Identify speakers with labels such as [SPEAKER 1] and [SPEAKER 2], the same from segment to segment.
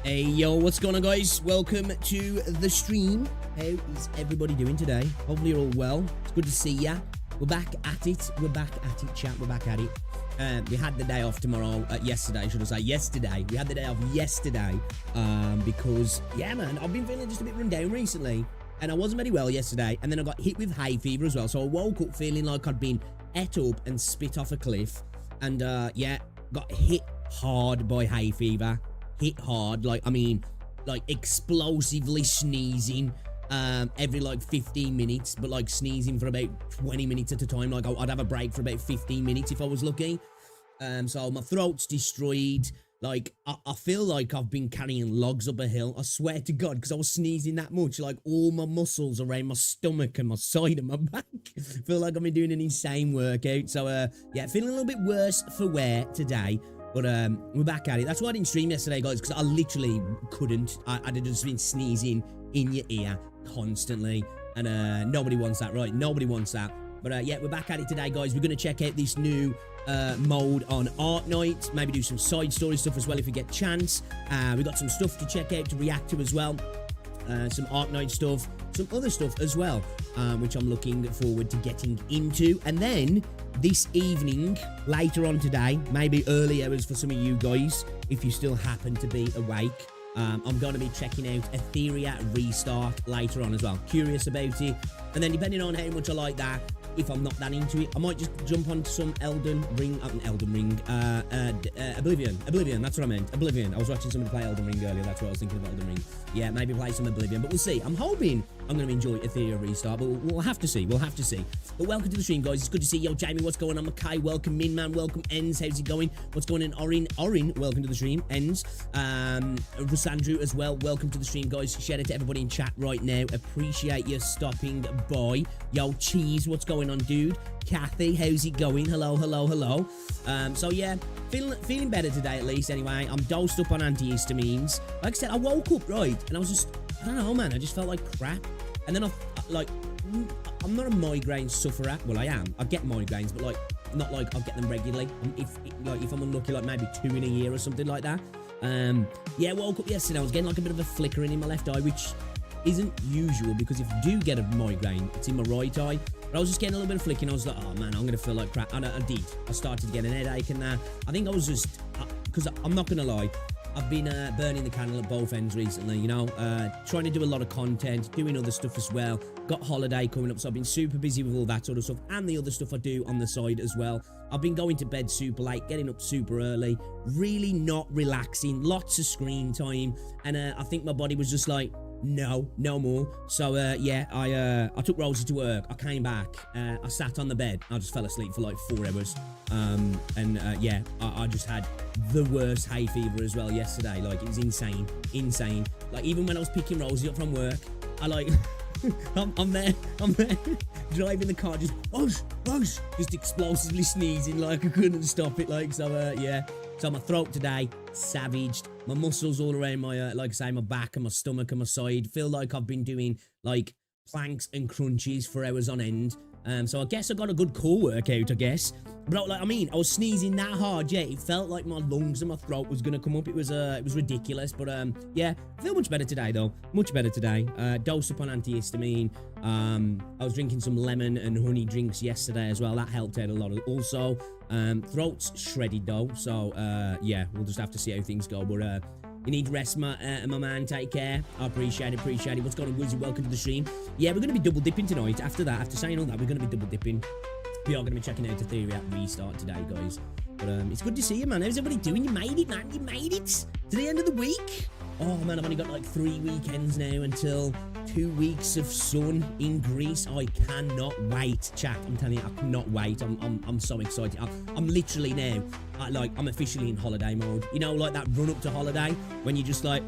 [SPEAKER 1] Hey yo, what's going on guys? Welcome to the stream. How is everybody doing today? Hopefully you're all well. It's good to see ya. We're back at it. We're back at it, chat. We're back at it. We had the day off tomorrow, yesterday, should I say, yesterday. We had the day off yesterday, because, yeah man, I've been feeling just a bit run down recently. And I wasn't very well yesterday, and then I got hit with hay fever as well. So I woke up feeling like I'd been ate up and spit off a cliff. And, yeah, got hit hard by hay fever. Hit hard, like, I mean, like, explosively sneezing, every, like, 15 minutes, but, like, sneezing for about 20 minutes at a time. Like, I'd have a break for about 15 minutes if I was lucky. So my throat's destroyed. Like, I feel like I've been carrying logs up a hill. I swear to God, because I was sneezing that much. Like, all my muscles around my stomach and my side and my back feel like I've been doing an insane workout. So, yeah, feeling a little bit worse for wear today. But we're back at it. That's why I didn't stream yesterday, guys, because I literally couldn't. I'd have just been sneezing in your ear constantly. And nobody wants that, right? Nobody wants that. But yeah, we're back at it today, guys. We're going to check out this new mode on Arknights. Maybe do some side story stuff as well if we get chance. We got some stuff to check out, to react to as well. Some Arknight stuff, some other stuff as well, which I'm looking forward to getting into. And then this evening, later on today, maybe early hours for some of you guys, if you still happen to be awake, I'm going to be checking out Etheria Restart later on as well. Curious about it. And then depending on how much I like that, if I'm not that into it, I might just jump onto some Oblivion, that's what I meant, Oblivion. I was watching somebody play Elden Ring earlier, that's what I was thinking of, Elden Ring. Yeah, maybe play some Oblivion, but we'll see. I'm hoping I'm going to enjoy Etheria Restart, but we'll have to see, But welcome to the stream, guys. It's good to see you. Yo, Jamie, what's going on? Makai, welcome. Minman, welcome. Enz, how's it going? What's going on? Orin, welcome to the stream. Enz, Rosandru as well, welcome to the stream, guys. Shout out to everybody in chat right now. Appreciate you stopping by. Yo, Cheese, what's going on, dude? Kathy, how's it going? Hello. So yeah, feeling better today at least anyway. I'm dosed up on antihistamines. Like I said, I woke up, right, and I was just, I don't know, man, I just felt like crap. And then I'm not a migraine sufferer. Well, I am. I get migraines, but like, not like I get them regularly. If I'm unlucky, like maybe 2 in a year or something like that. Yeah, woke up yesterday. I was getting like a bit of a flickering in my left eye, which isn't usual because if you do get a migraine, it's in my right eye. But I was just getting a little bit of flicking. I was like, oh man, I'm gonna feel like crap. And I did. I started to get an headache and I think I was just, because I'm not gonna lie, I've been burning the candle at both ends recently, you know, trying to do a lot of content, doing other stuff as well. Got holiday coming up, so I've been super busy with all that sort of stuff and the other stuff I do on the side as well. I've been going to bed super late, getting up super early, really not relaxing, lots of screen time, and I think my body was just like, no more. So yeah, I took Rosie to work. I came back. I sat on the bed. I just fell asleep for like 4 hours. Yeah, I just had the worst hay fever as well yesterday. Like, it was insane. Like, even when I was picking Rosie up from work, I like I'm there driving the car, just just explosively sneezing, like I couldn't stop it. Like, so yeah. So my throat today, savaged. My muscles all around my, like I say, my back and my stomach and my side. Feel like I've been doing, like, planks and crunches for hours on end. So I guess I got a good core workout, I guess. But, like, I mean, I was sneezing that hard, yeah. It felt like my lungs and my throat was going to come up. It was ridiculous. But, yeah, I feel much better today, though. Much better today. Dose up on antihistamine. I was drinking some lemon and honey drinks yesterday as well. That helped out a lot. Also, throat's shredded, though. So, yeah, we'll just have to see how things go. But, you need rest, my man. Take care. I appreciate it. What's going on, Wizzy? Welcome to the stream. Yeah, we're going to be double dipping tonight. After that, after saying all that, we're going to be double dipping. We are going to be checking out the theory at restart today, guys. But it's good to see you, man. How's everybody doing? You made it, man. You made it to the end of the week. Oh, man, I've only got like 3 weekends now until 2 weeks of sun in Greece. I cannot wait, chat. I'm telling you, I cannot wait. I'm so excited. I'm literally now, I'm officially in holiday mode. You know, like that run up to holiday when you're just like,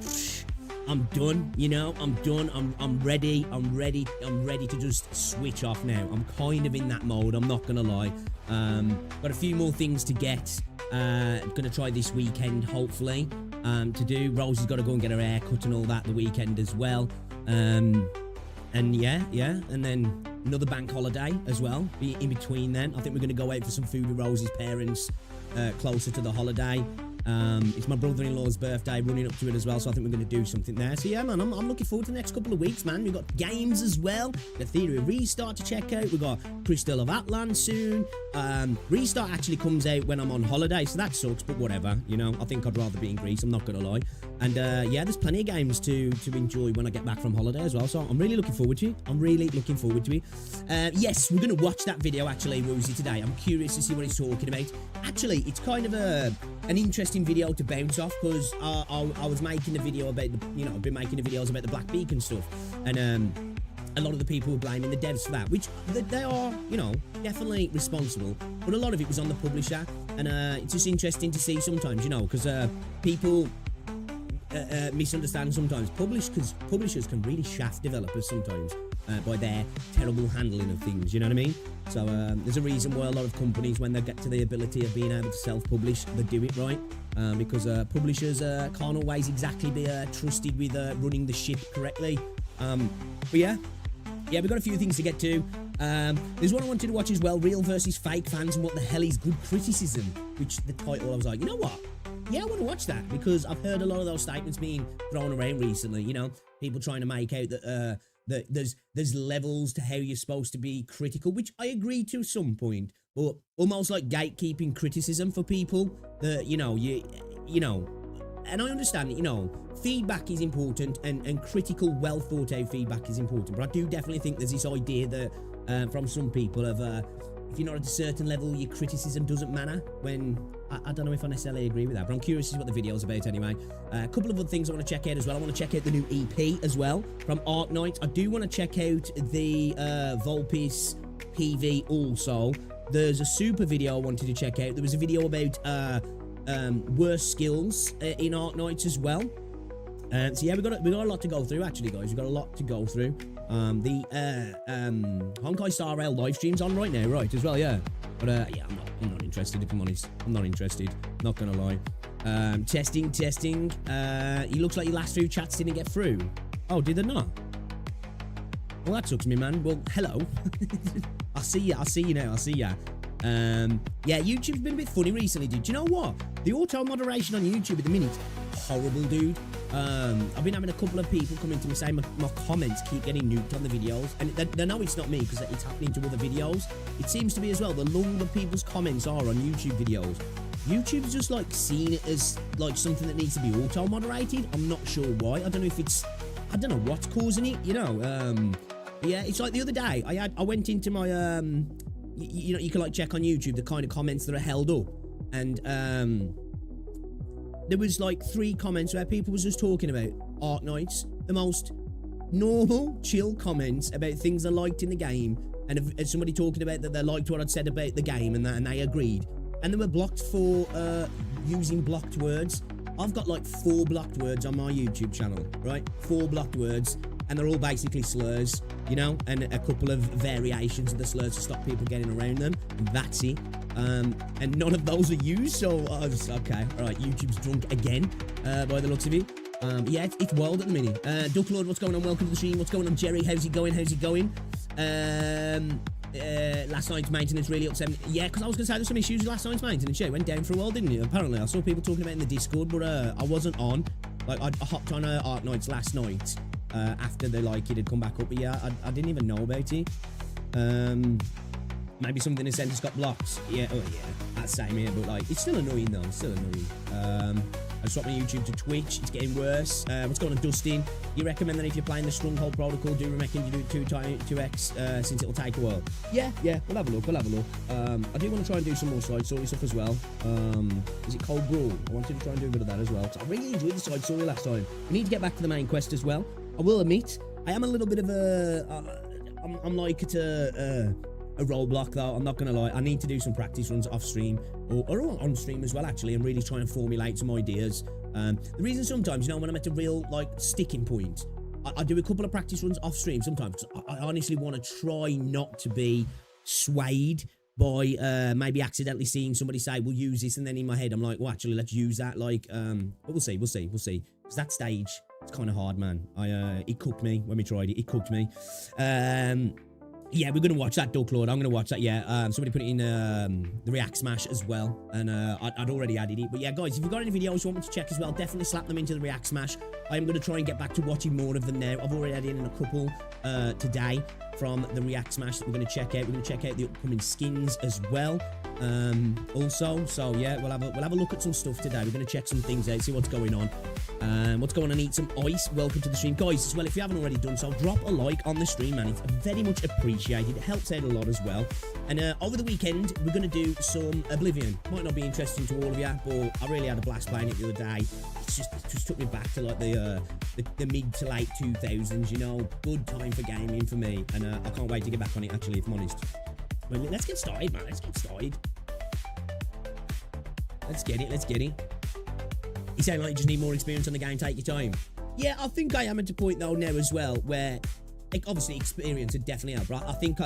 [SPEAKER 1] I'm done, you know, I'm done. I'm ready to just switch off now. I'm kind of in that mode, I'm not gonna lie. Got a few more things to get. Gonna try this weekend, hopefully, to do. Rosie's got to go and get her hair cut and all that the weekend as well. And yeah, and then another bank holiday as well, in between then. I think we're gonna go out for some food with Rosie's parents closer to the holiday. It's my brother-in-law's birthday, running up to it as well, so I think we're going to do something there. So yeah, man, I'm looking forward to the next couple of weeks, man. We've got games as well, the Theory of Restart to check out. We've got Crystal of Atlan soon. Restart actually comes out when I'm on holiday, so that sucks, but whatever, you know. I think I'd rather be in Greece, I'm not going to lie. And yeah, there's plenty of games to enjoy when I get back from holiday as well, so I'm really looking forward to it. Yes, we're going to watch that video, actually, Woozy, today. I'm curious to see what he's talking about. Actually, it's kind of an interesting video to bounce off, because I was making a video about I've been making the videos about the Black Beacon stuff, and a lot of the people were blaming the devs for that, which they are, definitely responsible, but a lot of it was on the publisher, and it's just interesting to see sometimes, because people misunderstand sometimes. Because publishers can really shaft developers sometimes by their terrible handling of things, you know what I mean? So there's a reason why a lot of companies, when they get to the ability of being able to self-publish, they do it right, because publishers can't always exactly be trusted with running the ship correctly. But yeah, we've got a few things to get to. There's one I wanted to watch as well, Real versus Fake Fans and What the Hell is Good Criticism, which the title, I was like, you know what? Yeah, I want to watch that, because I've heard a lot of those statements being thrown around recently, people trying to make out that there's levels to how you're supposed to be critical, which I agree to some point, but almost like gatekeeping criticism for people that, and I understand that, feedback is important, and critical, well thought out feedback is important, but I do definitely think there's this idea that from some people of if you're not at a certain level, your criticism doesn't matter, when I don't know if I necessarily agree with that, but I'm curious to see what the video's about anyway. A couple of other things I want to check out as well. I want to check out the new EP as well from Arknights. I do want to check out the Vulpes PV also. There's a super video I wanted to check out. There was a video about worst skills in Arknights as well. So yeah, we got a lot to go through, actually, guys. We've got a lot to go through. The Honkai Star Rail live stream's on right now, right, as well, yeah. But yeah, I'm not interested, if I'm honest. I'm not interested, not gonna lie. Testing. He looks like your last few chats didn't get through. Oh, did they not? Well, that sucks me, man. Well, hello. I see you now. Yeah, YouTube's been a bit funny recently, dude. Do you know what? The auto moderation on YouTube at the minute, horrible, dude. I've been having a couple of people come in to me saying my comments keep getting nuked on the videos, and they know it's not me, because it's happening to other videos. It seems to be as well, the longer people's comments are on YouTube videos, YouTube's just like seeing it as like something that needs to be auto moderated. I'm not sure why. I don't know what's causing it, yeah, it's like the other day I went into my you can like check on YouTube the kind of comments that are held up, and there was like 3 comments where people was just talking about Arknights, the most normal, chill comments about things I liked in the game, and if somebody talking about that they liked what I'd said about the game and they agreed, and they were blocked for using blocked words. I've got like 4 blocked words on my YouTube channel, right? 4 blocked words, and they're all basically slurs, you know, and a couple of variations of the slurs to stop people getting around them, and that's it. And none of those are used, so I was okay. All right, YouTube's drunk again, by the looks of it. Yeah, it's wild at the minute. Duck Lord, what's going on? Welcome to the stream. What's going on, Jerry? How's it going? How's it going? Last night's maintenance really upset me. Yeah, because I was going to say there's some issues with last night's maintenance. Yeah, it went down for a while, didn't it? Apparently, I saw people talking about it in the Discord, but I wasn't on. Like, I hopped on Arknights last night after it had come back up. But yeah, I didn't even know about it. Maybe something in the centre's got blocks. Yeah, oh yeah, that's same here, but like, it's still annoying though. It's still annoying. I swapped my YouTube to Twitch. It's getting worse. What's going on, Dustin? You recommend that if you're playing the Stronghold protocol, do recommend you do 2x since it'll take a while. Yeah, we'll have a look. I do want to try and do some more side story stuff as well. Is it Cold Brawl? I wanted to try and do a bit of that as well. I really enjoyed the side story last time. We need to get back to the main quest as well. I will admit, I am a little bit of a... I'm like at a roadblock though, I'm not gonna lie. I need to do some practice runs off stream or on stream as well, actually, and really try and formulate some ideas. The reason sometimes, you know, when I'm at a real like sticking point, I do a couple of practice runs off stream sometimes. I honestly want to try not to be swayed by maybe accidentally seeing somebody say we'll use this, and then in my head I'm like, well, actually, let's use that. Like, but we'll see, because that stage, it's kind of hard, man. It cooked me when we tried it. It cooked me. Yeah, we're going to watch that, Duck Lord. I'm going to watch that, yeah. Somebody put it in the React Smash as well, and I'd already added it. But yeah, guys, if you've got any videos you want me to check as well, definitely slap them into the React Smash. I am going to try and get back to watching more of them now. I've already added in a couple today from the React Smash that we're going to check out. We're going to check out the upcoming skins as well. Also, so yeah, we'll have a look at some stuff today. We're going to check some things out, see what's going on. What's going on? Eat some ice. Welcome to the stream, guys. As well, if you haven't already done so, drop a like on the stream, man. It's very much appreciated. It helps out a lot as well. And over the weekend, we're going to do some Oblivion. Might not be interesting to all of you, but I really had a blast playing it the other day. It just took me back to like the mid to late 2000s. You know, good time for gaming for me, and I can't wait to get back on it. Actually, if I'm honest. Well, let's get started, man. Let's get started. Let's get it. You sound like you just need more experience on the game, take your time. Yeah, I think I am at a point though now as well where, like, obviously experience would definitely help, right? I think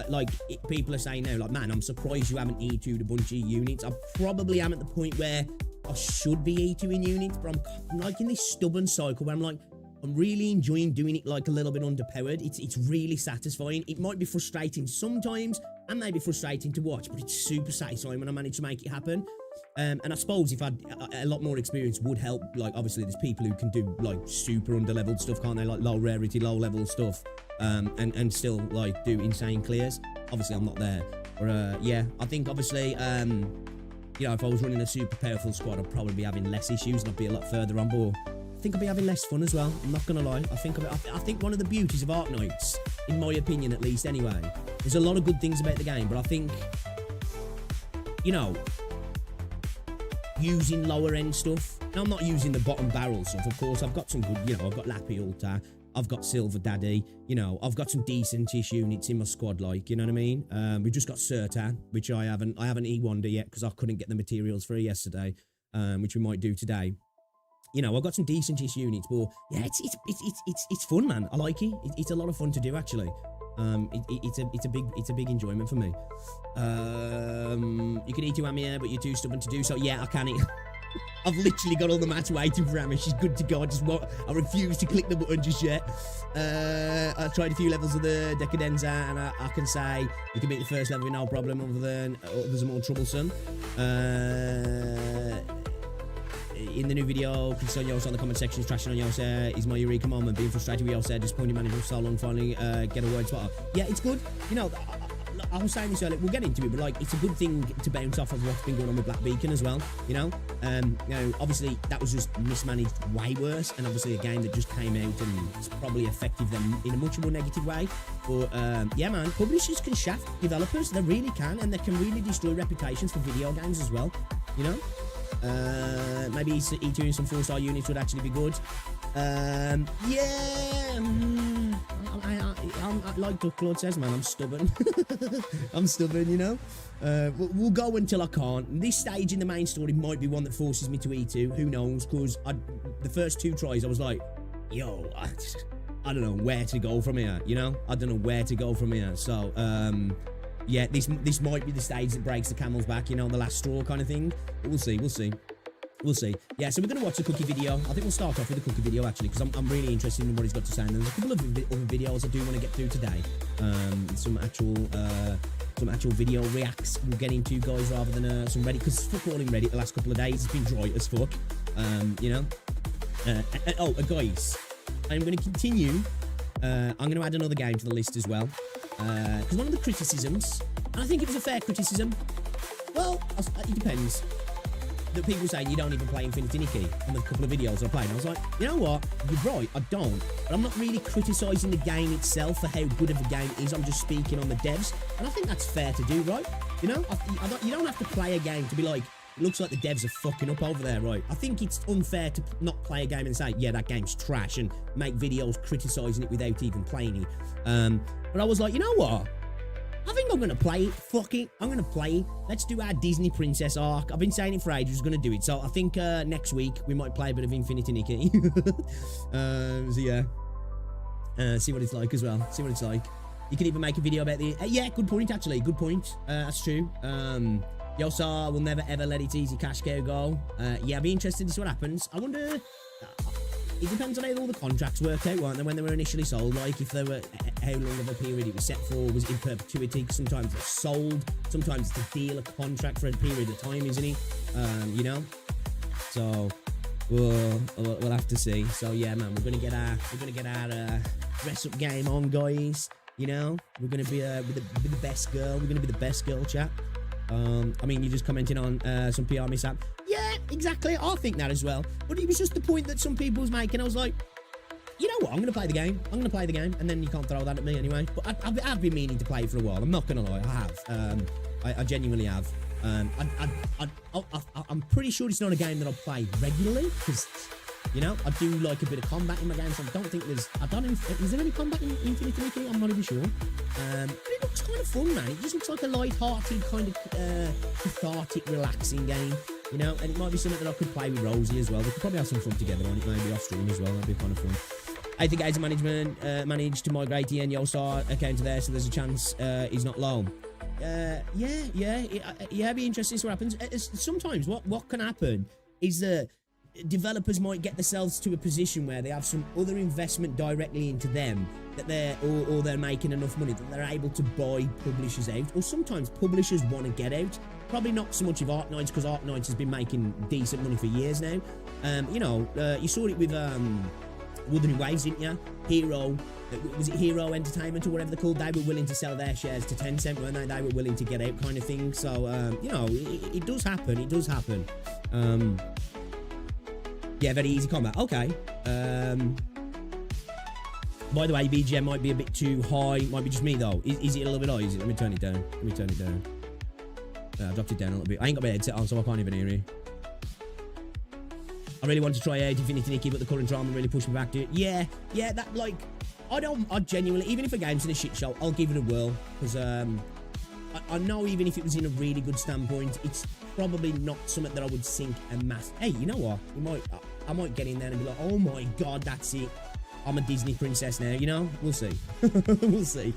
[SPEAKER 1] people are saying now, like, man, I'm surprised you haven't E2'd a bunch of units. I probably am at the point where I should be E2'ing units, but I'm like in this stubborn cycle where I'm like, I'm really enjoying doing it like a little bit underpowered. It's really satisfying. It might be frustrating sometimes and maybe frustrating to watch, but it's super satisfying when I manage to make it happen. And I suppose if I had a lot more experience would help. Like, obviously there's people who can do like super underleveled stuff, can't they? Like low rarity, low level stuff, and still like do insane clears. Obviously I'm not there, but yeah, I think obviously you know, if I was running a super powerful squad, I'd probably be having less issues and I'd be a lot further on board. I think I'd be having less fun as well. I'm not gonna lie. I think one of the beauties of Arknights, in my opinion at least anyway, there's a lot of good things about the game, but I think, you know, using lower end stuff. Now, I'm not using the bottom barrel stuff, of course. I've got some good, you know, I've got Lappy Altar, I've got Silver Daddy, you know, I've got some decent-ish units in my squad, like, you know what I mean? We've just got Sertan, which I haven't E1'd yet because I couldn't get the materials for it yesterday, which we might do today. You know, I've got some decent-ish units, but yeah, it's fun, man. I like it. It's a lot of fun to do, actually. It's a big enjoyment for me. You can eat to Amir, but you're too stubborn to do so. Yeah, I can. I've literally got all the mats waiting for Amir. She's good to go. I refuse to click the button just yet. I tried a few levels of the Decadenza, and I can say you can beat the first level with no problem. Other than others are more troublesome. In the new video, Chris on Yosef on the comment section is trashing on Yosef. Is my Eureka moment being frustrated with Yosef, disappointing manager for so long, finally get a word spot. Yeah, it's good. You know, I was saying this earlier, we'll get into it, but like, it's a good thing to bounce off of what's been going on with Black Beacon as well, you know? You know, obviously that was just mismanaged way worse, and obviously a game that just came out and it's probably affected them in a much more negative way. But yeah, man, publishers can shaft developers, they really can, and they can really destroy reputations for video games as well, you know? Maybe E2 some 4-star units would actually be good. Yeah, I'm like Duck Claude says, man, I'm stubborn. I'm stubborn, you know. We'll go until I can't. This stage in the main story might be one that forces me to E2. Who knows? Because the first 2 tries, I was like, yo, I don't know where to go from here. You know, I don't know where to go from here. So, yeah, this might be the stage that breaks the camel's back. You know, the last straw kind of thing. But we'll see. We'll see. We'll see. Yeah, so we're going to watch a cookie video. I think we'll start off with a cookie video, actually, because I'm really interested in what he's got to say. And there's a couple of other videos I do want to get through today. Some actual video reacts we'll get into, guys, rather than some Reddit, because fuck all in Reddit the last couple of days. It's been dry as fuck. You know. Guys, I'm going to continue. I'm going to add another game to the list as well. Because one of the criticisms, and I think it was a fair criticism, well, it depends, that people saying you don't even play Infinity Nikki on the couple of videos I played. And I was like, you know what? You're right, I don't. But I'm not really criticising the game itself for how good of a game it is. I'm just speaking on the devs. And I think that's fair to do, right? You know? You don't have to play a game to be like, it looks like the devs are fucking up over there, right? I think it's unfair to not play a game and say, yeah, that game's trash, and make videos criticising it without even playing it. But I was like, you know what? I think I'm going to play it. Fuck it. I'm going to play it. Let's do our Disney Princess arc. I've been saying it for ages. We're going to do it. So I think next week we might play a bit of Infinity Nikki. So yeah. See what it's like as well. See what it's like. You can even make a video about the... yeah, good point, actually. Good point. That's true. Yosar will never ever let its easy cash cow go. Yeah, I'd be interested to see what happens. I wonder... it depends on how all the contracts worked out, weren't they, when they were initially sold? Like, if they were, how long of a period it was set for, was it in perpetuity? Sometimes it's sold, sometimes it's a deal, a contract for a period of time, isn't it? You know? So, we'll have to see. So, yeah, man, we're gonna get our dress-up game on, guys. You know? We're gonna be the best girl. We're gonna be the best girl, chat. I mean, you're just commenting on some PR mishap. Yeah, exactly. I think that as well. But it was just the point that some people was making. I was like, you know what? I'm going to play the game. I'm going to play the game. And then you can't throw that at me anyway. But I've been meaning to play it for a while. I'm not going to lie. I have. I genuinely have. I'm pretty sure it's not a game that I'll play regularly. Because, you know, I do like a bit of combat in my game. So I don't think there's... is there any combat in Infinity Nikki? I'm not even sure. But it looks kind of fun, man. It just looks like a light-hearted, kind of cathartic, relaxing game. You know, and it might be something that I could play with Rosie as well. We could probably have some fun together on it, maybe off stream as well. That'd be kind of fun. I think Gacha management managed to migrate the Yosar account to there, so there's a chance he's not low. Yeah, it'd be interesting to see what happens. Sometimes what can happen is that developers might get themselves to a position where they have some other investment directly into them, that they're making enough money that they're able to buy publishers out, or sometimes publishers want to get out. Probably not so much of Arknights, because Arknights has been making decent money for years now. You know, you saw it with Wuthering Waves, didn't you? Hero, was it Hero Entertainment or whatever they're called? They were willing to sell their shares to Tencent, weren't they? They were willing to get out, kind of thing. So, you know, it does happen. It does happen. Yeah, very easy combat. Okay. By the way, BGM might be a bit too high. Might be just me, though. Is it a little bit high? Let me turn it down. Let me turn it down. I dropped it down a little bit. I ain't got my headset on, so I can't even hear you. I really want to try out Infinity Nikki, but the current drama really pushed me back to it. Yeah, that, like, I genuinely, even if a game's in a shit show, I'll give it a whirl. Because, I know even if it was in a really good standpoint, it's probably not something that I would sink a mass. Hey, you know what? I might get in there and be like, oh my god, that's it. I'm a Disney princess now, you know? We'll see. We'll see.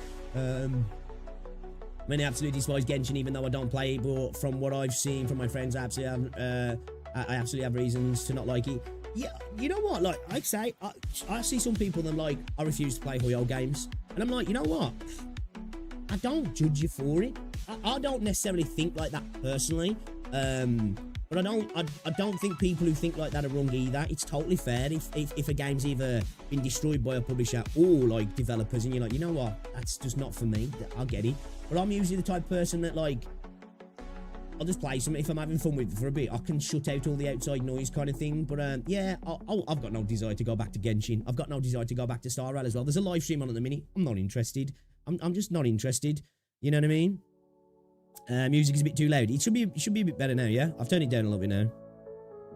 [SPEAKER 1] Many absolutely despise Genshin, even though I don't play it, but from what I've seen from my friends, I absolutely have reasons to not like it. Yeah, you know what? Like, I'd say, I see some people that, like, I refuse to play Hoyo games. And I'm like, you know what? I don't judge you for it. I don't necessarily think like that personally. But I don't think people who think like that are wrong either. It's totally fair if a game's either been destroyed by a publisher or like developers, and you're like, you know what, that's just not for me. I'll get it. But I'm usually the type of person that, like, I'll just play something. If I'm having fun with it for a bit, I can shut out all the outside noise kind of thing. But yeah, I've got no desire to go back to Genshin. I've got no desire to go back to Star Rail as well. There's a live stream on at the minute. I'm not interested. I'm just not interested. You know what I mean? Music is a bit too loud. It should be a bit better now, yeah? I've turned it down a little bit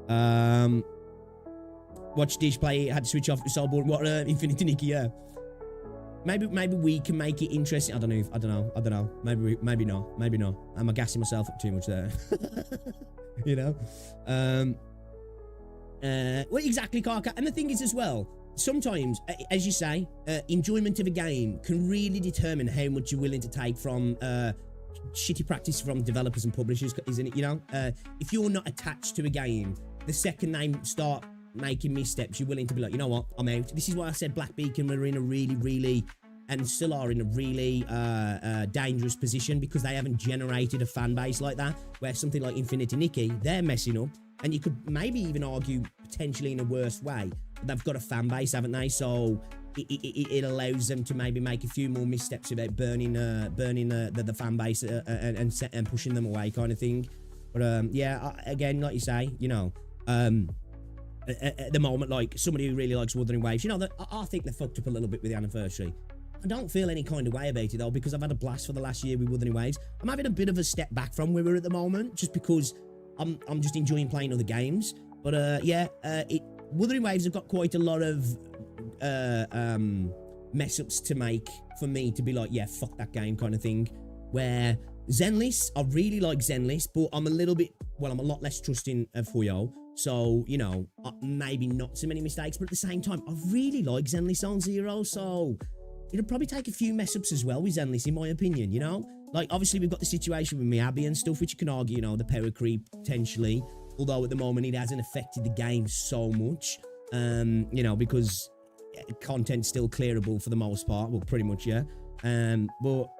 [SPEAKER 1] now. Watch Dish play. Had to switch off. It was so boring. What, Infinity Nikki, yeah. maybe we can make it interesting. I don't know. Maybe not. Am I gassing myself up too much there? You know? Well, exactly, Kaka. And the thing is as well, sometimes, as you say, enjoyment of a game can really determine how much you're willing to take from shitty practice from developers and publishers, isn't it? You know, if you're not attached to a game, the second they start making missteps, you're willing to be like, you know what, I'm out. This is why I said Black Beacon were in a really, and still are in a really dangerous position, because they haven't generated a fan base like that, where something like Infinity Nikki, they're messing up, and you could maybe even argue potentially in a worse way, but they've got a fan base, haven't they? So it allows them to maybe make a few more missteps without burning the fan base and pushing them away, kind of thing. But yeah, again, like you say, you know, at the moment, like somebody who really likes Wuthering Waves, you know, I think they fucked up a little bit with the anniversary. I don't feel any kind of way about it though, because I've had a blast for the last year with Wuthering Waves. I'm having a bit of a step back from where we're at the moment, just because I'm just enjoying playing other games. But yeah, Wuthering Waves have got quite a lot of mess ups to make for me to be like, yeah, fuck that game, kind of thing. Where Zenless, I really like Zenless, but I'm a lot less trusting of Huyo. So, you know, maybe not so many mistakes, but at the same time, I really like Zenless on Zero, so it'll probably take a few mess ups as well with Zenless, in my opinion, you know? Like, obviously, we've got the situation with Miyabi and stuff, which you can argue, you know, the power creep, potentially, although at the moment it hasn't affected the game so much, you know, because content's still clearable for the most part, well, pretty much, yeah. But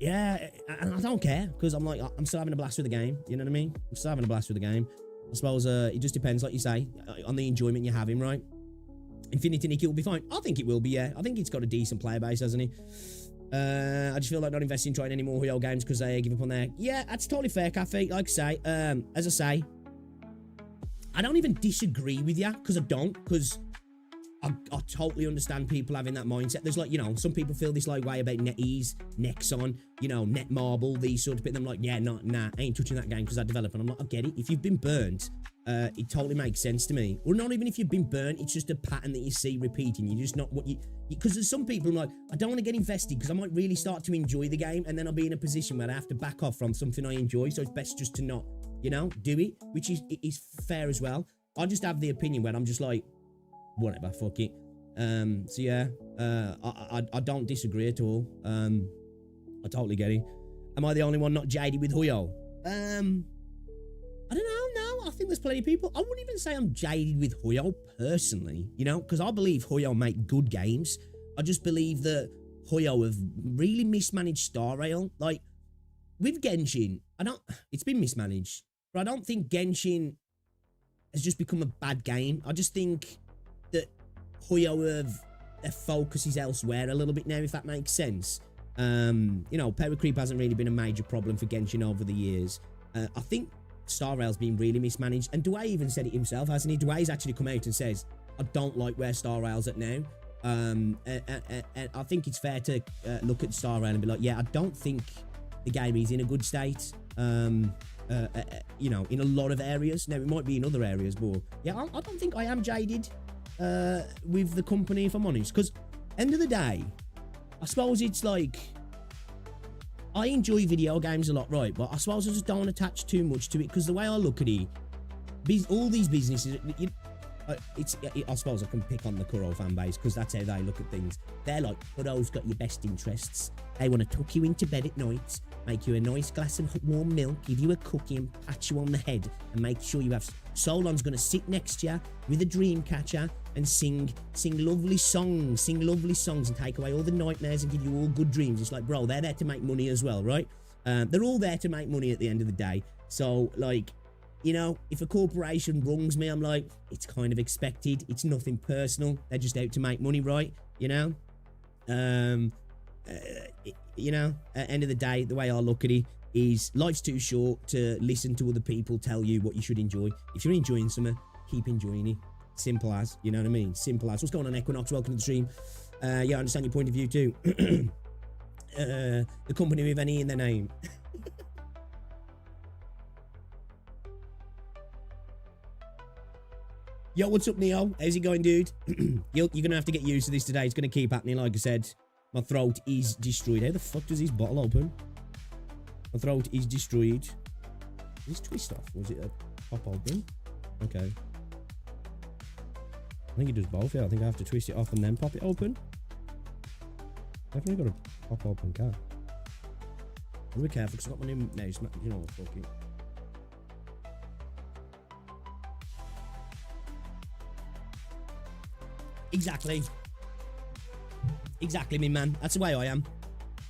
[SPEAKER 1] yeah, I don't care, because I'm like, I'm still having a blast with the game, you know what I mean? I'm still having a blast with the game. I suppose it just depends, like you say, on the enjoyment you're having, right? Infinity Nikki will be fine. I think it will be, yeah. I think it's got a decent player base, hasn't he? I just feel like not investing in trying any more Huyo games because they give up on there. Yeah, that's totally fair, Cafe. Like I say, as I say, I don't even disagree with you, because I don't, because I totally understand people having that mindset. There's like, you know, some people feel this like way about NetEase, Nexon, you know, Netmarble, these sort of bit. I'm like, yeah, nah, I ain't touching that game because I develop. And I'm like, I get it. If you've been burnt, it totally makes sense to me. Or not even if you've been burnt, it's just a pattern that you see repeating. You're just not what you, because there's some people who are like, I don't want to get invested because I might really start to enjoy the game, and then I'll be in a position where I have to back off from something I enjoy. So it's best just to not, you know, do it, which is fair as well. I just have the opinion where I'm just like, whatever, fuck it. So yeah, I don't disagree at all. I totally get it. Am I the only one not jaded with Huyo? I don't know, no, I think there's plenty of people. I wouldn't even say I'm jaded with Huyo personally, you know, because I believe Huyo make good games. I just believe that Huyo have really mismanaged Star Rail. Like, with Genshin, it's been mismanaged, but I don't think Genshin has just become a bad game. I just think that Huyo their focus is elsewhere a little bit now, if that makes sense. You know, power creep hasn't really been a major problem for Genshin over the years. I think Star Rail's been really mismanaged, and Dway even said it himself, hasn't he? Dway's actually come out and says, I don't like where Star Rail's at now. And I think it's fair to look at Star Rail and be like, yeah, I don't think the game is in a good state. You know, in a lot of areas. Now, it might be in other areas, but yeah, I don't think I am jaded with the company, if I'm honest, because end of the day, I suppose it's like, I enjoy video games a lot, right? But I suppose I just don't attach too much to it, because the way I look at it, all these businesses, I suppose I can pick on the Kuro fan base, because that's how they look at things. They're like, Kuro's got your best interests. They want to tuck you into bed at night, make you a nice glass of warm milk, give you a cookie and pat you on the head, and make sure you have... Solon's going to sit next to you with a dream catcher and sing lovely songs and take away all the nightmares and give you all good dreams. It's like, bro, they're there to make money as well, right? They're all there to make money at the end of the day. So, like, you know, if a corporation wrongs me, I'm like, it's kind of expected. It's nothing personal. They're just out to make money, right? You know? You know, at the end of the day, the way I look at it is life's too short to listen to other people tell you what you should enjoy. If you're enjoying something, keep enjoying it. Simple as, you know what I mean? Simple as. What's going on, Equinox? Welcome to the stream. Yeah, I understand your point of view too. The company with any in their name. Yo, what's up, Neo? How's it going, dude? You're going to have to get used to this today. It's going to keep happening, like I said. My throat is destroyed. How the fuck does this bottle open? My throat is destroyed. Is this twist off? Was it a pop open? Okay. I think it does both, yeah. I think I have to twist it off and then pop it open. Definitely got a pop open cap. I'm be careful because I've got my new mouse. You know what, fuck it. Exactly. Exactly, me man. That's the way I am.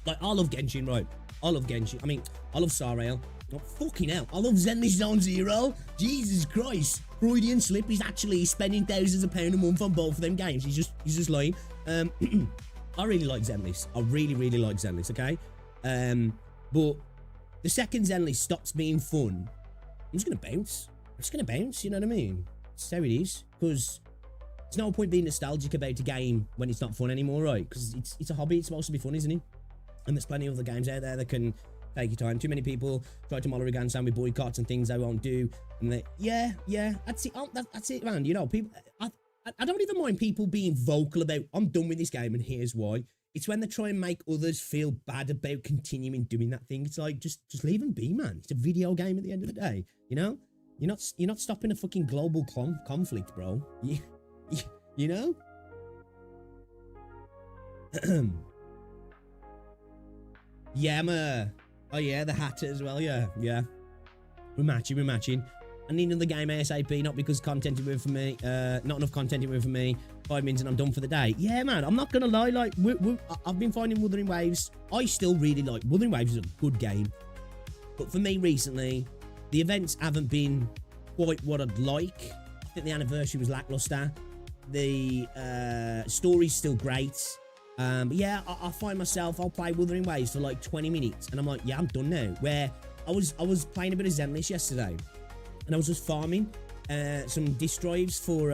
[SPEAKER 1] Like, I love Genshin, right? I love Genshin. I mean, I love Sarael. Oh, fucking hell. I love Zenless Zone Zero. Jesus Christ. Freudian slip. He's actually spending thousands of pounds a month on both of them games. He's just lying. I really like Zenless. I really, really like Zenless, okay? But the second Zenless stops being fun, I'm just going to bounce. I'm just going to bounce, you know what I mean? That's how it is. Because there's no point being nostalgic about a game when it's not fun anymore, right? Because it's a hobby. It's supposed to be fun, isn't it? And there's plenty of other games out there that can take your time. Too many people try to mulligan sound with boycotts and things they won't do. And they, yeah, that's it. Oh, that's it, man. You know, people. I don't even mind people being vocal about, I'm done with this game and here's why. It's when they try and make others feel bad about continuing doing that thing. It's like, just leave them be, man. It's a video game at the end of the day. You know? You're not stopping a fucking global conflict, bro. You know? Yeah, oh yeah, the Hatter as well, yeah. We're matching. I need another game ASAP, not because content is with for me, not enough content is with for me. 5 minutes and I'm done for the day. Yeah, man, I'm not gonna lie, like, I've been finding Wuthering Waves. I still really like, Wuthering Waves is a good game. But for me recently, the events haven't been quite what I'd like. I think the anniversary was lackluster. The story's still great. But yeah, I find myself, I'll play Wuthering Waves for like 20 minutes and I'm like, yeah, I'm done now. Where I was playing a bit of Zenless yesterday and I was just farming some disk drives for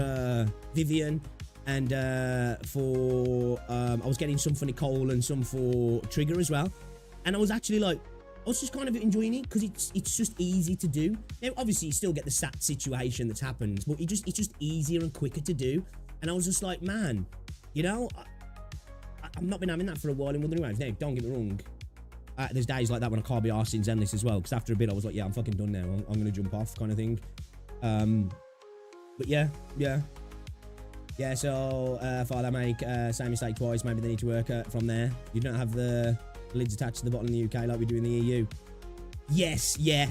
[SPEAKER 1] Vivian and for I was getting some for Nicole and some for Trigger as well. And I was actually like, I was just kind of enjoying it because it's just easy to do. Now, obviously, you still get the sat situation that's happened, but it's just easier and quicker to do. And I was just like, man, you know, I've not been having that for a while in Wuthering Waves. Now, don't get me wrong. There's days like that when I can't be arsed in Zenless as well. Because after a bit, I was like, yeah, I'm fucking done now. I'm going to jump off kind of thing. But yeah. Yeah, so if I make same mistake twice, maybe they need to work from there. You don't have the lids attached to the bottle in the UK like we do in the EU. Yes, yeah.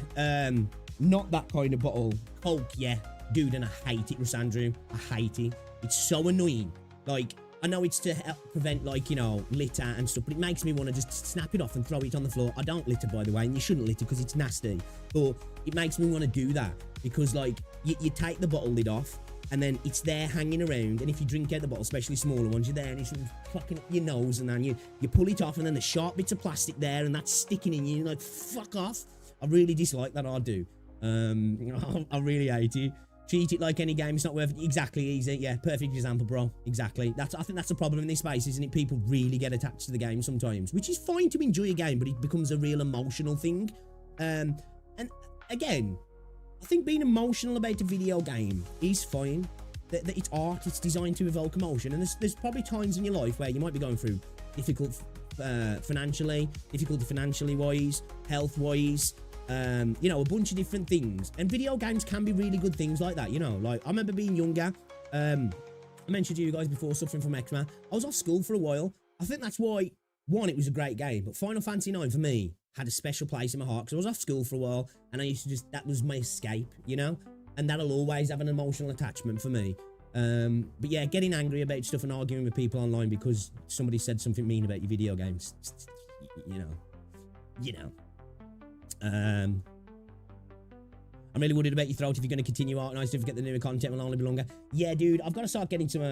[SPEAKER 1] Not that kind of bottle. Coke, yeah. Dude, and I hate it, Rosandru. I hate it. It's so annoying. Like, I know it's to help prevent, like, you know, litter and stuff, but it makes me want to just snap it off and throw it on the floor. I don't litter, by the way, and you shouldn't litter because it's nasty. But it makes me want to do that because, like, you take the bottle lid off, and then it's there hanging around, and if you drink out the bottle, especially smaller ones, you're there, and it's fucking up your nose, and then you pull it off, and then the sharp bits of plastic there, and that's sticking in you, and you're like, fuck off. I really dislike that, I do. I really hate it. Treat it like any game, it's not worth it. Exactly, easy. Yeah, perfect example, bro. Exactly. I think that's the problem in this space, isn't it? People really get attached to the game sometimes, which is fine to enjoy a game, but it becomes a real emotional thing. And again, I think being emotional about a video game is fine. That it's art, it's designed to evoke emotion, and there's probably times in your life where you might be going through difficult financially wise, health wise, you know, a bunch of different things, and video games can be really good things like that, you know. Like, I remember being younger, I mentioned to you guys before, suffering from eczema. I was off school for a while. I think that's why, one, it was a great game, but Final Fantasy IX for me had a special place in my heart because I was off school for a while and I used to that was my escape, you know, and that'll always have an emotional attachment for me. But yeah, getting angry about stuff and arguing with people online because somebody said something mean about your video games, you know. I'm really worried about your throat if you're going to continue Arknights. Don't forget the newer content will only be longer. Yeah, dude, I've got to start getting some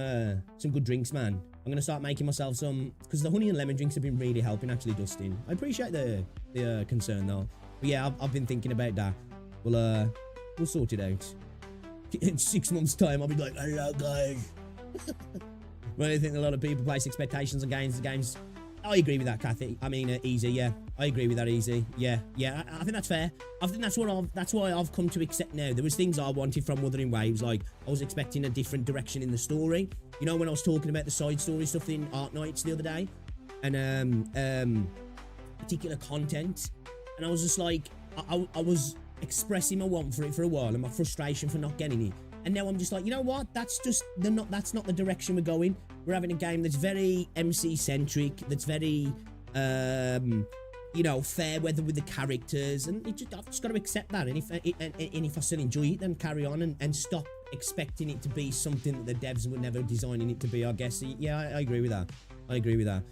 [SPEAKER 1] good drinks, man. I'm going to start making myself some, because the honey and lemon drinks have been really helping, actually, Dustin. I appreciate the concern, though. But yeah, I've been thinking about that. We'll sort it out. In 6 months' time, I'll be like, hello, guys. Well, I think a lot of people place expectations on games. I agree with that, Kathy. I mean, easy, yeah. I agree with that, easy. Yeah. I think that's fair. I think that's why I've come to accept now. There was things I wanted from Wuthering Waves, like I was expecting a different direction in the story. You know, when I was talking about the side story stuff in Arknights the other day, and particular content, and I was just like, I was expressing my want for it for a while and my frustration for not getting it. And now I'm just like, you know what? That's not the direction we're going. We're having a game that's very MC centric, that's very you know, fair weather with the characters, and I've just got to accept that. And if I still enjoy it, then carry on and stop expecting it to be something that the devs were never designing it to be, I guess. Yeah, I agree with that. I agree with that.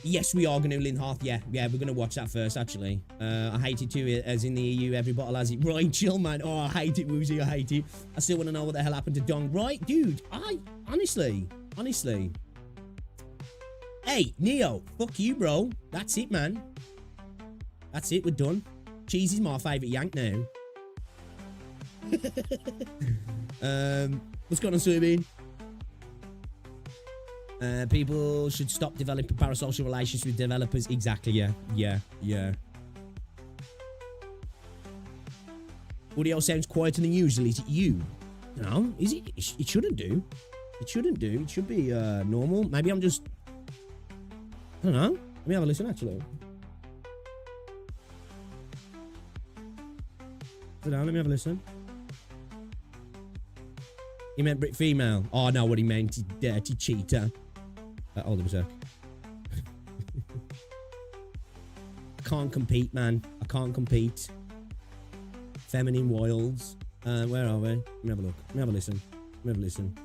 [SPEAKER 1] Yes, we are going to Linharth. Yeah, we're going to watch that first, actually. I hate it too, as in the EU, every bottle has it. Right, chill, man. Oh, I hate it, Woozy, I hate it. I still want to know what the hell happened to Dong. Right, dude, honestly. Hey, Neo, fuck you, bro. That's it, man. That's it, we're done. Cheesy's my favourite Yank now. What's going on, Subin? People should stop developing parasocial relations with developers. Exactly, yeah. Audio sounds quieter than usual. Is it you? No, is it? It shouldn't do. It shouldn't do. It should be normal. Maybe I'm just... I don't know. Let me have a listen, actually. Sit down, let me have a listen. He meant Brit female. Oh, I know what he meant. You dirty cheater. Hold on a sec. I can't compete, man. I can't compete. Feminine wilds. Where are we? Let me have a look. Let me have a listen. Let me have a listen.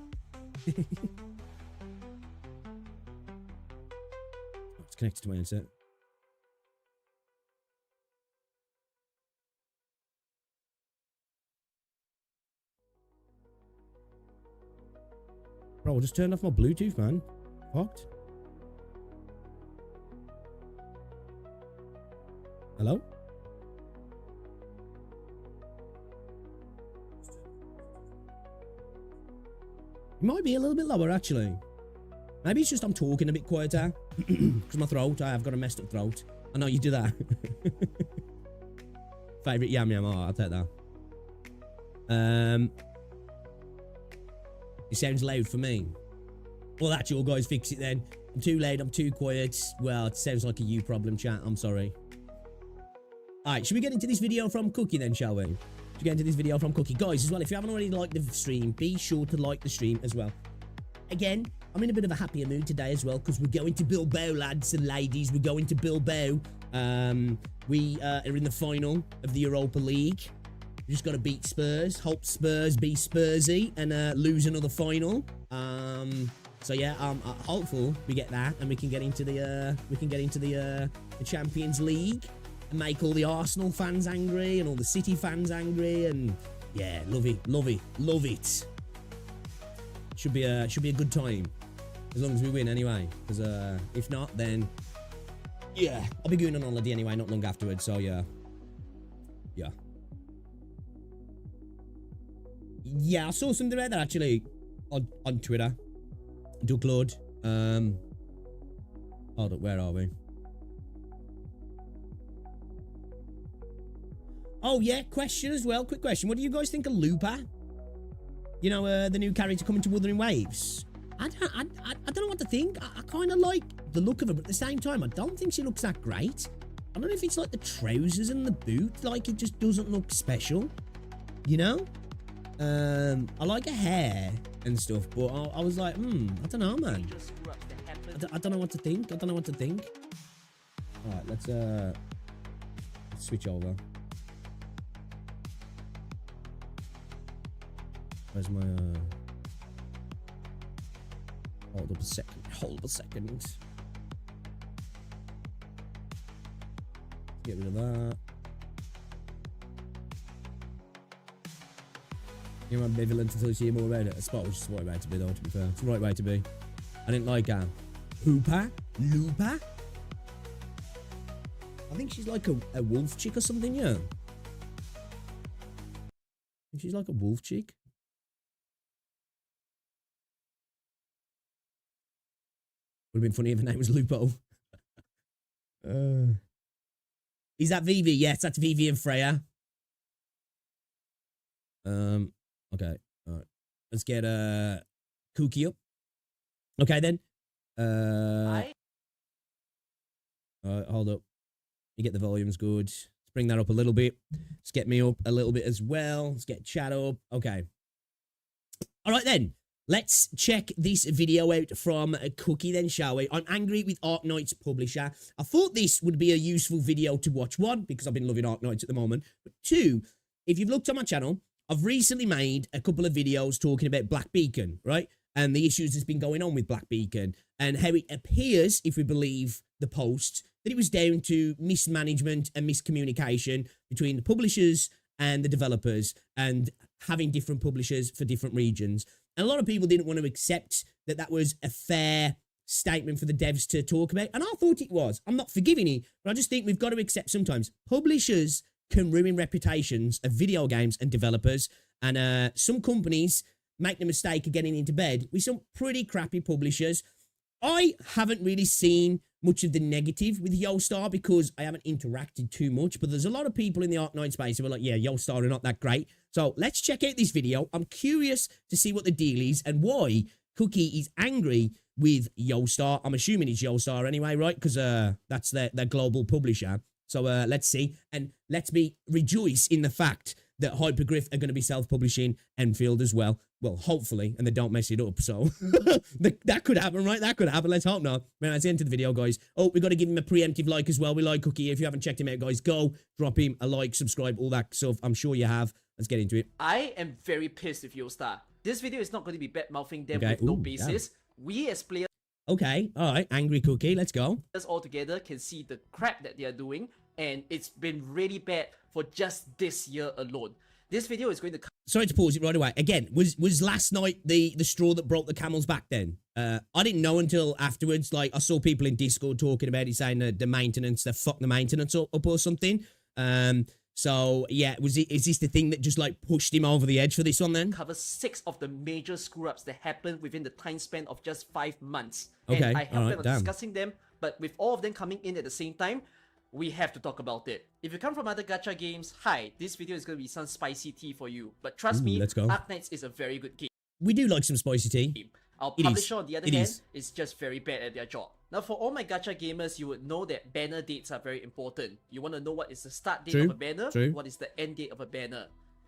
[SPEAKER 1] It's connected to my headset. Bro, I just turned off my Bluetooth, man. Fucked. Hello? It might be a little bit lower, actually. Maybe it's just I'm talking a bit quieter. Because my throat, I have got a messed up throat. I know you do that. Favourite yam yam, oh, I'll take that. It sounds loud for me. Well, that's your guys fix it then. I'm too loud, I'm too quiet. Well, it sounds like a you problem, chat. I'm sorry. Alright, should we get into this video from Cookie then, shall we? Should we get into this video from Cookie? Guys, as well, if you haven't already liked the stream, be sure to like the stream as well. Again, I'm in a bit of a happier mood today as well, because we're going to Bilbao, lads and ladies. We're going to Bilbao. We are in the final of the Europa League. We just got to beat Spurs. Hope Spurs be Spursy and lose another final. So yeah, hopeful we get that and we can get into the Champions League and make all the Arsenal fans angry and all the City fans angry, and yeah, love it. Should be a good time as long as we win anyway. Because if not, then yeah, I'll be going on holiday anyway, not long afterwards. So yeah. Yeah, I saw something about that actually on Twitter. Duck Lord. Hold up, where are we? Oh yeah, question as well. Quick question. What do you guys think of Looper? You know, the new character coming to Wuthering Waves. I don't know what to think. I kind of like the look of her, but at the same time, I don't think she looks that great. I don't know if it's like the trousers and the boot, like it just doesn't look special. You know? I like her hair and stuff, but I was like, I don't know, man. I don't know what to think. Alright, let's switch over. Where's my hold up a second. Get rid of that. You're ambivalent until you see more about it. I suppose it's the right way to be, though, to be fair. It's the right way to be. I didn't like her. Looper? I think she's like a wolf chick or something, yeah. I think she's like a wolf chick. Would have been funny if her name was Lupo. Is that Vivi? Yes, that's Vivi and Freya. Okay. All right. Let's get Kooky up. Okay then. Hold up. You get the volumes good. Let's bring that up a little bit. Let's get me up a little bit as well. Let's get chat up. Okay. All right, then. Let's check this video out from Cookie then, shall we? I'm angry with Arknights publisher. I thought this would be a useful video to watch. One, because I've been loving Arknights at the moment. But two, if you've looked on my channel, I've recently made a couple of videos talking about Black Beacon, right? And the issues that's been going on with Black Beacon. And how it appears, if we believe the post, that it was down to mismanagement and miscommunication between the publishers and the developers, and having different publishers for different regions. And a lot of people didn't want to accept that that was a fair statement for the devs to talk about. And I thought it was. I'm not forgiving it, but I just think we've got to accept sometimes publishers can ruin reputations of video games and developers. And some companies make the mistake of getting into bed with some pretty crappy publishers. I haven't really seen much of the negative with YoStar because I haven't interacted too much, but there's a lot of people in the Arknights space who are like, yeah, YoStar are not that great. So let's check out this video. I'm curious to see what the deal is and why Cookie is angry with YoStar. I'm assuming it's YoStar anyway, right? Because that's their global publisher. So let's see. And let's rejoice in the fact that Hypergryph are going to be self-publishing Enfield as well. Well, hopefully, and they don't mess it up. So that could happen, right? That could happen. Let's hope not. Man, that's the end of the video, guys. Oh, we got to give him a preemptive like as well. We like Cookie. If you haven't checked him out, guys, go drop him a like, subscribe, all that stuff. I'm sure you have. Let's get into it.
[SPEAKER 2] I am very pissed with YoStar. This video is not going to be bad-mouthing them with no basis. Yeah. We as players...
[SPEAKER 1] Okay, all right. Angry Cookie, let's go.
[SPEAKER 2] ...all together can see the crap that they are doing, and it's been really bad for just this year alone. This video is going to...
[SPEAKER 1] Sorry to pause it right away. Again, was last night the straw that broke the camel's back then? I didn't know until afterwards. Like, I saw people in Discord talking about it, saying the maintenance, they fucked the maintenance up or something. So, yeah, is this the thing that just, like, pushed him over the edge for this one then?
[SPEAKER 2] Cover 6 of the major screw-ups that happened within the time span of just 5 months.
[SPEAKER 1] Okay,
[SPEAKER 2] and I have been discussing them, but with all of them coming in at the same time, we have to talk about it. If you come from other gacha games, hi, this video is going to be some spicy tea for you. But trust me, Arknights is a very good game.
[SPEAKER 1] We do like some spicy tea.
[SPEAKER 2] Our publisher, on the other hand, is just very bad at their job. Now, for all my gacha gamers, you would know that banner dates are very important. You want to know what is the start date of a banner, what is the end date of a banner.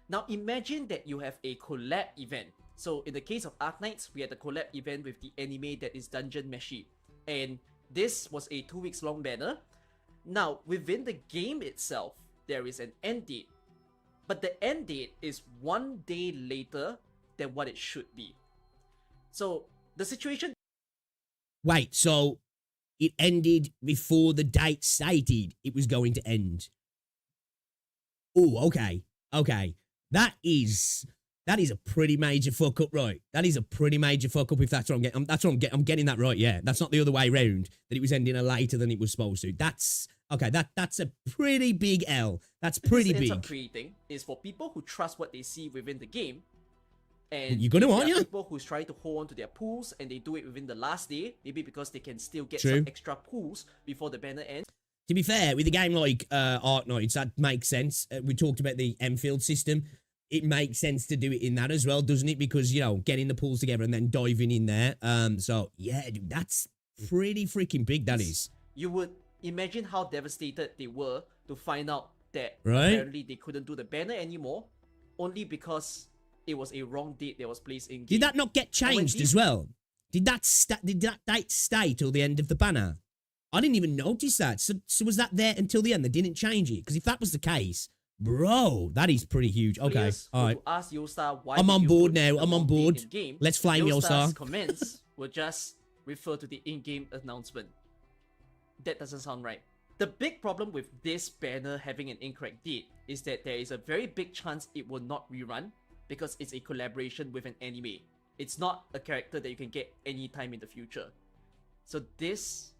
[SPEAKER 2] Now, imagine that you have a collab event. So, in the case of Arknights, we had a collab event with the anime that is Dungeon Meshi. And this was a 2 weeks long banner. Now, within the game itself, there is an end date. But the end date is 1 day later than what it should be. So, the situation...
[SPEAKER 1] Wait, so it ended before the date stated it was going to end? Oh, okay. Okay. That is a pretty major fuck up, right? That is a pretty major fuck up if that's what I'm getting. I'm getting that right, yeah. That's not the other way around, that it was ending later than it was supposed to. That's... Okay, that's a pretty big L. That's pretty big.
[SPEAKER 2] What this ends up creating is for people who trust what they see within the game, and
[SPEAKER 1] you're gonna want,
[SPEAKER 2] people who's trying to hold on to their pools, and they do it within the last day, maybe because they can still get some extra pools before the banner ends.
[SPEAKER 1] To be fair, with a game like Arknights, that makes sense. We talked about the Enfield system. It makes sense to do it in that as well, doesn't it? Because, you know, getting the pools together and then diving in there. So, yeah, dude, that's pretty freaking big, that is.
[SPEAKER 2] You would imagine how devastated they were to find out that apparently they couldn't do the banner anymore, only because it was a wrong date that was placed in game.
[SPEAKER 1] Did that not get changed as well? Did that date stay till the end of the banner? I didn't even notice that. So was that there until the end? They didn't change it? Because if that was the case, bro, that is pretty huge. Okay, all right.
[SPEAKER 2] Ask YoStar why
[SPEAKER 1] I'm on board now. I'm on board. Let's flame
[SPEAKER 2] YoStar's comments will just refer to the in-game announcement. That doesn't sound right. The big problem with this banner having an incorrect date is that there is a very big chance it will not rerun because it's a collaboration with an anime. It's not a character that you can get anytime in the future. So this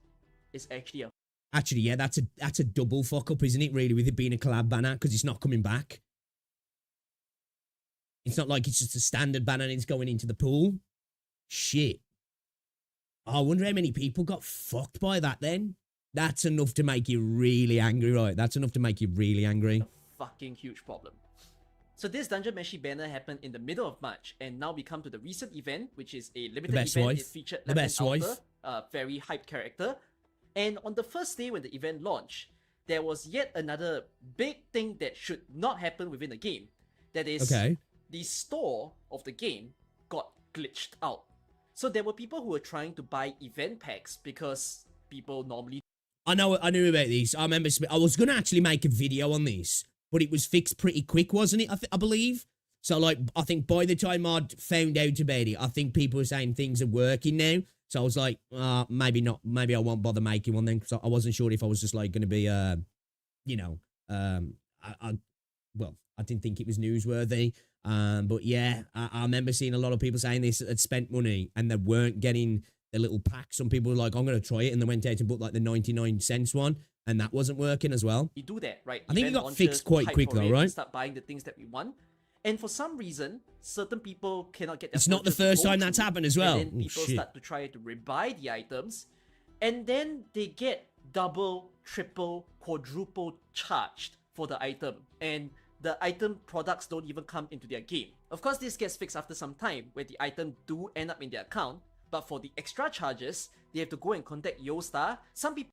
[SPEAKER 2] is actually a...
[SPEAKER 1] Actually, yeah, that's a double fuck up, isn't it, really, with it being a collab banner, because it's not coming back. It's not like it's just a standard banner and it's going into the pool. Shit. I wonder how many people got fucked by that then. That's enough to make you really angry, right? That's enough to make you really angry.
[SPEAKER 2] A fucking huge problem. So this Dungeon Meshi banner happened in the middle of March, and now we come to the recent event, which is a limited event. It featured Left Alter, a very hyped character. And on the first day when the event launched, there was yet another big thing that should not happen within the game. That is, the store of the game got glitched out. So there were people who were trying to buy event packs because people normally...
[SPEAKER 1] I knew about this. I remember I was going to actually make a video on this, but it was fixed pretty quick, wasn't it? I believe. So, like, I think by the time I'd found out about it, I think people were saying things are working now. So I was like, maybe not. Maybe I won't bother making one then, because I wasn't sure if I was just, like, going to be, you know, well, I didn't think it was newsworthy. But yeah, I remember seeing a lot of people saying this had spent money and they weren't getting the little pack. Some people were like, I'm going to try it. And they went out and bought like the 99 cents one. And that wasn't working as well.
[SPEAKER 2] You do that, right?
[SPEAKER 1] I think it got fixed quite quick though, right?
[SPEAKER 2] Start buying the things that we want. And for some reason, certain people cannot get their...
[SPEAKER 1] It's not the first time that's happened as well.
[SPEAKER 2] And then people start to try to rebuy the items. And then they get double, triple, quadruple charged for the item. And the item products don't even come into their game. Of course, this gets fixed after some time, where the item do end up in their account. But for the extra charges, they have to go and contact YoStar. Some people...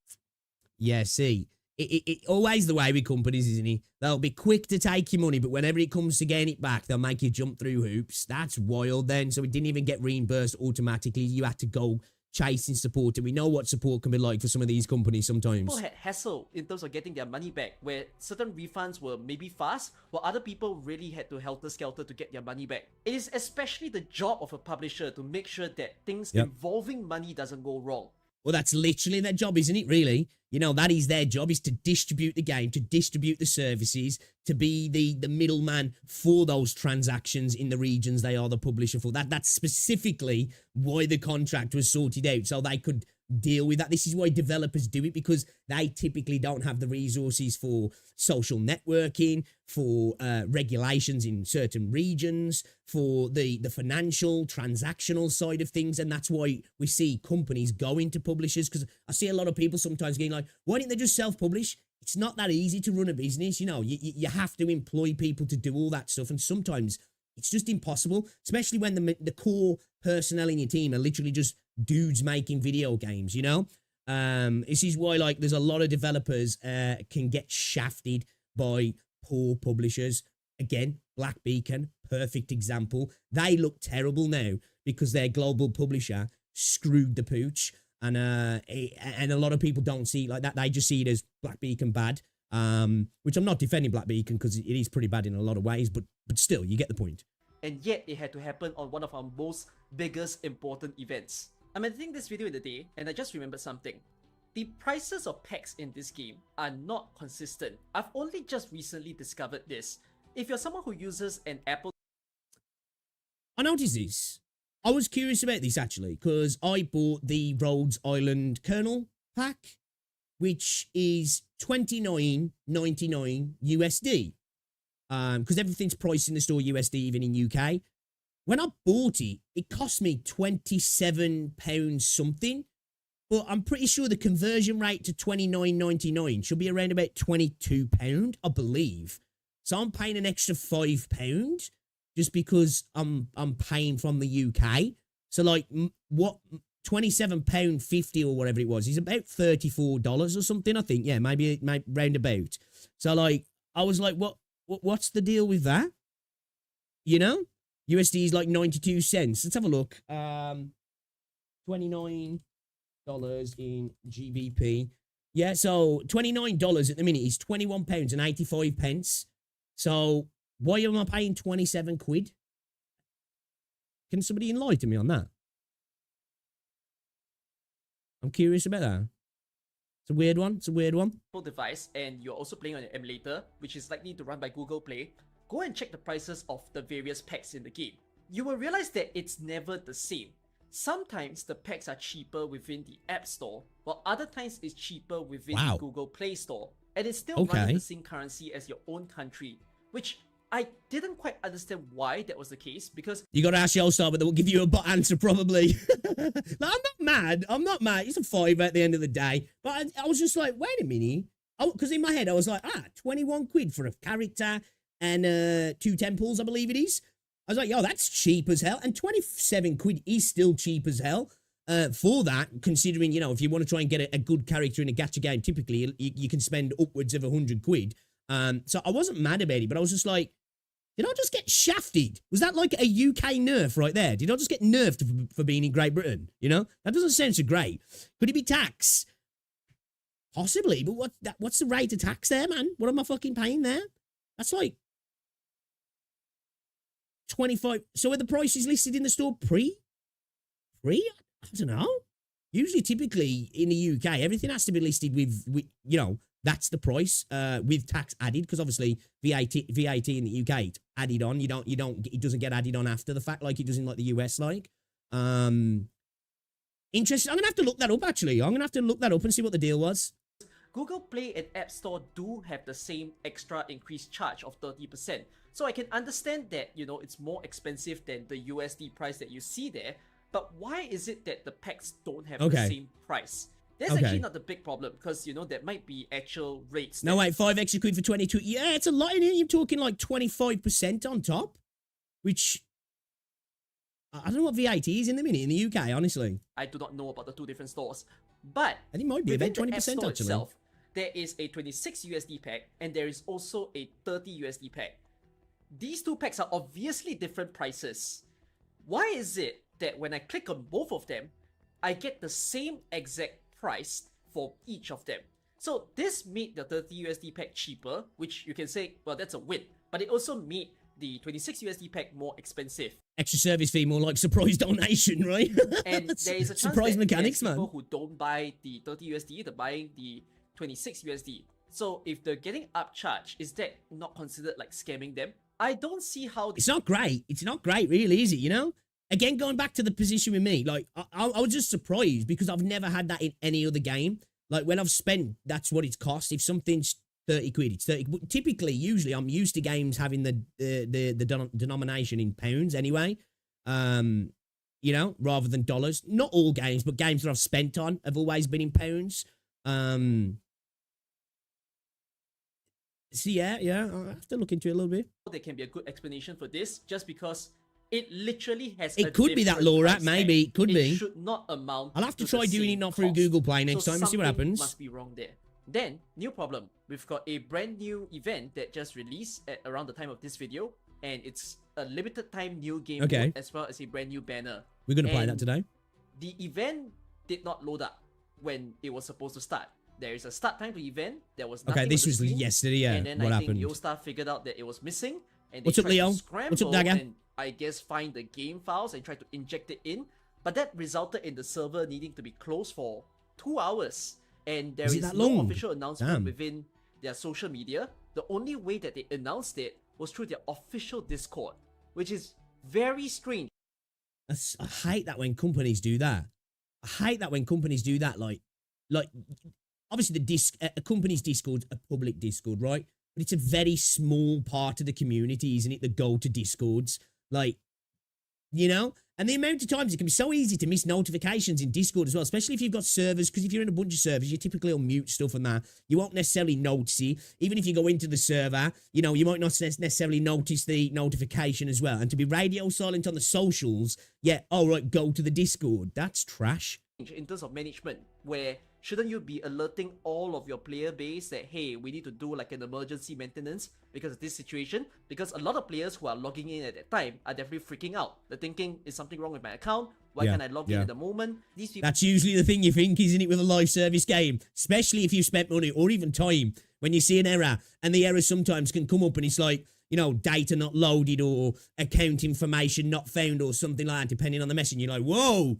[SPEAKER 1] Yeah, see, it always the way with companies, isn't it? They'll be quick to take your money, but whenever it comes to getting it back, they'll make you jump through hoops. That's wild then. So it didn't even get reimbursed automatically. You had to go chasing support, and we know what support can be like for some of these companies sometimes.
[SPEAKER 2] People had hassle in terms of getting their money back, where certain refunds were maybe fast, while other people really had to helter-skelter to get their money back. It is especially the job of a publisher to make sure that things involving money doesn't go wrong.
[SPEAKER 1] Well, that's literally their job, isn't it, really? You know, that is their job, is to distribute the game, to distribute the services, to be the middleman for those transactions in the regions they are the publisher for. That's specifically why the contract was sorted out, so they could deal with that. This is why developers do it, because they typically don't have the resources for social networking, for regulations in certain regions, for the financial transactional side of things. And that's why we see companies go into publishers, because I see a lot of people sometimes getting like, why didn't they just self-publish? It's not that easy to run a business. You know, you have to employ people to do all that stuff, and sometimes it's just impossible, especially when the core personnel in your team are literally just dudes making video games, you know? This is why, like, there's a lot of developers can get shafted by poor publishers. Again, Black Beacon, perfect example. They look terrible now because their global publisher screwed the pooch, and a lot of people don't see it like that. They just see it as Black Beacon bad, which I'm not defending Black Beacon, because it is pretty bad in a lot of ways, but still, you get the point.
[SPEAKER 2] And yet, it had to happen on one of our most biggest important events. I'm editing this video in the day, and I just remembered something. The prices of packs in this game are not consistent. I've only just recently discovered this. If you're someone who uses an Apple...
[SPEAKER 1] I noticed this. I was curious about this, actually, because I bought the Rhodes Island Kernel pack, which is $29.99 USD. Because everything's priced in the store USD, even in UK. When I bought it, it cost me £27 something, but I'm pretty sure the conversion rate to $29.99 should be around about £22, I believe. So I'm paying an extra £5 just because I'm paying from the UK. So like, what, £27.50 or whatever it was, is about $34 or something, I think. Yeah, maybe round about. So like, I was like, what's the deal with that? You know? USD is like 92 cents. Let's have a look. $29 in GBP. Yeah, so $29 at the minute is £21.85. So why am I paying 27 quid? Can somebody enlighten me on that? I'm curious about that. It's a weird one. It's a weird one.
[SPEAKER 2] Device, and you're also playing on your emulator, which is likely to run by Google Play, go and check the prices of the various packs in the game. You will realize that it's never the same. Sometimes the packs are cheaper within the App Store, while other times it's cheaper within the Google Play Store. And it's still running the same currency as your own country, which I didn't quite understand why that was the case, because... You
[SPEAKER 1] got to ask YoStar, but they will give you a bot answer probably. Like, I'm not mad. I'm not mad. It's a $5 at the end of the day. But I was just like, wait a minute. Because in my head, I was like, 21 quid for a character and 2 temples, I believe it is. I was like, yo, that's cheap as hell. And 27 quid is still cheap as hell. for that, considering, you know, if you want to try and get a good character in a gacha game, typically you can spend upwards of 100 quid. So I wasn't mad about it, but I was just like, did I just get shafted? Was that like a UK nerf right there? Did I just get nerfed for being in Great Britain? You know, that doesn't sound so great. Could it be tax? Possibly, but what's the rate of tax there, man? What am I fucking paying there? That's like 25. So are the prices listed in the store pre? I don't know. Usually, typically in the UK, everything has to be listed with you know, that's the price with tax added, because obviously VAT in the UK it's added on. It doesn't get added on after the fact like it does in like the US. Like, interesting. I'm gonna have to look that up. Actually, I'm gonna have to look that up and see what the deal was.
[SPEAKER 2] Google Play and App Store do have the same extra increased charge of 30%. So I can understand that, you know, it's more expensive than the USD price that you see there. But why is it that the packs don't have the same price? That's actually not the big problem, because, you know, there might be actual rates.
[SPEAKER 1] No, wait, 5 extra quid for 22. Yeah, it's a lot in here. You're talking like 25% on top, which I don't know what VAT is in the minute in the UK, honestly.
[SPEAKER 2] I do not know about the two different stores. But
[SPEAKER 1] I think it might be about 20% actually.
[SPEAKER 2] Itself, there is a 26 USD pack and there is also a 30 USD pack. These two packs are obviously different prices. Why is it that when I click on both of them, I get the same exact price for each of them? So this made the 30 USD pack cheaper, which you can say, well, that's a win. But it also made the 26 USD pack more expensive.
[SPEAKER 1] Extra service fee, more like surprise donation, right?
[SPEAKER 2] And there is a chance surprise that mechanics, there's people who don't buy the 30 USD, they're buying the 26 USD. So if they're getting upcharged, is that not considered like scamming them? I don't see how...
[SPEAKER 1] It's not great. It's not great, really, is it, you know? Again, going back to the position with me, like, I was just surprised because I've never had that in any other game. Like, when I've spent, that's what it's cost. If something's 30 quid, it's 30. But typically, usually, I'm used to games having the denomination in pounds anyway. You know, rather than dollars. Not all games, but games that I've spent on have always been in pounds. So yeah, I'll have to look into it a little bit.
[SPEAKER 2] There can be a good explanation for this, just because it literally has.
[SPEAKER 1] It could be that LoRa, maybe. It could be.
[SPEAKER 2] It should not amount.
[SPEAKER 1] I'll have to try doing it not through Google Play next time and see what happens.
[SPEAKER 2] Must be wrong there. Then, new problem. We've got a brand new event that just released at around the time of this video, and it's a limited time new game mode as well as a brand new banner.
[SPEAKER 1] We're gonna play that today.
[SPEAKER 2] The event did not load up when it was supposed to start. There is a start time to the event. There was nothing.
[SPEAKER 1] Okay, this was yesterday. Yeah,
[SPEAKER 2] and then
[SPEAKER 1] what
[SPEAKER 2] I
[SPEAKER 1] happened?
[SPEAKER 2] think YoStar figured out that it was missing, and they
[SPEAKER 1] What's up,
[SPEAKER 2] tried
[SPEAKER 1] Leo?
[SPEAKER 2] to scramble
[SPEAKER 1] What's up, Dagger?
[SPEAKER 2] and I guess find the game files and try to inject it in. But that resulted in the server needing to be closed for 2 hours, and there is no official announcement within their social media. The only way that they announced it was through their official Discord, which is very strange.
[SPEAKER 1] I hate that when companies do that. I hate that when companies do that. Like obviously a company's Discord's a public Discord, right? But it's a very small part of the community, isn't it? That go to Discords, like, you know. And the amount of times it can be so easy to miss notifications in Discord as well, especially if you've got servers, because if you're in a bunch of servers, you typically will mute stuff and that. You won't necessarily notice it. Even if you go into the server, you know, you might not necessarily notice the notification as well. And to be radio silent on the socials, yeah, all right, go to the Discord. That's trash.
[SPEAKER 2] In terms of management, where shouldn't you be alerting all of your player base that, hey, we need to do like an emergency maintenance because of this situation? Because a lot of players who are logging in at that time are definitely freaking out. They're thinking, is something wrong with my account? Why can't I log in at the moment? These people...
[SPEAKER 1] That's usually the thing you think, isn't it, with a live service game? Especially if you've spent money or even time. When you see an error, and the error sometimes can come up and it's like, you know, data not loaded or account information not found or something like that, depending on the message. You're like, whoa!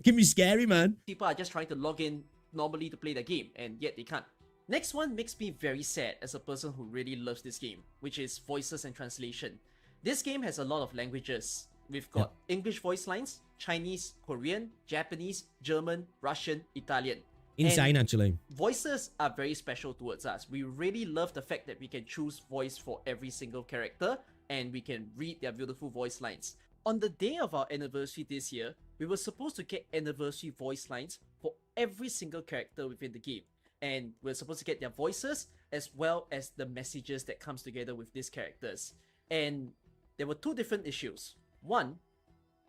[SPEAKER 1] Can be scary, man.
[SPEAKER 2] People are just trying to log in normally to play the game, and yet they can't. Next one makes me very sad as a person who really loves this game, which is voices and translation. This game has a lot of languages. We've got English voice lines, Chinese, Korean, Japanese, German, Russian, Italian.
[SPEAKER 1] Insane, actually.
[SPEAKER 2] Voices are very special towards us. We really love the fact that we can choose voice for every single character, and we can read their beautiful voice lines. On the day of our anniversary this year, we were supposed to get anniversary voice lines for every single character within the game. And we're supposed to get their voices as well as the messages that comes together with these characters. And there were two different issues. One,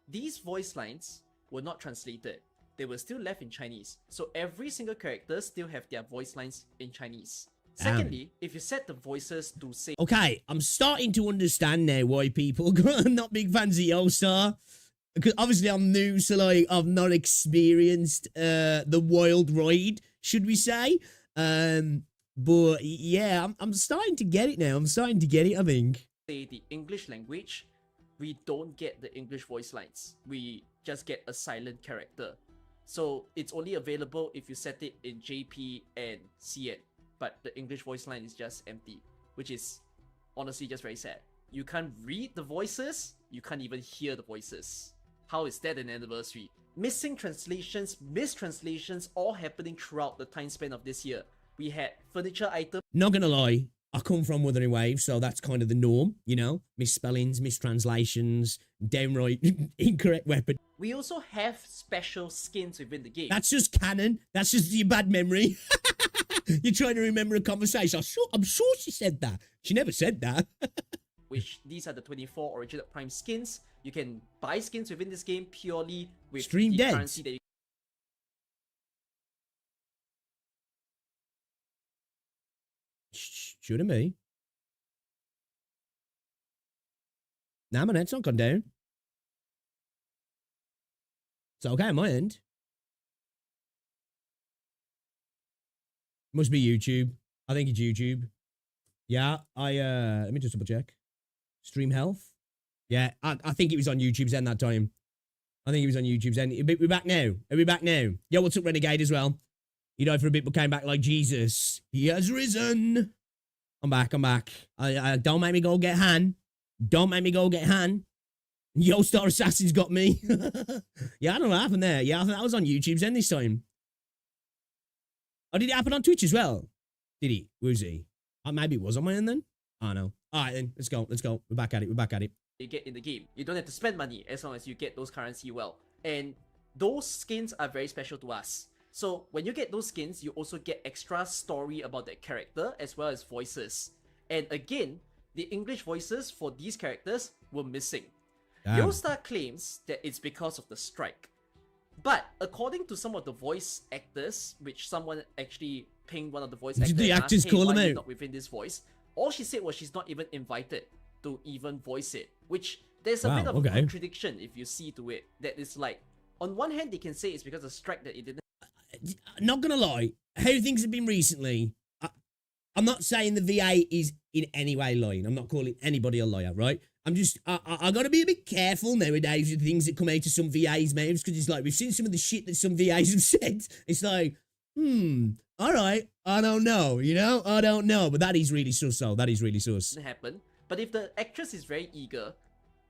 [SPEAKER 2] these voice lines were not translated. They were still left in Chinese. So every single character still have their voice lines in Chinese. Secondly, if you set the voices to say...
[SPEAKER 1] Okay, I'm starting to understand now why people are not big fans of Yo-Star. Because obviously I'm new, so like I've not experienced the wild ride, should we say. But yeah, I'm starting to get it now. I'm starting to get it, I think.
[SPEAKER 2] Say the English language, we don't get the English voice lines. We just get a silent character. So it's only available if you set it in JP and CN. But the English voice line is just empty, which is honestly just very sad. You can't read the voices, you can't even hear the voices. How is that an anniversary? Missing translations, mistranslations, all happening throughout the time span of this year. We had furniture items.
[SPEAKER 1] Not gonna lie, I come from Wuthering Waves, so that's kind of the norm, you know? Misspellings, mistranslations, downright incorrect weapon.
[SPEAKER 2] We also have special skins within the game.
[SPEAKER 1] That's just canon. That's just your bad memory. You're trying to remember a conversation. I'm sure she said that. She never said that.
[SPEAKER 2] Which these are the 24 original Prime skins. You can buy skins within this game purely with
[SPEAKER 1] Stream
[SPEAKER 2] the
[SPEAKER 1] dead.
[SPEAKER 2] currency that you...
[SPEAKER 1] Shouldn't be. Nah, my net's not gone down. It's okay on my end. Must be YouTube. I think it's YouTube. Yeah, let me just double check. Stream health. Yeah, I think it was on YouTube's end that time. I think it was on YouTube's end. We're back now. Are we back now? Yo, what's up, Renegade, as well? You died for a bit, but came back like Jesus. He has risen. I'm back. Don't make me go get Han. Don't make me go get Han. Yo, Star Assassin's got me. Yeah, I don't know what happened there. Yeah, I think that was on YouTube's end this time. Oh, did it happen on Twitch as well? Did he? Was he? Maybe it was on my end then? Oh, no. All right, then. Let's go. We're back at it.
[SPEAKER 2] You get in the game. You don't have to spend money as long as you get those currency well. And those skins are very special to us. So when you get those skins, you also get extra story about that character as well as voices. And again, the English voices for these characters were missing. Yo-Star claims that it's because of the strike. But according to some of the voice actors, which someone actually pinged one of the voice actors,
[SPEAKER 1] the actors
[SPEAKER 2] asked,
[SPEAKER 1] call
[SPEAKER 2] why
[SPEAKER 1] them
[SPEAKER 2] you
[SPEAKER 1] out?
[SPEAKER 2] not within this voice? All she said was she's not even invited to even voice it. Which there's a bit of a contradiction if you see to it. That is like, on one hand they can say it's because of strike that it didn't.
[SPEAKER 1] Not gonna lie, how things have been recently, I'm not saying the VA is in any way lying. I'm not calling anybody a liar, right? I'm just, I gotta be a bit careful nowadays with things that come out of some VA's mouths, because it's like, we've seen some of the shit that some VA's have said. It's like, alright, I don't know, you know? I don't know, but that is really sus, so that is really sus.
[SPEAKER 2] Happen. But if the actress is very eager,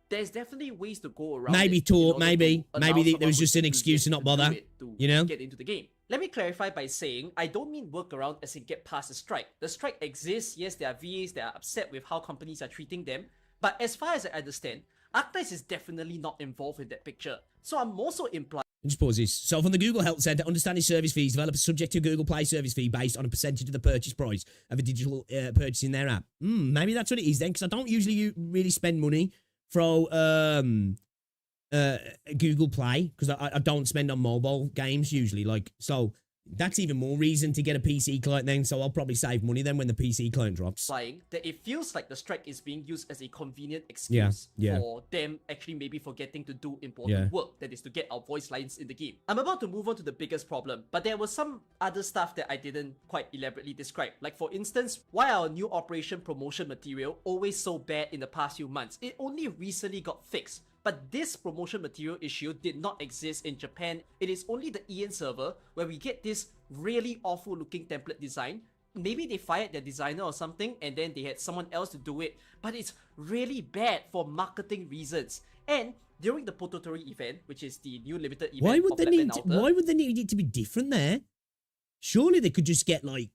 [SPEAKER 2] there's definitely ways to go around
[SPEAKER 1] maybe
[SPEAKER 2] it,
[SPEAKER 1] talk, maybe there was just an excuse to not bother, you know?
[SPEAKER 2] Get into the game. Let me clarify by saying, I don't mean workaround as in get past the strike. The strike exists, yes, there are VAs that are upset with how companies are treating them, but as far as I understand, Arknights is definitely not involved in that picture. So I'm also implying...
[SPEAKER 1] Just pause this. So from the Google Help Center, understanding service fees, developers subject to a Google Play service fee based on a percentage of the purchase price of a digital purchase in their app. Maybe that's what it is then, because I don't usually really spend money for Google Play, because I don't spend on mobile games usually, like, so that's even more reason to get a PC client then, so I'll probably save money then when the PC client drops.
[SPEAKER 2] That it feels like the strike is being used as a convenient excuse for them actually maybe forgetting to do important work, that is to get our voice lines in the game. I'm about to move on to the biggest problem, but there was some other stuff that I didn't quite elaborately describe. Like for instance, why our new Operation promotion material always so bad in the past few months? It only recently got fixed. But this promotion material issue did not exist in Japan. It is only the EN server where we get this really awful looking template design. Maybe they fired their designer or something and then they had someone else to do it. But it's really bad for marketing reasons. And during the Pototori event, which is the new limited event,
[SPEAKER 1] why would they need it to be different there? Surely they could just get like,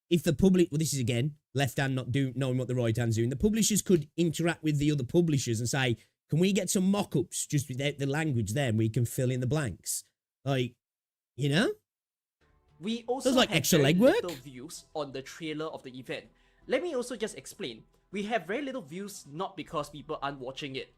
[SPEAKER 1] if the public, well, this is again, left hand not knowing what the right hand's doing. The publishers could interact with the other publishers and say, can we get some mock-ups just without the language there and we can fill in the blanks? Like, you know?
[SPEAKER 2] We also
[SPEAKER 1] like
[SPEAKER 2] have
[SPEAKER 1] extra
[SPEAKER 2] very
[SPEAKER 1] legwork
[SPEAKER 2] little views on the trailer of the event. Let me also just explain. We have very little views not because people aren't watching it.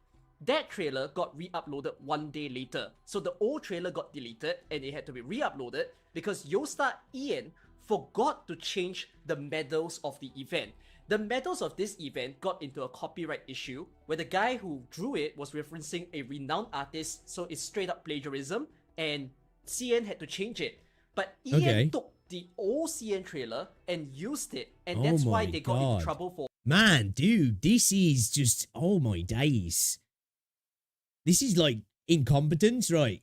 [SPEAKER 2] that trailer got re-uploaded 1 day later. So the old trailer got deleted and it had to be re-uploaded because Yostar Ian forgot to change the medals of the event. The medals of this event got into a copyright issue where the guy who drew it was referencing a renowned artist, so it's straight up plagiarism, and CN had to change it. But Ian took the old CN trailer and used it, and that's why they got into trouble for...
[SPEAKER 1] Man, dude, this is just... Oh my days. This is like incompetence, right?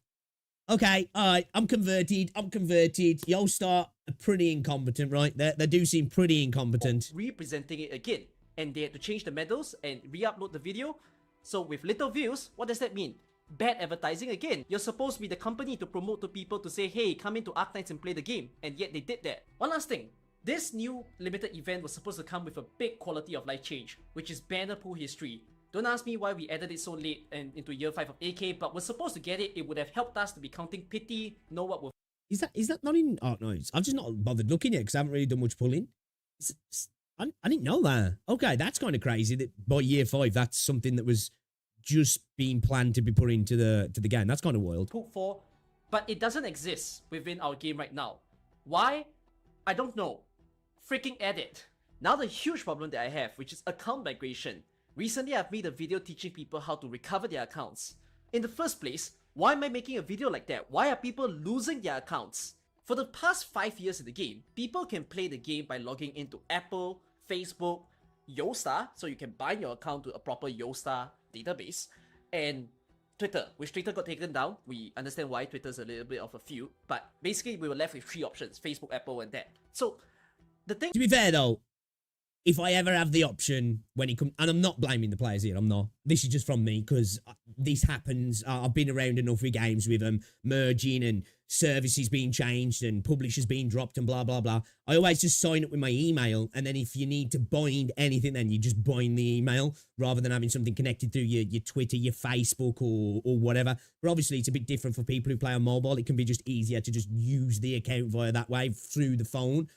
[SPEAKER 1] Okay, alright, I'm converted. Yostar are pretty incompetent, right? They do seem pretty incompetent.
[SPEAKER 2] Representing it again, and they had to change the medals and re-upload the video. So with little views, what does that mean? Bad advertising again. You're supposed to be the company to promote to people to say, hey, come into Arknights and play the game, and yet they did that. One last thing. This new limited event was supposed to come with a big quality of life change, which is banner pool history. Don't ask me why we added it so late and into year 5 of AK, but we're supposed to get it. It would have helped us to be counting pity, know what we're...
[SPEAKER 1] Is that not in Arknights? I've just not bothered looking yet because I haven't really done much pulling. I didn't know that. Okay, that's kind of crazy that by year 5, that's something that was just being planned to be put into the game. That's kind of wild.
[SPEAKER 2] Put for, but it doesn't exist within our game right now. Why? I don't know. Freaking add it. Now the huge problem that I have, which is account migration. Recently, I've made a video teaching people how to recover their accounts. In the first place, why am I making a video like that? Why are people losing their accounts? For the past 5 years in the game, people can play the game by logging into Apple, Facebook, Yostar, so you can bind your account to a proper Yostar database, and Twitter, which Twitter got taken down. We understand why Twitter's a little bit of a feud, but basically we were left with 3 options, Facebook, Apple, and that. So, the thing...
[SPEAKER 1] To be fair though, if I ever have the option when it comes, and I'm not blaming the players here, I'm not. This is just from me because this happens. I've been around enough with games with them merging and services being changed and publishers being dropped and blah, blah, blah. I always just sign up with my email, and then if you need to bind anything, then you just bind the email rather than having something connected through your Twitter, your Facebook or whatever. But obviously it's a bit different for people who play on mobile. It can be just easier to just use the account via that way through the phone.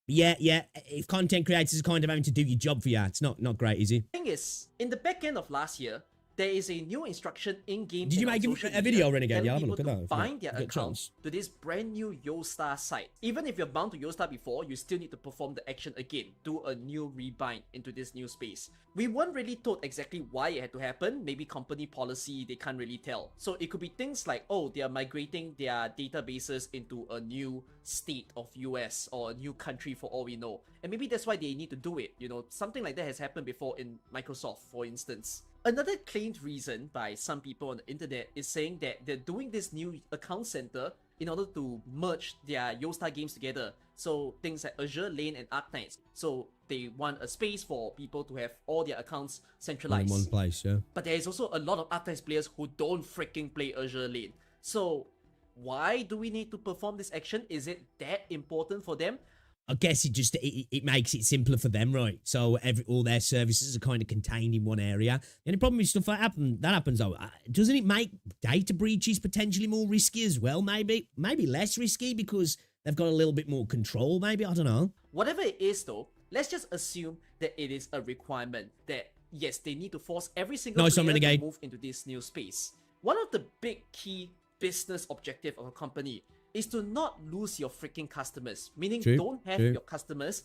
[SPEAKER 1] Yeah, if content creators are kind of having to do your job for you, it's not great, is it?
[SPEAKER 2] The thing is, in the back end of last year, there is a new instruction in-game.
[SPEAKER 1] Did you make a video, Renegade? Yeah, have a look at that.
[SPEAKER 2] Bind their accounts to this brand new Yostar site. Even if you're bound to Yostar before, you still need to perform the action again, do a new rebind into this new space. We weren't really told exactly why it had to happen. Maybe company policy, they can't really tell. So it could be things like, oh, they are migrating their databases into a new state of US or a new country for all we know. And maybe that's why they need to do it. You know, something like that has happened before in Microsoft, for instance. Another claimed reason by some people on the internet is saying that they're doing this new account center in order to merge their Yostar games together. So things like Azure Lane and Arknights. So they want a space for people to have all their accounts centralized.
[SPEAKER 1] In one place, yeah.
[SPEAKER 2] But there is also a lot of Arknights players who don't freaking play Azure Lane. So why do we need to perform this action? Is it that important for them?
[SPEAKER 1] I guess it makes it simpler for them, right? So all their services are kind of contained in one area. The only problem with stuff that happens though, doesn't it make data breaches potentially more risky as well? Maybe less risky because they've got a little bit more control. Maybe, I don't know.
[SPEAKER 2] Whatever it is though, let's just assume that it is a requirement that yes, they need to force every single player to move into this new space. One of the big key business objective of a company is to not lose your freaking customers. Meaning, don't have your customers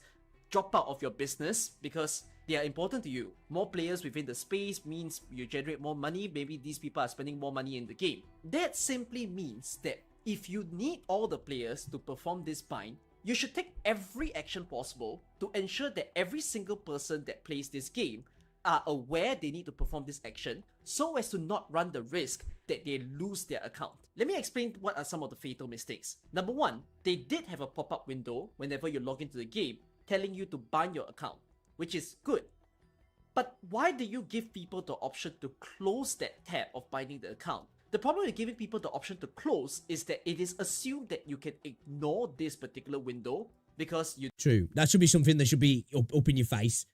[SPEAKER 2] drop out of your business because they are important to you. More players within the space means you generate more money. Maybe these people are spending more money in the game. That simply means that if you need all the players to perform this bind, you should take every action possible to ensure that every single person that plays this game are aware they need to perform this action so as to not run the risk that they lose their account. Let me explain what are some of the fatal mistakes. Number 1, they did have a pop-up window whenever you log into the game telling you to bind your account, which is good. But why do you give people the option to close that tab of binding the account? The problem with giving people the option to close is that it is assumed that you can ignore this particular window because you...
[SPEAKER 1] True. That should be something that should be up in your face.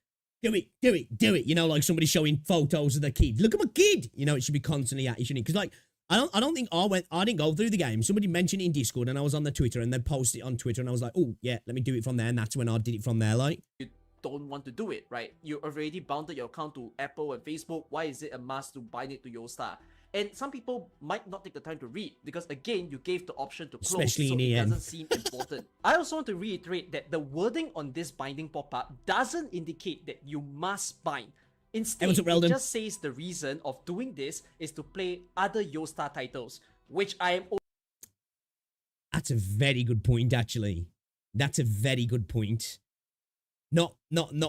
[SPEAKER 1] Do it. You know, like somebody showing photos of their kid. Look at my kid. You know, it should be constantly at you, shouldn't it? Because like, I don't think I didn't go through the game. Somebody mentioned it in Discord and I was on the Twitter and they posted it on Twitter and I was like, oh yeah, let me do it from there. And that's when I did it from there, like.
[SPEAKER 2] You don't want to do it, right? You already bounded your account to Apple and Facebook. Why is it a must to bind it to YoStar? And some people might not take the time to read because, again, you gave the option to close,
[SPEAKER 1] especially
[SPEAKER 2] so
[SPEAKER 1] in
[SPEAKER 2] it
[SPEAKER 1] EM.
[SPEAKER 2] doesn't seem important. I also want to reiterate that the wording on this binding pop-up doesn't indicate that you must bind. Instead, it just says the reason of doing this is to play other YoStar titles, which I am...
[SPEAKER 1] That's a very good point, actually. That's a very good point. Not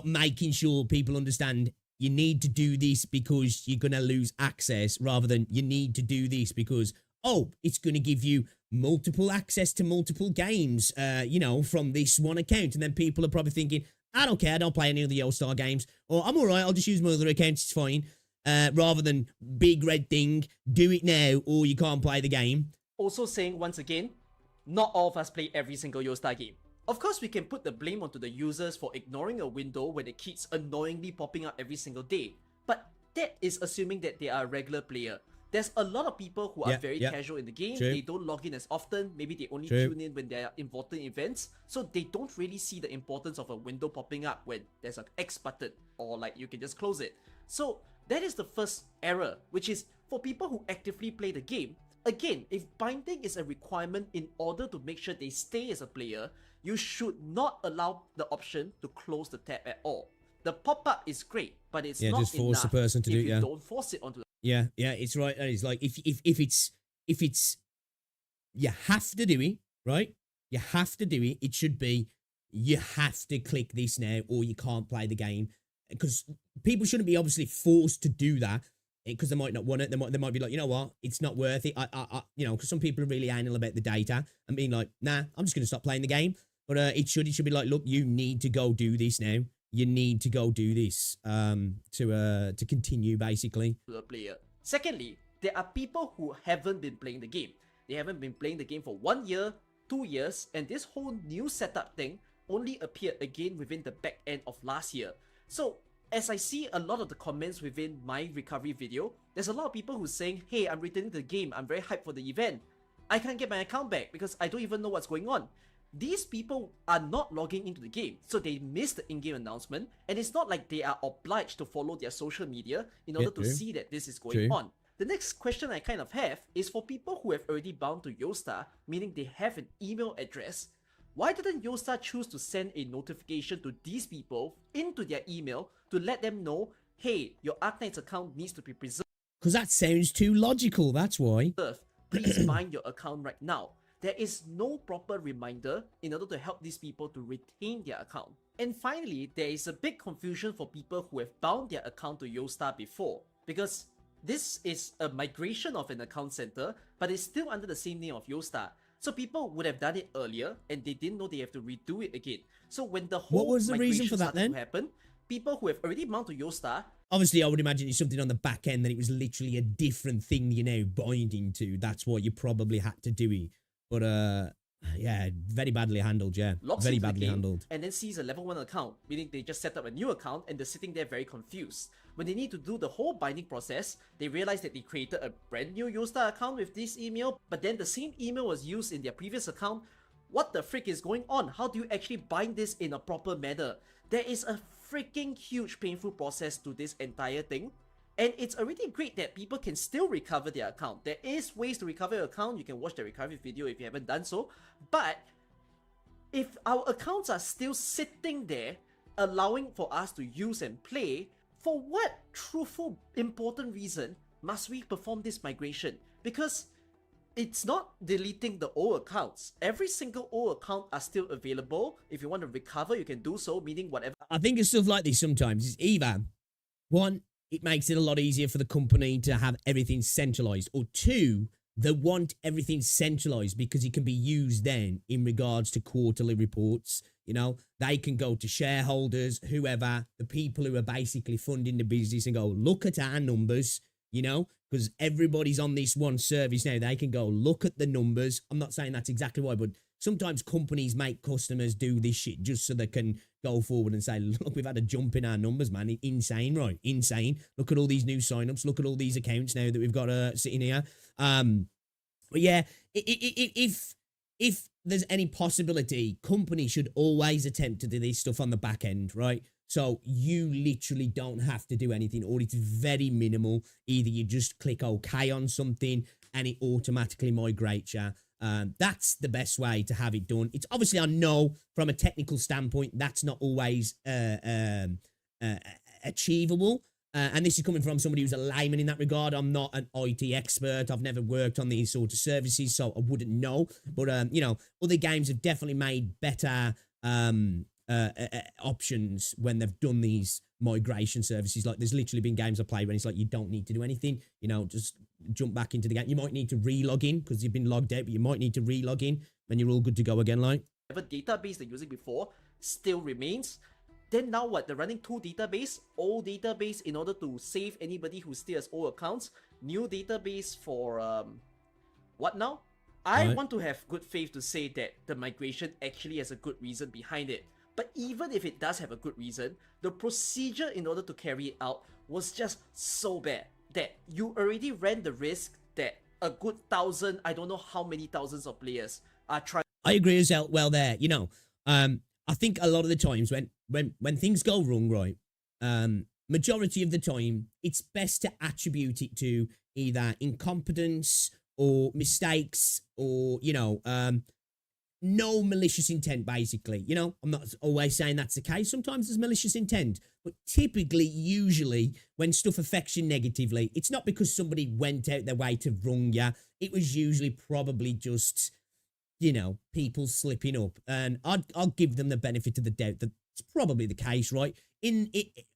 [SPEAKER 1] making sure people understand you need to do this because you're going to lose access, rather than you need to do this because, oh, it's going to give you multiple access to multiple games, you know, from this one account. And then people are probably thinking, I don't care, I don't play any of the YoStar games. Or I'm all right, I'll just use my other accounts, it's fine. Rather than big red thing, do it now or you can't play the game.
[SPEAKER 2] Also saying, once again, not all of us play every single YoStar game. Of course, we can put the blame onto the users for ignoring a window when it keeps annoyingly popping up every single day. But that is assuming that they are a regular player. There's a lot of people who are very casual in the game. True. They don't log in as often. Maybe they only tune in when there are important events. So they don't really see the importance of a window popping up when there's an X button, or like you can just close it. So that is the first error, which is for people who actively play the game. Again, if binding is a requirement in order to make sure they stay as a player, you should not allow the option to close the tab at all. The pop-up is great, but it's not
[SPEAKER 1] just force
[SPEAKER 2] enough
[SPEAKER 1] the person to
[SPEAKER 2] if
[SPEAKER 1] do it,
[SPEAKER 2] you don't force it onto the...
[SPEAKER 1] Yeah, it's right. It's like if it's you have to do it, right? You have to do it. It should be you have to click this now or you can't play the game, because people shouldn't be obviously forced to do that because they might not want it. They might be like, you know what, it's not worth it. I you know, because some people are really anal about the data and being like, nah, I'm just gonna stop playing the game. But it should be like, look, you need to go do this now. You need to go do this to continue, basically.
[SPEAKER 2] The player. Secondly, there are people who haven't been playing the game. They haven't been playing the game for 1 year, 2 years, and this whole new setup thing only appeared again within the back end of last year. So, as I see a lot of the comments within my recovery video, there's a lot of people who's saying, hey, I'm returning to the game, I'm very hyped for the event. I can't get my account back because I don't even know what's going on. These people are not logging into the game, so they missed the in-game announcement, and it's not like they are obliged to follow their social media in order to see that this is going on. The next question I kind of have is for people who have already bound to YoStar, meaning they have an email address, why didn't YoStar choose to send a notification to these people into their email to let them know, hey, your Arknights account needs to be preserved?
[SPEAKER 1] Because that sounds too logical, that's why.
[SPEAKER 2] Please bind your account right now. There is no proper reminder in order to help these people to retain their account. And finally, there is a big confusion for people who have bound their account to YoStar before, because this is a migration of an account center, but it's still under the same name of YoStar. So people would have done it earlier and they didn't know they have to redo it again. So when the whole
[SPEAKER 1] what was the reason for that then?
[SPEAKER 2] To happen, people who have already bound to YoStar,
[SPEAKER 1] obviously, I would imagine it's something on the back end that it was literally a different thing you're now binding to. That's why you probably had to do it. But, yeah, very badly handled, yeah. Very badly handled.
[SPEAKER 2] And then sees a level 1 account, meaning they just set up a new account and they're sitting there very confused. When they need to do the whole binding process, they realize that they created a brand new YoStar account with this email, but then the same email was used in their previous account. What the frick is going on? How do you actually bind this in a proper manner? There is a freaking huge painful process to this entire thing. And it's already great that people can still recover their account. There is ways to recover your account. You can watch the recovery video if you haven't done so. But if our accounts are still sitting there, allowing for us to use and play, for what truthful, important reason must we perform this migration? Because it's not deleting the old accounts. Every single old account are still available. If you want to recover, you can do so, meaning whatever.
[SPEAKER 1] I think it's stuff like this sometimes. It's either, one, it makes it a lot easier for the company to have everything centralized, or two, they want everything centralized because it can be used then in regards to quarterly reports. You know, they can go to shareholders, whoever, the people who are basically funding the business and go, look at our numbers, you know, because everybody's on this one service now. They can go look at the numbers. I'm not saying that's exactly why, but sometimes companies make customers do this shit just so they can go forward and say, look, we've had a jump in our numbers, man. Insane, right? Insane. Look at all these new signups. Look at all these accounts now that we've got sitting here. But yeah, if there's any possibility, companies should always attempt to do this stuff on the back end, right? So you literally don't have to do anything, or it's very minimal. Either you just click OK on something and it automatically migrates you. That's the best way to have it done. It's obviously, I know from a technical standpoint, that's not always achievable. And this is coming from somebody who's a layman in that regard. I'm not an IT expert. I've never worked on these sort of services, so I wouldn't know. But, you know, other games have definitely made better options when they've done these migration services. Like, there's literally been games I played when it's like, you don't need to do anything, you know, just jump back into the game. You might need to re-log in because you've been logged out, but you might need to re-log in when you're all good to go again. Like,
[SPEAKER 2] whatever database they're using before still remains. Then now what? They're running two database, old database in order to save anybody who still has old accounts, new database for what now? I want to have good faith to say that the migration actually has a good reason behind it. But even if it does have a good reason, the procedure in order to carry it out was just so bad that you already ran the risk that a good thousand, I don't know how many thousands of players are trying.
[SPEAKER 1] I agree as well there. You know, I think a lot of the times when things go wrong, right, majority of the time, it's best to attribute it to either incompetence or mistakes or, you know, no malicious intent, basically. You know, I'm not always saying that's the case. Sometimes there's malicious intent. But typically, usually, when stuff affects you negatively, it's not because somebody went out their way to wrong you. It was usually probably just, you know, people slipping up. And I'll give them the benefit of the doubt that it's probably the case, right?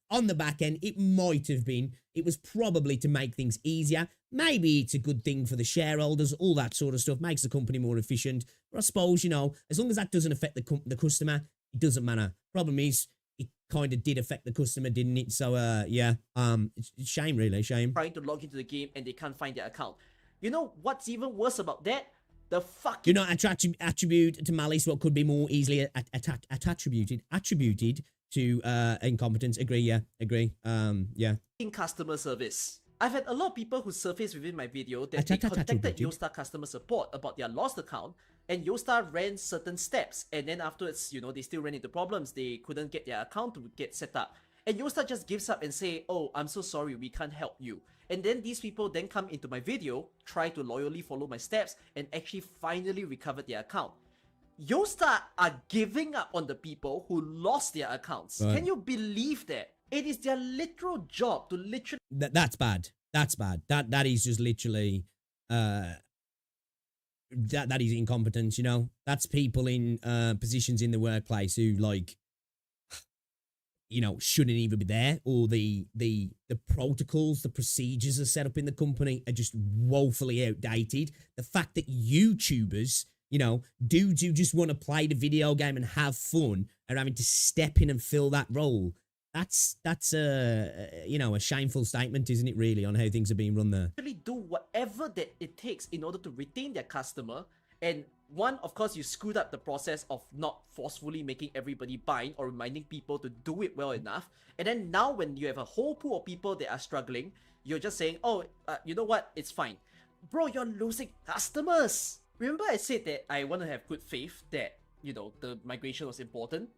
[SPEAKER 1] On the back end, it might have been. It was probably to make things easier. Maybe it's a good thing for the shareholders, all that sort of stuff, makes the company more efficient. But I suppose, you know, as long as that doesn't affect the customer, it doesn't matter. Problem is, it kind of did affect the customer, didn't it? So, yeah, it's a shame, really, shame.
[SPEAKER 2] Trying to log into the game and they can't find their account. You know what's even worse about that? The fucking...
[SPEAKER 1] Do not attribute to malice what could be more easily attributed to incompetence. Agree, yeah, agree. Yeah.
[SPEAKER 2] In customer service. I've had a lot of people who surfaced within my video that they contacted Yostar customer support about their lost account, and Yostar ran certain steps, and then afterwards, you know, they still ran into problems. They couldn't get their account to get set up. And Yostar just gives up and say, oh, I'm so sorry, we can't help you. And then these people then come into my video, try to loyally follow my steps, and actually finally recovered their account. Yostar are giving up on the people who lost their accounts. Right. Can you believe that? It is their literal job to literally...
[SPEAKER 1] That's bad. That's bad. That is just literally... that is incompetence, you know? That's people in positions in the workplace who, like, you know, shouldn't even be there, or the protocols, the procedures are set up in the company are just woefully outdated. The fact that YouTubers, you know, dudes who just want to play the video game and have fun are having to step in and fill that role. That's a, you know, a shameful statement, isn't it, really, on how things are being run there?
[SPEAKER 2] Really do whatever that it takes in order to retain their customer. And one, of course, you screwed up the process of not forcefully making everybody bind or reminding people to do it well enough. And then now when you have a whole pool of people that are struggling, you're just saying, oh, you know what, it's fine. Bro, you're losing customers. Remember I said that I want to have good faith that, you know, the migration was important?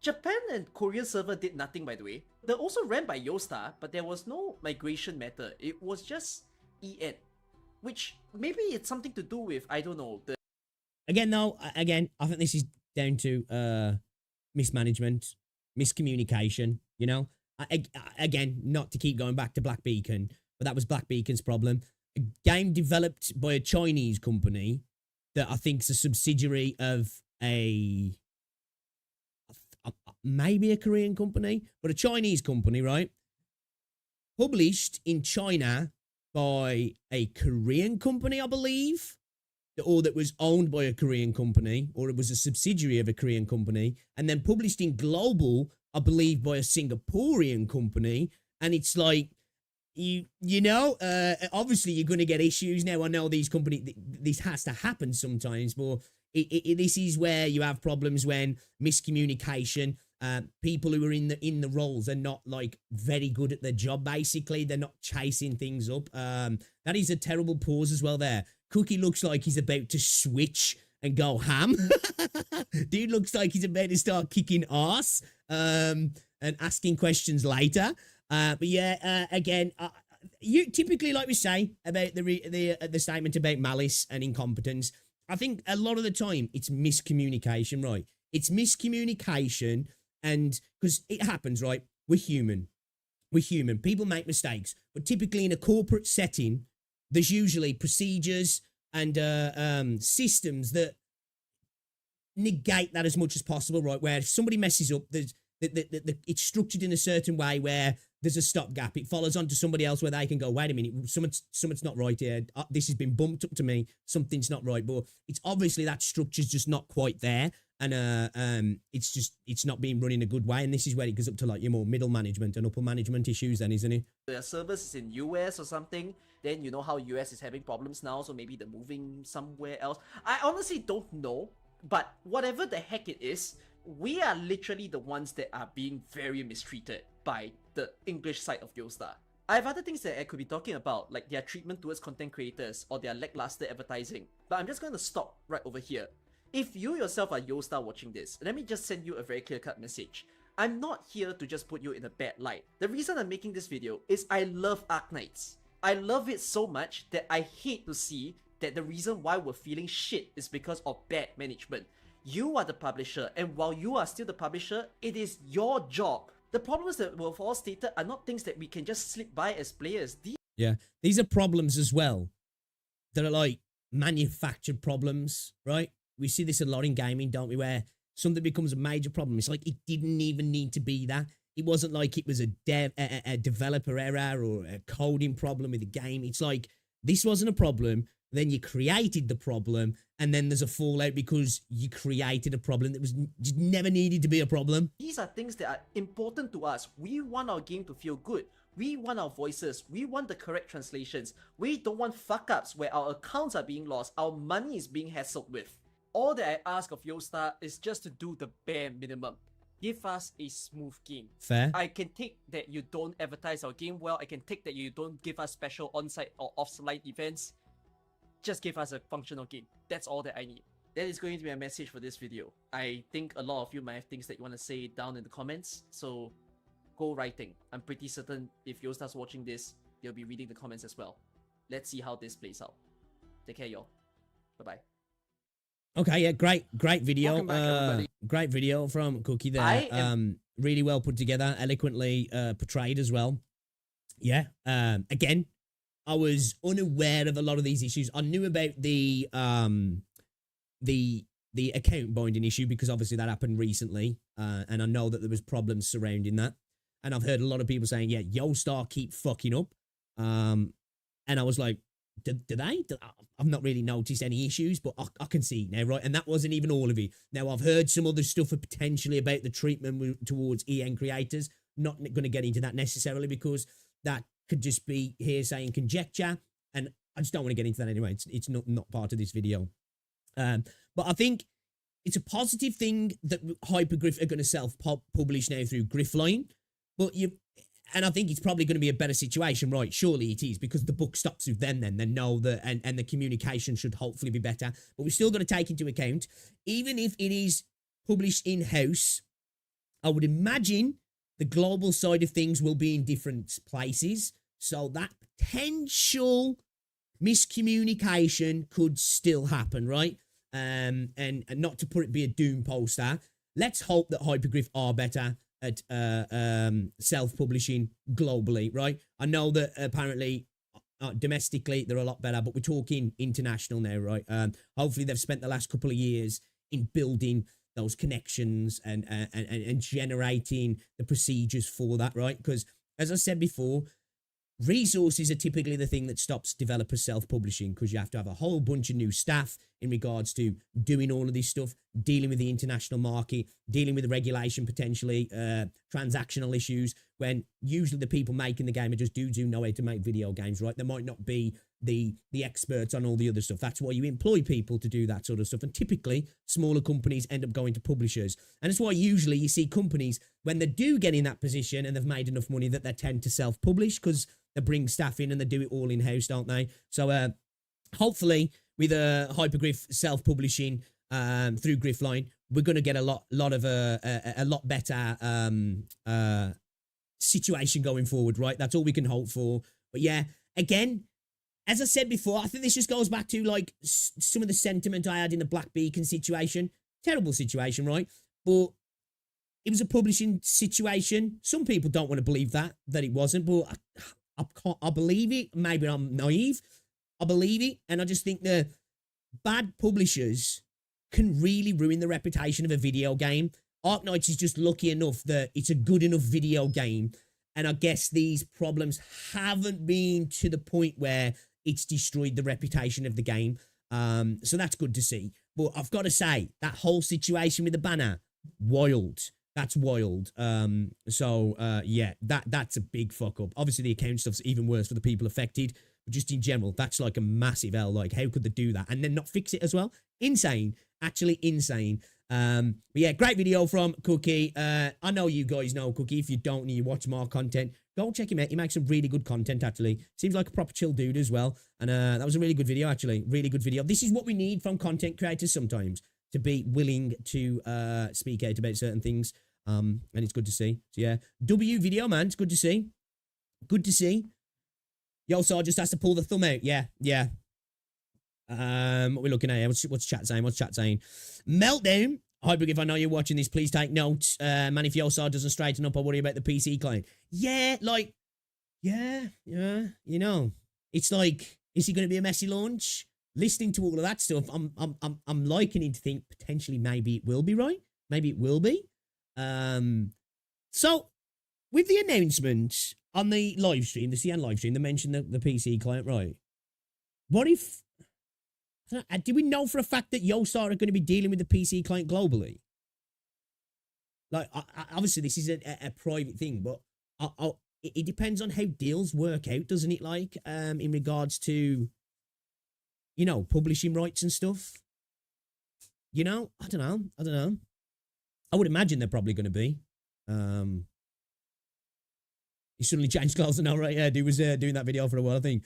[SPEAKER 2] Japan and Korean server did nothing, by the way. They're also ran by Yostar, but there was no migration method. It was just EN, which maybe it's something to do with, I don't know.
[SPEAKER 1] Again, I think this is down to mismanagement, miscommunication, you know? Again, not to keep going back to Black Beacon, but that was Black Beacon's problem. A game developed by a Chinese company that I think is a subsidiary of maybe a Korean company, but a Chinese company, right? Published in China by a Korean company, I believe, or that was owned by a Korean company, or it was a subsidiary of a Korean company, and then published in global, I believe, by a Singaporean company. And it's like, you know, obviously you're going to get issues. Now, I know these companies, this has to happen sometimes, but this is where you have problems when miscommunication, people who are in the roles are not, like, very good at their job, basically. They're not chasing things up. That is a terrible pause as well there. Cookie looks like he's about to switch and go ham. Dude looks like he's about to start kicking ass and asking questions later. But yeah, again, you typically, like we say about the statement about malice and incompetence, I think a lot of the time it's miscommunication, right? It's miscommunication, and because it happens, right? We're human. People make mistakes, but typically in a corporate setting, there's usually procedures and systems that negate that as much as possible, right? Where if somebody messes up, there's it's structured in a certain way where there's a stopgap. It follows on to somebody else where they can go, wait a minute, something's not right here. This has been bumped up to me. Something's not right. But it's obviously that structure's just not quite there. And it's not being run in a good way. And this is where it goes up to like your more middle management and upper management issues then, isn't it?
[SPEAKER 2] The service is in US or something, then you know how US is having problems now, so maybe they're moving somewhere else. I honestly don't know, but whatever the heck it is, we are literally the ones that are being very mistreated by the English side of Yostar. I have other things that I could be talking about, like their treatment towards content creators or their lackluster advertising, but I'm just going to stop right over here. If you yourself are Yostar watching this, let me just send you a very clear-cut message. I'm not here to just put you in a bad light. The reason I'm making this video is I love Arknights. I love it so much that I hate to see that the reason why we're feeling shit is because of bad management. You are the publisher, and while you are still the publisher, it is your job. The problems that we've all stated are not things that we can just slip by as players.
[SPEAKER 1] These are problems as well that are like manufactured problems, right? We see this a lot in gaming, don't we? Where something becomes a major problem. It's like it didn't even need to be that. It wasn't like it was a developer error or a coding problem with the game. It's like this wasn't a problem. Then you created the problem, and then there's a fallout because you created a problem that was just never needed to be a problem.
[SPEAKER 2] These are things that are important to us. We want our game to feel good. We want our voices. We want the correct translations. We don't want fuck-ups where our accounts are being lost, our money is being hassled with. All that I ask of Yostar is just to do the bare minimum. Give us a smooth game.
[SPEAKER 1] Fair.
[SPEAKER 2] I can take that you don't advertise our game well. I can take that you don't give us special on-site or off-site events. Just give us a functional game. That's all that I need. That is going to be a message for this video. I think a lot of you might have things that you want to say down in the comments, so go writing. I'm pretty certain if Yostar's watching this, they'll be reading the comments as well. Let's see how this plays out. Take care, y'all. Bye-bye.
[SPEAKER 1] Okay, yeah, great video.
[SPEAKER 2] Welcome back, everybody.
[SPEAKER 1] Great video from Cookie there. Really well put together, eloquently portrayed as well. Yeah. Again, I was unaware of a lot of these issues. I knew about the account binding issue because obviously that happened recently, and I know that there was problems surrounding that. And I've heard a lot of people saying, yeah, Yostar keep fucking up. And I was like, do they? I've not really noticed any issues, but I can see now, right? And that wasn't even all of it. Now, I've heard some other stuff potentially about the treatment towards EN creators. Not going to get into that necessarily because that could just be hearsay and conjecture, and I just don't want to get into that anyway. It's not part of this video. But I think it's a positive thing that Hypergryph are going to self-publish now through Griffline, and I think it's probably going to be a better situation, right? Surely it is, because the book stops with them then. They know that, and the communication should hopefully be better. But we're still going to take into account, even if it is published in-house, I would imagine the global side of things will be in different places. So that potential miscommunication could still happen, right? And not to be a doom poster, let's hope that Hypergryph are better at self-publishing globally, right? I know that apparently domestically they're a lot better, but we're talking international now, right? Hopefully they've spent the last couple of years in building those connections and generating the procedures for that, right? Because as I said before, resources are typically the thing that stops developers self-publishing, because you have to have a whole bunch of new staff in regards to doing all of this stuff, dealing with the international market, dealing with the regulation, potentially transactional issues, when usually the people making the game are just dudes who know how to make video games, right? They might not be the experts on all the other stuff. That's why you employ people to do that sort of stuff. And typically, smaller companies end up going to publishers. And that's why usually you see companies, when they do get in that position and they've made enough money, that they tend to self-publish because they bring staff in and they do it all in-house, don't they? So hopefully with a Hypergryph self-publishing through Griffline, we're going to get a lot better situation going forward, right? That's all we can hope for. But yeah, again, as I said before, I think this just goes back to like some of the sentiment I had in the Black Beacon situation. Terrible situation, right? But it was a publishing situation. Some people don't want to believe that it wasn't, but I believe it. Maybe I'm naive. I believe it. And I just think the bad publishers can really ruin the reputation of a video game. Arknights is just lucky enough that it's a good enough video game. And I guess these problems haven't been to the point where it's destroyed the reputation of the game. So that's good to see. But I've got to say, that whole situation with the banner, wild. That's wild. Yeah, that's a big fuck up. Obviously, the account stuff's even worse for the people affected. But just in general, that's like a massive L. Like, how could they do that? And then not fix it as well? Insane. Actually insane. But yeah, great video from Cookie. I know you guys know Cookie. If you don't and you watch more content, go check him out. He makes some really good content, actually. Seems like a proper chill dude as well. And that was a really good video, actually. Really good video. This is what we need from content creators sometimes, to be willing to speak out about certain things. And it's good to see. So yeah, W video, man. It's good to see. Good to see. Yo, so just has to pull the thumb out. Yeah, yeah. What we're looking at here. What's chat saying? What's chat saying? Meltdown. Hypergryph, if I know you're watching this, please take notes. Man, if Yosar doesn't straighten up, I worry about the PC client. Yeah, like, yeah, you know, it's like, is it going to be a messy launch? Listening to all of that stuff, I'm likening to think potentially maybe it will be right. Maybe it will be. So with the announcement on the live stream, the CN live stream, they mentioned the PC client, right? What if, do we know for a fact that Yosar are going to be dealing with the PC client globally? Like, obviously this is a private thing, but it depends on how deals work out, doesn't it? Like, in regards to, you know, publishing rights and stuff. You know, I don't know. I would imagine they're probably going to be. He suddenly changed clothes and all right. Yeah, dude was doing that video for a while, I think.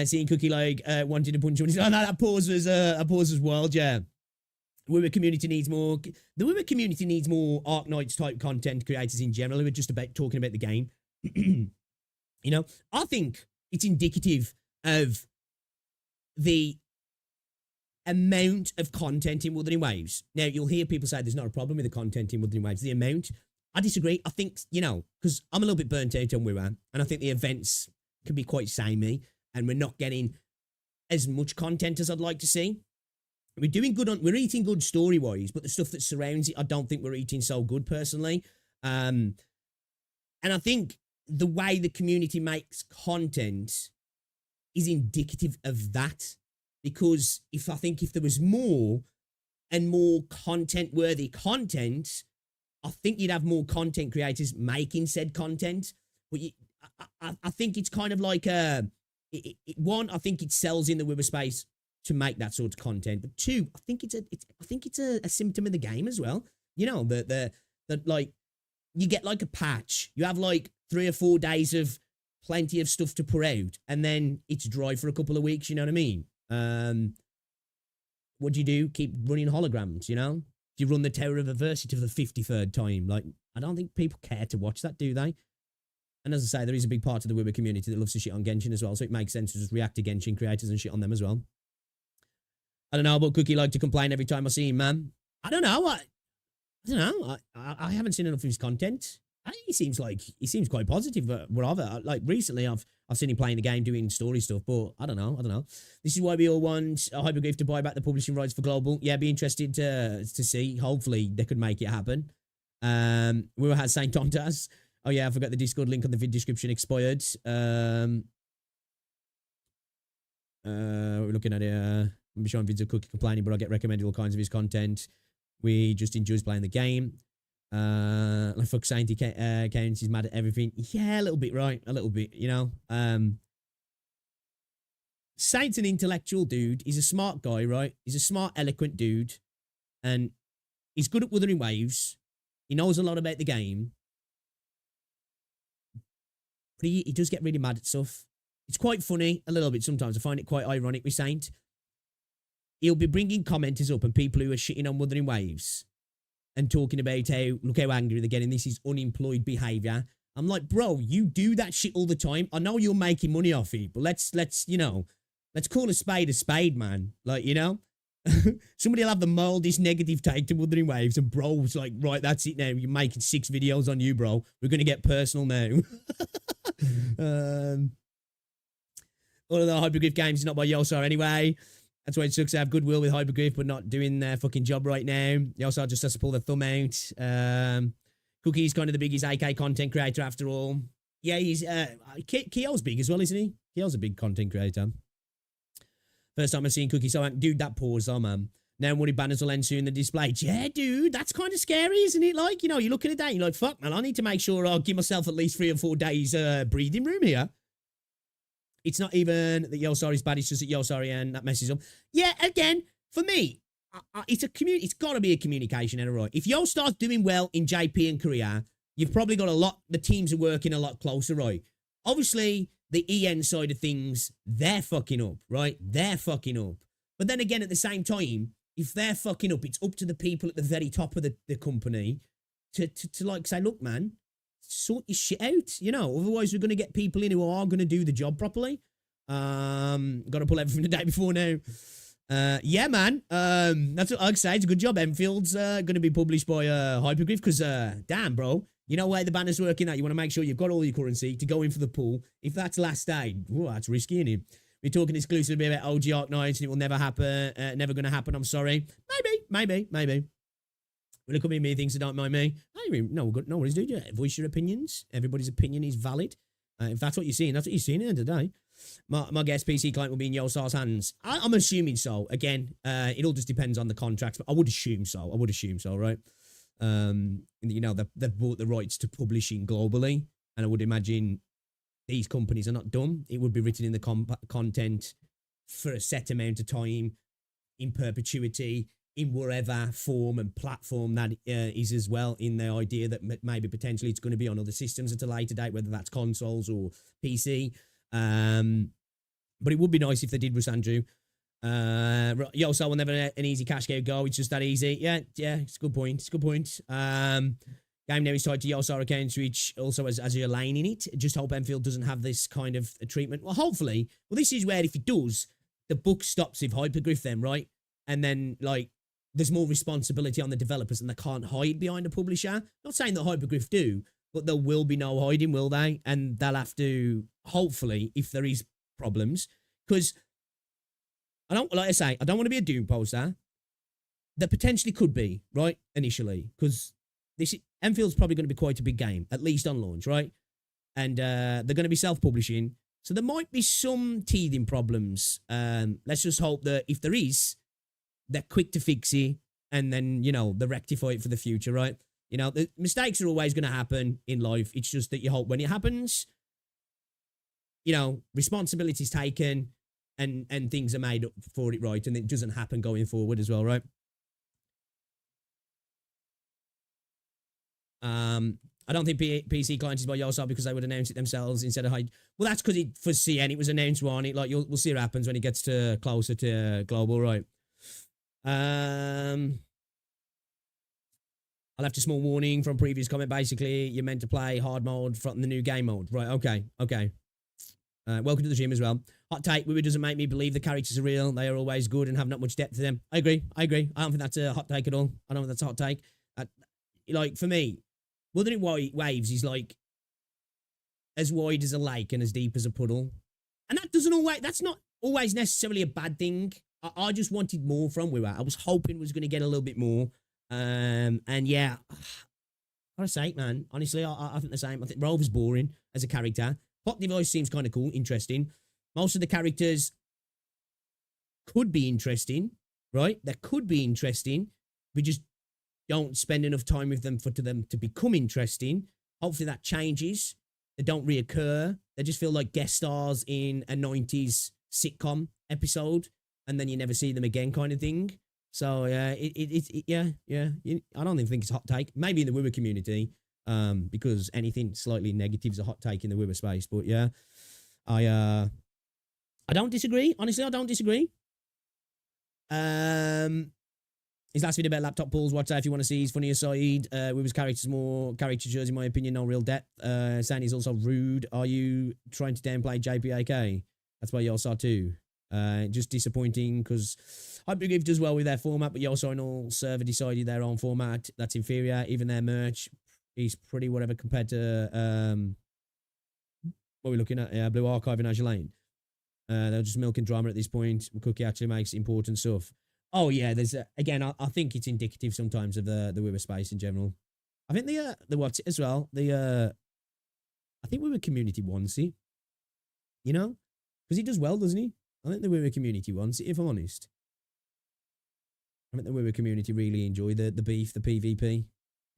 [SPEAKER 1] Seeing Cookie like wanting to punch him. Oh no, that pause was wild. Yeah, the women community needs more. The women community needs more Arknights type content creators in general who are just about talking about the game. You know, I think it's indicative of the amount of content in Wuthering Waves. Now, you'll hear people say there's not a problem with the content in Wuthering Waves. The amount, I disagree. I think, you know, because I'm a little bit burnt out on WoW, and I think the events can be quite samey, and we're not getting as much content as I'd like to see. We're doing good we're eating good story-wise, but the stuff that surrounds it, I don't think we're eating so good, personally. And I think the way the community makes content is indicative of that. Because if there was more and more content-worthy content, I think you'd have more content creators making said content. But I think it's kind of like one, I think it sells in the Wither space to make that sort of content. But two, I think it's a symptom of the game as well. You know, that like you get like a patch, you have like 3 or 4 days of plenty of stuff to put out, and then it's dry for a couple of weeks. You know what I mean? What do you do? Keep running holograms, you know? Do you run the Tower of Adversity for the 53rd time? Like, I don't think people care to watch that, do they? And as I say, there is a big part of the Wither community that loves to shit on Genshin as well, so it makes sense to just react to Genshin creators and shit on them as well. I don't know, but Cookie like to complain every time I see him, man. I don't know. I don't know. I haven't seen enough of his content. He seems quite positive, but whatever. Like recently, I've seen him playing the game, doing story stuff, but I don't know. This is why we all want Hypergryph to buy back the publishing rights for global. Yeah, be interested to see. Hopefully, they could make it happen. We were at Saint Tontas. Oh yeah, I forgot the Discord link on the vid description expired. We're looking at it. I'm showing vids of Cookie complaining, but I get recommended all kinds of his content. We just enjoys playing the game. Like fuck Saint accounts, he's mad at everything. Yeah, a little bit, right? A little bit, you know. Saint's an intellectual dude. He's a smart guy, right? He's a smart, eloquent dude. And he's good at Wuthering Waves. He knows a lot about the game. But he does get really mad at stuff. It's quite funny, a little bit sometimes. I find it quite ironic with Saint. he'll be bringing commenters up and people who are shitting on Wuthering Waves and talking about look how angry they're getting. This is unemployed behavior. I'm like, bro, you do that shit all the time. I know you're making money off it, but let's call a spade, man. Like, somebody will have the mildest negative take to Wuthering Waves, and bro's like, right, that's it now. You're making 6 videos on you, bro. We're going to get personal now. All of the Hypergryph games is not by Yosar anyway. That's why it sucks to have goodwill with Hypergryph, but not doing their fucking job right now. Yosar just has to pull their thumb out. Cookie's kind of the biggest AK content creator after all. Yeah, he's Keo's big as well, isn't he? Keo's a big content creator. First time I've seen Cookie, so dude, that pause, oh man. Now money banners will end soon the display. Yeah, dude, that's kind of scary, isn't it? Like, you're looking at that, and you're like, fuck, man, I need to make sure I'll give myself at least 3 or 4 days breathing room here. It's not even that Yosar is bad, it's just that Yosar and that messes up. Yeah, again, for me, it's got to be a communication error, right? If Yosar's doing well in JP and Korea, you've probably got the teams are working a lot closer, right? Obviously, the EN side of things, they're fucking up, right? They're fucking up. But then again, at the same time, if they're fucking up, it's up to the people at the very top of the company to like say, look, man, sort your shit out, otherwise we're going to get people in who are going to do the job properly. Got to pull everything the day before now. Yeah, man. That's what I'd say. It's a good job. Enfield's going to be published by Hypergryph because, damn, bro. You know where the banner's working at. You want to make sure you've got all your currency to go in for the pool. If that's last day, that's risky, isn't it? We're talking exclusively about OG Arknights and it will never happen. Never going to happen, I'm sorry. Maybe. Will it come in me things that don't mind me? No worries, dude. Yeah, voice your opinions. Everybody's opinion is valid. If that's what you're seeing, that's what you're seeing at the end of the day. My guest PC client will be in Yosar's hands. I'm assuming so. Again, it all just depends on the contracts, but I would assume so, right? They've bought the rights to publishing globally, and I would imagine these companies are not dumb. It would be written in the content for a set amount of time, in perpetuity, in whatever form and platform that is as well, in the idea that maybe potentially it's going to be on other systems at a later date, whether that's consoles or PC. But it would be nice if they did, Rusandrew. Yosar will never let an easy cash game go. It's just that easy. Yeah, it's a good point. Game now is tied to Yosar accounts, which also has a lane in it. Just hope Enfield doesn't have this kind of treatment. Well, hopefully. Well, this is where if it does, the book stops with Hypergryph then, right? And then, like, there's more responsibility on the developers and they can't hide behind a publisher. Not saying that Hypergryph do, but there will be no hiding, will they? And they'll have to, hopefully, if there is problems, because I don't want to be a doom poster. There potentially could be, right, initially, because Enfield's probably going to be quite a big game, at least on launch, right? And they're going to be self-publishing, so there might be some teething problems. Let's just hope that if there is, they're quick to fix it, and then, they rectify it for the future, right? The mistakes are always going to happen in life. It's just that you hope when it happens, responsibility is taken and things are made up for it, right? And it doesn't happen going forward as well, right? I don't think PC clients is by Yosar because they would announce it themselves instead of Well, that's because for CN it was announced, won't it? Like, we'll see what happens when it gets closer to global, right? I'll have a small warning from previous comment. Basically, you're meant to play hard mode from the new game mode. Right, okay. Welcome to the stream as well. Hot take, Wiwi doesn't make me believe the characters are real. They are always good and have not much depth to them. I agree. I don't think that's a hot take at all. I don't think that's a hot take. Like, for me, Wuthering Waves is like as wide as a lake and as deep as a puddle. And that's not always necessarily a bad thing. I just wanted more from Wiwi. I was hoping was going to get a little bit more. And yeah, what a sake, man. Honestly, I think the same. I think Rover's boring as a character. Pop Device seems kind of cool, interesting. Most of the characters could be interesting, right? They could be interesting. We just don't spend enough time with them for them to become interesting. Hopefully that changes. They don't reoccur. They just feel like guest stars in a 90s sitcom episode, and then you never see them again, kind of thing. So yeah, I don't even think it's a hot take. Maybe in the Wiwi community, because anything slightly negative is a hot take in the Wiwi space. But yeah, I don't disagree. Honestly, I don't disagree. His last video about laptop pulls, watch that if you want to see his funnier side. With his characters, more caricatures, in my opinion, no real depth. Saying he's also rude. Are you trying to downplay JPAK? That's why y'all saw too. Just disappointing because Hypergryph does well with their format, but Yoso and all server decided their own format that's inferior. Even their merch is pretty whatever compared to what we're looking at. Blue Archive and Azure Lane. They're just milking drama at this point. Cookie actually makes important stuff. Oh yeah, there's again. I think it's indicative sometimes of the Weaver space in general. I think the what's it as well. I think Weaver community wants it. You know, because he does well, doesn't he? I think the Weaver community wants it. If I'm honest, I think the Weaver community really enjoy the beef, the PvP.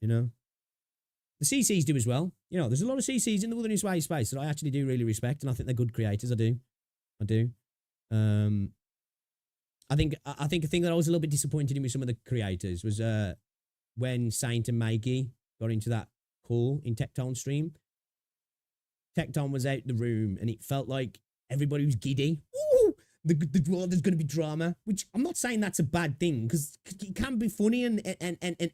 [SPEAKER 1] You know, the CCs do as well. You know, there's a lot of CCs in the Wilderness Way space that I actually do really respect, and I think they're good creators. I do. I think a thing that I was a little bit disappointed in with some of the creators was when Saint and Maggie got into that call in Tecton stream. Tecton was out the room and it felt like everybody was giddy. Ooh, there's going to be drama, which I'm not saying that's a bad thing because it can be funny and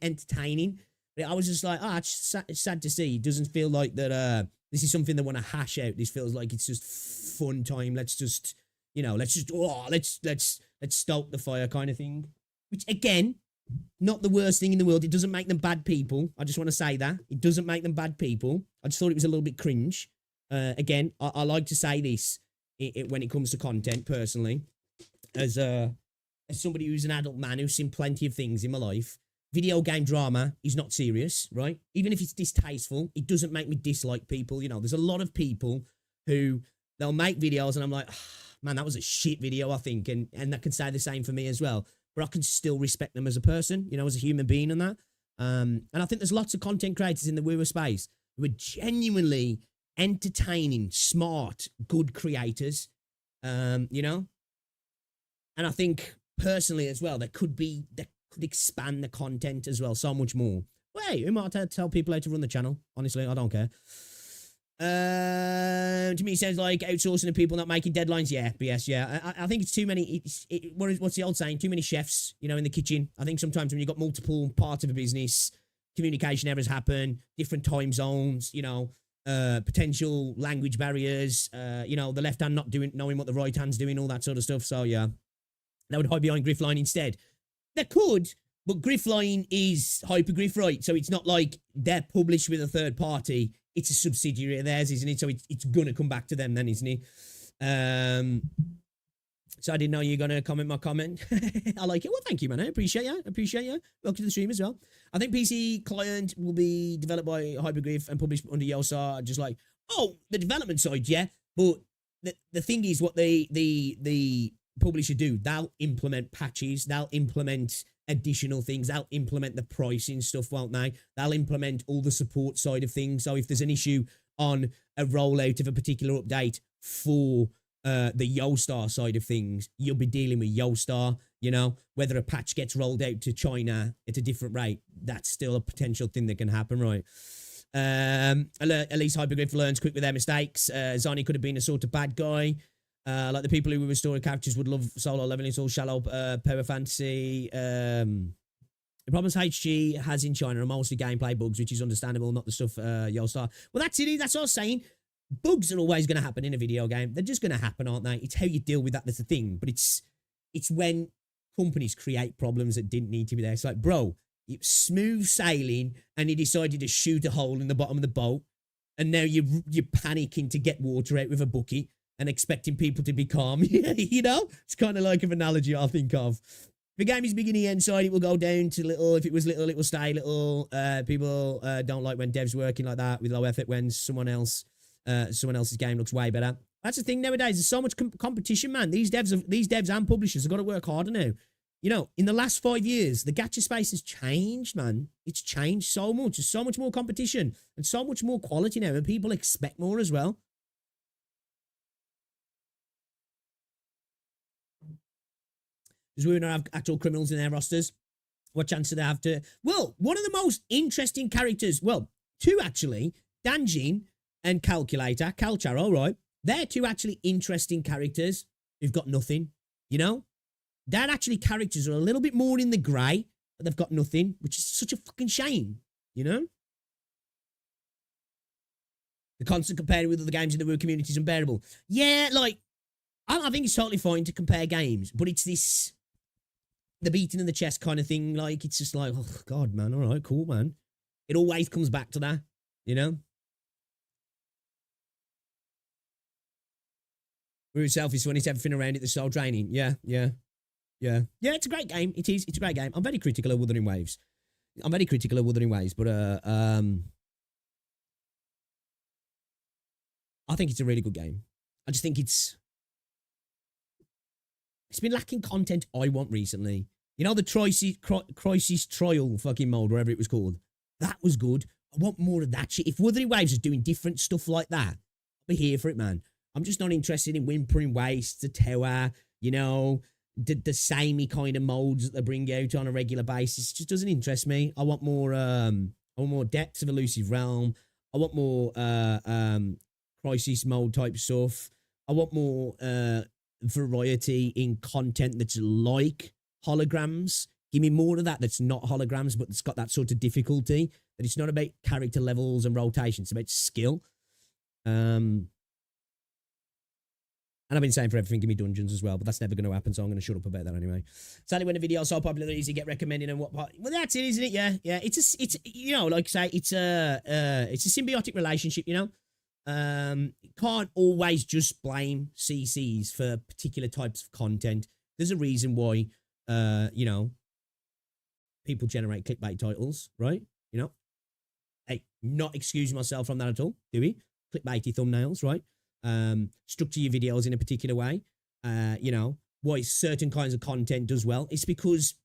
[SPEAKER 1] entertaining. But I was just like, it's sad to see. It doesn't feel like that. This is something they want to hash out. This feels like it's just fun time. Let's just stoke the fire kind of thing. Which again, not the worst thing in the world. It doesn't make them bad people. I just want to say that. It doesn't make them bad people. I just thought it was a little bit cringe. Again, I like to say this when it comes to content personally. As somebody who's an adult man who's seen plenty of things in my life, video game drama is not serious, right? Even if it's distasteful, it doesn't make me dislike people. You know, there's a lot of people who they'll make videos and I'm like, man, that was a shit video, I think. And that can say the same for me as well. But I can still respect them as a person, you know, as a human being and that. And I think there's lots of content creators in the Weaver space who are genuinely entertaining, smart, good creators, you know? And I think personally as well, they could expand the content as well so much more. Well, hey, who am I to tell people how to run the channel? Honestly, I don't care. To me, it sounds like outsourcing to people not making deadlines. Yeah, BS. Yeah, I think it's too many. What's the old saying? Too many chefs, you know, in the kitchen. I think sometimes when you've got multiple parts of a business, communication errors happen, different time zones, you know, potential language barriers, you know, the left hand not knowing what the right hand's doing, all that sort of stuff. So yeah, that would hide behind Griffline instead. They could, but Griffline is Hypergryph, right? So it's not like they're published with a third party. It's a subsidiary of theirs, isn't it? So it's going to come back to them then, isn't it? So I didn't know you were going to comment my comment. I like it. Well, thank you, man. I appreciate you. Welcome to the stream as well. I think PC client will be developed by Hypergryph and published under Yosa. Just like, the development side, yeah. But the thing is what the publisher do. They'll implement patches. They'll implement additional things. They'll implement the pricing stuff, won't they? They'll implement all the support side of things. So if there's an issue on a rollout of a particular update for the Yostar side of things, you'll be dealing with Yostar, you know, whether a patch gets rolled out to China at a different rate, that's still a potential thing that can happen, right? At least Hypergryph learns quick with their mistakes. Zani could have been a sort of bad guy. Like the people who were restoring characters would love solo leveling. It's all shallow power fantasy. The problems HG has in China are mostly gameplay bugs, which is understandable, not the stuff Yostar. Well, that's it. That's what I was saying. Bugs are always going to happen in a video game. They're just going to happen, aren't they? It's how you deal with that that's the thing. But it's when companies create problems that didn't need to be there. It's like, bro, it's smooth sailing, and you decided to shoot a hole in the bottom of the boat, and now you're panicking to get water out with a bucket and expecting people to be calm. You know? It's kind of like an analogy I think of. If the game is big in the end side, it will go down to little. If it was little, it will stay little. People don't like when devs working like that with low effort when someone else's game looks way better. That's the thing nowadays. There's so much competition, man. These devs and publishers have got to work harder now. You know, in the last 5 years, the gacha space has changed, man. It's changed so much. There's so much more competition and so much more quality now, and people expect more as well. Does we not have actual criminals in their rosters? What chance do they have to? Well, one of the most interesting characters, well, two actually, Danjin and Calculator, Calcharo, right? They're two actually interesting characters who've got nothing, you know? That actually characters are a little bit more in the grey, but they've got nothing, which is such a fucking shame, you know? The constant comparing with other games in the Woo community is unbearable. Yeah, like, I think it's totally fine to compare games, but it's this, the beating in the chest kind of thing. Like, it's just like, oh, God, man, all right, cool, man. It always comes back to that, you know? We're selfish when it's everything around it that's so draining. Yeah. Yeah, it's a great game. It is. It's a great game. I'm very critical of Wuthering Waves. But, I think it's a really good game. I just think it's been lacking content I want recently. You know, the Crisis Trial fucking mode, whatever it was called. That was good. I want more of that shit. If Wuthering Waves is doing different stuff like that, I'll be here for it, man. I'm just not interested in Whimpering Waste, the tower, you know, the samey kind of modes that they bring out on a regular basis. It just doesn't interest me. I want more Depths of Elusive Realm. I want more Crisis mode type stuff. I want more variety in content that's like holograms. Give me more of that that's not holograms, but it's got that sort of difficulty. That it's not about character levels and rotation. It's about skill. And I've been saying for everything, give me dungeons as well, but that's never going to happen, so I'm going to shut up about that anyway. Sadly, when a video is so popular, they're easy to get recommended and what part. Well, that's it, isn't it? Yeah. It's you know, like I say, it's a symbiotic relationship, you know? Can't always just blame CCs for particular types of content. There's a reason why, you know, people generate clickbait titles, right? You know? Hey, not excusing myself from that at all, do we? Clickbaity thumbnails, right? Structure your videos in a particular way. You know, why certain kinds of content does well. It's because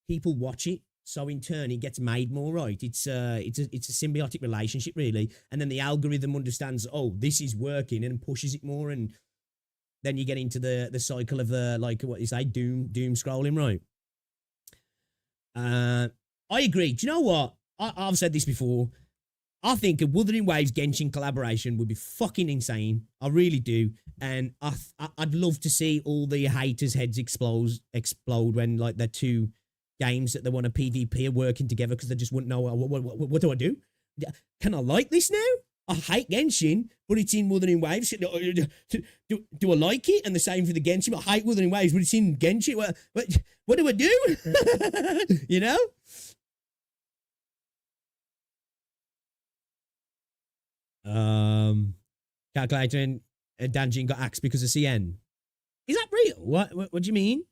[SPEAKER 1] people watch it, so in turn it gets made more, right? It's a symbiotic relationship, really. And then the algorithm understands, oh, this is working, and pushes it more, and then you get into the cycle of like what you say, doom scrolling, right? I agree. Do you know what? I've said this before. I think a Wuthering Waves Genshin collaboration would be fucking insane. I really do. And I'd love to see all the haters' heads explode when, like, the two games that they want to PvP are working together because they just wouldn't know, what do I do? Can I like this now? I hate Genshin, but it's in Wuthering Waves. Do I like it? And the same for the Genshin. I hate Wuthering Waves, but it's in Genshin. What do I do? You know? Calculator and Danjin got axed because of CN. Is that real? What do you mean?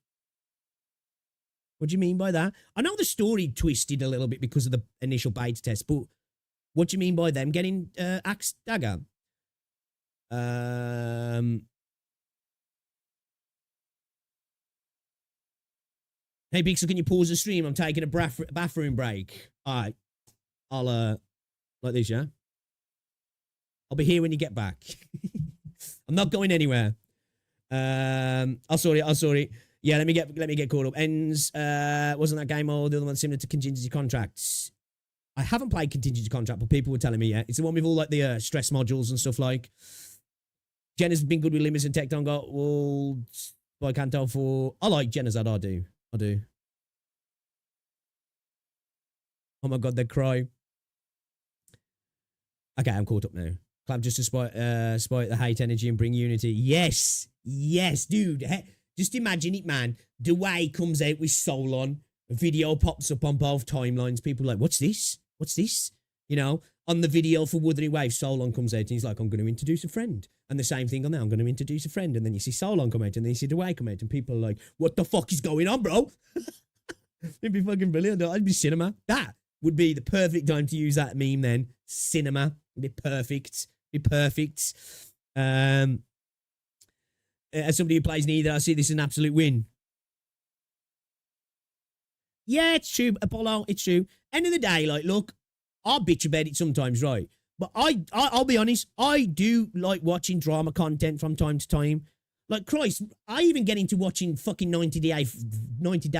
[SPEAKER 1] What do you mean by that? I know the story twisted a little bit because of the initial beta test, but what do you mean by them getting axed dagger? Hey Pixel, can you pause the stream? I'm taking a bathroom break. All right. I'll like this, yeah? I'll be here when you get back. I'm not going anywhere. I'll sort it. Yeah, let me get caught up. Ends wasn't that game mode the other one similar to contingency contracts? I haven't played contingency contract, but people were telling me, yeah. It's the one with all like the stress modules and stuff like. Jenna's been good with limits and Tecton got wolves by Kanto for. I like Jenna's, I do. Oh my god, they cry. Okay, I'm caught up now. Clap just to spite the hate energy and bring unity. Yes, dude. Just imagine it, man. Dway comes out with Solon. A video pops up on both timelines. People are like, what's this? You know, on the video for Wuthering Waves, Solon comes out and he's like, I'm going to introduce a friend. And the same thing on there, I'm going to introduce a friend. And then you see Solon come out and then you see Dway come out and people are like, what the fuck is going on, bro? It'd be fucking brilliant. I'd be cinema. That would be the perfect time to use that meme then. Cinema. It'd be perfect. As somebody who plays neither, I see this as an absolute win. Yeah, it's true, Apollo. It's true. End of the day, like, look, I'll bitch about it sometimes, right? But I'll be honest, I do like watching drama content from time to time. Like, Christ, I even get into watching fucking 90 Day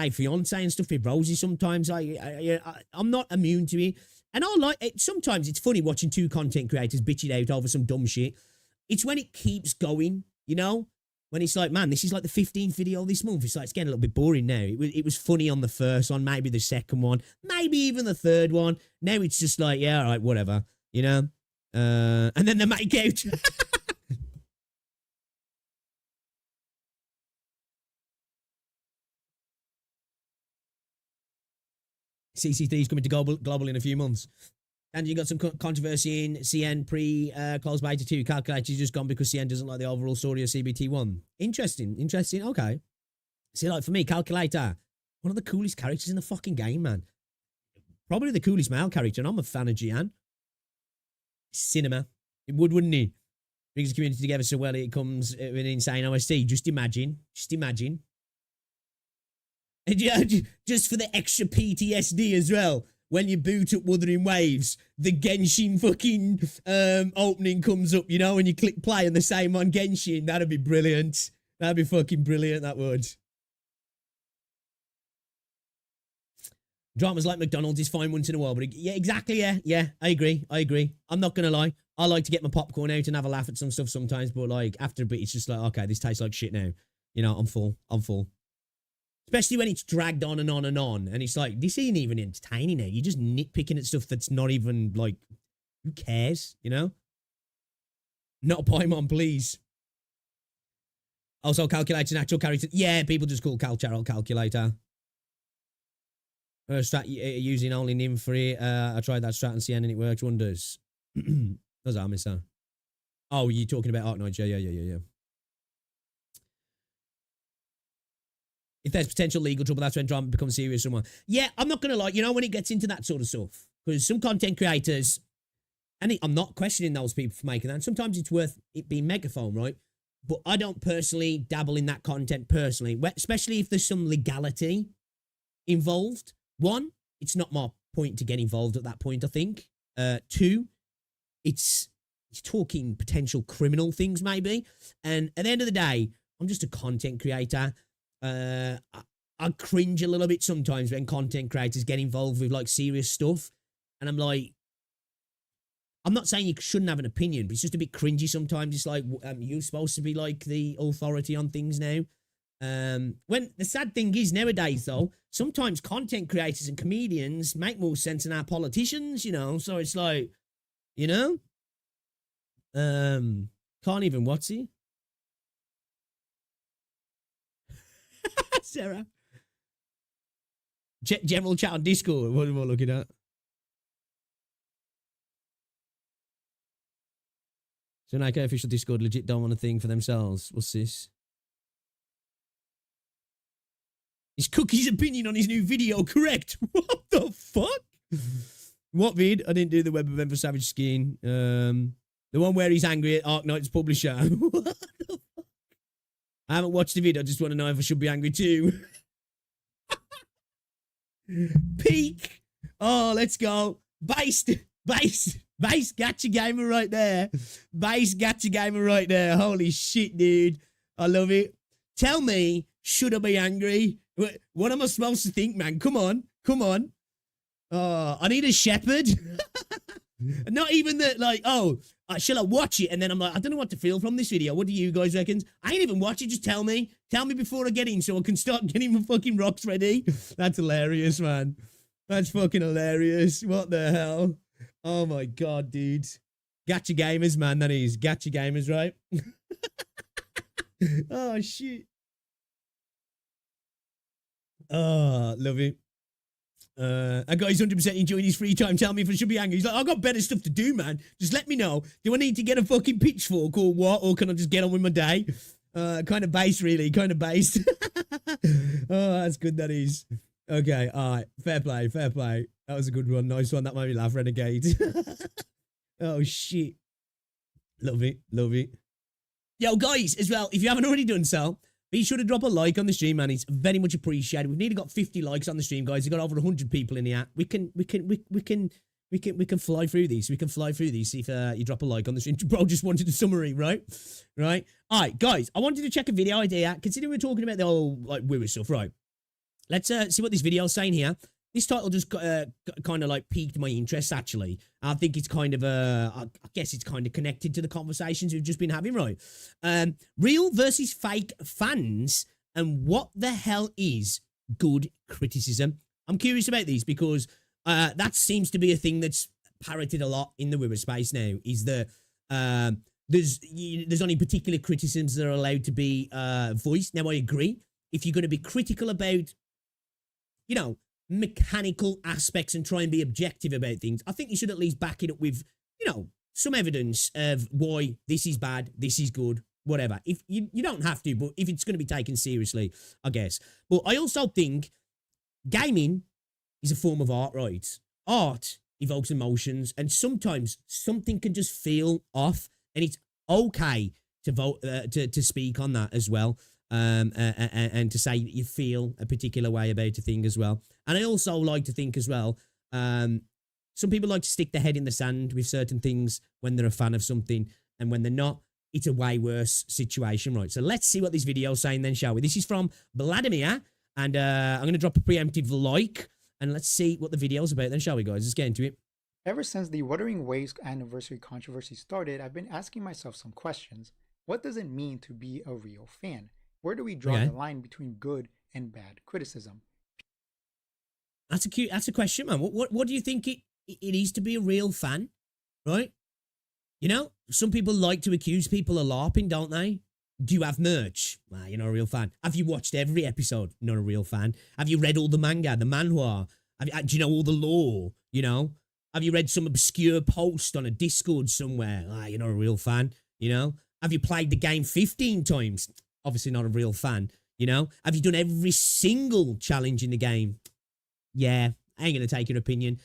[SPEAKER 1] Fiance and stuff with Rosie sometimes. I'm not immune to it. And I like it. Sometimes it's funny watching two content creators bitch it out over some dumb shit. It's when it keeps going, you know? when it's like, man, this is like the 15th video this month. It's like, it's getting a little bit boring now. It was funny on the first one, maybe the second one, maybe even the third one. Now it's just like, yeah, all right, whatever, you know? And then the make out. CC3 is coming to global in a few months. And you got some controversy in CN close beta 2. Calculator's just gone because CN doesn't like the overall story of CBT1. Interesting. Okay. See, like for me, Calculator, one of the coolest characters in the fucking game, man. Probably the coolest male character, and I'm a fan of Gian. Cinema. It would, wouldn't he? Brings the community together so well it comes with an insane OST. Just imagine. And just for the extra PTSD as well. When you boot up Wuthering Waves, the Genshin fucking opening comes up, you know, when you click play and the same on Genshin. That'd be brilliant. That'd be fucking brilliant, that would. Drama's like McDonald's is fine once in a while, but yeah, exactly, yeah, I agree. I'm not gonna lie. I like to get my popcorn out and have a laugh at some stuff sometimes, but like after a bit, it's just like, okay, this tastes like shit now. You know, I'm full. Especially when it's dragged on and on and on. And it's like, this ain't even entertaining now. You're just nitpicking at stuff that's not even, like, who cares, you know? Not a Paimon, please. Also, Calculator's an actual character. Yeah, people just call Calculator. Strat using only Nim for it. I tried that strat and CN and it works wonders. Does that, mister? Oh, you're talking about Arknights. Yeah. If there's potential legal trouble, that's when drama becomes serious. Someone, yeah, I'm not gonna lie. You know, when it gets into that sort of stuff, because some content creators, and I'm not questioning those people for making that. And sometimes it's worth it being megaphone, right? But I don't personally dabble in that content personally, especially if there's some legality involved. One, it's not my point to get involved at that point. I think. Two, it's talking potential criminal things maybe. And at the end of the day, I'm just a content creator. I cringe a little bit sometimes when content creators get involved with like serious stuff, and I'm like, I'm not saying you shouldn't have an opinion, but it's just a bit cringy sometimes. It's like, you're supposed to be like the authority on things now. When the sad thing is nowadays though, sometimes content creators and comedians make more sense than our politicians, you know. So it's like, you know, can't even what's he? Sarah. General chat on Discord. What am I looking at? So Nike official Discord legit don't want a thing for themselves. What's this? Is Cookie's opinion on his new video correct? What the fuck? What vid? I didn't do the web event for Savage Skin. The one where he's angry at Arknights publisher. What the fuck? I haven't watched the video. I just want to know if I should be angry too. Peak. Oh, let's go. Base gacha gamer right there. Base gacha gamer right there. Holy shit, dude. I love it. Tell me, should I be angry? What am I supposed to think, man? Come on. I need a shepherd. Not even that, like, shall I watch it? And then I'm like, I don't know what to feel from this video. What do you guys reckon? I ain't even watch it. Just tell me. Tell me before I get in so I can start getting my fucking rocks ready. That's hilarious, man. That's fucking hilarious. What the hell? Oh my God, dude. Gacha gamers, man. That is. Gacha gamers, right? Oh, shit. Oh, love it. A guy's 100% enjoying his free time. Tell me if I should be angry. He's like, I've got better stuff to do, man. Just let me know. Do I need to get a fucking pitchfork or what? Or can I just get on with my day? Kind of based, really. Kind of based. Oh, that's good, that is. Okay, all right. Fair play. That was a good one. Nice one. That made me laugh, Renegade. Oh, shit. Love it. Yo, guys, as well, if you haven't already done so, be sure to drop a like on the stream, man. It's very much appreciated. We've nearly got 50 likes on the stream, guys. We've got over 100 people in here. We can fly through these. If you drop a like on the stream. Bro just wanted a summary, right? All right, guys. I wanted to check a video idea. Considering we're talking about the whole like weird stuff, right? Let's see what this video is saying here. this title just kind of like piqued my interest, actually. I think it's kind of, I guess it's kind of connected to the conversations we've just been having, right? Real versus fake fans, and what the hell is good criticism? I'm curious about these because that seems to be a thing that's parroted a lot in the Wibber space now, is that there's only particular criticisms that are allowed to be voiced. Now, I agree. If you're going to be critical about, you know, mechanical aspects and try and be objective about things, I think you should at least back it up with, you know, some evidence of why this is bad, this is good, whatever. If you don't have to, but if it's going to be taken seriously, I guess. But I also think gaming is a form of art, right? Art evokes emotions, and sometimes something can just feel off, and it's okay to vote to speak on that as well. And to say that you feel a particular way about a thing as well. And I also like to think as well, some people like to stick their head in the sand with certain things when they're a fan of something, and when they're not, it's a way worse situation, right? So let's see what this video is saying then, shall we? This is from Vladimir, and I'm going to drop a preemptive like, and let's see what the video's about then, shall we, guys? Let's get into it.
[SPEAKER 3] Ever since the Wuthering Waves anniversary controversy started, I've been asking myself some questions. What does it mean to be a real fan? Where do we draw the line between good and bad criticism?
[SPEAKER 1] That's a question, man. What do you think it is to be a real fan, right? You know, some people like to accuse people of LARPing, don't they? Do you have merch? Well, you're not a real fan. Have you watched every episode? Not a real fan. Have you read all the manga, the manhwa? Do you know all the lore? You know? Have you read some obscure post on a Discord somewhere? You're not a real fan, you know? Have you played the game 15 times? Obviously not a real fan, you know? Have you done every single challenge in the game? Yeah, I ain't going to take your opinion.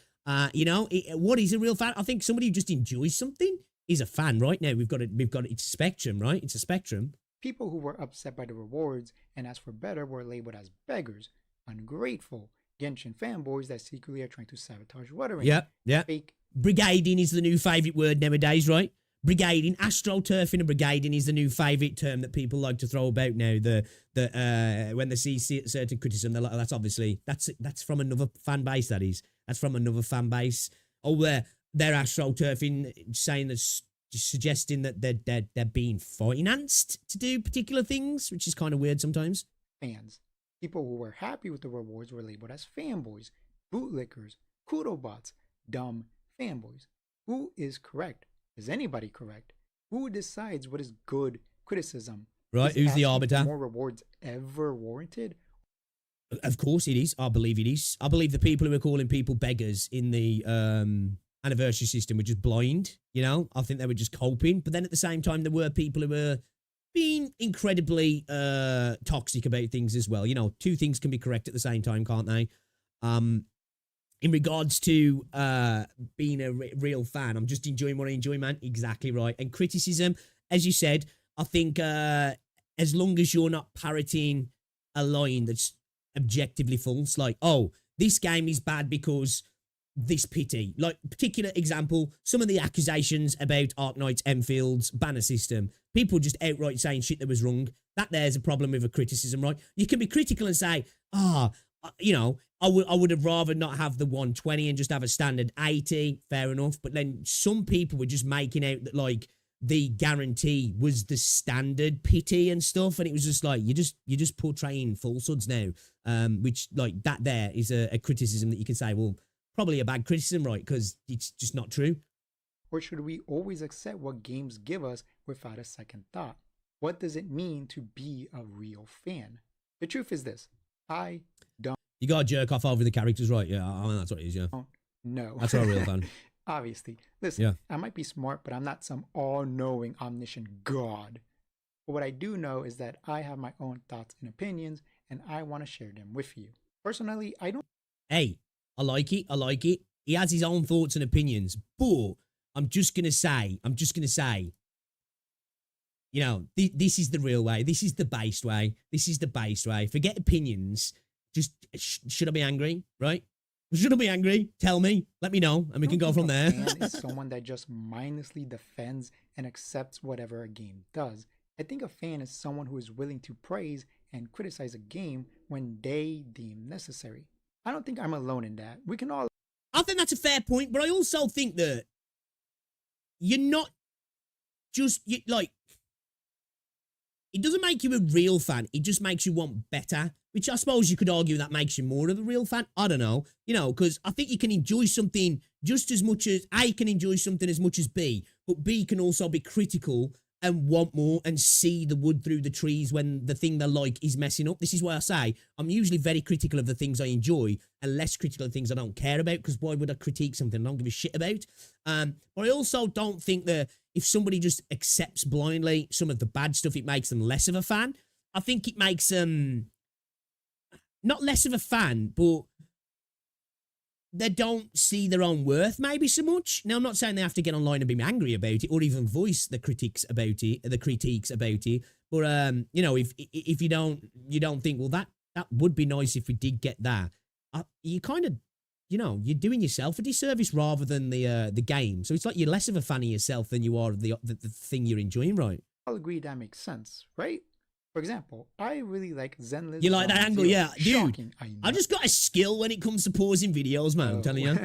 [SPEAKER 1] You know, what is a real fan? I think somebody who just enjoys something is a fan, right? Now, we've got it, it's a spectrum, right? It's a spectrum.
[SPEAKER 3] People who were upset by the rewards and asked for better were labeled as beggars, ungrateful, Genshin fanboys that secretly are trying to sabotage Wuthering.
[SPEAKER 1] Yeah.
[SPEAKER 3] Fake.
[SPEAKER 1] Brigading is the new favourite word nowadays, right? Brigading, astroturfing and brigading is the new favourite term that people like to throw about now. When they see certain criticism, they're like, oh, that's from another fan base. That's from another fan base. Oh, they're astroturfing, saying that, suggesting that they're being financed to do particular things, which is kind of weird sometimes.
[SPEAKER 3] Fans, people who were happy with the rewards were labeled as fanboys, bootlickers, kudobots, dumb fanboys. Who is correct? Is anybody correct? Who decides what is good criticism?
[SPEAKER 1] Right, who's the arbiter?
[SPEAKER 3] More rewards ever warranted?
[SPEAKER 1] Of course it is. I believe it is. I believe the people who are calling people beggars in the anniversary system were just blind, you know? I think they were just coping. But then at the same time, there were people who were being incredibly toxic about things as well. You know, two things can be correct at the same time, can't they? In regards to being a real fan, I'm just enjoying what I enjoy, man. Exactly right. And criticism, as you said, I think as long as you're not parroting a line that's objectively false, like, oh, this game is bad because this pity. Like, particular example, some of the accusations about Arknights Enfield's banner system, people just outright saying shit that was wrong. That there's a problem with a criticism, right? You can be critical and say, you know, I would have rather not have the 120 and just have a standard 80. Fair enough. But then some people were just making out that, like, the guarantee was the standard pity and stuff, and it was just like, you're just portraying falsehoods now, which, like, that there is a criticism that you can say, well, probably a bad criticism, right? Because it's just not true.
[SPEAKER 3] Or should we always accept what games give us without a second thought? What does it mean to be a real fan? The truth is this: I don't.
[SPEAKER 1] You gotta jerk off over the characters, right? Yeah, I mean, that's what it is, yeah.
[SPEAKER 3] No.
[SPEAKER 1] That's not a real fan.
[SPEAKER 3] Obviously. Listen, I might be smart, but I'm not some all-knowing, omniscient god. But what I do know is that I have my own thoughts and opinions, and I want to share them with you. Personally, I don't...
[SPEAKER 1] Hey, I like it. He has his own thoughts and opinions, but I'm just going to say, you know, this is the real way. This is the based way. Forget opinions. Just, should I be angry, right? Should I be angry? Tell me. Let me know, and we can go from there.
[SPEAKER 3] A fan is someone that just mindlessly defends and accepts whatever a game does. I think a fan is someone who is willing to praise and criticize a game when they deem necessary. I don't think I'm alone in that. We can all...
[SPEAKER 1] I think that's a fair point, but I also think that you're not just, like, it doesn't make you a real fan. It just makes you want better, which I suppose you could argue that makes you more of a real fan. I don't know, because I think you can enjoy something just as much as A can enjoy something as much as B, but B can also be critical and want more and see the wood through the trees when the thing they like is messing up. This is why I say I'm usually very critical of the things I enjoy and less critical of things I don't care about, because why would I critique something I don't give a shit about? But I also don't think that if somebody just accepts blindly some of the bad stuff, it makes them less of a fan. I think it makes them not less of a fan, but they don't see their own worth maybe so much. Now, I'm not saying they have to get online and be angry about it or even voice the critiques about it, but if you don't think, well, that would be nice if we did get that, you kind of, you're doing yourself a disservice rather than the game. So it's like you're less of a fan of yourself than you are of the thing you're enjoying, right?
[SPEAKER 3] I'll agree that makes sense, right? For example, I really like Zenless.
[SPEAKER 1] You like that angle, yeah. Dude,
[SPEAKER 3] shocking,
[SPEAKER 1] I just got a skill when it comes to pausing videos, man, I'm telling you.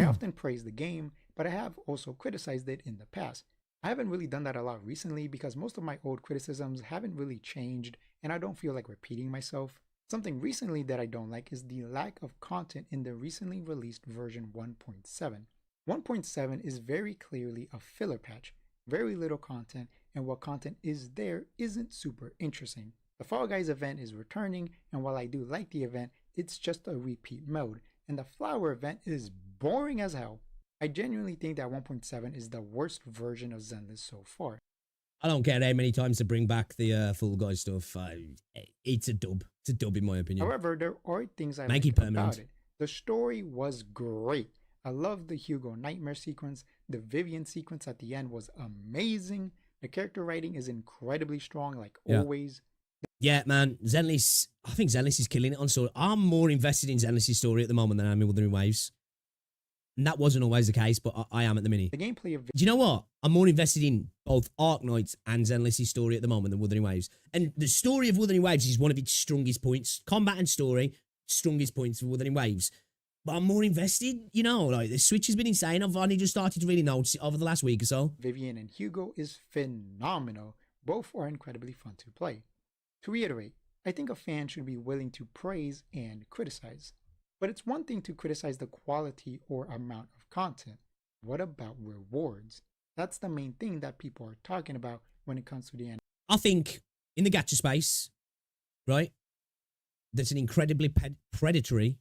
[SPEAKER 3] I often praise the game, but I have also criticized it in the past. I haven't really done that a lot recently because most of my old criticisms haven't really changed and I don't feel like repeating myself. Something recently that I don't like is the lack of content in the recently released version 1.7. 1.7 is very clearly a filler patch, very little content, and what content is there isn't super interesting. The Fall Guys event is returning, and while I do like the event, it's just a repeat mode, and the flower event is boring as hell. I genuinely think that 1.7 is the worst version of Zenless so far.
[SPEAKER 1] I don't care how many times to bring back the Fall Guys stuff. It's a dub. It's a dub in my opinion.
[SPEAKER 3] However, there are things I like about it. The story was great. I love the Hugo Nightmare sequence. The Vivian sequence at the end was amazing. The character writing is incredibly strong, like always.
[SPEAKER 1] Yeah, man. Zenless, I think Zenless is killing it on story. I'm more invested in Zenless' story at the moment than I am in Wuthering Waves. And that wasn't always the case, but I am at the minute.
[SPEAKER 3] The gameplay of...
[SPEAKER 1] Do you know what? I'm more invested in both Arknights and Zenless' story at the moment than Wuthering Waves. And the story of Wuthering Waves is one of its strongest points. Combat and story, strongest points for Wuthering Waves. But I'm more invested, like the switch has been insane. I've only just started to really notice it over the last week or so.
[SPEAKER 3] Vivian and Hugo is phenomenal. Both are incredibly fun to play. To reiterate, I think a fan should be willing to praise and criticize. But it's one thing to criticize the quality or amount of content. What about rewards? That's the main thing that people are talking about when it comes to the end.
[SPEAKER 1] I think in the gacha space, right, that's an incredibly predatory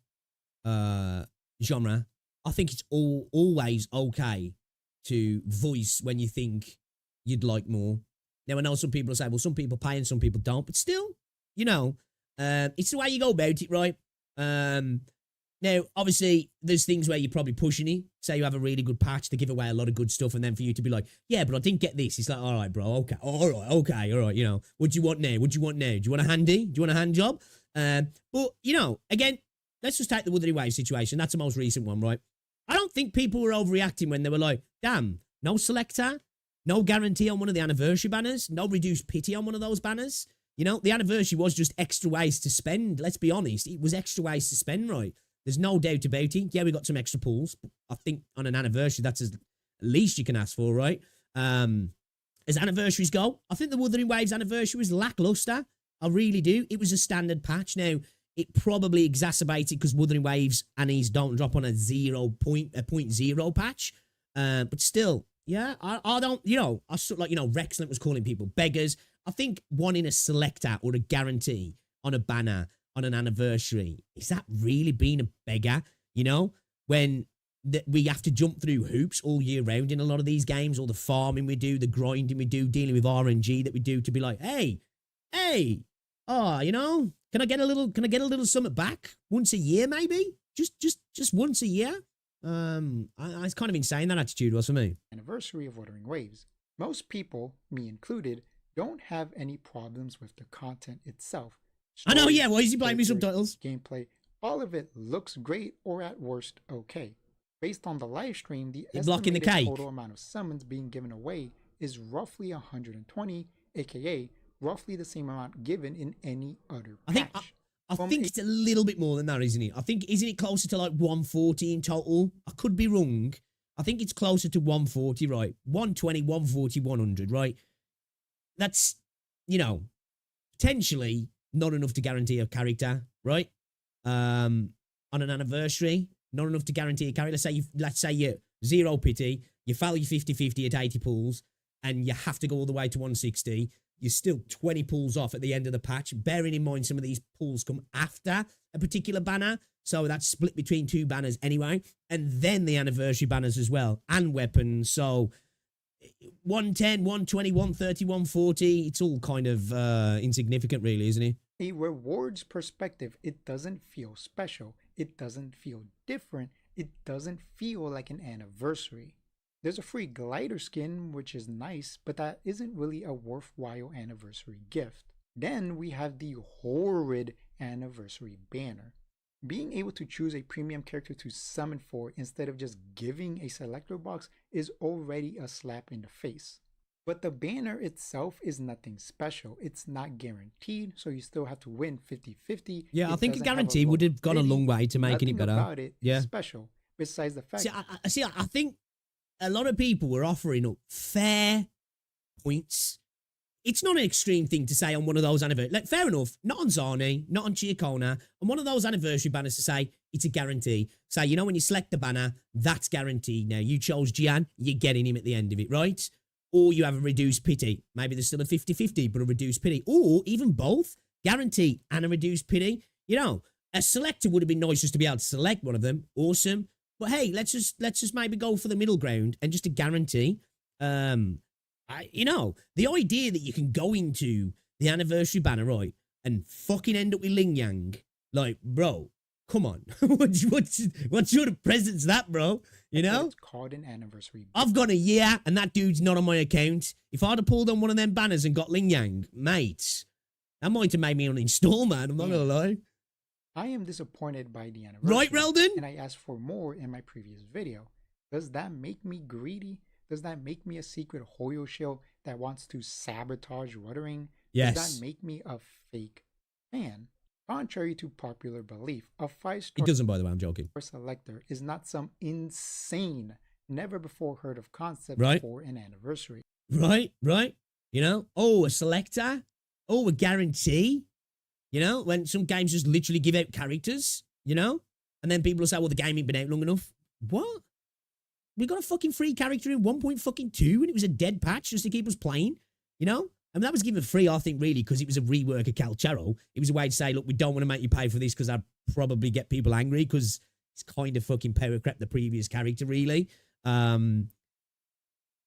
[SPEAKER 1] genre. I think it's always okay to voice when you think you'd like more. Now, I know some people say, well, some people pay and some people don't, but still, it's the way you go about it, right? Now, obviously, there's things where you're probably pushing it. Say you have a really good patch, they give away a lot of good stuff, and then for you to be like, yeah, but I didn't get this. It's like, all right, bro, okay, all right, what do you want now? What do you want now? Do you want a handy? Do you want a hand job? But, again, let's just take the Wuthering Waves situation. That's the most recent one, right? I don't think people were overreacting when they were like, damn, no selector, no guarantee on one of the anniversary banners, no reduced pity on one of those banners. The anniversary was just extra ways to spend. Let's be honest. It was extra ways to spend, right? There's no doubt about it. Yeah, we got some extra pulls. I think on an anniversary, that's as least you can ask for, right? As anniversaries go, I think the Wuthering Waves anniversary was lackluster. I really do. It was a standard patch. Now, it probably exacerbated because Wuthering Waves annies don't drop on a 0.0 patch. But still, yeah, I don't, I sort of like, Rexlant was calling people beggars. I think wanting a selector or a guarantee on a banner on an anniversary, is that really being a beggar? When we have to jump through hoops all year round in a lot of these games, all the farming we do, the grinding we do, dealing with RNG that we do to be like, hey, can I get a little something back once a year, maybe? Just once a year? It's kind of insane, that attitude was for me.
[SPEAKER 3] Anniversary of Wuthering Waves. Most people, me included, don't have any problems with the content itself.
[SPEAKER 1] Story, I know, yeah, why is he blaming me subtitles?
[SPEAKER 3] Gameplay, all of it looks great or at worst okay. Based on the live stream, the estimated total amount of summons being given away is roughly 120, aka roughly the same amount given in any other patch.
[SPEAKER 1] I think it's a little bit more than that, isn't it? I think, isn't it closer to like 140 in total? I could be wrong. I think it's closer to 140, right? 120, 140, 100, right? That's, you know, potentially not enough to guarantee a character, right? On an anniversary, not enough to guarantee a character. Let's say you zero pity, you fail your 50-50 at 80 pulls, and you have to go all the way to 160. You're still 20 pulls off at the end of the patch, bearing in mind some of these pulls come after a particular banner. So that's split between 2 banners anyway. And then the anniversary banners as well, and weapons. So 110, 120, 130, 140, it's all kind of insignificant really, isn't it?
[SPEAKER 3] A rewards perspective, it doesn't feel special. It doesn't feel different. It doesn't feel like an anniversary. There's a free glider skin, which is nice, but that isn't really a worthwhile anniversary gift. Then we have the horrid anniversary banner. Being able to choose a premium character to summon for instead of just giving a selector box is already a slap in the face. But the banner itself is nothing special. It's not guaranteed, so you still have to win 50-50.
[SPEAKER 1] Yeah, I think a guarantee would have gone a long way to making it better.
[SPEAKER 3] About it is special, besides the fact...
[SPEAKER 1] I think a lot of people were offering up fair points. It's not an extreme thing to say on one of those anniversaries. Like, fair enough, not on Zani, not on Chiacona, on one of those anniversary banners to say it's a guarantee. Say, you know, when you select the banner, that's guaranteed now. You chose Gian, you're getting him at the end of it, right? Or you have a reduced pity. Maybe there's still a 50-50, but a reduced pity. Or even both, guarantee and a reduced pity. You know, a selector would have been nice just to be able to select one of them. Awesome. But hey, let's just maybe go for the middle ground and just a guarantee. You know, the idea that you can go into the anniversary banner, right, and fucking end up with Ling Yang, like, bro, come on. What's your presence that, bro? You know?
[SPEAKER 3] It's called an anniversary.
[SPEAKER 1] I've got a year, and that dude's not on my account. If I'd have pulled on one of them banners and got Ling Yang, mate, that might have made me uninstall, man. I'm not gonna lie.
[SPEAKER 3] I am disappointed by the anniversary.
[SPEAKER 1] Right, Reldon?
[SPEAKER 3] And I asked for more in my previous video. Does that make me greedy? Does that make me a secret Hoyo shill that wants to sabotage ruddering?
[SPEAKER 1] Yes.
[SPEAKER 3] Does that make me a fake fan? Contrary to popular belief, a 5-star...
[SPEAKER 1] It doesn't, by the way, I'm joking.
[SPEAKER 3] ...selector is not some insane, never before heard of concept for an anniversary.
[SPEAKER 1] Right. You know? Oh, a selector? Oh, a guarantee? You know, when some games just literally give out characters, you know? And then people will say, well, the game ain't been out long enough. What? We got a fucking free character in 1.2 and it was a dead patch just to keep us playing, you know? I mean, that was given free, I think, really, because it was a rework of Calchero. It was a way to say, look, we don't want to make you pay for this because I'd probably get people angry because it's kind of fucking power crap the previous character, really. You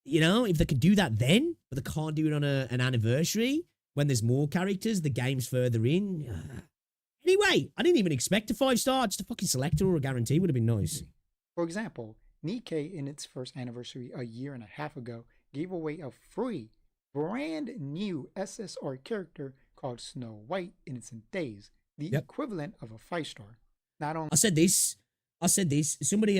[SPEAKER 1] know, if they could do that then, but they can't do it on an anniversary when there's more characters, the game's further in. Anyway, I didn't even expect a 5-star. Just a fucking selector or a guarantee would have been nice.
[SPEAKER 3] For example, Nikki, in its first anniversary a year and a half ago, gave away a free, brand new SSR character called Snow White Innocent Days, the equivalent of a 5-star. Not only
[SPEAKER 1] I said this. Somebody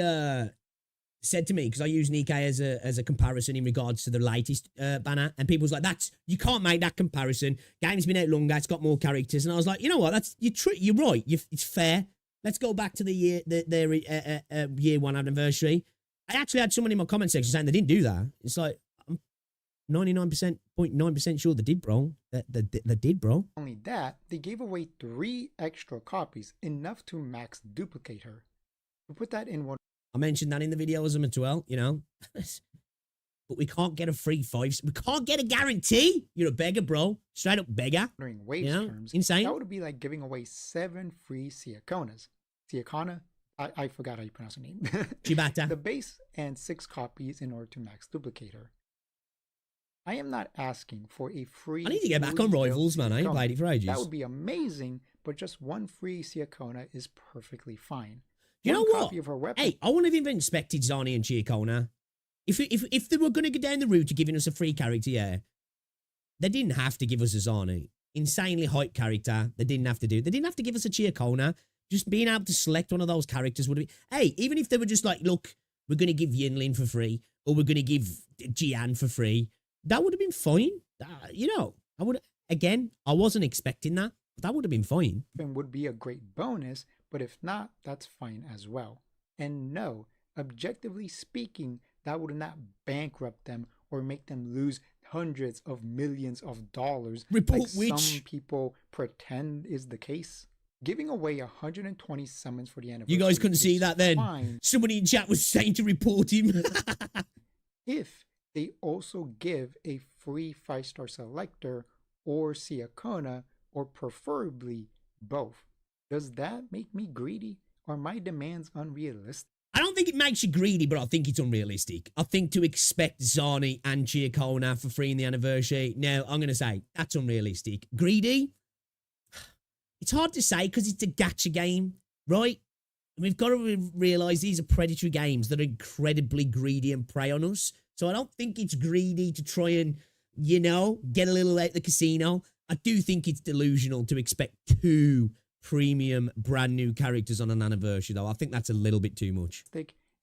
[SPEAKER 1] said to me, because I use Nikki as a comparison in regards to the latest banner, and people was like, you can't make that comparison. Game's been out longer, it's got more characters. And I was like, you know what? You're right. It's fair. Let's go back to the year 1 anniversary. I actually had someone in my comment section saying they didn't do that. It's like, I'm 99.9% sure they did, bro. They did, bro.
[SPEAKER 3] Only that, they gave away 3 extra copies, enough to max duplicate her. To put that in one...
[SPEAKER 1] I mentioned that in the video as well, you know. But we can't get a free 5. We can't get a guarantee. You're a beggar, bro. Straight up beggar.
[SPEAKER 3] During wage terms,
[SPEAKER 1] insane.
[SPEAKER 3] That would be like giving away 7 free Siaconas. Siacona? I forgot how you pronounce her name.
[SPEAKER 1] Chibata.
[SPEAKER 3] The base and 6 copies in order to max duplicate her. I am not asking for a free...
[SPEAKER 1] I need to get back on Rivals, man. I ain't played it for ages.
[SPEAKER 3] That would be amazing, but just 1 free Siacona is perfectly fine.
[SPEAKER 1] You know what?
[SPEAKER 3] Of her weapon.
[SPEAKER 1] Hey, I wouldn't have even expected Zani and Chiacona. If they were going to go down the route of giving us a free character, yeah, they didn't have to give us a Zani. Insanely hype character. They didn't have to do. They didn't have to give us a Chiacona. Just being able to select one of those characters would have been... Hey, even if they were just like, look, we're going to give Yinlin for free, or we're going to give Jian for free, that would have been fine. You know, I wasn't expecting that. That would have been fine.
[SPEAKER 3] And would be a great bonus, but if not, that's fine as well. And no, objectively speaking, that would not bankrupt them or make them lose hundreds of millions of dollars like some people pretend is the case. Giving away 120 summons for the anniversary.
[SPEAKER 1] You guys couldn't see that then.
[SPEAKER 3] Fine.
[SPEAKER 1] Somebody in chat was saying to report him.
[SPEAKER 3] If they also give a free 5-star selector or Siakona, or preferably both. Does that make me greedy? Are my demands unrealistic?
[SPEAKER 1] I don't think it makes you greedy, but I think it's unrealistic. I think to expect Zani and Giacona for free in the anniversary, no, I'm going to say that's unrealistic. Greedy? It's hard to say because it's a gacha game, right? And we've got to realise these are predatory games that are incredibly greedy and prey on us. So I don't think it's greedy to try and, you know, get a little out the casino. I do think it's delusional to expect 2 premium brand new characters on an anniversary, though. I think that's a little bit too much.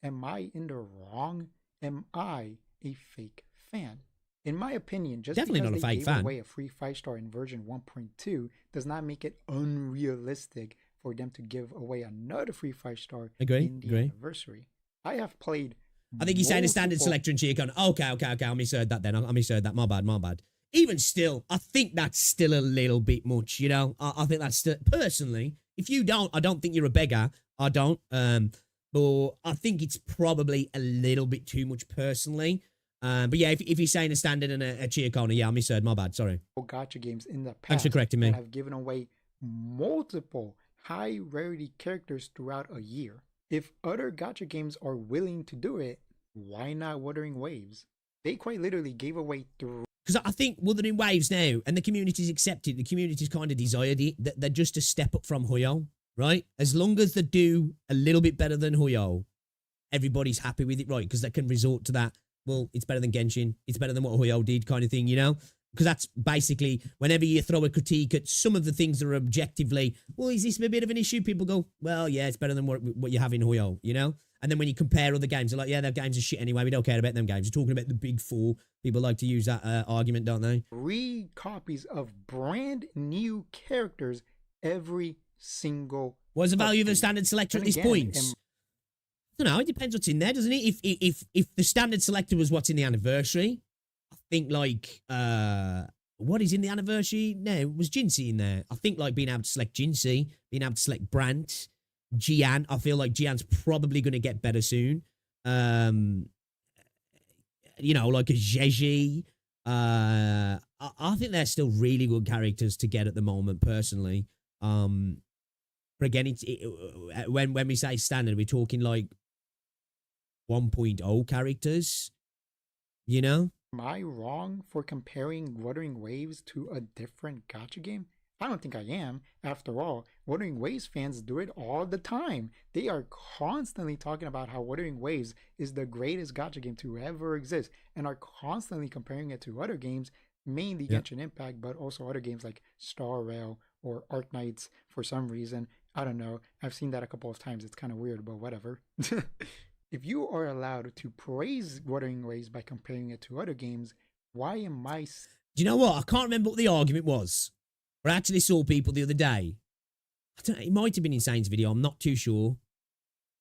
[SPEAKER 3] Am I in the wrong? Am I a fake fan? In my opinion, just
[SPEAKER 1] definitely
[SPEAKER 3] because
[SPEAKER 1] not a
[SPEAKER 3] they
[SPEAKER 1] fake
[SPEAKER 3] gave
[SPEAKER 1] fan.
[SPEAKER 3] away a free 5-star in version 1.2 does not make it unrealistic for them to give away another free 5-star in the anniversary. I have played.
[SPEAKER 1] I think he's saying a standard selector and Giacona. Okay. I misheard that then. I misheard that. My bad. Even still, I think that's still a little bit much, you know? I think that's still, personally, if you don't, I don't think you're a beggar. I don't. But I think it's probably a little bit too much personally. But yeah, if he's saying a standard and a Giacona, yeah, I misheard. My bad. Sorry.
[SPEAKER 3] Gacha games in the past.
[SPEAKER 1] Thanks for correcting me.
[SPEAKER 3] Have given away multiple high rarity characters throughout a year. If other gacha games are willing to do it, why not Wuthering Waves? They quite literally gave away 3.
[SPEAKER 1] Because I think Wuthering Waves now, and the community's accepted, the community's kind of desired it, they're just a step up from Huyo, right? As long as they do a little bit better than Huyo, everybody's happy with it, right? Because they can resort to that, well, it's better than Genshin, it's better than what Huyo did kind of thing, you know? Because that's basically, whenever you throw a critique at some of the things that are objectively, well, is this a bit of an issue? People go, well, yeah, it's better than what you have in Huyo, you know? And then when you compare other games, they're like, yeah, their games are shit anyway. We don't care about them games. You're talking about the big 4. People like to use that argument, don't they?
[SPEAKER 3] 3 copies of brand new characters every single.
[SPEAKER 1] What's the value of a standard selector at this point? I don't know. It depends what's in there, doesn't it? If the standard selector was what's in the anniversary, I think like what is in the anniversary? No, was Jinsei in there? I think like being able to select Jinsei, being able to select Brandt. Gian, I feel like Gian's probably going to get better soon. You know, like a Jeji. I think they're still really good characters to get at the moment, personally. But again, when we say standard, we're talking like 1.0 characters, you know?
[SPEAKER 3] Am I wrong for comparing Wuthering Waves to a different gacha game? I don't think I am. After all, Wuthering Waves fans do it all the time. They are constantly talking about how Wuthering Waves is the greatest gacha game to ever exist and are constantly comparing it to other games, mainly Genshin Impact, but also other games like Star Rail or Arknights for some reason. I don't know. I've seen that a couple of times. It's kind of weird, but whatever. If you are allowed to praise Wuthering Waves by comparing it to other games, why am I...
[SPEAKER 1] Do you know what? I can't remember what the argument was. But I actually saw people the other day. I don't know, it might have been Insane's video. I'm not too sure.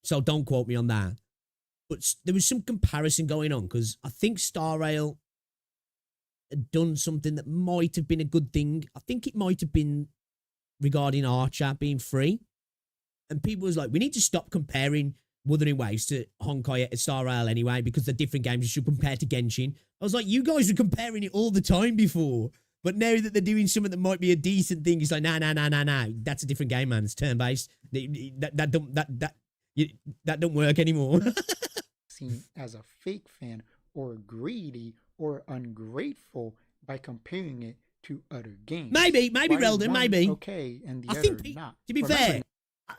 [SPEAKER 1] So don't quote me on that. But there was some comparison going on because I think Star Rail had done something that might have been a good thing. I think it might have been regarding Archer being free. And people was like, we need to stop comparing Wuthering Waves to Honkai and Star Rail anyway because they're different games. You should compare to Genshin. I was like, you guys were comparing it all the time before. But now that they're doing something that might be a decent thing, it's like, nah. That's a different game, man. It's turn-based. That don't work anymore.
[SPEAKER 3] Seen as a fake fan or greedy or ungrateful by comparing it to other games.
[SPEAKER 1] Maybe, Relden, maybe.
[SPEAKER 3] Okay, and the other not.
[SPEAKER 1] To be fair,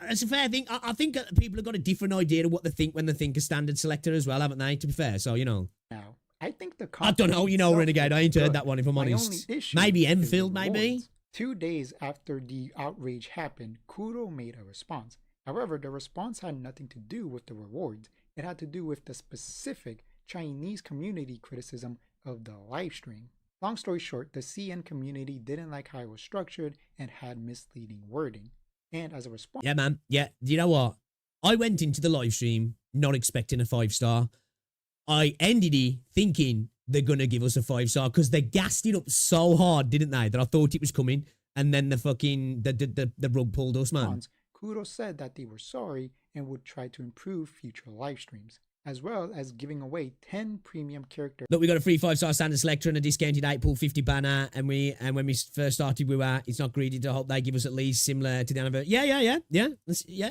[SPEAKER 1] it's a fair thing. I think people have got a different idea of what they think when they think a standard selector as well, haven't they? To be fair, so, you know.
[SPEAKER 3] Now, I think the
[SPEAKER 1] I don't know, you know, Renegade. I ain't heard that one, if I'm honest. Maybe Enfield, maybe?
[SPEAKER 3] 2 days after the outrage happened, Kuro made a response. However, the response had nothing to do with the rewards. It had to do with the specific Chinese community criticism of the live stream. Long story short, the CN community didn't like how it was structured and had misleading wording. And as a response...
[SPEAKER 1] Yeah, man. Yeah, you know what? I went into the live stream not expecting a 5-star. I ended it thinking they're going to give us a 5-star because they gassed it up so hard, didn't they, that I thought it was coming. And then the rug pulled us, man.
[SPEAKER 3] Kudo said that they were sorry and would try to improve future live streams, as well as giving away 10 premium characters.
[SPEAKER 1] Look, we got a free 5-star standard selector and a discounted 8-pull-50 banner, and when we first started, we were, it's not greedy to hope they give us at least similar to the anniversary. Yeah.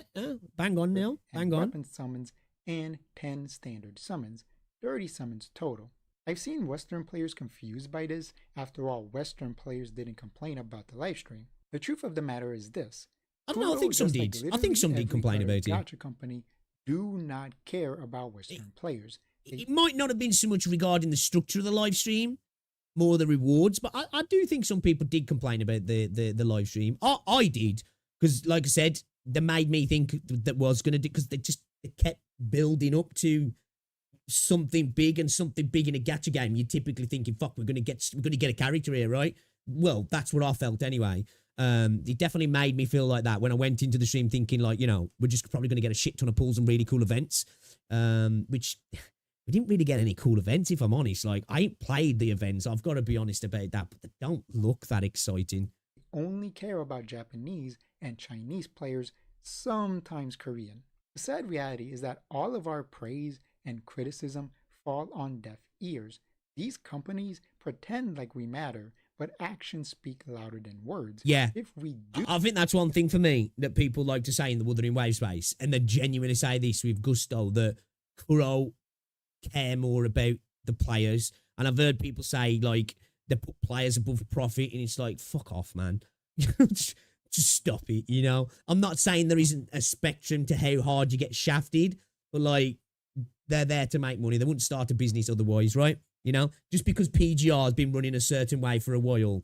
[SPEAKER 1] Bang on, Neil. Bang on.
[SPEAKER 3] Weapon summons and 10 standard summons, 30 summons total. I've seen Western players confused by this. After all, Western players didn't complain about the live stream. The truth of the matter is this.
[SPEAKER 1] I don't know, I think some did. I think some did complain about it.
[SPEAKER 3] Gacha company do not care about Western players.
[SPEAKER 1] It might not have been so much regarding the structure of the live stream, more the rewards, but I do think some people did complain about the live stream. I did, because like I said, they made me think that was going to do, because they kept building up to something big, and something big in a gacha game. You're typically thinking, fuck, we're going to get a character here, right? Well, that's what I felt anyway. It definitely made me feel like that when I went into the stream thinking, like, you know, we're just probably going to get a shit ton of pulls and really cool events, which we didn't really get any cool events, if I'm honest. Like, I ain't played the events, I've got to be honest about that, but they don't look that exciting.
[SPEAKER 3] Only care about Japanese and Chinese players, sometimes Korean. The sad reality is that all of our praise and criticism fall on deaf ears. These companies pretend like we matter, but actions speak louder than words.
[SPEAKER 1] Yeah.
[SPEAKER 3] If we do...
[SPEAKER 1] I think that's one thing for me that people like to say in the Wuthering Wave space, and they genuinely say this with gusto, that Kuro care more about the players. And I've heard people say, like, they put players above profit, and it's like, fuck off, man. Just stop it, you know? I'm not saying there isn't a spectrum to how hard you get shafted, but, like, they're there to make money. They wouldn't start a business otherwise, right? You know, just because PGR has been running a certain way for a while,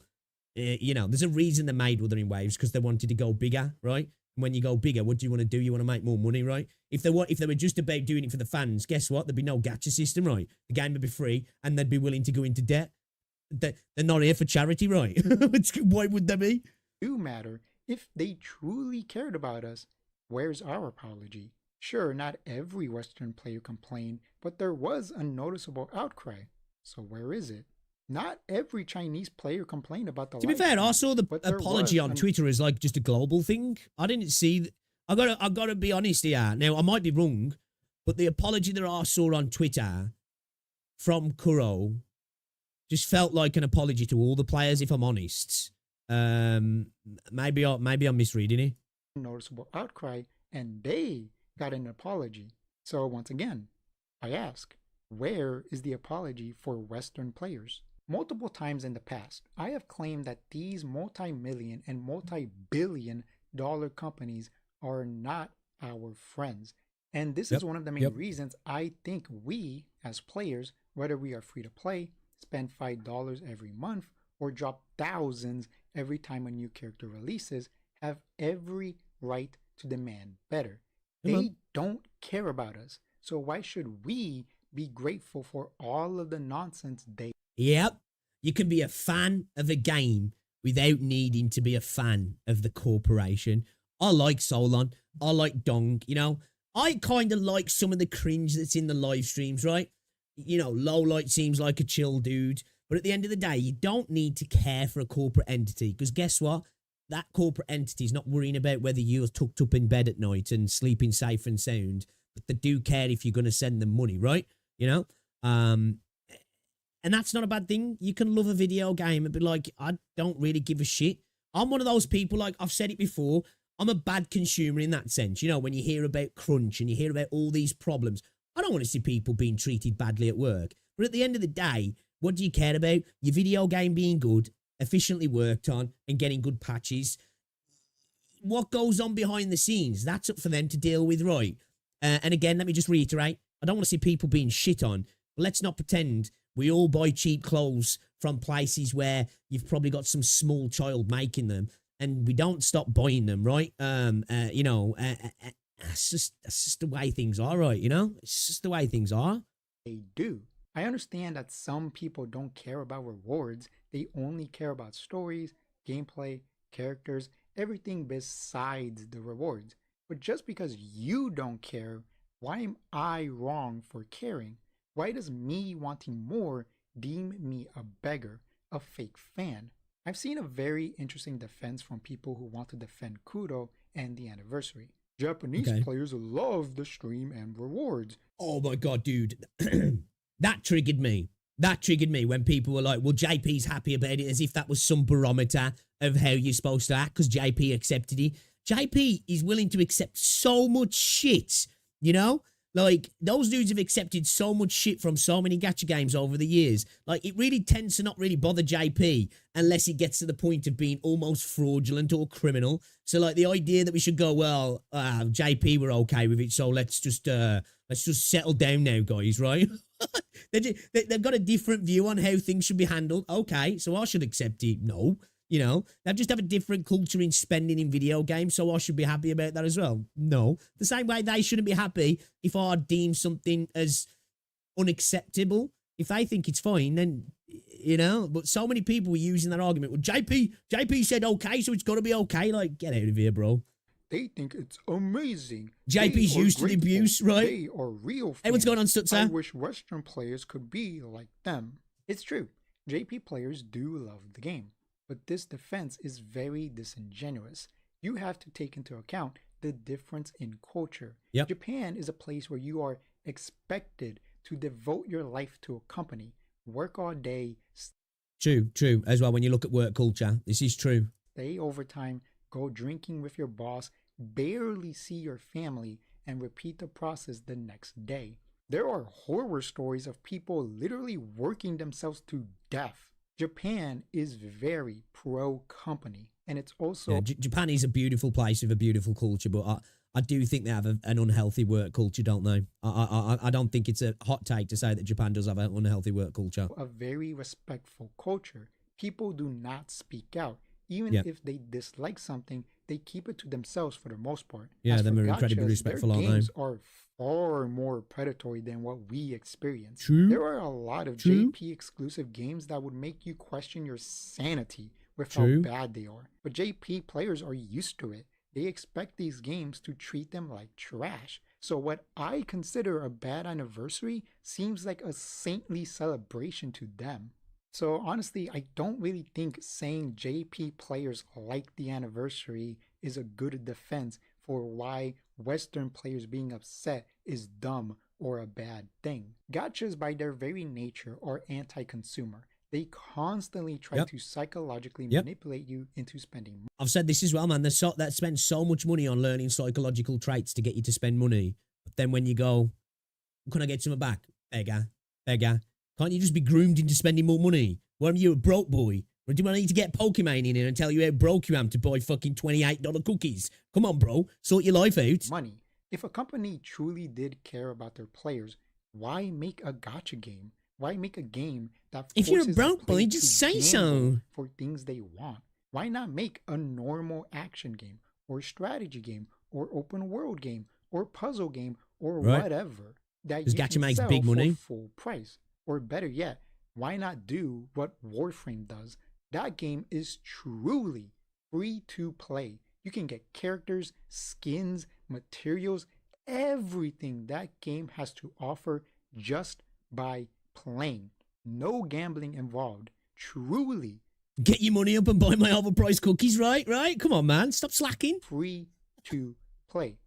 [SPEAKER 1] you know, there's a reason they made Wuthering Waves, because they wanted to go bigger, right? And when you go bigger, what do you want to do? You want to make more money, right? If they were just about doing it for the fans, guess what? There'd be no gacha system, right? The game would be free, and they'd be willing to go into debt. They're not here for charity, right? Why would they be?
[SPEAKER 3] Do matter. If they truly cared about us, where's our apology? Sure, not every Western player complained, but there was a noticeable outcry. So where is it? Not every Chinese player complained about the.
[SPEAKER 1] To be fair, I saw the apology on Twitter as like just a global thing. I didn't see. I gotta be honest here. Now I might be wrong, but the apology that I saw on Twitter from Kuro just felt like an apology to all the players. If I'm honest, maybe I'm misreading it.
[SPEAKER 3] Noticeable outcry, and they got an apology. So once again, I ask, where is the apology for Western players? Multiple times in the past, I have claimed that these multi-million and multi-billion dollar companies are not our friends. And this is one of the main reasons I think we, as players, whether we are free to play, spend $5 every month, or drop thousands every time a new character releases, have every right to demand better. They don't care about us. So why should we be grateful for all of the nonsense they...
[SPEAKER 1] Yep. You can be a fan of a game without needing to be a fan of the corporation. I like Solon. I like Dong. You know, I kind of like some of the cringe that's in the live streams, right? You know, Lowlight seems like a chill dude. But at the end of the day, you don't need to care for a corporate entity, because guess what? That corporate entity is not worrying about whether you're tucked up in bed at night and sleeping safe and sound. But they do care if you're going to send them money, right? You know? And that's not a bad thing. You can love a video game and be like, I don't really give a shit. I'm one of those people, like I've said it before, I'm a bad consumer in that sense. You know, when you hear about crunch and you hear about all these problems, I don't want to see people being treated badly at work. But at the end of the day, what do you care about? Your video game being good, efficiently worked on, and getting good patches. What goes on behind the scenes, that's up for them to deal with, right? And again, let me just reiterate, I don't want to see people being shit on. But let's not pretend we all buy cheap clothes from places where you've probably got some small child making them, and we don't stop buying them, right? You know, that's just the way things are, right? You know, it's just the way things are.
[SPEAKER 3] They do. I understand that some people don't care about rewards, they only care about stories, gameplay, characters, everything besides the rewards. But just because you don't care, why am I wrong for caring? Why does me wanting more deem me a beggar, a fake fan? I've seen a very interesting defense from people who want to defend Kudo and the anniversary. Japanese players love the stream and rewards.
[SPEAKER 1] Oh my god, dude. That triggered me. That triggered me when people were like, well, JP's happy about it, as if that was some barometer of how you're supposed to act because JP accepted it. JP is willing to accept so much shit, you know? Like, those dudes have accepted so much shit from so many gacha games over the years. Like, it really tends to not really bother JP unless it gets to the point of being almost fraudulent or criminal. So, like, the idea that we should go, well, JP, we're okay with it, so let's just settle down now, guys, right? They've got a different view on how things should be handled. Okay, so I should accept it. No. You know, they just have a different culture in spending in video games, so I should be happy about that as well. No. The same way they shouldn't be happy if I deem something as unacceptable. If they think it's fine, then, you know, but so many people were using that argument. Well, JP said okay, so it's got to be okay. Like, get out of here, bro.
[SPEAKER 3] They think it's amazing.
[SPEAKER 1] JP's used to the abuse, right?
[SPEAKER 3] They are real fans.
[SPEAKER 1] Hey, what's going on, Stutzer?
[SPEAKER 3] I wish Western players could be like them. It's true. JP players do love the game. But this defense is very disingenuous. You have to take into account the difference in culture.
[SPEAKER 1] Yep.
[SPEAKER 3] Japan is a place where you are expected to devote your life to a company, work all day.
[SPEAKER 1] True. As well, when you look at work culture, this is true.
[SPEAKER 3] Stay overtime, go drinking with your boss, barely see your family, and repeat the process the next day. There are horror stories of people literally working themselves to death. Japan is very pro-company, and it's also...
[SPEAKER 1] Yeah, Japan is a beautiful place with a beautiful culture, but I do think they have an unhealthy work culture, don't they? I don't think it's a hot take to say that Japan does have an unhealthy work culture.
[SPEAKER 3] A very respectful culture. People do not speak out. Even if they dislike something, they keep it to themselves for the most part.
[SPEAKER 1] Yeah, they're incredibly respectful, aren't they?
[SPEAKER 3] Games are far more predatory than what we experience.
[SPEAKER 1] True.
[SPEAKER 3] There are a lot of JP exclusive games that would make you question your sanity with how bad they are. But JP players are used to it. They expect these games to treat them like trash. So what I consider a bad anniversary seems like a saintly celebration to them. So honestly, I don't really think saying JP players like the anniversary is a good defense for why Western players being upset is dumb or a bad thing. Gachas by their very nature are anti-consumer. They constantly try to psychologically manipulate you into spending money.
[SPEAKER 1] I've said this as well, man. They spend so much money on learning psychological traits to get you to spend money. But then when you go, can I get some back? Beggar. Can't you just be groomed into spending more money? Why are you a broke boy? Or do I need to get Pokemon in here and tell you how broke you am to buy fucking $28 cookies? Come on, bro. Sort your life out.
[SPEAKER 3] Money. If a company truly did care about their players, why make a gacha game? Why make a game that
[SPEAKER 1] if you're a broke boy, just say so.
[SPEAKER 3] For things they want. Why not make a normal action game or strategy game or open world game or puzzle game or whatever that you can
[SPEAKER 1] makes
[SPEAKER 3] sell
[SPEAKER 1] big money
[SPEAKER 3] for full price? Or better yet, why not do what Warframe does? That game is truly free to play. You can get characters, skins, materials, everything that game has to offer just by playing. No gambling involved. Truly.
[SPEAKER 1] Get your money up and buy my overpriced cookies, right? Come on, man. Stop slacking.
[SPEAKER 3] Free to play.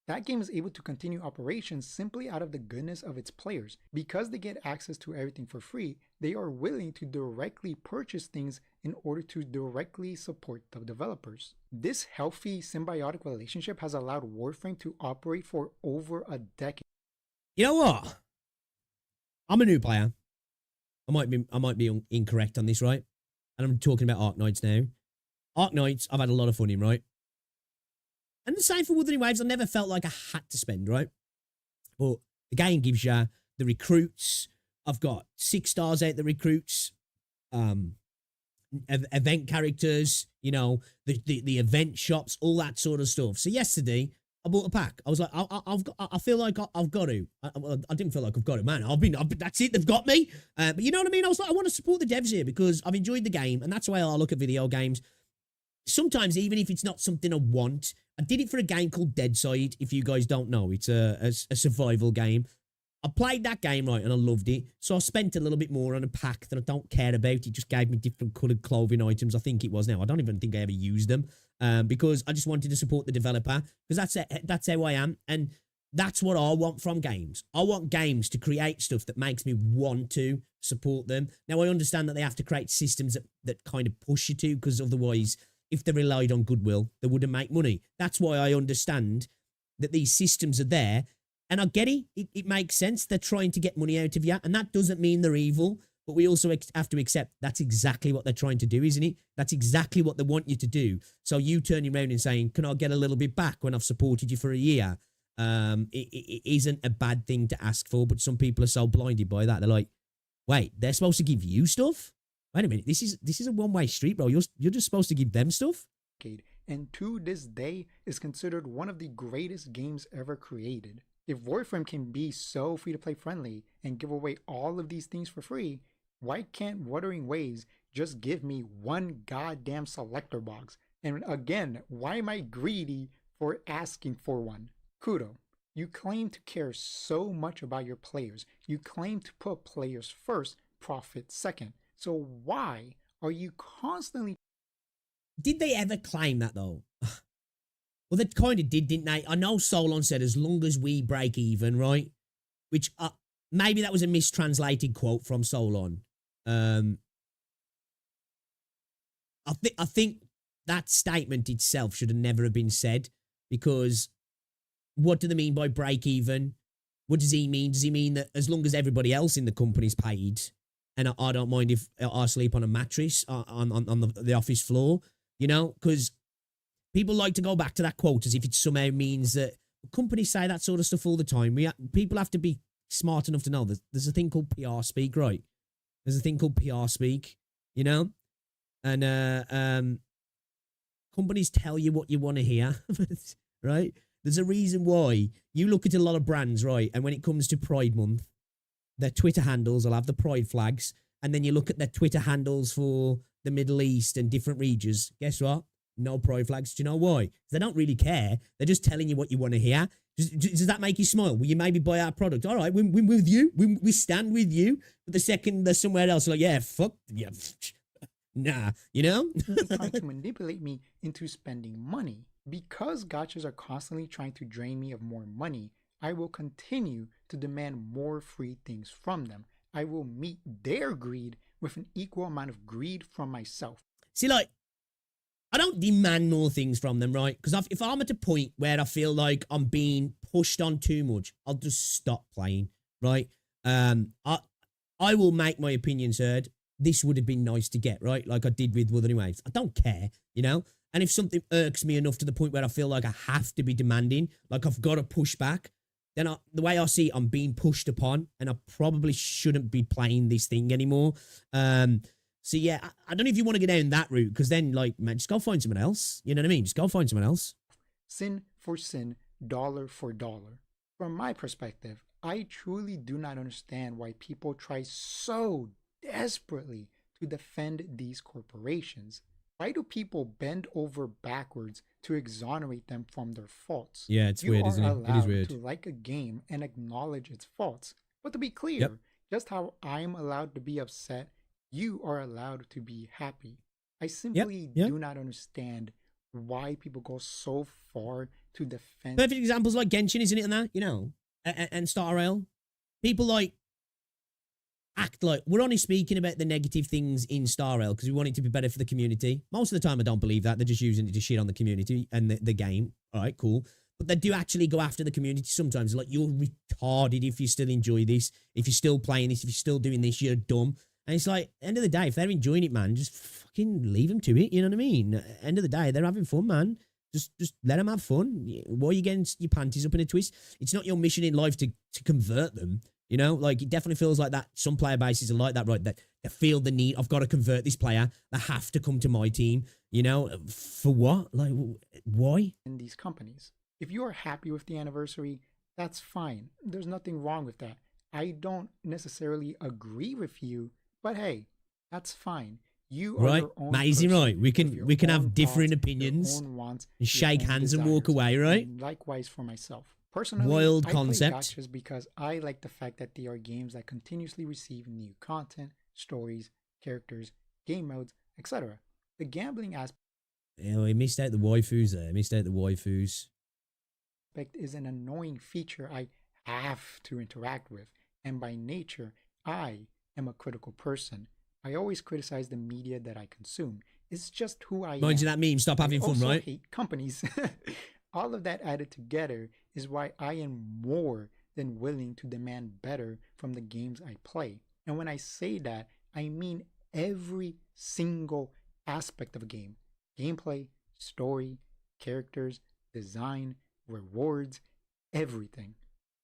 [SPEAKER 3] That game is able to continue operations simply out of the goodness of its players. Because they get access to everything for free, they are willing to directly purchase things in order to directly support the developers. This healthy symbiotic relationship has allowed Warframe to operate for over a decade.
[SPEAKER 1] You know what? I'm a new player. I might be incorrect on this, right? And I'm talking about Arknights now. Arknights, I've had a lot of fun in, right? And the same for Wuthering Waves. I never felt like I had to spend, right? But the game gives you the recruits. I've got 6 stars out the recruits. Event characters, you know, the event shops, all that sort of stuff. So yesterday, I bought a pack. I was like, I feel like I've got to. I didn't feel like I've got it, man. That's it. They've got me. But you know what I mean? I was like, I want to support the devs here because I've enjoyed the game, and that's the way I look at video games. Sometimes, even if it's not something I want, I did it for a game called Deadside. If you guys don't know, it's a survival game. I played that game, right, and I loved it. So I spent a little bit more on a pack that I don't care about. It just gave me different coloured clothing items. I think it was now. I don't even think I ever used them because I just wanted to support the developer because that's how I am. And that's what I want from games. I want games to create stuff that makes me want to support them. Now, I understand that they have to create systems that kind of push you to because otherwise, if they relied on goodwill, they wouldn't make money. That's why I understand that these systems are there. And I get it. It makes sense. They're trying to get money out of you. And that doesn't mean they're evil. But we also have to accept that's exactly what they're trying to do, isn't it? That's exactly what they want you to do. So you turning around and saying, can I get a little bit back when I've supported you for a year? It isn't a bad thing to ask for. But some people are so blinded by that. They're like, wait, they're supposed to give you stuff? Wait a minute. This is a one-way street, bro. You're just supposed to give them stuff?
[SPEAKER 3] And to this day is considered one of the greatest games ever created. If Warframe can be so free-to-play friendly and give away all of these things for free, why can't Wuthering Waves just give me one goddamn selector box? And again, why am I greedy for asking for one? Kudo, you claim to care so much about your players. You claim to put players first, profit second. So why are you constantly...
[SPEAKER 1] Did they ever claim that, though? Well, they kind of did, didn't they? I know Solon said, as long as we break even, right? Which, maybe that was a mistranslated quote from Solon. I think that statement itself should have never have been said, because what do they mean by break even? What does he mean? Does he mean that as long as everybody else in the company's paid, and I don't mind if I sleep on a mattress on the office floor, you know? Because people like to go back to that quote as if it somehow means that companies say that sort of stuff all the time. People have to be smart enough to know that there's a thing called PR speak, right? There's a thing called PR speak, you know? And companies tell you what you want to hear, right? There's a reason why you look at a lot of brands, right? And when it comes to Pride Month, their Twitter handles will have the pride flags. And then you look at their Twitter handles for the Middle East and different regions. Guess what? No pride flags. Do you know why? They don't really care. They're just telling you what you want to hear. Does that make you smile? Will you maybe buy our product? All right, we're with you. We stand with you. But the second there's somewhere else, like, yeah, fuck, yeah, nah, you know?
[SPEAKER 3] Trying to manipulate me into spending money. Because gachas are constantly trying to drain me of more money, I will continue to demand more free things from them. I will meet their greed with an equal amount of greed from myself.
[SPEAKER 1] See, like, I don't demand more things from them, right? Because if I'm at a point where I feel like I'm being pushed on too much, I'll just stop playing, right? I will make my opinions heard. This would have been nice to get, right? Like I did with Wuthering Waves. I don't care, you know? And if something irks me enough to the point where I feel like I have to be demanding, like I've got to push back, then the way I see it, I'm being pushed upon, and I probably shouldn't be playing this thing anymore. So yeah, I don't know if you want to go down that route, because then, like, man, just go find someone else. You know what I mean? Just go find someone else.
[SPEAKER 3] Sin for sin, dollar for dollar. From my perspective, I truly do not understand why people try so desperately to defend these corporations. Why do people bend over backwards to exonerate them from their faults?
[SPEAKER 1] Yeah, it's weird, isn't it? It is weird.
[SPEAKER 3] You are allowed to like a game and acknowledge its faults. But to be clear, just how I'm allowed to be upset, you are allowed to be happy. I simply do not understand why people go so far to defend.
[SPEAKER 1] Perfect examples like Genshin, isn't it? And that, you know, and Star Rail. People like act like we're only speaking about the negative things in Star Rail because we want it to be better for the community. Most of the time, I don't believe that. They're just using it to shit on the community and the game. All right, cool. But they do actually go after the community sometimes. Like, you're retarded if you still enjoy this. If you're still playing this, if you're still doing this, you're dumb. And it's like, end of the day, if they're enjoying it, man, just fucking leave them to it. You know what I mean? End of the day, they're having fun, man. Just let them have fun. Why are you getting your panties up in a twist? It's not your mission in life to convert them. You know, like, it definitely feels like that. Some player bases are like that, right? That they feel the need, I've got to convert this player. They have to come to my team. You know, for what? Like, why?
[SPEAKER 3] In these companies, If you are happy with the anniversary, that's fine. There's nothing wrong with that. I don't necessarily agree with you, but hey, that's fine. You are your own
[SPEAKER 1] amazing,
[SPEAKER 3] person
[SPEAKER 1] right? We can have different
[SPEAKER 3] thoughts,
[SPEAKER 1] opinions,
[SPEAKER 3] your own wants,
[SPEAKER 1] and shake
[SPEAKER 3] your own
[SPEAKER 1] hands and walk
[SPEAKER 3] desires.
[SPEAKER 1] away, right?
[SPEAKER 3] And likewise for myself. Personally,
[SPEAKER 1] Wild
[SPEAKER 3] I
[SPEAKER 1] concept.
[SPEAKER 3] play gachas because I like the fact that they are games that continuously receive new content, stories, characters, game modes, etc. The gambling aspect
[SPEAKER 1] Yeah, we missed out the waifus there. Missed out the waifus.
[SPEAKER 3] is an annoying feature I have to interact with, and by nature, I am a critical person. I always criticize the media that I consume. It's just who I am.
[SPEAKER 1] Mind you, that meme, stop having fun,
[SPEAKER 3] also
[SPEAKER 1] right?
[SPEAKER 3] hate companies. All of that added together is why I am more than willing to demand better from the games I play. And when I say that, I mean every single aspect of a game. Gameplay, story, characters, design, rewards, everything.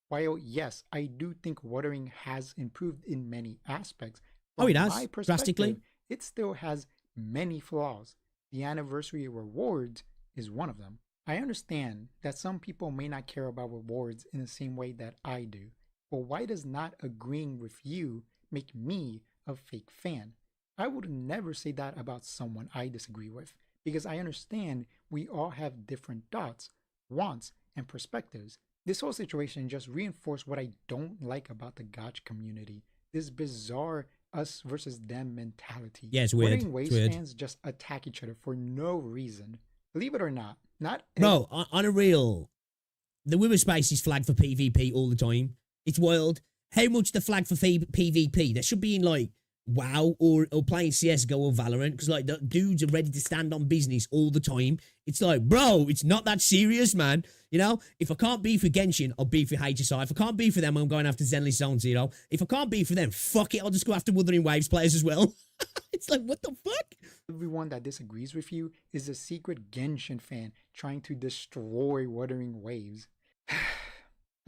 [SPEAKER 3] While yes, I do think Wuthering has improved in many aspects.
[SPEAKER 1] Oh, it
[SPEAKER 3] from
[SPEAKER 1] has,
[SPEAKER 3] my perspective,
[SPEAKER 1] drastically.
[SPEAKER 3] It still has many flaws. The anniversary rewards is one of them. I understand that some people may not care about rewards in the same way that I do, but why does not agreeing with you make me a fake fan? I would never say that about someone I disagree with, because I understand we all have different thoughts, wants, and perspectives. This whole situation just reinforced what I don't like about the gacha community. This bizarre us versus them mentality.
[SPEAKER 1] Yeah, it's weird.
[SPEAKER 3] Wuthering Waves fans just attack each other for no reason. Believe it or not,
[SPEAKER 1] Bro, on a real, the Wither space is flagged for PvP all the time. It's wild. How much the flag for PvP? There should be in like WoW or playing CSGO or Valorant, because like the dudes are ready to stand on business all the time. It's like, bro, it's not that serious, man. You know, if I can't beef with Genshin, I'll beef with HSI. If I can't beef for them, I'm going after Zenless Zone Zero. If I can't beef for them, fuck it, I'll just go after Wuthering Waves players as well. It's like, what the fuck?
[SPEAKER 3] Everyone that disagrees with you is a secret Genshin fan trying to destroy Wuthering Waves.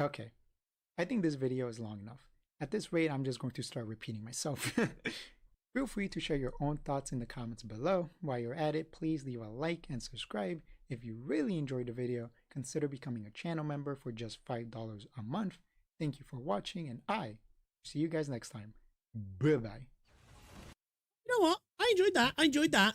[SPEAKER 3] Okay, I think this video is long enough. At this rate, I'm just going to start repeating myself. Feel free to share your own thoughts in the comments below. While you're at it, please leave a like and subscribe. If you really enjoyed the video, consider becoming a channel member for just $5 a month. Thank you for watching, and I see you guys next time. Bye-bye.
[SPEAKER 1] You know what? I enjoyed that.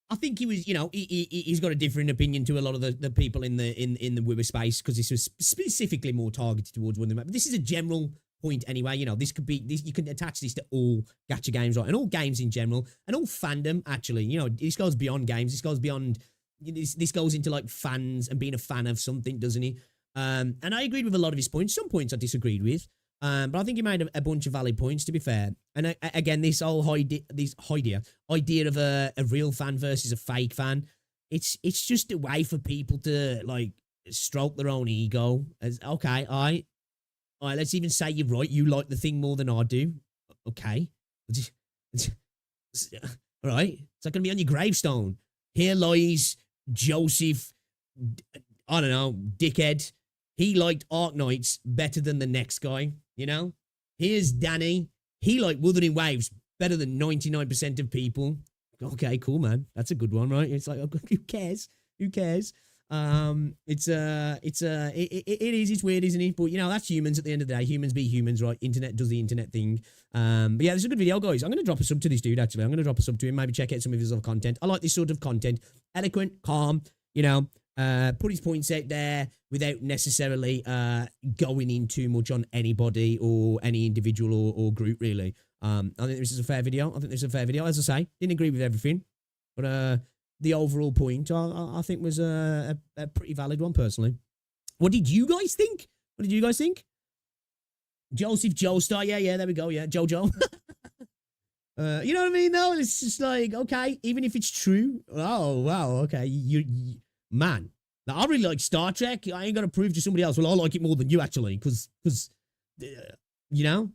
[SPEAKER 1] I think he was, you know, he's got a different opinion to a lot of the people in the Wither space, because this was specifically more targeted towards one of them. But this is a general point anyway. You know, this could be this. You can attach this to all gacha games, right, and all games in general, and all fandom. Actually, you know, this goes beyond games. This goes beyond. This goes into like fans and being a fan of something, doesn't he? And I agreed with a lot of his points. Some points I disagreed with. But I think he made a bunch of valid points, to be fair. And again, this whole idea of a real fan versus a fake fan, it's just a way for people to like stroke their own ego. As okay, all right, let's even say you're right. You like the thing more than I do. Okay, all right. It's like gonna be on your gravestone. Here lies Joseph. I don't know, dickhead. He liked Arknights better than the next guy, you know? Here's Danny. He liked Wuthering Waves better than 99% of people. Okay, cool, man. That's a good one, right? It's like, who cares? Who cares? It's weird, isn't it? But, you know, that's humans at the end of the day. Humans be humans, right? Internet does the internet thing. But yeah, this is a good video, guys. I'm going to drop a sub to this dude, actually. I'm going to drop a sub to him. Maybe check out some of his other content. I like this sort of content. Eloquent, calm, you know. Put his points out there without necessarily going in too much on anybody or any individual or group, really. I think this is a fair video. As I say, didn't agree with everything, but the overall point I think was a pretty valid one, personally. What did you guys think? Joseph Joestar, yeah, there we go, yeah, Jojo. You know what I mean, though? It's just like, okay, even if it's true, oh, wow, okay, you man, now I really like Star Trek. I ain't got to prove to somebody else. Well, I like it more than you, actually, because you know,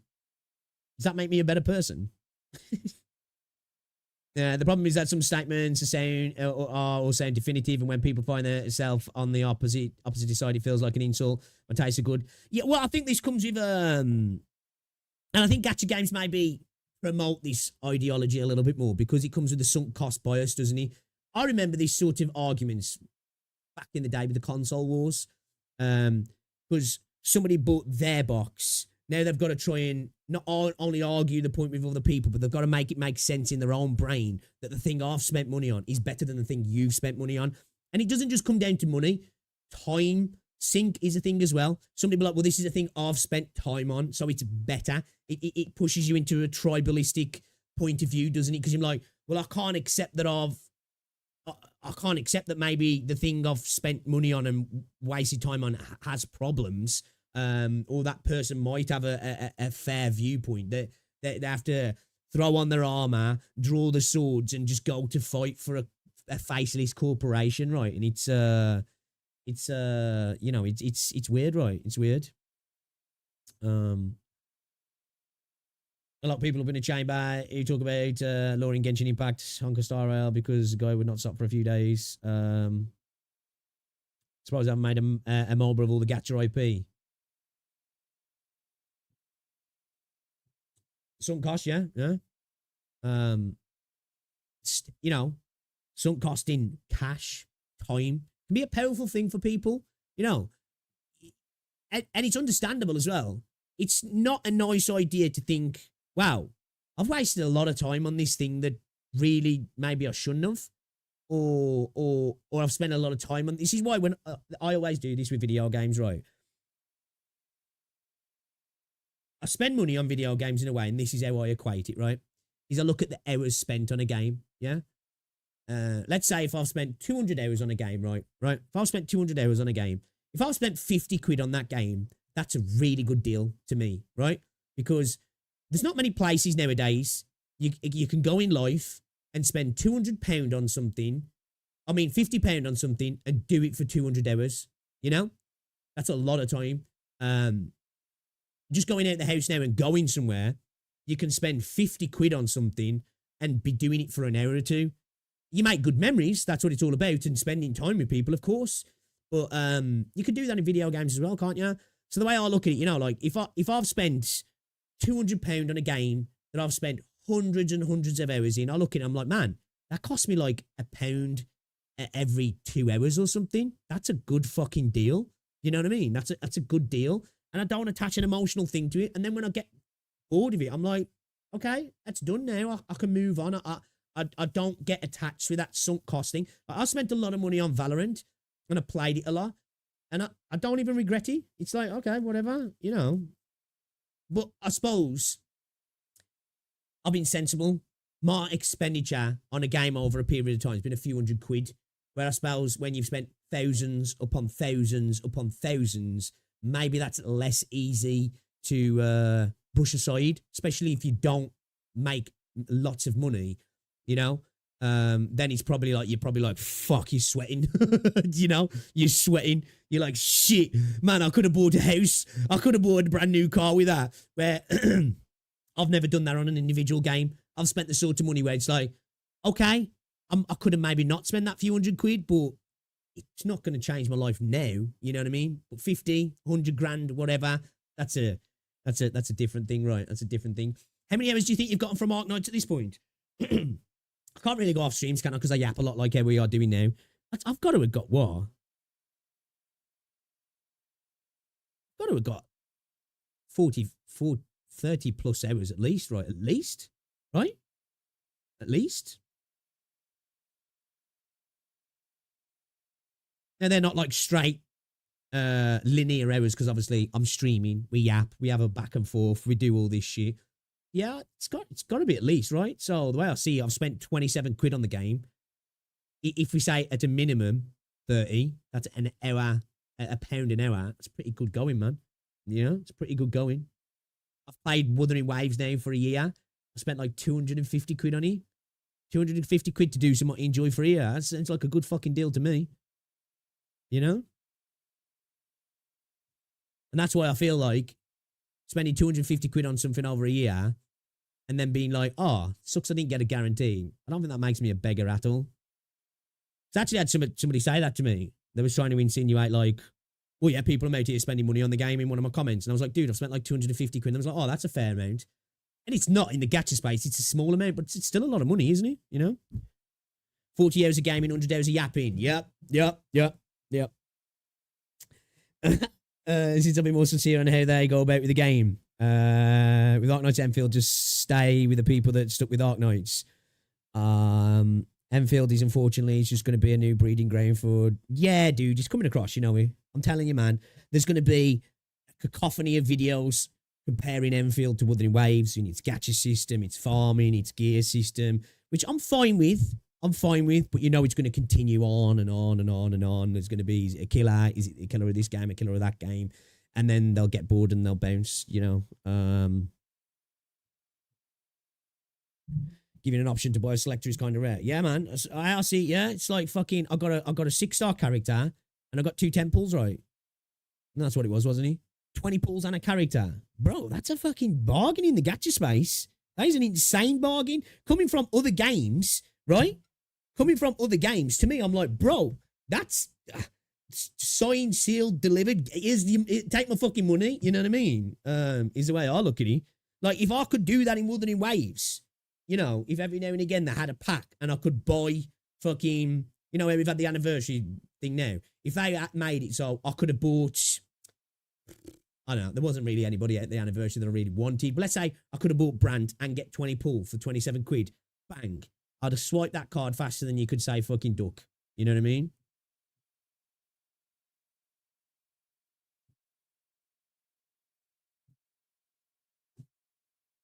[SPEAKER 1] does that make me a better person? The problem is that some statements are saying or saying definitive, and when people find themselves on the opposite side, it feels like an insult. My tastes are good. Yeah, well, I think this comes with and I think gacha games maybe promote this ideology a little bit more because it comes with a sunk cost bias, doesn't it? I remember these sort of arguments back in the day with the console wars. Because somebody bought their box. Now they've got to try and not only argue the point with other people, but they've got to make it make sense in their own brain that the thing I've spent money on is better than the thing you've spent money on. And it doesn't just come down to money. Time sync is a thing as well. Some people are like, well, this is a thing I've spent time on, so it's better. It pushes you into a tribalistic point of view, doesn't it? Because you're like, well, I can't accept that I can't accept that maybe the thing I've spent money on and wasted time on has problems. Or that person might have a fair viewpoint. They have to throw on their armor, draw the swords, and just go to fight for a faceless corporation, right? And it's you know, it's weird, right? It's weird. A lot of people up in the chamber who talk about lowering Genshin Impact, Honka Star Rail, because the guy would not stop for a few days. Suppose I haven't made a MOBA of all the Gacha IP. Sunk cost, yeah. You know, sunk cost in cash, time, can be a powerful thing for people, you know. And it's understandable as well. It's not a nice idea to think, wow, I've wasted a lot of time on this thing that really maybe I shouldn't have. Or I've spent a lot of time on. This is why when I always do this with video games, right? I spend money on video games in a way, and this is how I equate it, right? Is I look at the hours spent on a game, yeah? Let's say if I've spent 200 hours on a game, right? If I've spent 200 hours on a game, if I've spent 50 quid on that game, that's a really good deal to me, right? Because there's not many places nowadays you can go in life and spend £200 on something, I mean £50 on something, and do it for 200 hours, you know? That's a lot of time. Just going out the house now and going somewhere, you can spend 50 quid on something and be doing it for an hour or two. You make good memories, that's what it's all about, and spending time with people, of course. But you can do that in video games as well, can't you? So the way I look at it, you know, like if I've spent £200 on a game that I've spent hundreds and hundreds of hours in, I look at it, I'm like, man, that cost me like £1 every 2 hours or something. That's a good fucking deal. You know what I mean? That's a good deal. And I don't attach an emotional thing to it. And then when I get bored of it, I'm like, okay, that's done now. I can move on. I don't get attached with that sunk cost thing. I spent a lot of money on Valorant, and I played it a lot. And I don't even regret it. It's like, okay, whatever, you know. But I suppose I've been sensible. My expenditure on a game over a period of time has been a few hundred quid. Where I suppose when you've spent thousands upon thousands upon thousands, maybe that's less easy to brush aside, especially if you don't make lots of money, you know. Then it's probably like, you're probably like, fuck, you're sweating. You know, you're sweating. You're like, shit, man, I could have bought a house. I could have bought a brand new car with that. Where I've never done that on an individual game. I've spent the sort of money where it's like, okay, I could have maybe not spent that few hundred quid, but it's not going to change my life now. You know what I mean? But 50, 100 grand, whatever, that's a different thing, right? That's a different thing. How many hours do you think you've gotten from Arknights at this point? I can't really go off streams, can I? Because I yap a lot like how we are doing now. I've got to have got what? I've got to have got 30 plus hours at least, right? At least, right? At least. Now, they're not like straight linear hours, because obviously I'm streaming, we yap, we have a back and forth, we do all this shit. Yeah, it's got to be at least, right? So the way I see it, I've spent 27 quid on the game. If we say at a minimum 30, that's an hour, £1 an hour. It's pretty good going, man. You know, it's pretty good going. I've played Wuthering Waves now for a year. I spent like 250 quid on it. 250 quid to do something I enjoy for a year. That sounds like a good fucking deal to me. You know? And that's why I feel like spending 250 quid on something over a year and then being like, oh, sucks I didn't get a guarantee. I don't think that makes me a beggar at all. I actually had somebody say that to me. They was trying to insinuate like, well, yeah, people are out here spending money on the game in one of my comments. And I was like, dude, I've spent like 250 quid. And I was like, oh, that's a fair amount. And it's not in the gacha space. It's a small amount, but it's still a lot of money, isn't it? You know? 40 hours of gaming, 100 hours of yapping. Yep. since I've been more sincere on how they go about with the game. With Arknights Enfield, just stay with the people that stuck with Arknights. Enfield is unfortunately it's just going to be a new breeding ground for dude, just coming across, I'm telling you, man, there's going to be a cacophony of videos comparing Enfield to Wuthering Waves in its gacha system, its farming, its gear system, which I'm fine with, but it's going to continue on and on and on and on. There's going to be a killer, is it a killer of this game, a killer of that game, and then they'll get bored and they'll bounce, Giving an option to buy a selector is kind of rare. Yeah, man. I see. Yeah, it's like fucking. I got a 6-star character, and I got 2 10 pulls right. And that's what it was, wasn't he? 20 pulls and a character, bro. That's a fucking bargain in the gacha space. That is an insane bargain coming from other games, right? Coming from other games. To me, I'm like, bro, that's signed, sealed, delivered. Take my fucking money. You know what I mean? Is the way I look at it. Like, if I could do that in Wuthering Waves. If every now and again they had a pack and I could buy fucking, where we've had the anniversary thing now. If they made it so I could have bought, I don't know, there wasn't really anybody at the anniversary that I really wanted. But let's say I could have bought Brand and get 20 pull for 27 quid. Bang. I'd have swiped that card faster than you could say fucking duck. You know what I mean?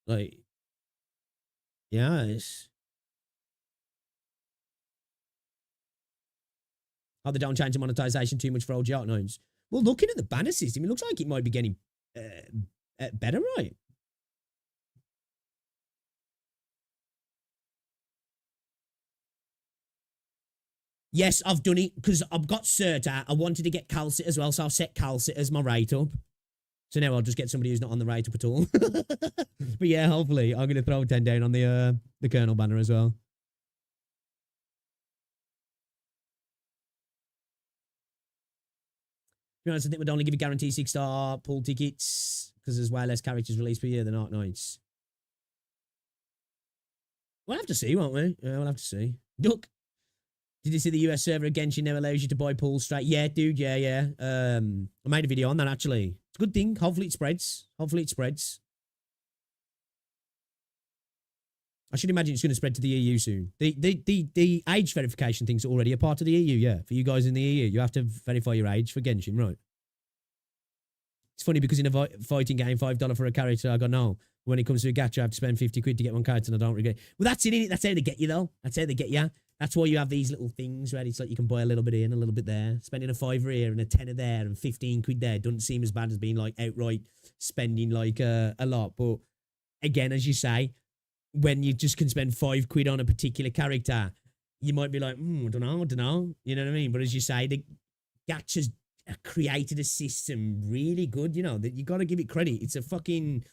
[SPEAKER 1] Like, yeah, it's... Oh, they don't change the monetization too much for old Arknights. Well, looking at the banner system, it looks like it might be getting better, right? Yes, I've done it because I've got Certa. I wanted to get Calcit as well, so I've set Calcit as my rate up. So now I'll just get somebody who's not on the rate up at all. But yeah, hopefully I'm going to throw a 10 down on the Colonel banner as well. To be honest, I think we'd only give you guaranteed 6-star pull tickets because there's way less characters released per year than Arknights. We'll have to see, won't we? Yeah, we'll have to see. Duck. Did you see the US server of Genshin now allows you to buy pulls straight? Yeah, dude, yeah. I made a video on that, actually. It's a good thing. Hopefully it spreads. I should imagine it's going to spread to the EU soon. The age verification thing's already a part of the EU, yeah. For you guys in the EU, you have to verify your age for Genshin, right? It's funny because in a fighting game, $5 for a character, I go, no. When it comes to a gacha, I have to spend 50 quid to get one character and I don't regret it. Well, that's it, innit? That's how they get you, though. That's how they get you. That's why you have these little things where it's like you can buy a little bit here and a little bit there. Spending a $5 here and a $10 there and 15 quid there doesn't seem as bad as being like outright spending like a lot. But again, as you say, when you just can spend 5 quid on a particular character, you might be like, I don't know. You know what I mean? But as you say, the gachas created a system really good, that you got to give it credit. It's an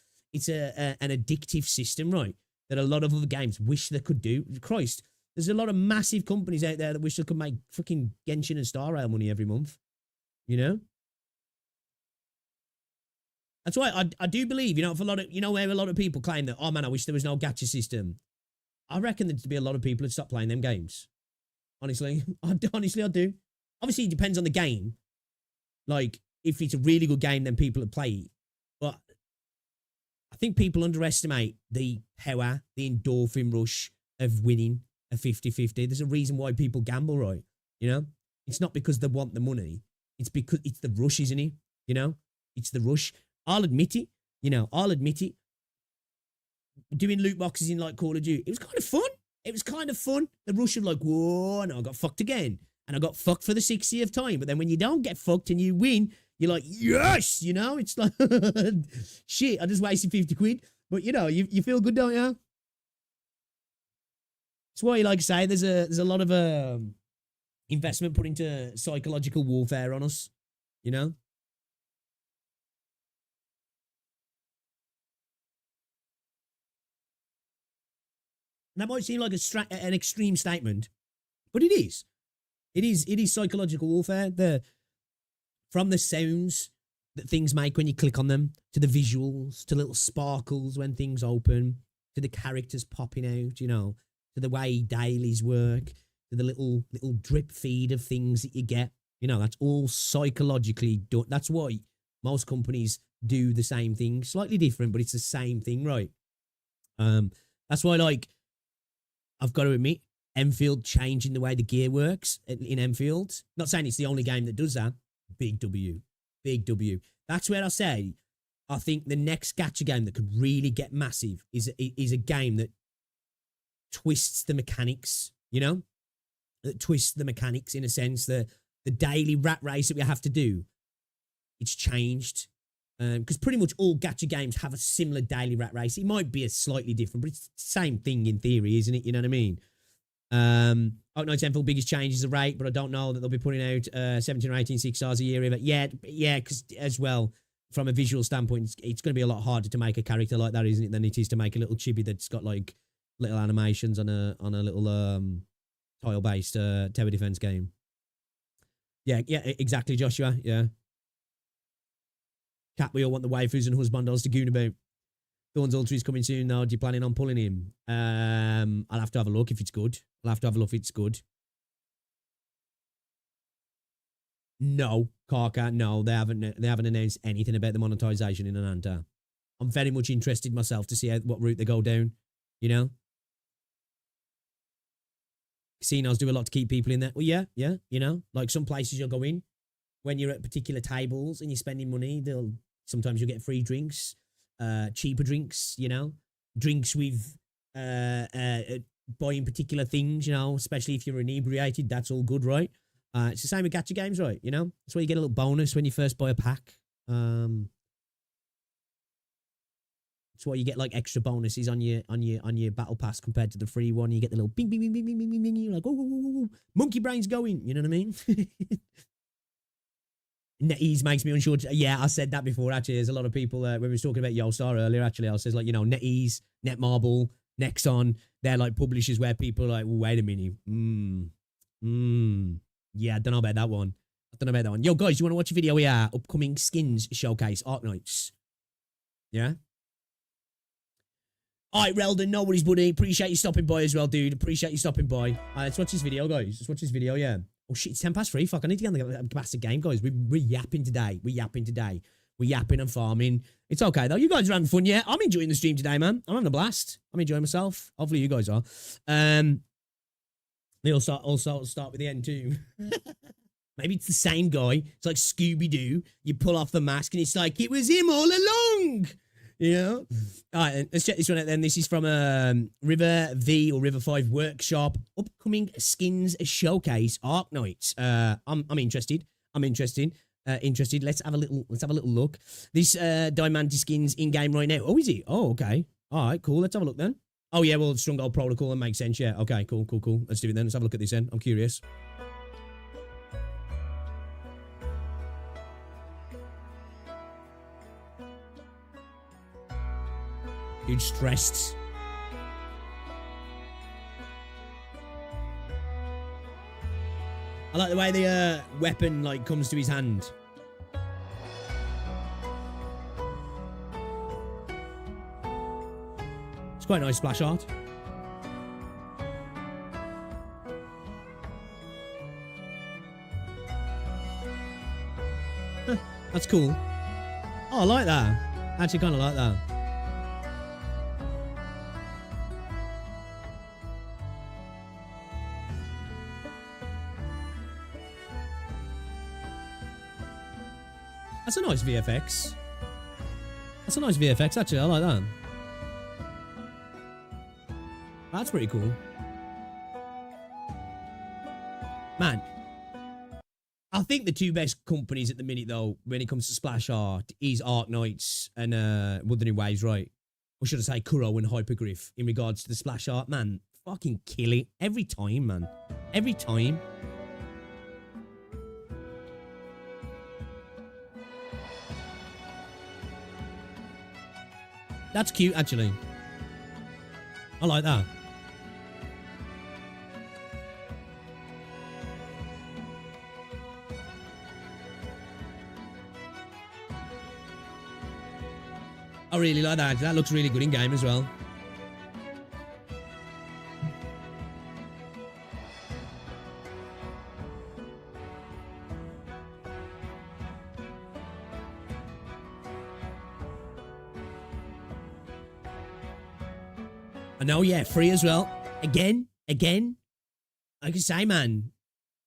[SPEAKER 1] addictive system, right? That a lot of other games wish they could do. Christ. There's a lot of massive companies out there that wish they could make fucking Genshin and Star Rail money every month. That's why I do believe, for a lot of, where a lot of people claim that, oh man, I wish there was no gacha system. I reckon there'd be a lot of people who'd stop playing them games. Honestly. I do. Obviously, it depends on the game. Like, if it's a really good game, then people would play it. But I think people underestimate the power, the endorphin rush of winning a 50-50. There's a reason why people gamble, right? It's not because they want the money. It's because it's the rush, isn't it? It's the rush. I'll admit it. Doing loot boxes in like Call of Duty, it was kind of fun. The rush of like, whoa, and I got fucked again. And I got fucked for the 60th time. But then when you don't get fucked and you win, you're like, yes, it's like, shit, I just wasted 50 quid. But you feel good, don't you? That's why, like I say, there's a lot of investment put into psychological warfare on us, And that might seem like an extreme statement, but it is. It is psychological warfare. From the sounds that things make when you click on them, to the visuals, to little sparkles when things open, to the characters popping out, to the way dailies work, to the little drip feed of things that you get, You know, that's all psychologically done. That's why most companies do the same thing, slightly different, but it's the same thing, right? That's why, like, I've got to admit, Enfield changing the way the gear works in Enfield. Not saying it's the only game that does that. Big W. Big W. That's where I say, I think the next gacha game that could really get massive is a game that twists the mechanics, you know? That twists the mechanics in a sense that the daily rat race that we have to do, it's changed. Because pretty much all gacha games have a similar daily rat race. It might be a slightly different, but it's the same thing in theory, isn't it? You know what I mean? Arknights Enfield biggest change is the rate, but I don't know that they'll be putting out 17 or 18 6 stars a year. But yeah, because as well, from a visual standpoint, it's going to be a lot harder to make a character like that, isn't it, than it is to make a little chibi that's got like little animations on a little tile-based tower defense game. Yeah, exactly, Joshua. Yeah. Cat, we all want the waifus and husbandos to goon about. Thorns Ultra is coming soon, though. Do you planning on pulling him? I'll have to have a look if it's good. I'll have to have a look if it's good. No, Karka, no, they haven't announced anything about the monetization in Ananta. I'm very much interested myself to see what route they go down, you know? Casinos do a lot to keep people in there. Well, yeah, you know? Like some places you'll go in, when you're at particular tables and you're spending money, sometimes you'll get free drinks, cheaper drinks, you know, drinks with buying particular things, you know, especially if you're inebriated, that's all good, right? It's the same with gacha games, right? You know, that's why you get a little bonus when you first buy a pack. That's why you get like extra bonuses on your battle pass compared to the free one. You get the little bing bing bing bing bing bing bing bing. You're like, oh, monkey brain's going. You know what I mean? NetEase makes me unsure. Yeah, I said that before, actually. There's a lot of people, when we were talking about YoStar earlier, actually, I says, like, you know, NetEase, Netmarble, Nexon, they're like publishers where people are like, well, wait a minute. Yeah, I don't know about that one. Yo, guys, you want to watch a video here? Upcoming skins showcase, Arknights. Yeah? All right, Relden, no worries, buddy. Appreciate you stopping by as well, dude. Appreciate you stopping by. Let's watch this video, guys. Let's watch this video, yeah. Oh, shit, it's 3:10. Fuck, I need to get on the bastard game, guys. We're yapping today. We're yapping and farming. It's okay, though. You guys are having fun, yeah? I'm enjoying the stream today, man. I'm having a blast. I'm enjoying myself. Hopefully you guys are. They also start with the end, too. Maybe it's the same guy. It's like Scooby-Doo. You pull off the mask, and it's like, it was him all along. You know? All right, let's check this one out then. This is from River V or River 5 Workshop. Upcoming skins showcase, Arknights. I'm interested. Interested. Let's have a little look. This Diamante skins in game right now. Oh, is it? Oh, okay. All right, cool. Let's have a look then. Oh yeah, well, Stronghold Protocol, that makes sense. Yeah. Okay. Cool. Let's do it then. Let's have a look at this then. I'm curious. Dude stressed. I like the way the weapon like comes to his hand. It's quite a nice splash art. Huh, that's cool. Oh, I like that. I actually kind of like that. That's a nice VFX. Actually. I like that. That's pretty cool. Man, I think the two best companies at the minute, though, when it comes to splash art, is Arknights and Wuthering Waves, right? Or should I say Kuro and Hypergryph in regards to the splash art. Man, fucking kill it. Every time, man. Every time. That's cute, actually. I like that. I really like that. That looks really good in game as well. I know, yeah, free as well. Again. Like I say, man,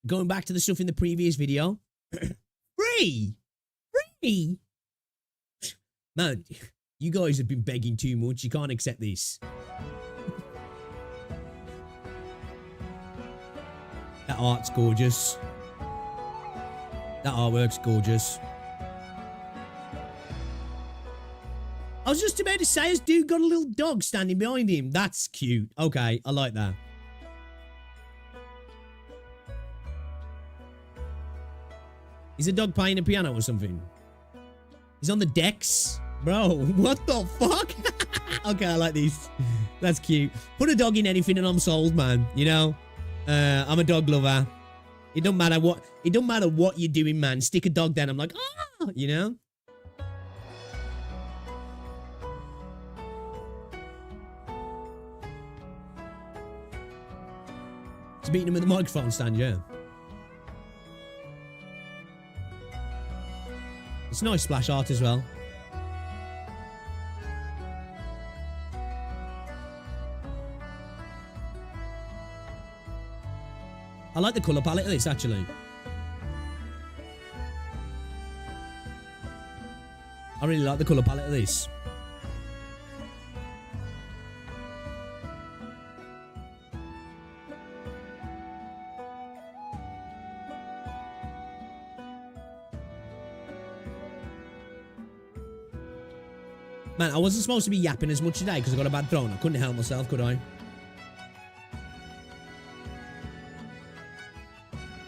[SPEAKER 1] going back to the stuff in the previous video. Free! Man, you guys have been begging too much. You can't accept this. That art's gorgeous. That artwork's gorgeous. I was just about to say, this dude got a little dog standing behind him. That's cute. Okay, I like that. Is a dog playing a piano or something? He's on the decks. Bro, what the fuck? Okay, I like these. That's cute. Put a dog in anything and I'm sold, man. You know? I'm a dog lover. It don't matter what you're doing, man. Stick a dog down. I'm like, ah, you know? He's beating him with the microphone stand, yeah. It's nice splash art as well. I like the colour palette of this, actually. I really like the colour palette of this. Man, I wasn't supposed to be yapping as much today because I got a bad throat. I couldn't help myself, could I?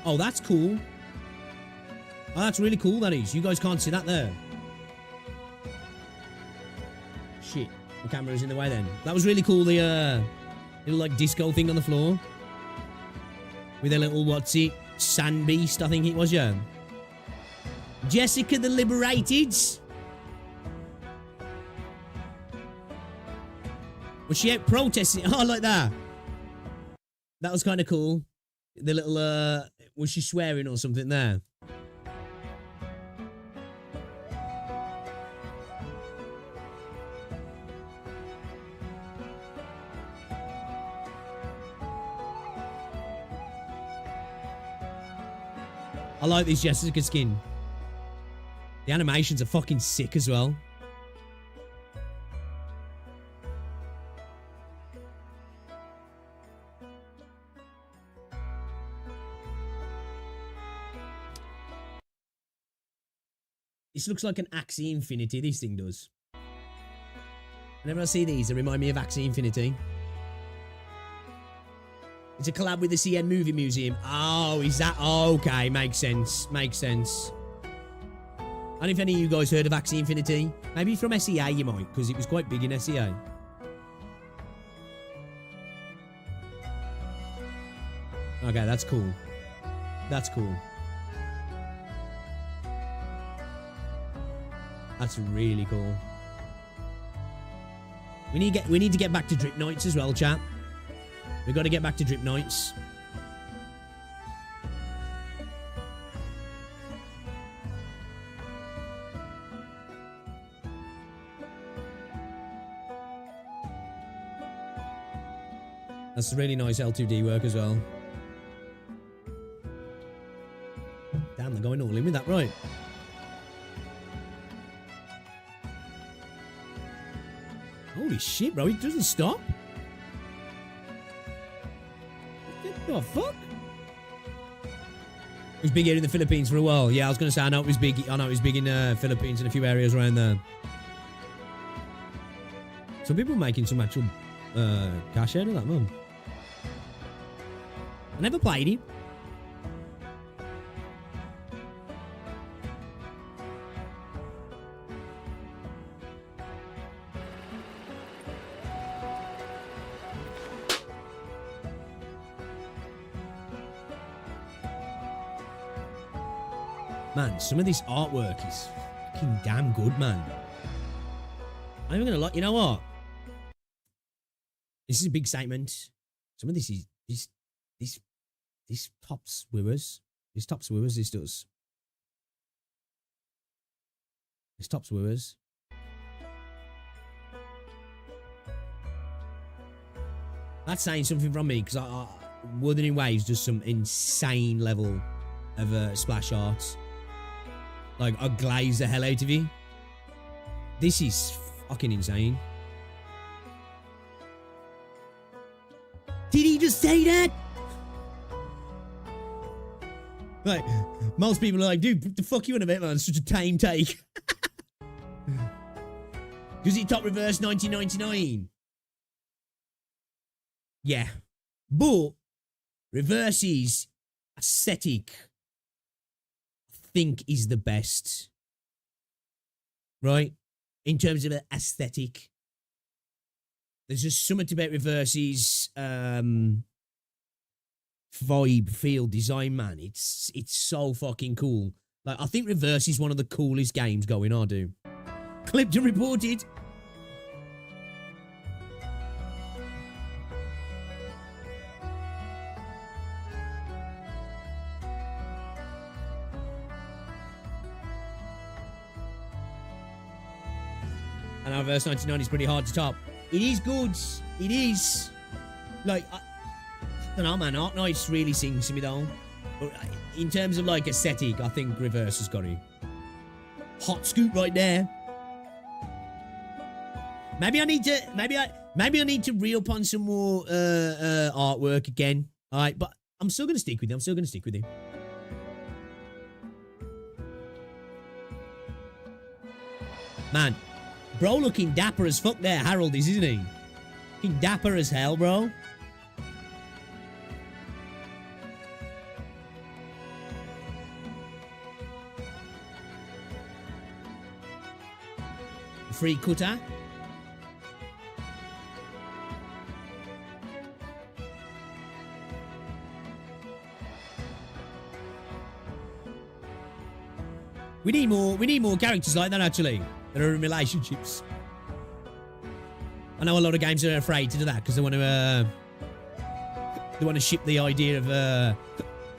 [SPEAKER 1] Oh, that's cool. Oh, that's really cool, that is. You guys can't see that there. Shit. The camera's in the way then. That was really cool, the little, like, disco thing on the floor. With a little, what's it? Sand beast, I think it was, yeah. Jessica the Liberated. Was she out protesting? Oh, like that. That was kind of cool. The little, was she swearing or something there? I like this Jessica skin. The animations are fucking sick as well. This looks like an Axie Infinity, this thing does. Whenever I see these, they remind me of Axie Infinity. It's a collab with the CN Movie Museum. Oh, is that... Oh, okay, makes sense. Makes sense. I don't know if any of you guys heard of Axie Infinity. Maybe from SEA you might, because it was quite big in SEA. Okay, that's cool. That's cool. That's really cool. We need to get back to Drip Nights as well, chat. We've got to get back to Drip Nights. That's really nice L2D work as well. Damn, they're going all in with that, right? Holy shit, bro, it doesn't stop. What the fuck? It was big here in the Philippines for a while. Yeah, I was going to say, I know it was big. I know it was big in Philippines and a few areas around there. Some people making some actual cash out of that, man. I never played it. Man, some of this artwork is fucking damn good, man. I'm even gonna lie. You know what? This is a big statement. Some of this is this tops Wiwers. This tops Wiwers. This does. This tops Wiwers. That's saying something from me, because Wuthering Waves does some insane level of splash art. Like, I glaze the hell out of you. This is fucking insane. Did he just say that? Like, most people are like, dude, what the fuck you on about, man? It's such a tame take. Does he top reverse 1999? Yeah. But reverse's aesthetic, I think, is the best. Right? In terms of aesthetic. There's just something about reverse's vibe, feel, design, man. It's so fucking cool. Like, I think Reverse is one of the coolest games going on, dude. Clipped and reported. And our Reverse 99 is pretty hard to top. It is good. It is. Like, I don't know, man. Arknights really sings to me, though. But in terms of, like, aesthetic, I think Reverse has got it. Hot scoop right there. Maybe I need to. Maybe I need to re-up on some more artwork again. All right, but I'm still gonna stick with him. Man, bro, looking dapper as fuck there. Harold is, isn't he? Looking dapper as hell, bro. Free cutter. We need more characters like that, actually, that are in relationships. I know a lot of games are afraid to do that because they want to ship the idea of the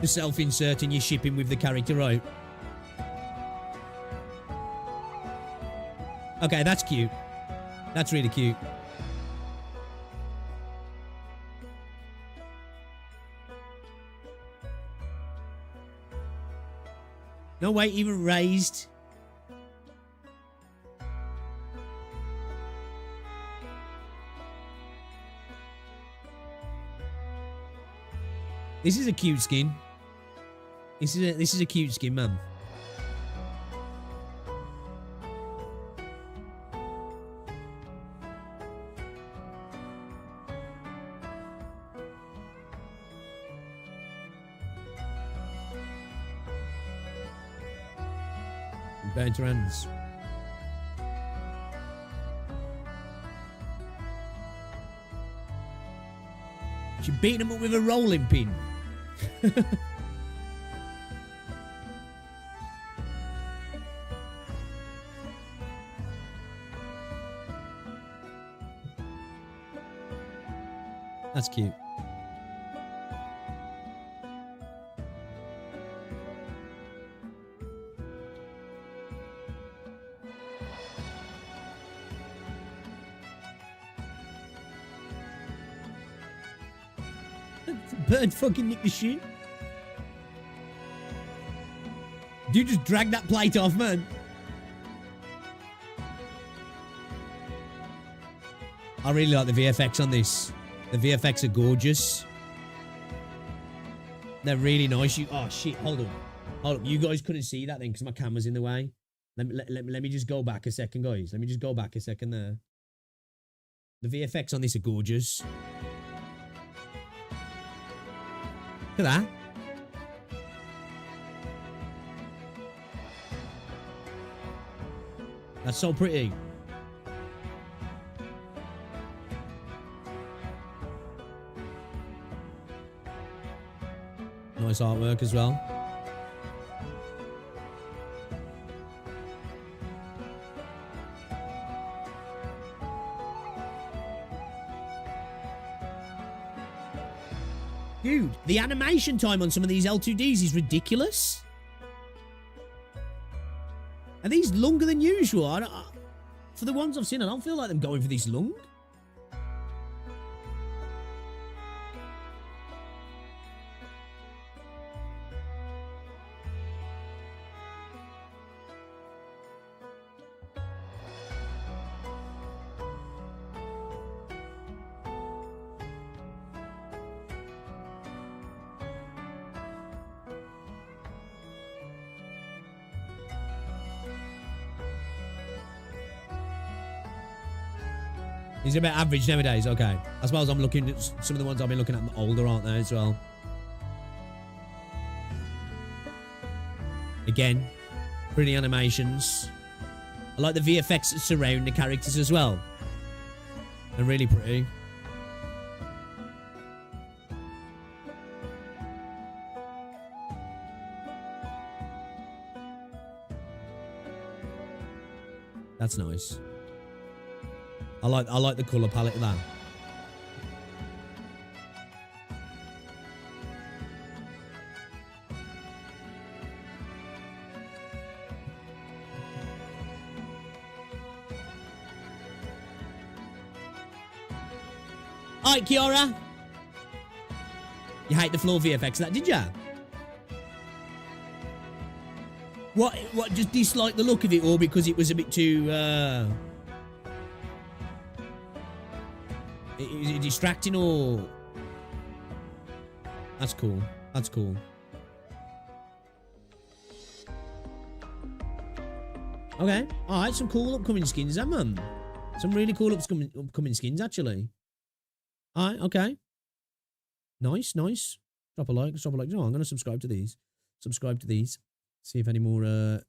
[SPEAKER 1] self-inserting your shipping with the character out. Okay, that's cute. That's really cute. No, wait, even raised. This is a cute skin. This is a cute skin, man. Burnt hands. She beat him up with a rolling pin. That's cute. Bird fucking nicked the shit. Dude just dragged that plate off, man. I really like the VFX on this. The VFX are gorgeous. They're really nice. Oh shit, hold up. You guys couldn't see that then because my camera's in the way. Let me just go back a second, guys. Let me just go back a second there. The VFX on this are gorgeous. Look at that. That's so pretty. Nice artwork as well. Dude, the animation time on some of these L2Ds is ridiculous. Are these longer than usual? For the ones I've seen, I don't feel like them going for this long. Is it about average nowadays? Okay. I suppose I'm looking at some of the ones I've been looking at older, aren't they, as well? Again, pretty animations. I like the VFX that surround the characters as well. They're really pretty. That's nice. I like the colour palette of that. Alright, Kiara. You hate the floor VFX of that, did ya? What, just dislike the look of it, or because it was a bit too, is it distracting, or? That's cool. That's cool. Okay. Alright, some cool upcoming skins, then, man. Some really cool upcoming skins, actually. Alright, okay. Nice, nice. Drop a like, drop a like. No, I'm going to subscribe to these. Subscribe to these. See if any more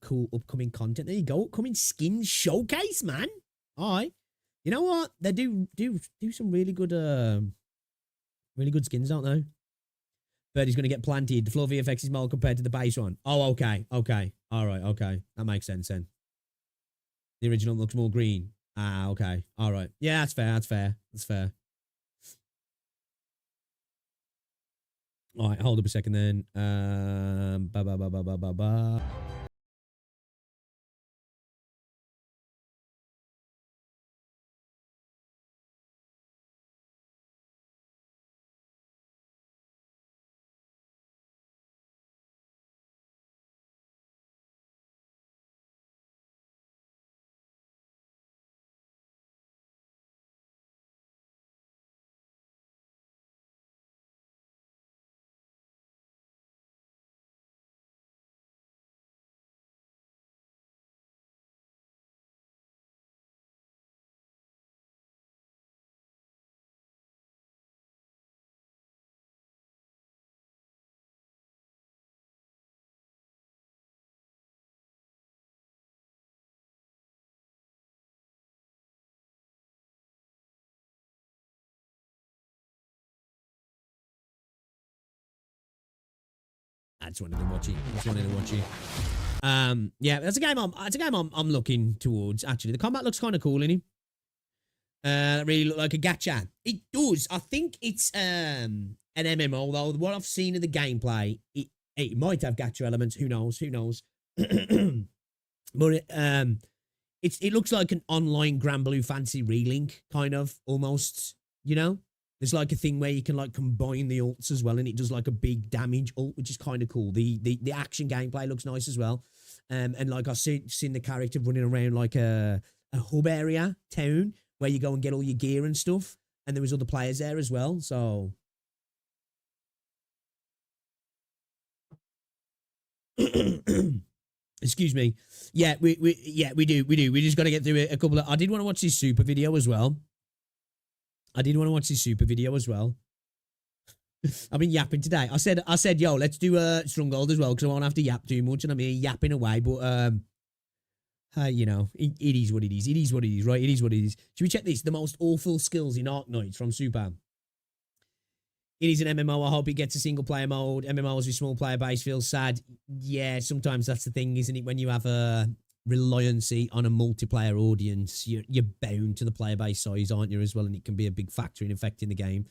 [SPEAKER 1] cool upcoming content. There you go. Upcoming skin showcase, man. Alright. You know what? They do some really good skins, don't they? Birdie's going to get planted. The floor VFX is more compared to the base one. Oh, okay. Okay. Alright, okay. That makes sense then. The original looks more green. Ah, okay. Alright. Yeah, that's fair. That's fair. That's fair. All right, hold up a second then. I just wanted to watch it. Just wanted to watch it. Yeah, that's a game I'm looking towards, actually. The combat looks kind of cool in it. Really look like a gacha. It does. I think it's an MMO, though. What I've seen of the gameplay, it might have gacha elements. Who knows? Who knows? But it looks like an online Grand Blue Fantasy relink, kind of, almost, you know? There's like a thing where you can like combine the ults as well, and it does like a big damage ult, which is kind of cool. The action gameplay looks nice as well. And like I've seen the character running around like a hub area town where you go and get all your gear and stuff. And there was other players there as well. So excuse me. Yeah, we do. We just got to get through a couple of. I did want to watch this super video as well. I've been yapping today. I said, yo, let's do Stronghold as well, because I won't have to yap too much, and I'm here yapping away. But you know, it is what it is. It is what it is, right? It is what it is. Should we check this? The most awful skills in Arknights from Super. It is an MMO. I hope it gets a single player mode. MMOs with small player base feels sad. Yeah, sometimes that's the thing, isn't it? When you have a reliancy on a multiplayer audience, you're bound to the player base size, aren't you, as well? And it can be a big factor in affecting the game.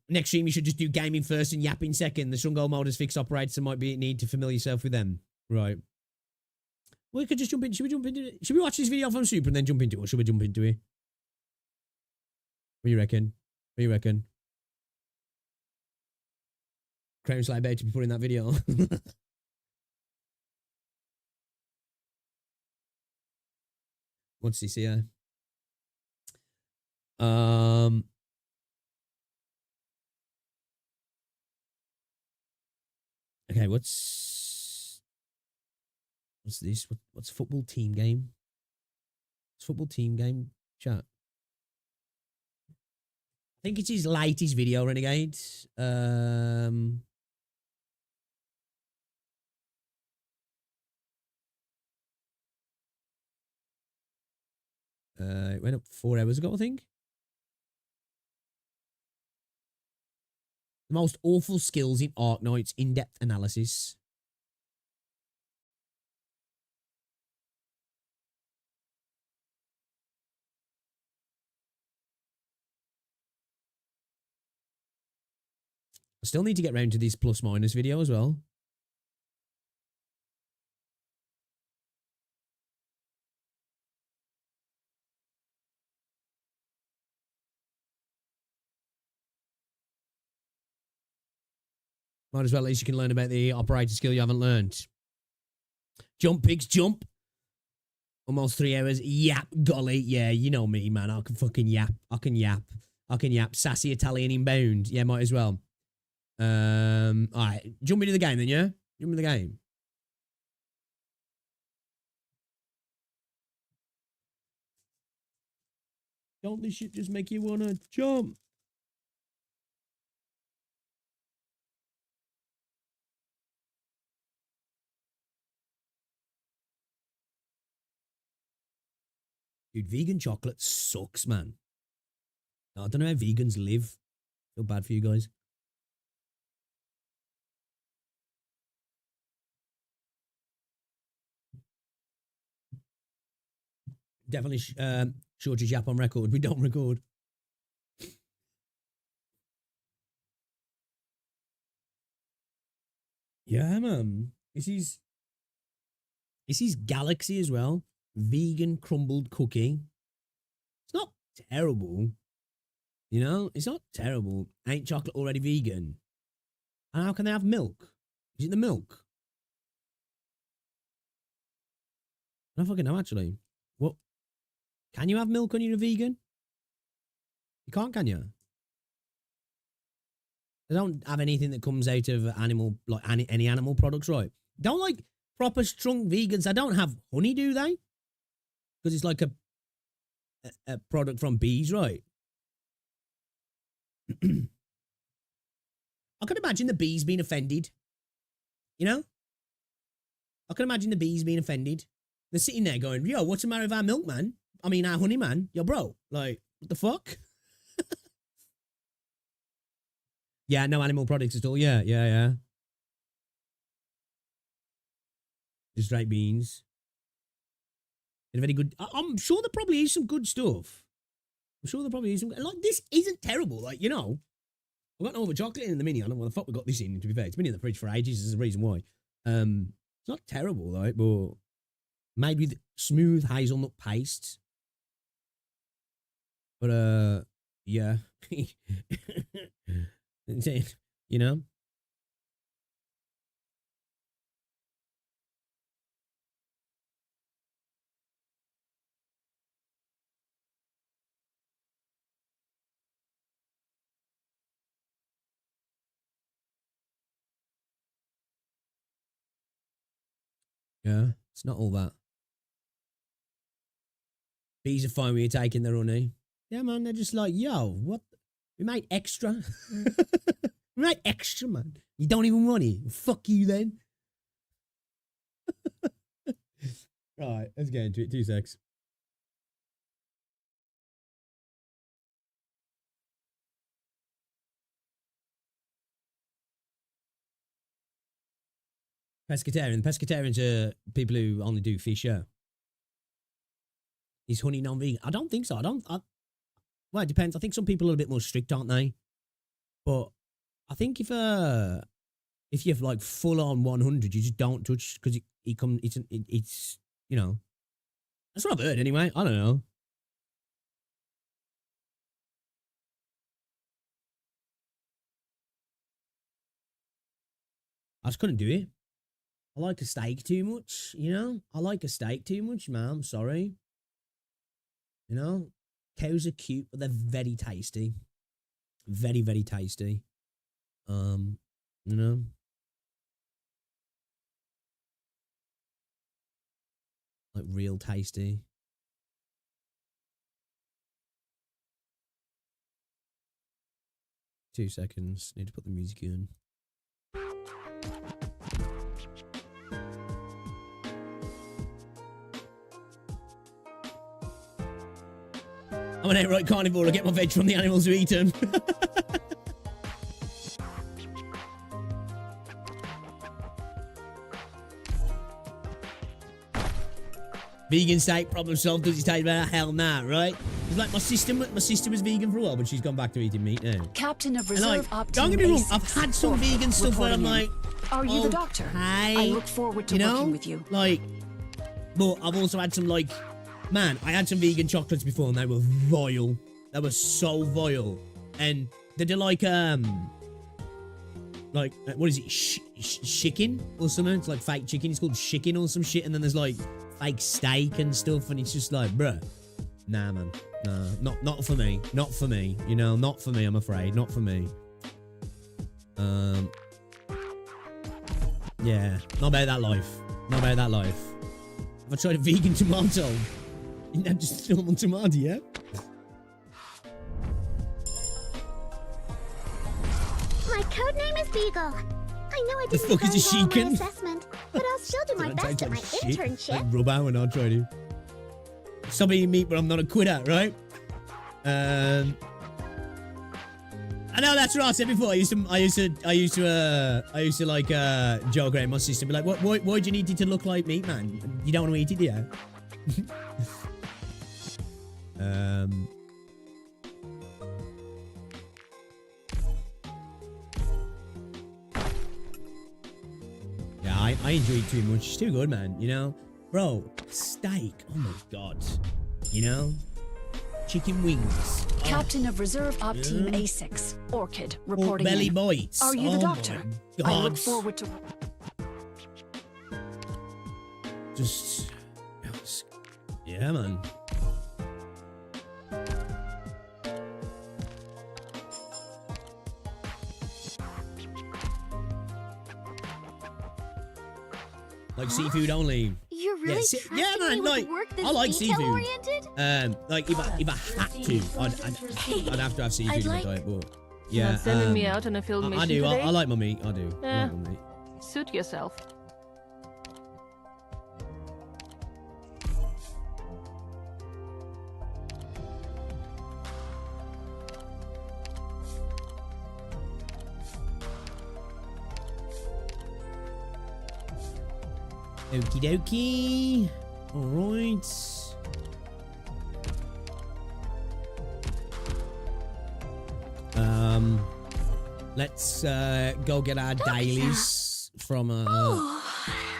[SPEAKER 1] Next stream, you should just do gaming first and yapping second. The Stronghold mode has fixed operators, so might be need to familiar yourself with them. Right. We could just jump in. Should we jump into it? Should we watch this video from Super and then jump into it? Or should we jump into it? What do you reckon? What do you reckon? Crown Slayer better to be put in that video. What's this here? Okay, what's this? What's football team game? What's football team game Chat. I think it's his latest video, Renegade. It went up 4 hours ago, I think. The most awful skills in Arknights in-depth analysis. I still need to get round to this plus minus video as well. Might as well, at least you can learn about the operator skill you haven't learned. Jump, pigs, jump. Almost 3 hours. Yap, golly. Yeah, you know me, man. I can fucking yap. I can yap. Sassy Italian inbound. Yeah, might as well. Alright. Jump into the game then, yeah? Jump into the game. Don't this shit just make you wanna jump? Dude, vegan chocolate sucks, man. I don't know how vegans live. Feel bad for you guys. Definitely shortest yap on record. We don't record. Yeah, man. This is Galaxy as well. Vegan crumbled cookie. It's not terrible. You know, it's not terrible. Ain't chocolate already vegan? And how can they have milk? Is it the milk? I don't fucking know, actually. What? Can you have milk when you're a vegan? You can't, can you? They don't have anything that comes out of animal, like any animal products, right? Don't like proper strong vegans. They don't have honey, do they? Because it's like a product from bees, right? I can imagine the bees being offended. You know? I can imagine the bees being offended. They're sitting there going, yo, what's the matter with our milk, man? I mean, our honey, man. Yo, bro. Like, what the fuck? Yeah, no animal products at all. Yeah. Just straight beans. They're very good. I'm sure there probably is some good stuff. I'm sure there probably is some. Like, this isn't terrible. Like, you know, I've got no other chocolate in the mini. I don't know what the fuck we got this in, to be fair. It's been in the fridge for ages. There's a reason why. It's not terrible, like, but made with smooth hazelnut paste. But, yeah. You know? Yeah, it's not all that. Bees are fine when you're taking their honey. Yeah, man, they're just like, yo, what? We made extra. We made extra, man. You don't even want it. Fuck you then. Right, let's get into it. 2 secs. Pescatarian. Pescatarians are people who only do fish, yeah. Is honey non-vegan? I don't think so. Well, it depends. I think some people are a bit more strict, aren't they? But I think if you're like full on 100, you just don't touch because it's you know. That's what I've heard anyway. I don't know. I just couldn't do it. I like a steak too much, you know? I like a steak too much, man. I'm sorry. You know? Cows are cute, but they're very tasty. Very, very tasty. You know? Like real tasty. 2 seconds. Need to put the music in. I'm an outright carnivore. I get my veg from the animals who eat them. Vegan steak, problem solved. Does it taste better? Hell nah, right? It's like my sister was vegan for a while, but she's gone back to eating meat now.
[SPEAKER 4] Captain of Reserve Optim.
[SPEAKER 1] Don't get me wrong, I've had some vegan stuff where I'm like,
[SPEAKER 4] are you the doctor?
[SPEAKER 1] Hey,
[SPEAKER 4] I look forward to working with you.
[SPEAKER 1] Like, but I've also had some like, man, I had some vegan chocolates before and they were vile. They were so vile, and they do like what is it, chicken or something? It's like fake chicken. It's called chicken or some shit, and then there's like fake steak and stuff, and it's just like, bruh, nah, man, nah, not for me, not for me, you know, not for me. I'm afraid, not for me. Yeah, not about that life, not about that life. Have I tried a vegan tomato? Not just normal tomato, yeah.
[SPEAKER 5] My code name is Beagle. I know I
[SPEAKER 1] The
[SPEAKER 5] didn't
[SPEAKER 1] fuck is a
[SPEAKER 5] score well on my
[SPEAKER 1] shekin?
[SPEAKER 5] assessment, but I'll still do my best at my internship.
[SPEAKER 1] Like rub out when I try to. Stop eating meat, but I'm not a quitter, right? I know that's what I said before. I used to like joke around my sister, be like, why do you need it to look like meat, man? You don't want to eat it, do you? Yeah, I enjoy it too much. It's too good, man. You know, bro, steak. Oh my god. You know, chicken wings.
[SPEAKER 4] Captain of Reserve Op Team A6, Orchid, reporting
[SPEAKER 1] belly
[SPEAKER 4] in.
[SPEAKER 1] bites.
[SPEAKER 4] Are you the doctor? I look forward to.
[SPEAKER 1] Just, yeah, man. Like seafood only.
[SPEAKER 5] You're really
[SPEAKER 1] yeah, man. Like I like seafood.
[SPEAKER 5] Oriented?
[SPEAKER 1] Like if I had to, I'd have to have seafood in my diet. But yeah,
[SPEAKER 6] not sending me out on a field mission
[SPEAKER 1] I do.
[SPEAKER 6] today?
[SPEAKER 1] I like my meat. I do. I
[SPEAKER 6] Yeah.
[SPEAKER 1] like my meat.
[SPEAKER 6] Suit yourself.
[SPEAKER 1] Okie dokie. Alright. Let's go get our dailies from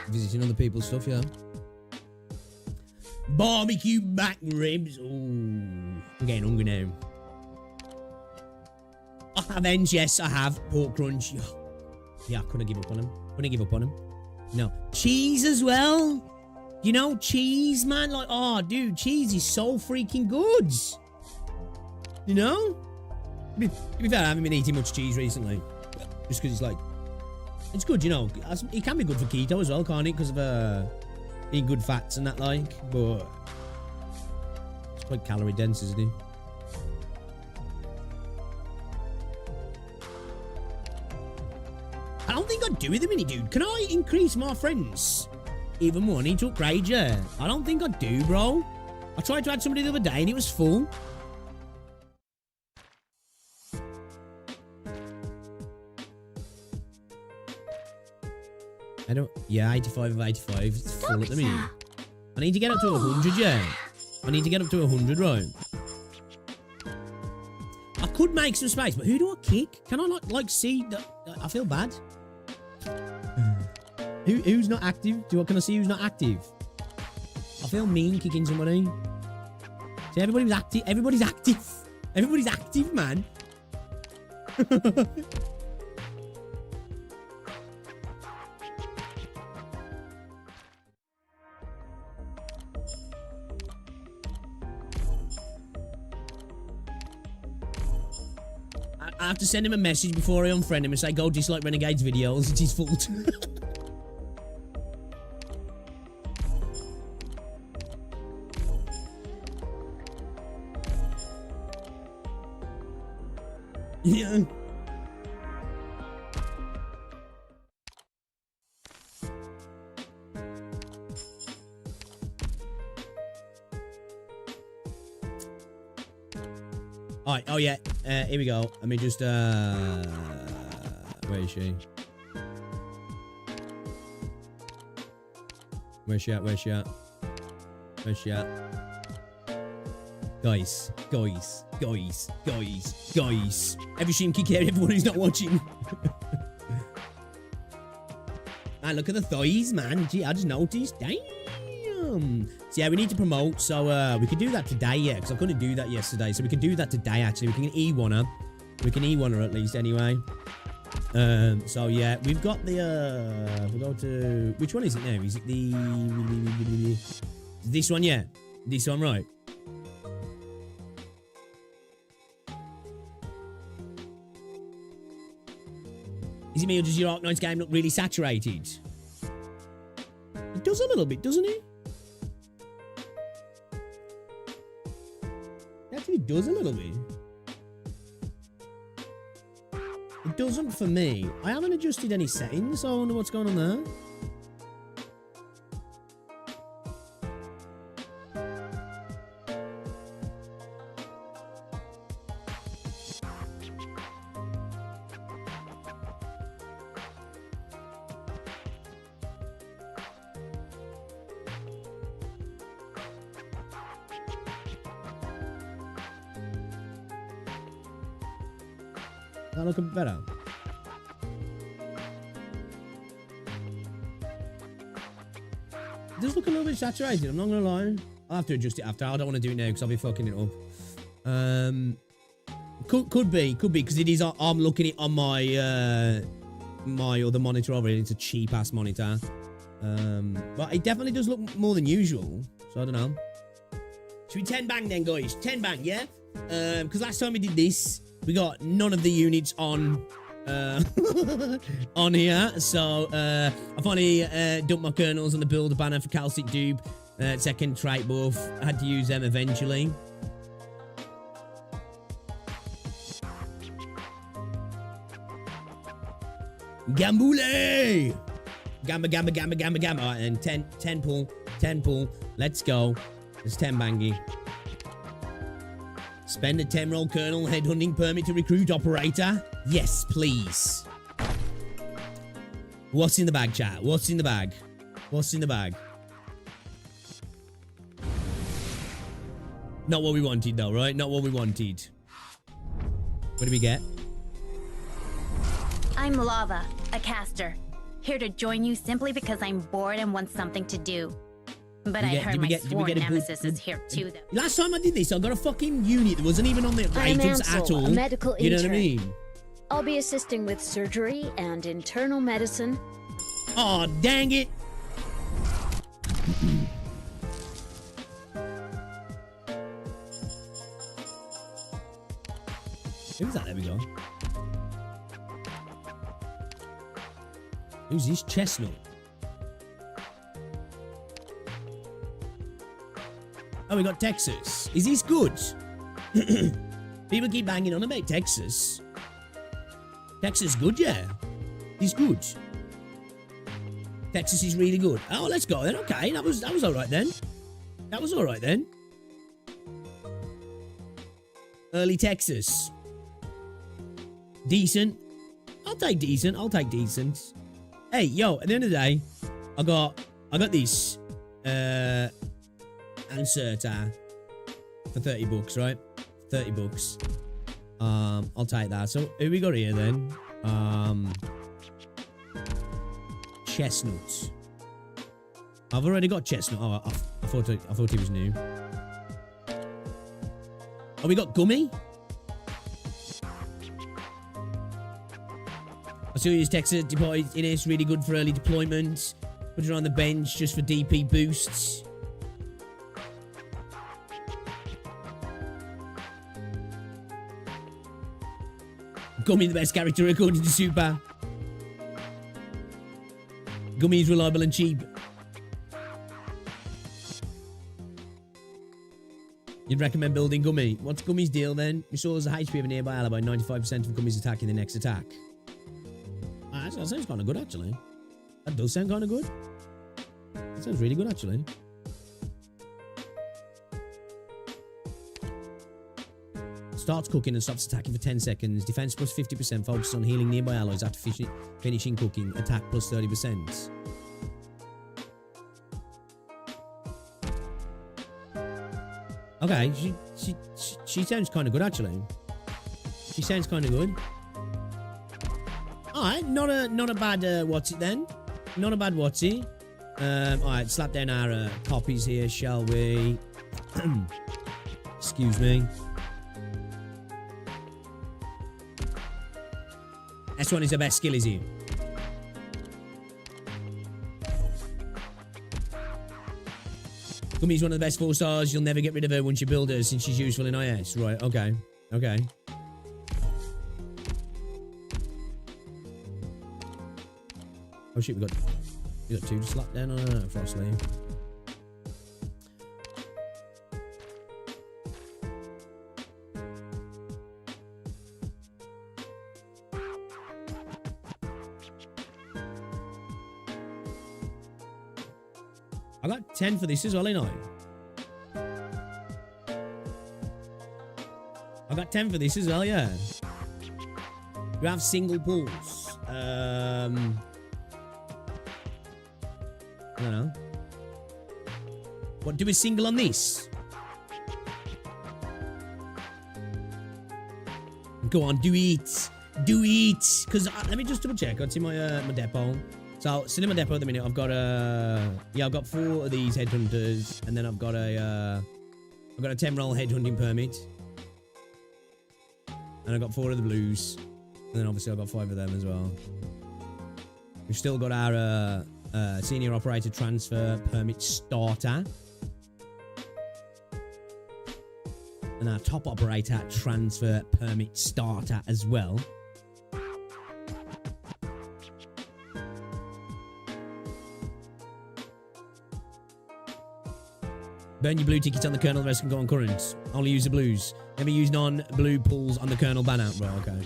[SPEAKER 1] visiting other people's stuff, yeah. Barbecue back ribs. Ooh, I'm getting hungry now. I have ends, yes, I have. Pork crunch. Yeah, I couldn't give up on him. Couldn't give up on him. No. Cheese as well. You know, cheese, man. Like, oh, dude, cheese is so freaking good. You know? To be fair, I haven't been eating much cheese recently. Just because it's like, it's good, you know. It can be good for keto as well, can't it? Because of eating good fats and that, like. But it's quite calorie dense, isn't it? I don't think I do with them any, dude. Can I increase my friends even more? I need to upgrade, yeah. I don't think I do, bro. I tried to add somebody the other day and it was full. I don't... Yeah, 85 of 85. It's full at the minute. I need to get up to 100, yeah. I need to get up to 100, right? I could make some space, but who do I kick? Can I, like see... I feel bad. Who's not active? Can I see who's not active? I feel mean kicking somebody. See, everybody's active. Everybody's active. Everybody's active, man. I have to send him a message before I unfriend him and say, go dislike Renegade's videos. It's his fault. Yeah. Alright, oh yeah. Here we go. Let me just where is she? Where's she at? Where's she at? Where's she at? Guys. Every stream kick out everyone who's not watching. Man, look at the thighs, man. Gee, I just noticed. Damn. So yeah, we need to promote. So we could do that today, yeah, because I couldn't do that yesterday. So we can do that today, actually. We can E1 her. We can E1 her at least, anyway. So yeah, we've got the we'll go to, which one is it now? Is it this one? Yeah, this one, right? Is it me, or does your Arknights game look really saturated? It does a little bit, doesn't it? It actually does a little bit. It doesn't for me. I haven't adjusted any settings, so I wonder what's going on there. That look a bit better. It does look a little bit saturated, I'm not gonna lie. I'll have to adjust it after. I don't want to do it now because I'll be fucking it up. Could be, because it is. I'm looking at it on my my other monitor over here. It's a cheap ass monitor. But it definitely does look more than usual. So I don't know. Should we 10 bang then, guys? 10 bang, yeah? Because last time we did this, we got none of the units on on here. So I finally dumped my kernels on the builder banner for Calcic Dupe. Second trait buff. I had to use them eventually. Gambule! Gamba. Alright, and 10 pull. Let's go. It's 10 bangy. Spend a 10 roll kernel headhunting permit to recruit operator. Yes, please. What's in the bag, chat? What's in the bag? What's in the bag? Not what we wanted, though, right? Not what we wanted. What do we get?
[SPEAKER 7] I'm Lava, a caster. Here to join you simply because I'm bored and want something to do. But I heard my sworn nemesis is here too, though.
[SPEAKER 1] Last time I did this, I got a fucking unit that wasn't even on the items at all.
[SPEAKER 5] A medical
[SPEAKER 1] you know
[SPEAKER 5] intern.
[SPEAKER 1] what I mean?
[SPEAKER 5] I'll be assisting with surgery and internal medicine.
[SPEAKER 1] Oh, dang it. Who's that? There we go. Who's this? Chestnut. Oh, we got Texas. Is this good? People keep banging on about Texas. Texas good, yeah. He's good. Texas is really good. Oh, let's go then. Okay, that was all right then. That was all right then. Early Texas. Decent. I'll take decent. I'll take decent. Hey, yo, at the end of the day, I got this Anserta for 30 bucks, right? 30 bucks. I'll take that. So who we got here then? Chestnuts. I've already got chestnut. Oh, I thought he was new. Oh, we got gummy. I still use Texas deployed in it. It's really good for early deployment. Put it on the bench just for DP boosts. Gummy the best character according to Super. Gummy is reliable and cheap. You'd recommend building Gummy. What's Gummy's deal then? Restores the HP of a nearby ally by 95% of Gummy's attack in the next attack. That sounds kind of good, actually. That does sound kind of good. That sounds really good, actually. Starts cooking and stops attacking for 10 seconds. Defense plus 50%. Focus on healing nearby allies after finishing cooking. Attack plus 30%. Okay, she sounds kind of good, actually. She sounds kind of good. Alright, not a bad what's it then. Not a bad what's it. Alright, slap down our copies here, shall we? Excuse me. S1 is the best skill, is he? Gummy's one of the best 4 stars. You'll never get rid of her once you build her since she's useful in IS. Right, okay. Okay. Oh shit, we got 2 to slap down on her, Frostly. I got 10 for this as well, ain't I? I got 10 for this as well, yeah. We have single pulls. I don't know. What, do a single on this? Go on, do it. Do it. Because let me just double check. I'll see my my depot. So, still in my depot at the minute, I've got yeah, I've got 4 of these headhunters, and then I've got a 10-roll headhunting permit, and I've got 4 of the blues, and then obviously I've got 5 of them as well. We've still got our senior operator transfer permit starter, and our top operator transfer permit starter as well. Burn your blue tickets on the Colonel, the rest can go on currents. Only use the blues. Never use non-blue pulls on the Colonel banner. Right, okay.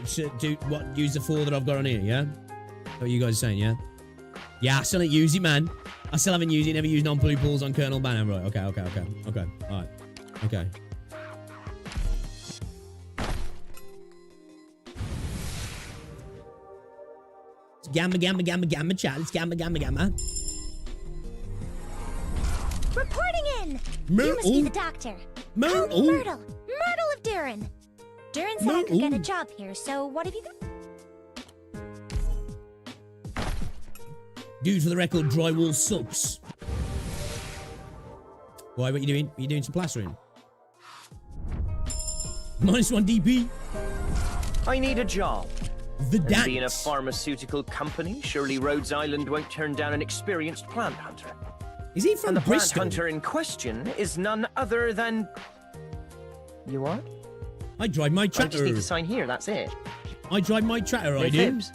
[SPEAKER 1] So do what? Use the 4 that I've got on here, yeah? What you guys are saying, yeah? Yeah, I still ain't use it, man. I still haven't used it. Never used non-blue pulls on Colonel banner. Right, okay. Alright. Okay. Gamma, chat. It's gamma.
[SPEAKER 5] Reporting in!
[SPEAKER 1] Myrtle?
[SPEAKER 5] You must be the doctor.
[SPEAKER 1] Myrtle?
[SPEAKER 5] Myrtle of Durin. Durin said I could get a job here, so what have you got?
[SPEAKER 1] Dude, for the record, drywall sucks. Why, what you doing? Are you doing some plastering? -1 DP.
[SPEAKER 8] I need a job.
[SPEAKER 1] The
[SPEAKER 8] And
[SPEAKER 1] dance.
[SPEAKER 8] being a pharmaceutical company, surely Rhodes Island won't turn down an experienced plant hunter.
[SPEAKER 1] Is he from
[SPEAKER 8] And the plant
[SPEAKER 1] Bristol?
[SPEAKER 8] hunter in question is none other than... You are?
[SPEAKER 1] I drive my
[SPEAKER 8] I just
[SPEAKER 1] tractor.
[SPEAKER 8] need to sign here, that's it.
[SPEAKER 1] I drive my tractor,
[SPEAKER 8] No
[SPEAKER 1] I do.
[SPEAKER 8] fibs.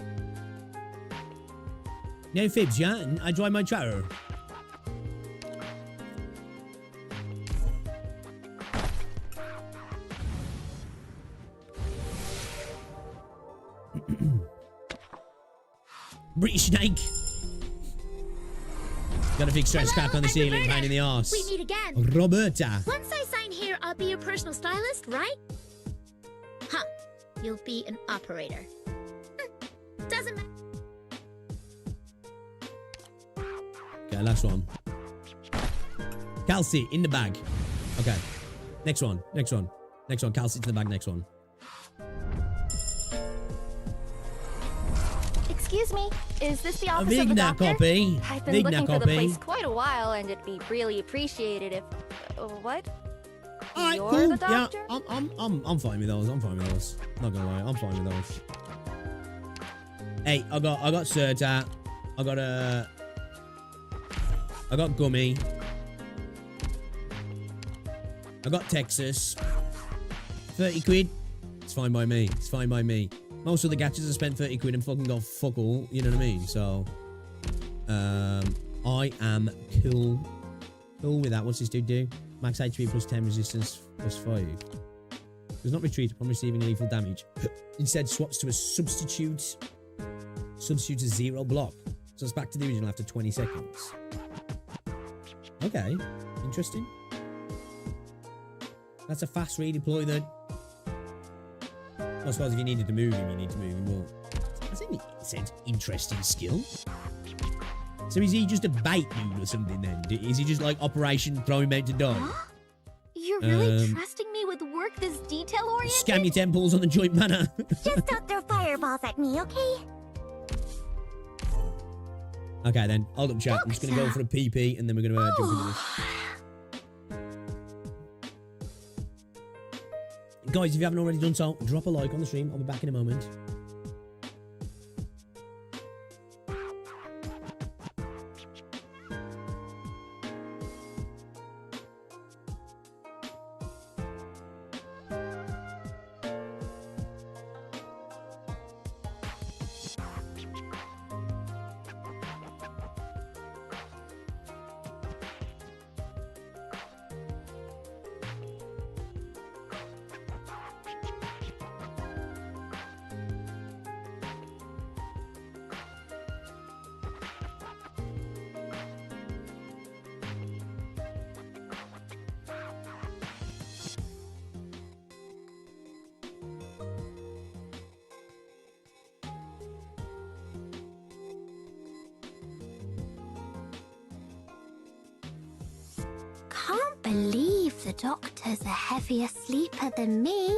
[SPEAKER 1] No fibs, yeah? I drive my tractor. British snake. Gotta fix stress crack on the ceiling, pain in the arse.
[SPEAKER 5] We meet again.
[SPEAKER 1] Roberta.
[SPEAKER 5] Once I sign here, I'll be your personal stylist, right? Huh. You'll be an operator. Doesn't matter.
[SPEAKER 1] Okay, last one. Calci in the bag. Okay. Next one. Calci to the bag, next one.
[SPEAKER 9] Excuse me, is this the
[SPEAKER 1] A
[SPEAKER 9] office of the
[SPEAKER 1] Vigna
[SPEAKER 9] doctor?
[SPEAKER 1] copy.
[SPEAKER 9] I've been
[SPEAKER 1] Vigna
[SPEAKER 9] looking for the
[SPEAKER 1] copy.
[SPEAKER 9] place quite a while, and it'd be really appreciated if... what?
[SPEAKER 1] Alright,
[SPEAKER 9] You're
[SPEAKER 1] cool.
[SPEAKER 9] the doctor?
[SPEAKER 1] Yeah, I'm fine with those. Not gonna lie, I'm fine with those. Hey, I got Serta. I got Gummy. I got Texas. 30 quid. It's fine by me. Most of the gachas have spent 30 quid and fucking got fuck all. You know what I mean? So, I am cool with that. What's this dude do? Max HP plus 10 resistance plus 5. Does not retreat upon receiving lethal damage. Instead swaps to a substitute. substitutes a 0 block. So it's back to the original after 20 seconds. Okay, interesting. That's a fast redeploy then. I suppose if you needed to move him, you need to move him. Well, that's any sense interesting skill. So is he just a bait dude or something then? Is he just like Operation Throw Him Out to Die?
[SPEAKER 5] Huh? You're really trusting me with work this detail-oriented?
[SPEAKER 1] Scam your temples on the joint manor.
[SPEAKER 5] Just don't throw fireballs at me, okay?
[SPEAKER 1] Okay then, hold up chat. I'm just going to go for a PP and then we're going to jump into this. Guys, if you haven't already done so, drop a like on the stream. I'll be back in a moment.
[SPEAKER 5] Can't believe the doctor's a heavier sleeper than me.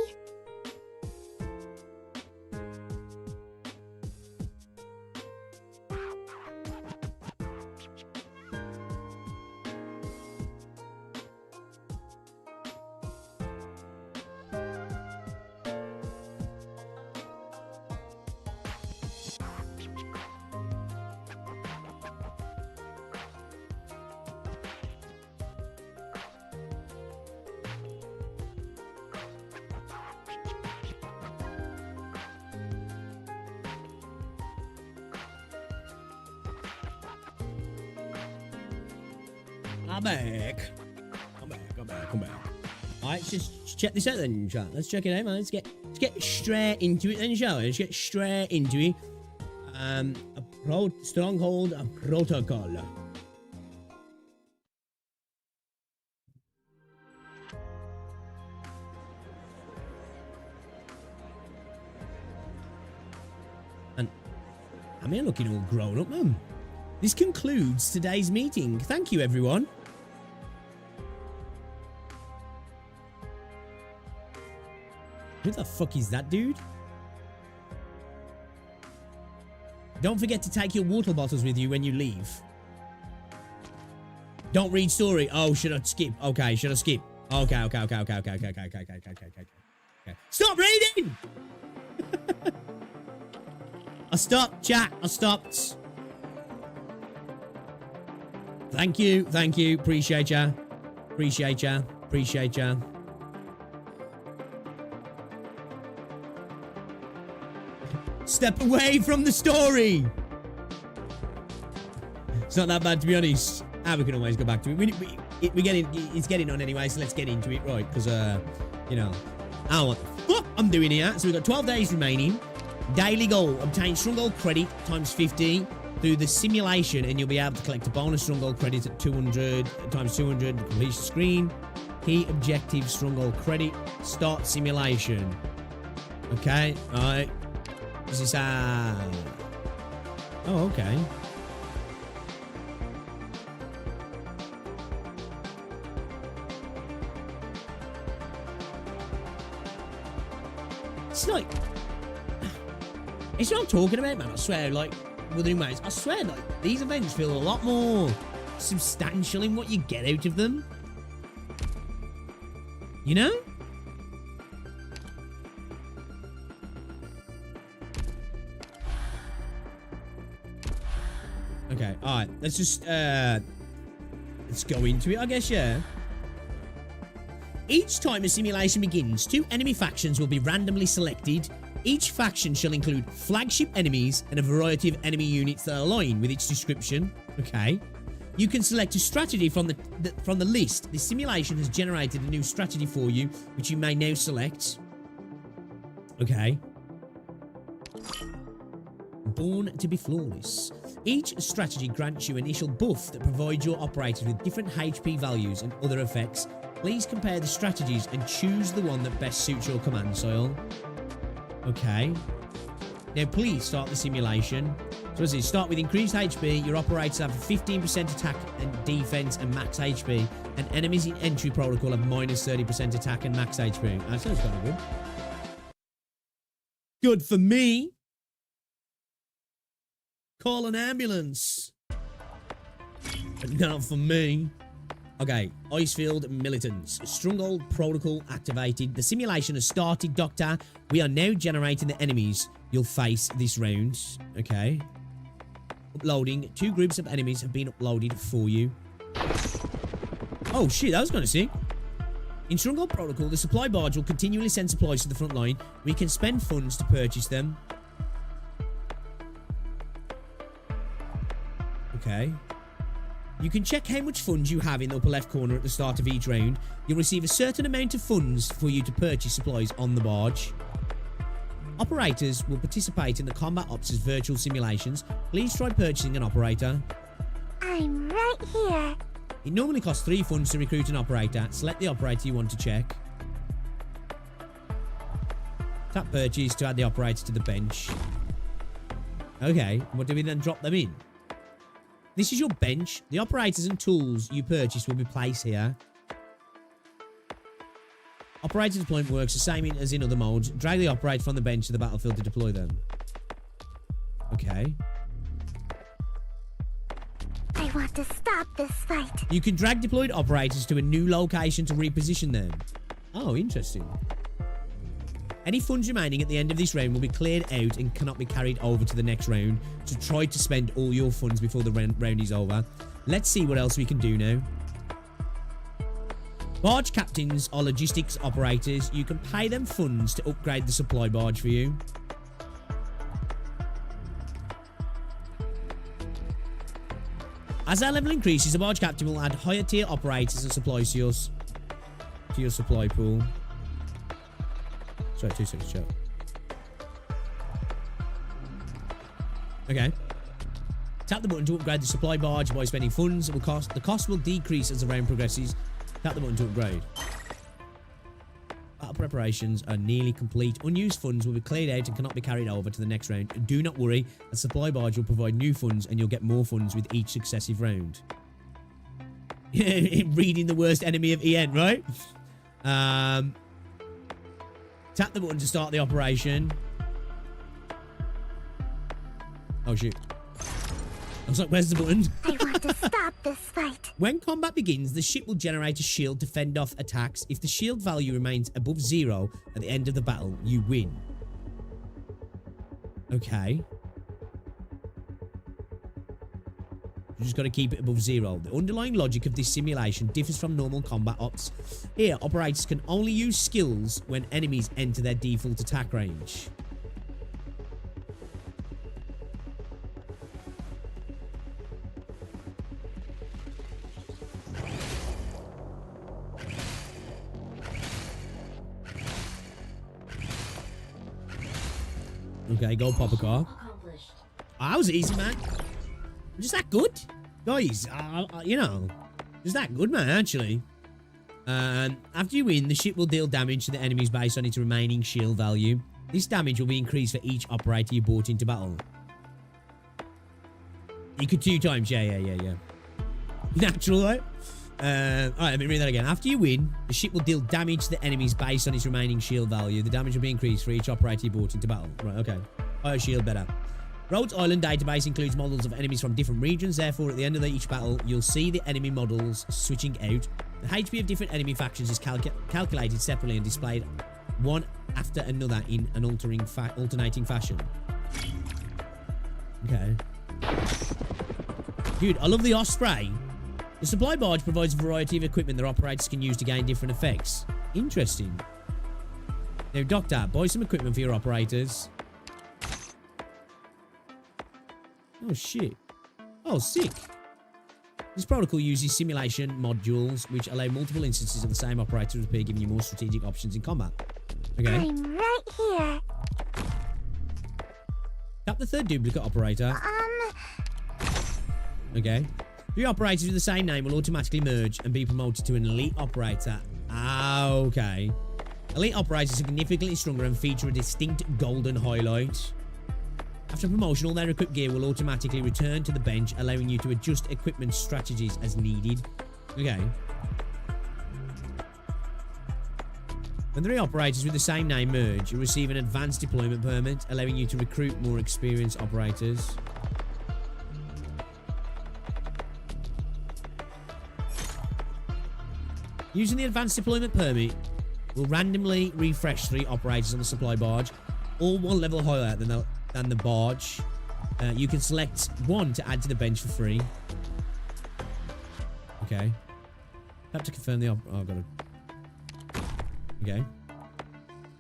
[SPEAKER 1] I'm back. I'm back. Alright, let's just check this out then, chat. Let's check it out, man. Let's get straight into it then, shall we? Let's get straight into it. Stronghold protocol. And am I looking all grown up, man? This concludes today's meeting. Thank you, everyone. Who the fuck is that dude? Don't forget to take your water bottles with you when you leave. Don't read story. Oh, should I skip? Okay, should I skip? Okay. Stop reading! I stopped, chat. I stopped. Thank you. Appreciate ya. Step away from the story. It's not that bad, to be honest. We can always go back to it. It's getting on anyway, so let's get into it, right? Because, you know, I don't know what the fuck I'm doing here. So we've got 12 days remaining. Daily goal, obtain Stronghold credit times 50 through the simulation, and you'll be able to collect a bonus Stronghold credit at 200 times 200 to complete the screen. Key objective, Stronghold credit. Start simulation. Okay, alright. This is, oh, okay. It's like, it's what I'm talking about, man. I swear, like, Wuthering Waves, I swear, like, these events feel a lot more substantial in what you get out of them. You know? Okay, alright, let's just, let's go into it, I guess, yeah. Each time a simulation begins, 2 enemy factions will be randomly selected. Each faction shall include flagship enemies and a variety of enemy units that align with its description. Okay. You can select a strategy from the list. The simulation has generated a new strategy for you, which you may now select. Okay. born to be flawless. Each strategy grants you an initial buff that provides your operators with different HP values and other effects. Please compare the strategies and choose the one that best suits your command style. Okay. Now please start the simulation. So as it start with increased HP, your operators have 15% attack and defense and max HP, and enemies in entry protocol have minus 30% attack and max HP. That sounds kind of good. Good for me. Call an ambulance. But not for me. Okay, Icefield Militants. Stronghold protocol activated. The simulation has started, Doctor. We are now generating the enemies you'll face this round. Okay. Uploading. 2 groups of enemies have been uploaded for you. Oh shit, that was kind of sick. In Stronghold protocol, the supply barge will continually send supplies to the front line. We can spend funds to purchase them. Okay. You can check how much funds you have in the upper left corner at the start of each round. You'll receive a certain amount of funds for you to purchase supplies on the barge. Operators will participate in the combat ops' virtual simulations. Please try purchasing an operator.
[SPEAKER 5] I'm right here.
[SPEAKER 1] It normally costs 3 funds to recruit an operator. Select the operator you want to check. Tap purchase to add the operator to the bench. Okay, what do we then drop them in? This is your bench. The operators and tools you purchase will be placed here. Operator deployment works the same as in other modes. Drag the operator from the bench to the battlefield to deploy them. Okay.
[SPEAKER 5] I want to stop this fight.
[SPEAKER 1] You can drag deployed operators to a new location to reposition them. Oh, interesting. Any funds remaining at the end of this round will be cleared out and cannot be carried over to the next round. So try to spend all your funds before the round is over. Let's see what else we can do now. Barge captains are logistics operators. You can pay them funds to upgrade the supply barge for you. As our level increases, the barge captain will add higher tier operators and supplies to your supply pool. Sorry, 2 seconds, chat. Okay. Tap the button to upgrade the supply barge by spending funds. The cost will decrease as the round progresses. Tap the button to upgrade. Battle preparations are nearly complete. Unused funds will be cleared out and cannot be carried over to the next round. Do not worry, a supply barge will provide new funds and you'll get more funds with each successive round. Reading the worst enemy of EN, right? Tap the button to start the operation. Oh, shoot. I was like, where's the button?
[SPEAKER 5] I want to stop this fight.
[SPEAKER 1] When combat begins, the ship will generate a shield to fend off attacks. If the shield value remains above 0 at the end of the battle, you win. Okay. You just got to keep it above 0. The underlying logic of this simulation differs from normal combat ops. Here, operators can only use skills when enemies enter their default attack range. Okay, go pop a car. Oh, that was easy, man. Just that good? Guys, you know, just that good, man, actually. After you win, the ship will deal damage to the enemies based on its remaining shield value. This damage will be increased for each operator you brought into battle. You could 2 times, yeah. Natural, right? Alright, let me read that again. After you win, the ship will deal damage to the enemies based on its remaining shield value. The damage will be increased for each operator you brought into battle. Right, okay. Higher shield, better. Rhodes Island database includes models of enemies from different regions. Therefore, at the end of each battle, you'll see the enemy models switching out. The HP of different enemy factions is calculated separately and displayed one after another in an alternating fashion. Okay. Dude, I love the Osprey. The supply barge provides a variety of equipment that operators can use to gain different effects. Interesting. Now, Doctor, buy some equipment for your operators. Oh, shit. Oh, sick. This protocol uses simulation modules, which allow multiple instances of the same operator to appear, giving you more strategic options in combat. Okay.
[SPEAKER 5] I'm right here.
[SPEAKER 1] Tap the third duplicate operator. Okay. 3 operators with the same name will automatically merge and be promoted to an elite operator. Ah, okay. Elite operators are significantly stronger and feature a distinct golden highlight. After promotion, all their equipped gear will automatically return to the bench, allowing you to adjust equipment strategies as needed. Okay. When 3 operators with the same name merge, you receive an advanced deployment permit, allowing you to recruit more experienced operators. Using the advanced deployment permit will randomly refresh 3 operators on the supply barge, all 1 level higher than the barge. You can select 1 to add to the bench for free. Okay. Have to confirm the oh, got it. Okay.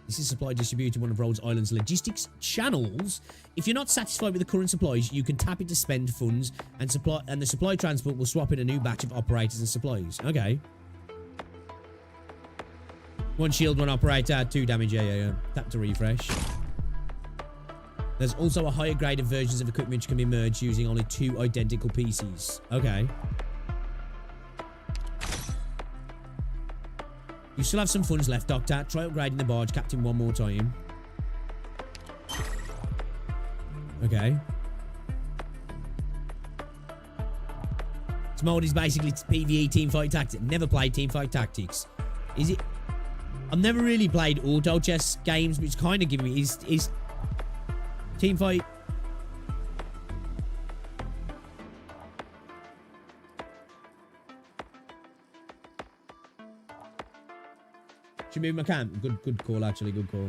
[SPEAKER 1] This is supply distributed one of Rhode Island's logistics channels. If you're not satisfied with the current supplies, you can tap it to spend funds, and the supply transport will swap in a new batch of operators and supplies. Okay. 1 shield, 1 operator, 2 damage. Yeah. Tap to refresh. There's also a higher grade of versions of equipment which can be merged using only 2 identical pieces. Okay. You still have some funds left, Doctor. Try upgrading the barge captain 1 more time. Okay. This mode is basically PvE teamfight tactics. Never played teamfight tactics. Is it? I've never really played auto chess games, which kind of give me is teamfight. Should move my camp. Good call, actually. Good call.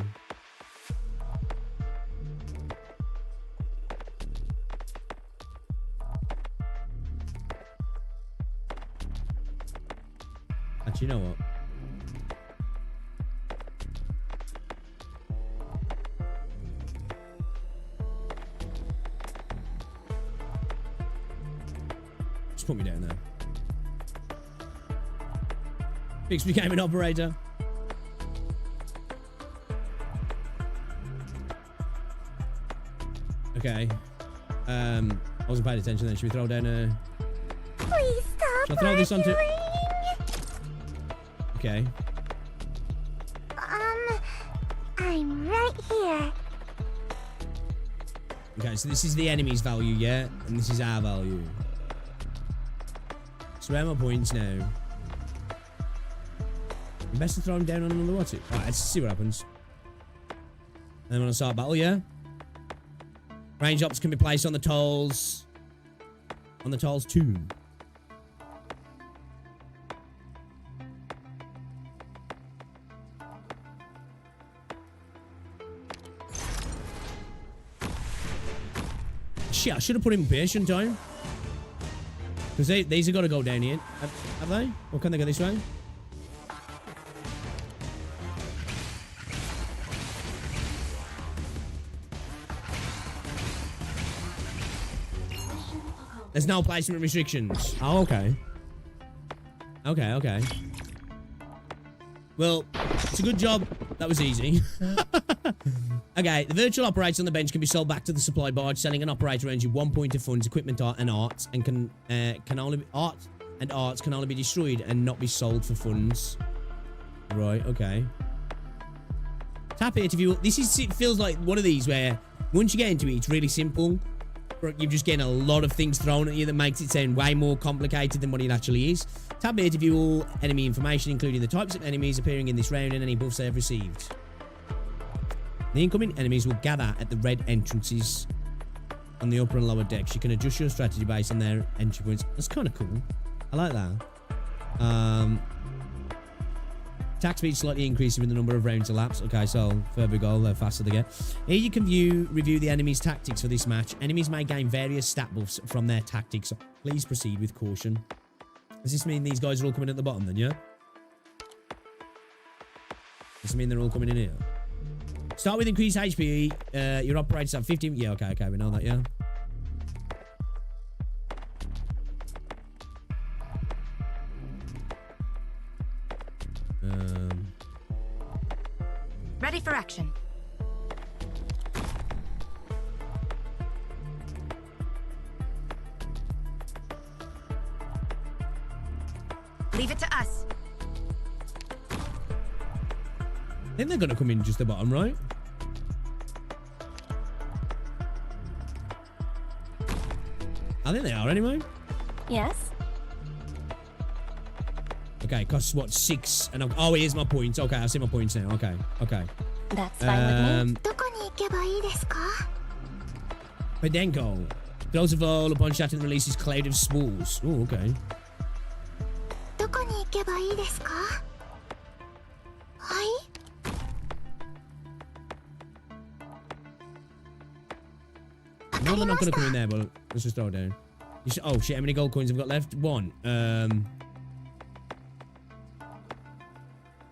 [SPEAKER 1] Actually, you know what? Just put me down there. Fix became an operator. Okay. I wasn't paying attention then. Should we throw down a...
[SPEAKER 5] Please stop.
[SPEAKER 1] Shall I throw this onto... Okay.
[SPEAKER 5] I'm right here.
[SPEAKER 1] Okay, so this is the enemy's value, yeah? And this is our value. So where are my points now? Best to throw him down on another what's it? Alright, let's see what happens. And then when I start battle, yeah? Range ops can be placed on the tolls. On the tolls too. Shit, I should have put him up here, shouldn't I? Because these have got to go down here. Have they? Or can they go this way? There's no placement restrictions. Oh, okay. Okay. Well, it's a good job. That was easy. Okay, the virtual operators on the bench can be sold back to the supply barge. Selling an operator earns you 1 point of funds, equipment, art, and arts, and can only be destroyed and not be sold for funds. Right. Okay. Tap it if you. It feels like one of these where once you get into it, it's really simple. You're just getting a lot of things thrown at you that makes it sound way more complicated than what it actually is. Tab here to view all enemy information, including the types of enemies appearing in this round and any buffs they have received. The incoming enemies will gather at the red entrances on the upper and lower decks. You can adjust your strategy based on their entry points. That's kind of cool. I like that. Attack speed slightly increasing with the number of rounds elapsed. Okay, so further we go, the faster they get. Here you can review the enemy's tactics for this match. Enemies may gain various stat buffs from their tactics. So please proceed with caution. Does this mean these guys are all coming at the bottom then, yeah? Does this mean they're all coming in here? Start with increased HP. Your operators have 15... Yeah, okay, we know that, yeah.
[SPEAKER 7] Ready for action. Leave it to us.
[SPEAKER 1] I think they're going to come in just the bottom, right? I think they are anyway.
[SPEAKER 9] Yes?
[SPEAKER 1] Okay, costs what, 6? And oh, here's my points. Okay, I see my points now. Okay, okay.
[SPEAKER 9] That's fine with me.
[SPEAKER 1] Pedenko. Throws a vol upon shattering releases cloud of spores. Oh, okay. No, they're not going to come in there, but let's just throw it down. Oh, shit, how many gold coins have we got left? 1. Well,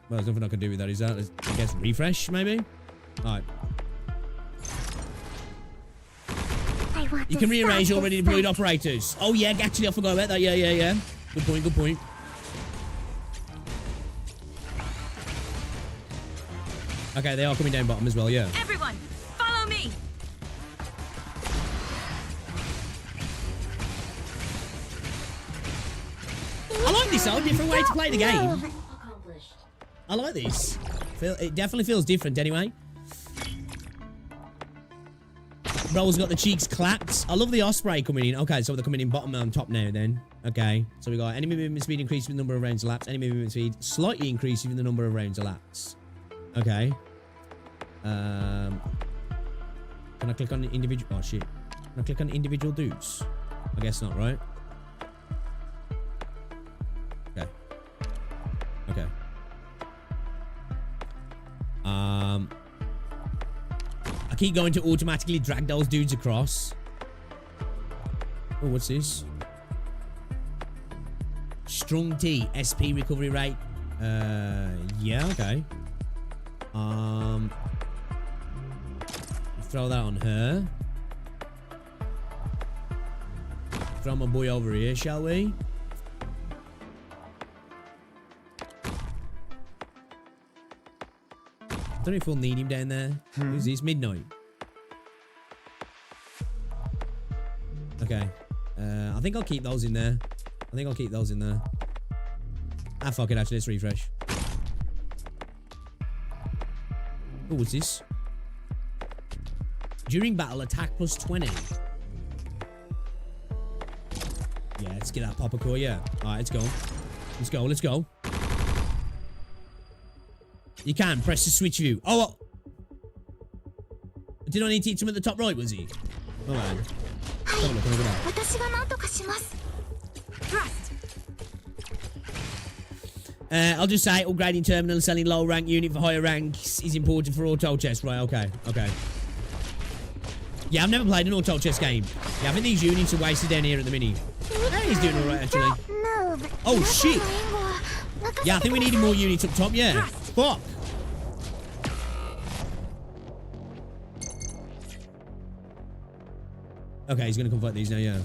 [SPEAKER 1] there's nothing I can do with that, is that? I guess refresh, maybe? Alright. You can rearrange already deployed operators. Oh, yeah, actually, I forgot about that. Yeah. Good point, good point. Okay, they are coming down bottom as well, yeah.
[SPEAKER 7] Everyone, follow me.
[SPEAKER 1] I like this, though. Different way to play the game. I like this. It definitely feels different, anyway. Bro's got the cheeks clapped. I love the Osprey coming in. Okay, so they're coming in bottom and top now, then. Okay, so we got enemy movement speed increased with the number of rounds elapsed. Enemy movement speed slightly increased with the number of rounds elapsed. Okay. Can I click on the individual? Oh, shit. Can I click on individual dudes? I guess not, right? Okay. Okay. I keep going to automatically drag those dudes across. Oh, what's this? Strong T, SP recovery rate. Yeah, okay. Throw that on her. Throw my boy over here, shall we? I don't know if we'll need him down there. Who's this? Midnight. Okay. I think I'll keep those in there. Ah, fuck it, actually. Let's refresh. Oh, what's this? During battle, attack plus 20. Yeah, let's get that popper core, yeah. Alright, let's go. Let's go. You can press the switch view. Oh, did I need to hit him at the top right, was he? Oh, man. Have a look, have a look. I'll just say upgrading terminal and selling low rank unit for higher ranks is important for auto chess. Right, okay. Yeah, I've never played an auto chess game. Yeah, I think these units are wasted down here at the minute. Hey, he's doing alright, actually. Oh, shit. Yeah, I think we needed more units up top, yeah. Fuck. Okay, he's gonna come fight these now, yeah.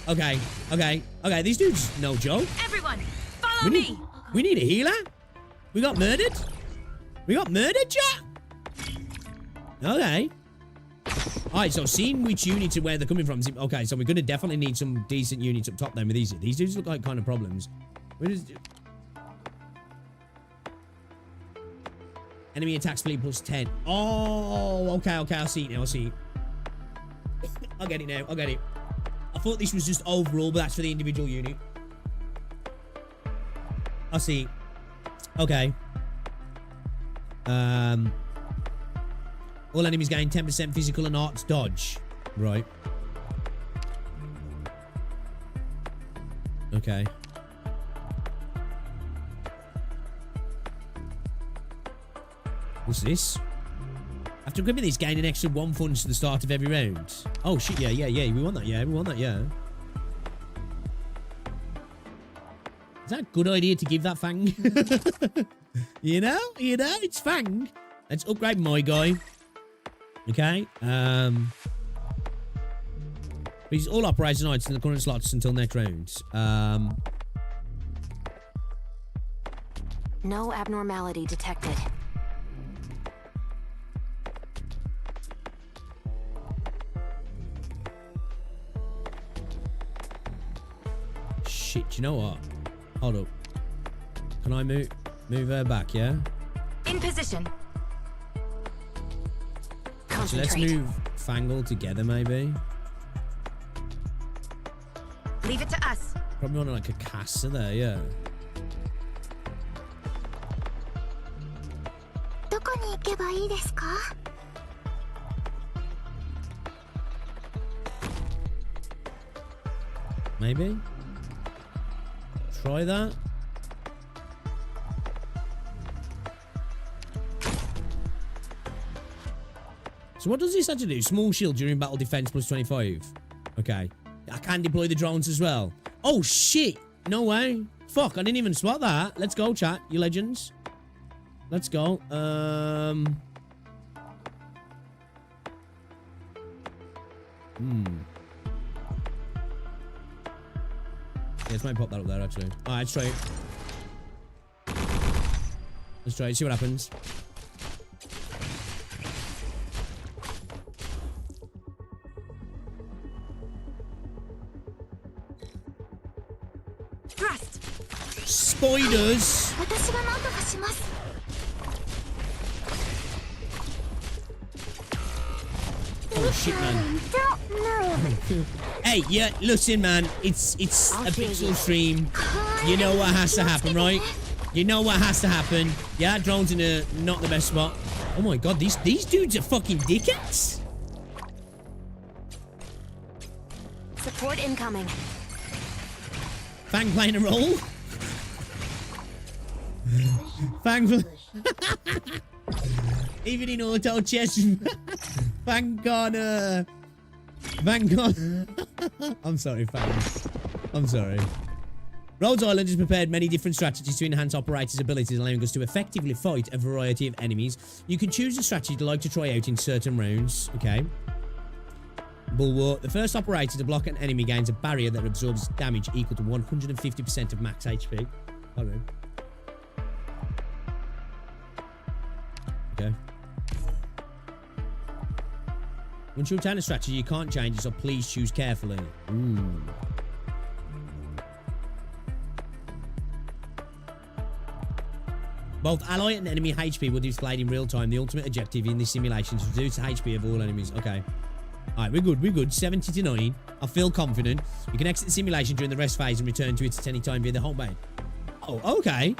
[SPEAKER 1] Okay. These dudes, no joke.
[SPEAKER 7] Everyone, follow me.
[SPEAKER 1] We need a healer. We got murdered, chat. Okay. Alright, so seeing which units and where they're coming from. Okay, so we're gonna definitely need some decent units up top then with these. These dudes look like kind of problems. Enemy attack speed plus 10. Oh, okay, I see it now, I see it. I get it now, I thought this was just overall, but that's for the individual unit. I see. Okay. All enemies gain 10% physical and arts dodge. Right. Okay. What's this? After equipping this, gain an extra 1 funds to the start of every round. Oh shit, yeah. We want that, yeah. Is that a good idea to give that Fang? you know, it's Fang. Let's upgrade my guy. Okay. These all operating nights in the current slots until next round.
[SPEAKER 9] No abnormality detected.
[SPEAKER 1] shit. Do you know what? Hold up. Can I move her back, yeah?
[SPEAKER 7] In position.
[SPEAKER 1] So let's move Fangle together, maybe.
[SPEAKER 7] Leave it to us.
[SPEAKER 1] Probably want like a caster there, yeah. Maybe? Try that? So what does this actually do? Small shield during battle defense plus 25. Okay. I can deploy the drones as well. Oh, shit. No way. Fuck, I didn't even spot that. Let's go, chat. You legends. Let's go. Yeah, let's maybe pop that up there, actually. All right, let's try it. Let's try it. See what happens.
[SPEAKER 7] Thrust.
[SPEAKER 1] Spiders. Oh shit, man. Hey, yeah, listen, man. It's a pixel stream. You know what has to happen, right? You know what has to happen. Yeah, drone's in not the best spot. Oh my god, these dudes are fucking dickheads.
[SPEAKER 7] Support incoming.
[SPEAKER 1] Fang playing a role. Fang. Even in auto chess. Fang gone. Fang gone. I'm sorry, Fang. I'm sorry. Rhodes Island has prepared many different strategies to enhance operators' abilities, allowing us to effectively fight a variety of enemies. You can choose a strategy you'd like to try out in certain rounds. Okay. Bulwark. The first operator to block an enemy gains a barrier that absorbs damage equal to 150% of max HP. Hello. Okay. Once you obtain a strategy, you can't change it, so please choose carefully. Ooh. Both ally and enemy HP will be displayed in real time. The ultimate objective in this simulation is to reduce the HP of all enemies. Okay. Alright, we're good. We're good. 70 to 9. I feel confident. You can exit the simulation during the rest phase and return to it at any time via the home bay. Oh, okay.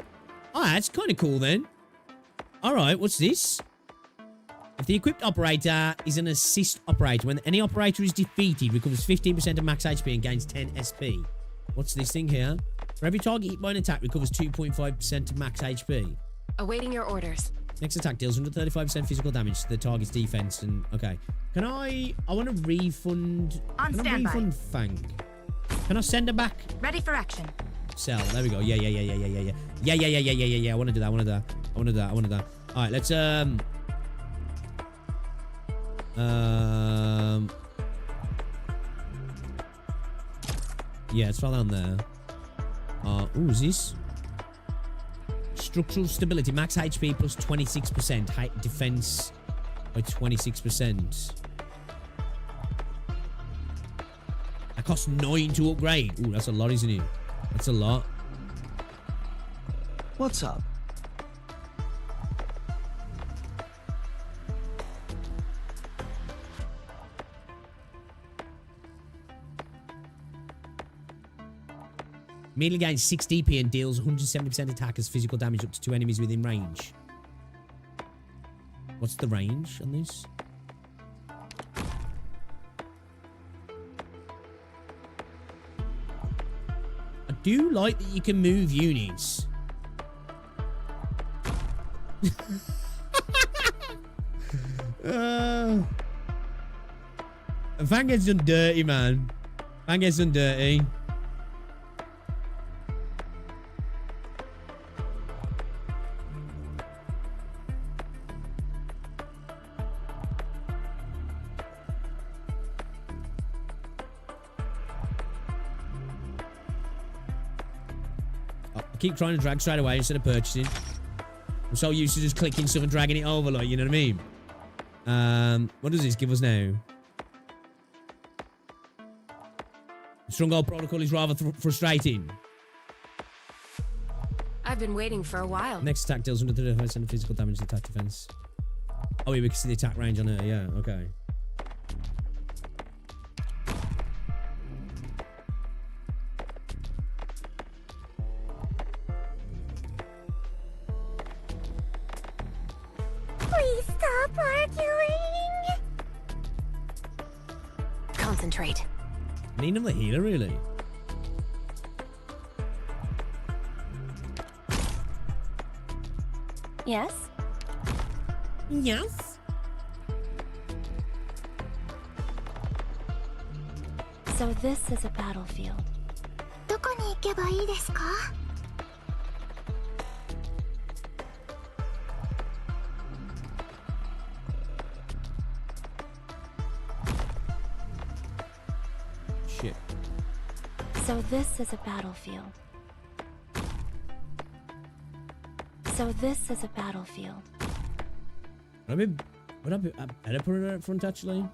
[SPEAKER 1] Alright, that's kind of cool then. Alright, what's this? If the equipped operator is an assist operator, when any operator is defeated, recovers 15% of max HP and gains 10 SP. What's this thing here? For every target hit by an attack, recovers 2.5% of max HP.
[SPEAKER 7] Awaiting your orders.
[SPEAKER 1] Next attack deals 135% physical damage to the target's defense. And okay, can I want to refund.
[SPEAKER 7] On standby.
[SPEAKER 1] Refund Fang. Can I send her back?
[SPEAKER 7] Ready for action.
[SPEAKER 1] Sell. There we go. Yeah. I want to do that. I want to do that. All right, let's yeah, let's file down there. Who's this? Structural stability, max HP plus 26%, height defense by 26%. That costs 9 to upgrade. Ooh, that's a lot, isn't it? That's a lot.
[SPEAKER 8] What's up?
[SPEAKER 1] Immediately gains 6 DP and deals 170% attack as physical damage up to 2 enemies within range. What's the range on this? I do like that you can move units. Fang gets done dirty, man. Fang gets done dirty. Keep trying to drag straight away instead of purchasing. I'm so used to just clicking stuff and dragging it over, like, you know what I mean? What does this give us now? Stronghold Protocol is rather frustrating.
[SPEAKER 10] I've been waiting for a while.
[SPEAKER 1] Next attack deals 135% of physical damage to attack defense. Oh, yeah, we can see the attack range on her. Yeah, okay.
[SPEAKER 5] Please stop arguing.
[SPEAKER 10] Concentrate.
[SPEAKER 1] Need another healer, really?
[SPEAKER 7] Yes?
[SPEAKER 1] Yes.
[SPEAKER 7] So this is a battlefield.
[SPEAKER 5] どこに行けばいいですか?
[SPEAKER 1] Shit.
[SPEAKER 7] So this is a battlefield. So this is a battlefield.
[SPEAKER 1] Would I better put it out front, actually?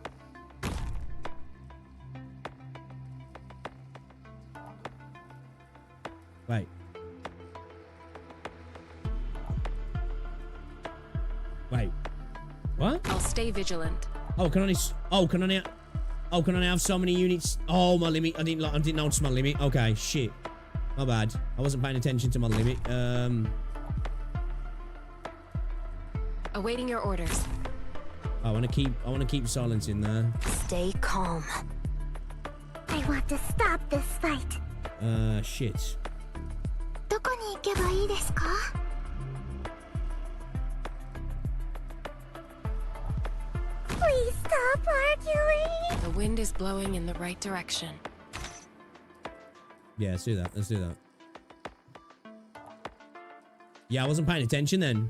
[SPEAKER 1] Wait. Wait. What?
[SPEAKER 10] I'll stay vigilant.
[SPEAKER 1] Oh, can I have so many units? Oh, my limit. I didn't notice my limit. Okay, shit. My bad. I wasn't paying attention to my limit.
[SPEAKER 10] Awaiting your orders.
[SPEAKER 1] I want to keep silence in there.
[SPEAKER 7] Stay calm.
[SPEAKER 5] I want to stop this fight.
[SPEAKER 1] Shit.
[SPEAKER 5] どこに行けばいいですか? Please stop arguing.
[SPEAKER 10] The wind is blowing in the right direction.
[SPEAKER 1] Yeah, let's do that. Let's do that. Yeah, I wasn't paying attention then.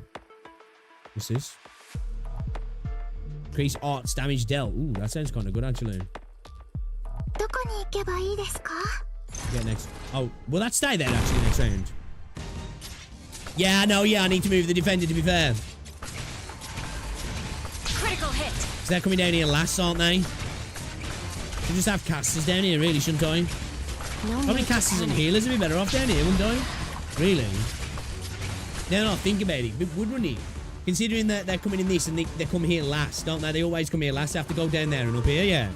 [SPEAKER 1] What's this? Increase arts damage dealt. Ooh, that sounds kind of good, actually.
[SPEAKER 5] どこに行けばいいですか?
[SPEAKER 1] Yeah, next. Oh, will that stay there, actually, next round? Yeah, no, yeah, I need to move the defender, to be fair.
[SPEAKER 10] Critical hit.
[SPEAKER 1] So they're coming down here last, aren't they? Should just have casters down here, really, shouldn't I? Probably casters and healers would be better off down here, wouldn't I? Really? Now that I think about it, wouldn't it? Considering that they're coming in this and they come here last, don't they? They always come here last. They have to go down there and up here, yeah.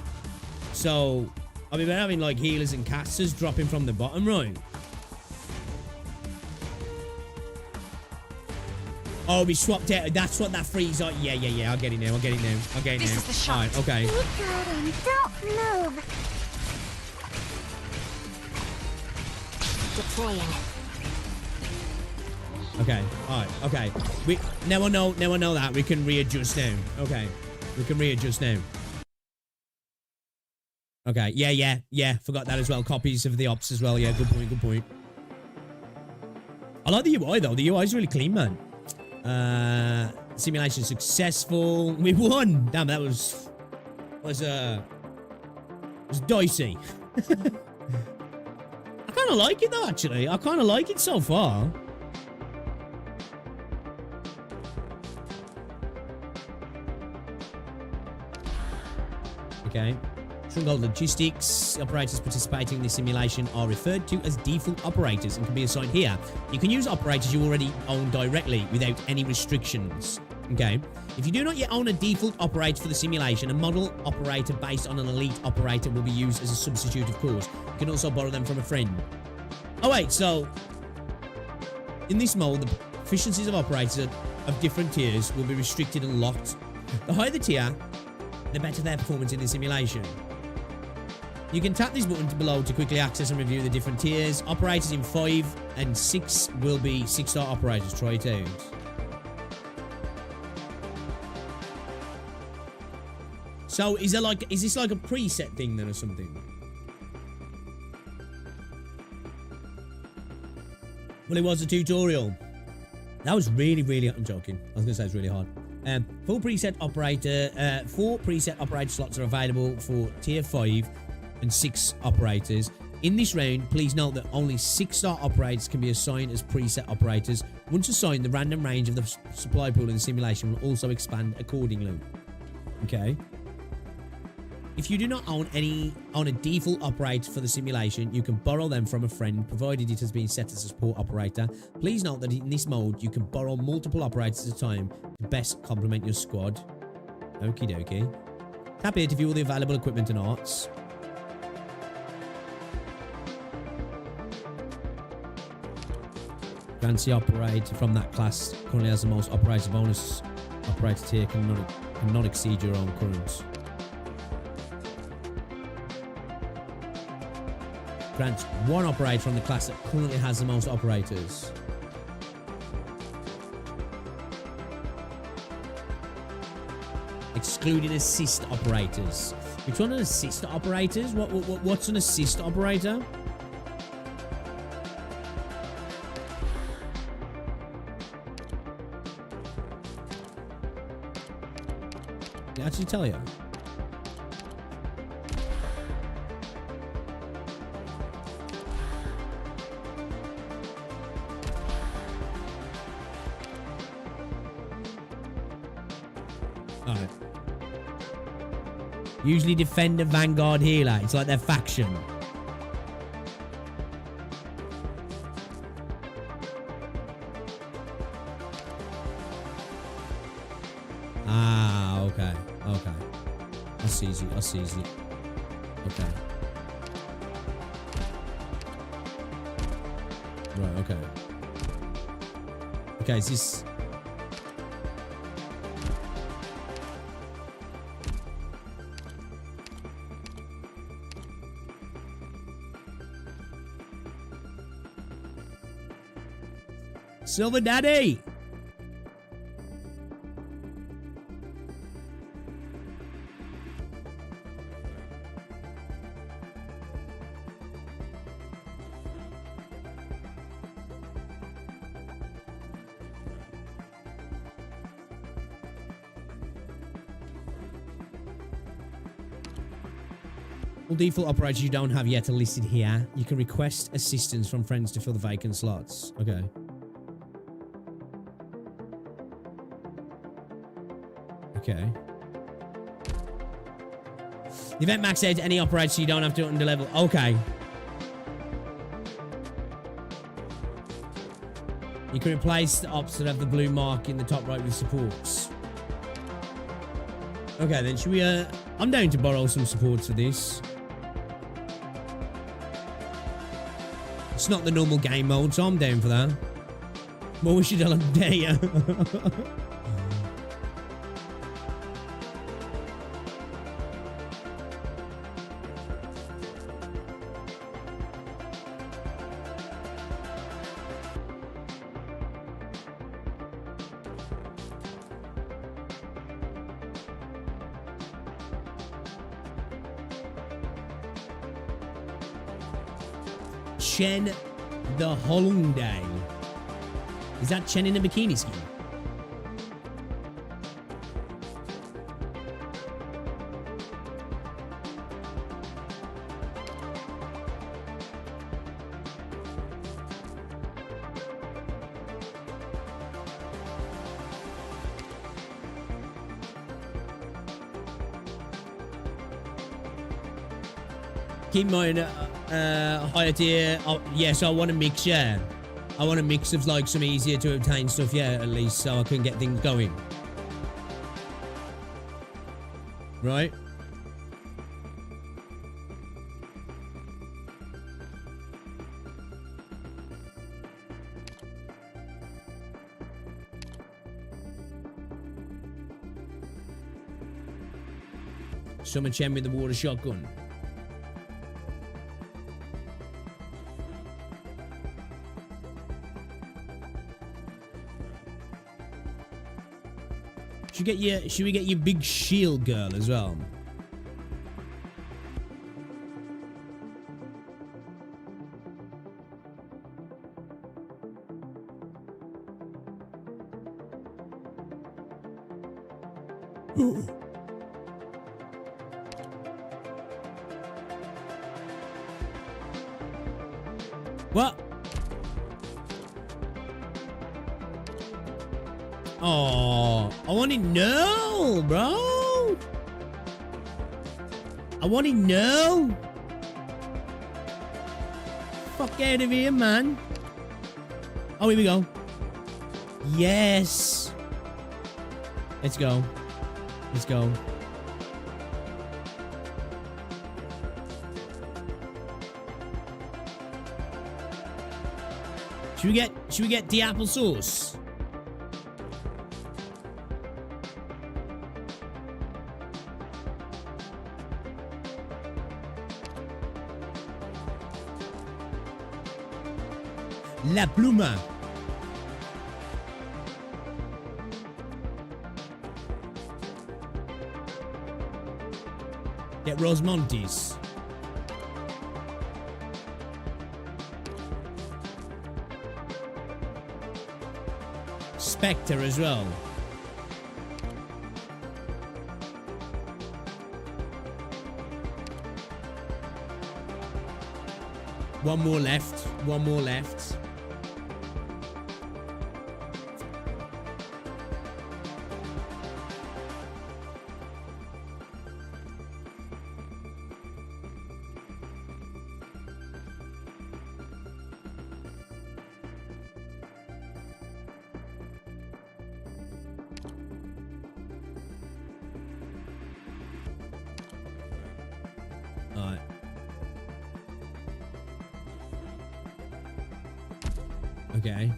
[SPEAKER 1] So, I'll be better having, like, healers and casters dropping from the bottom, right? Oh, we swapped out. That's what that freeze are. Yeah. I'll get it now.
[SPEAKER 10] This is the shot.
[SPEAKER 1] Alright, okay.
[SPEAKER 5] Be good and don't move.
[SPEAKER 7] Deploying.
[SPEAKER 1] Okay, alright, okay. Now I know that. We can readjust now. Okay. We can readjust now. Okay, yeah. Forgot that as well. Copies of the ops as well. Yeah, good point. I like the UI though. The UI is really clean, man. Simulation successful. We won. Damn, that was dicey. I kind of like it though, actually. I kind of like it so far. Okay. Stronghold Logistics. Operators participating in the simulation are referred to as default operators and can be assigned here. You can use operators you already own directly without any restrictions. Okay. If you do not yet own a default operator for the simulation, a model operator based on an elite operator will be used as a substitute, of course. You can also borrow them from a friend. Oh, wait. So, in this mode, the efficiencies of operators of different tiers will be restricted and locked. The higher the tier, the better their performance in the simulation. You can tap this button below to quickly access and review the different tiers. Operators in 5 and 6 will be 6-star operators. Try it out. So is this like a preset thing then or something? Well, it was a tutorial. That was really, I'm joking. I was gonna say it's really hard. 4 preset operator slots are available for tier 5 and 6 operators. In this round, please note that only 6-star operators can be assigned as preset operators. Once assigned, the random range of the supply pool in the simulation will also expand accordingly. Okay. If you do not own a default operator for the simulation, you can borrow them from a friend, provided it has been set as a support operator. Please note that in this mode, you can borrow multiple operators at a time to best complement your squad. Okie dokie. Tap here to view all the available equipment and arts. Fancy operator from that class currently has the most operator bonus. Operator tier cannot exceed your own current. Grants one operator from the class that currently has the most operators. Excluding assist operators. Which one are assist operators? What's an assist operator? Did I actually tell you? Alright. Usually defender, vanguard, healer. It's like their faction. Ah, okay. Okay. I see you. I see you. Okay. Right, okay. Okay, is this... Silver Daddy! All default operators you don't have yet are listed here. You can request assistance from friends to fill the vacant slots. Okay. Okay. The event max adds any operator so you don't have to under level. Okay. You can replace the ops that have the blue mark in the top right with supports. Okay, then should we, I'm down to borrow some supports for this. It's not the normal game mode, so I'm down for that. What we should have done there. Chen the Holiday. Is that Chen in a bikini skin? Keep in mind, higher tier. Oh, yes, I want a mix, yeah. I want a mix of like some easier to obtain stuff, yeah, at least, so I can get things going. Right? Summer Chen with the water shotgun. Should we get your big shield girl as well? Ooh. What? Oh, I want to know, bro. I want it now. Fuck out of here, man. Oh, here we go. Yes. Let's go. Let's go. Should we get the applesauce? La pluma. Get Rosemontes. Spectre as well. One more left. One more left. Alright. Okay.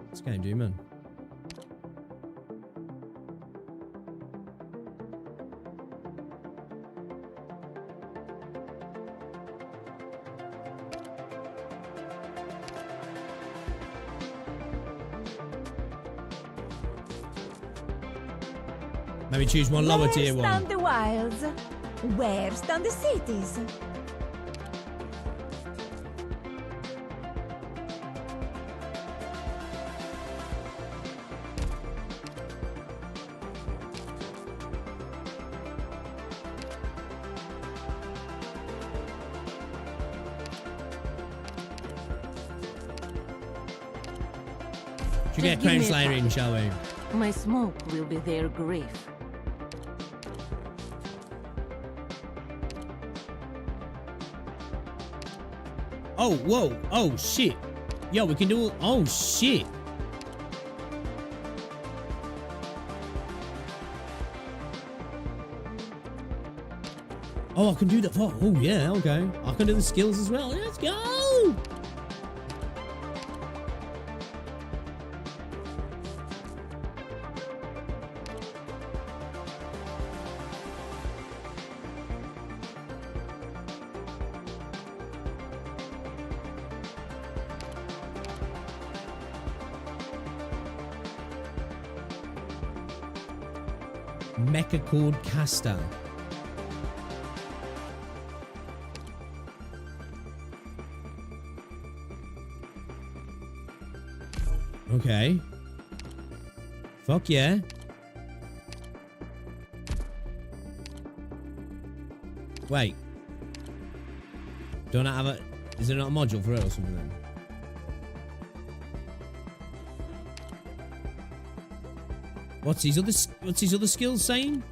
[SPEAKER 1] What's going to do, man? Maybe choose one lower tier one.
[SPEAKER 11] Where's down the wilds? Where's down the cities?
[SPEAKER 1] Should we get Crown Slayer in, shall we?
[SPEAKER 6] My smoke will be their grief.
[SPEAKER 1] Oh, whoa. Oh, shit. Yo, we can do... Oh, shit. Oh, I can do that. Oh, yeah, okay. I can do the skills as well. Let's go. Mecha Cord Caster. Okay. Fuck yeah. Wait. Don't I have a... Is there not a module for it or something then? What's his other skills saying?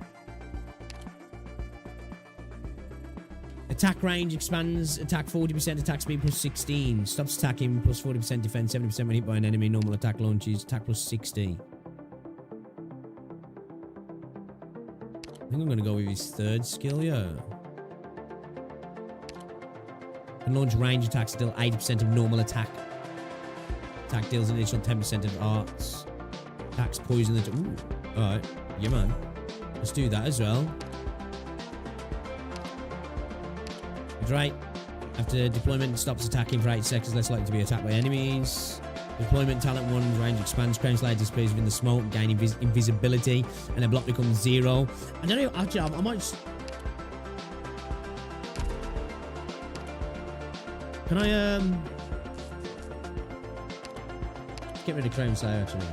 [SPEAKER 1] Attack range expands, attack 40%, attack speed plus 16. Stops attacking, plus 40% defense, 70% when hit by an enemy. Normal attack launches, attack plus 60. I think I'm going to go with his third skill, yeah. Can launch range attacks, deal 80% of normal attack. Attack deals an additional 10% of arts. Attacks poison the... Ooh. Alright. Yeah, man. Let's do that as well. Right. After deployment, stops attacking for 8 seconds, less likely to be attacked by enemies. Deployment talent 1, range expands, Crown Slayer displays within the smoke, gain invisibility, and a block becomes 0. I don't know, actually, I might just... Can I, get rid of Crown Slayer, actually.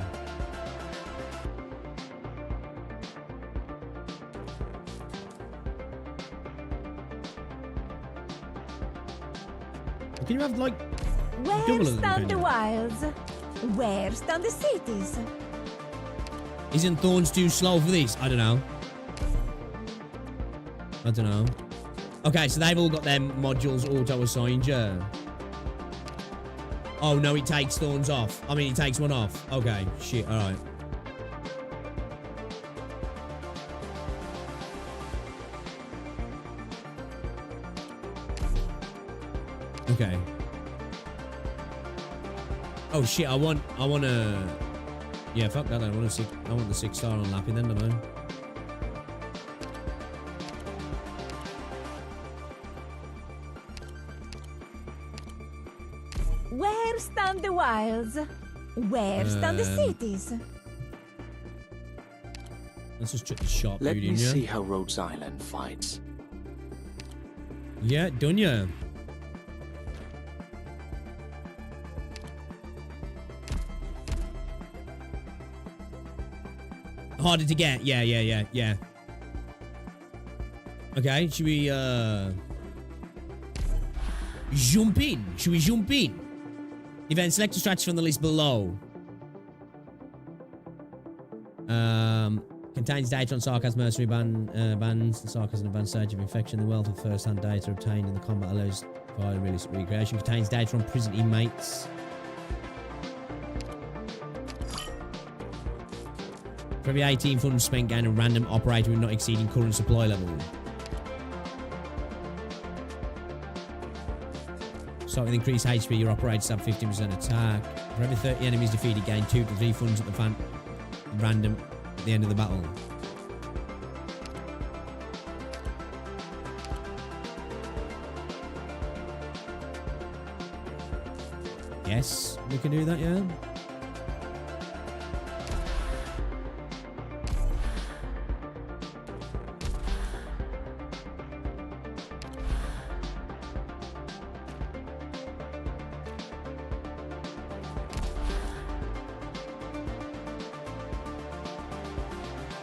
[SPEAKER 1] Can you have like
[SPEAKER 11] Where stand the wilds? Where stand the cities?
[SPEAKER 1] Isn't Thorns too slow for this? I don't know. Okay, so they've all got their modules auto-assigned, yeah. Oh, no, it takes Thorns off. I mean, it takes one off. Okay, shit, alright. Okay. Oh shit! I want a. Yeah, fuck that. I want the 6-star on lapping then, don't I?
[SPEAKER 11] Where stand the wilds? Where stand the cities?
[SPEAKER 1] Let's just check the shop.
[SPEAKER 8] Let me see how Rhodes Island fights.
[SPEAKER 1] Yeah, done ya. Harder to get. Yeah. Okay, should we jump in? Should we jump in? Event, select a strategy from the list below. Contains data on sarcasm, mercenary bans, the sarcasm advanced stage of infection, the wealth of first-hand data obtained in the combat allows via realistic recreation. Contains data on prison inmates. For every 18 funds spent, gain a random operator with not exceeding current supply level. Start with increased HP, your operators have 15% attack. For every 30 enemies defeated, gain 2 to 3 funds at the random at the end of the battle. Yes, we can do that, yeah.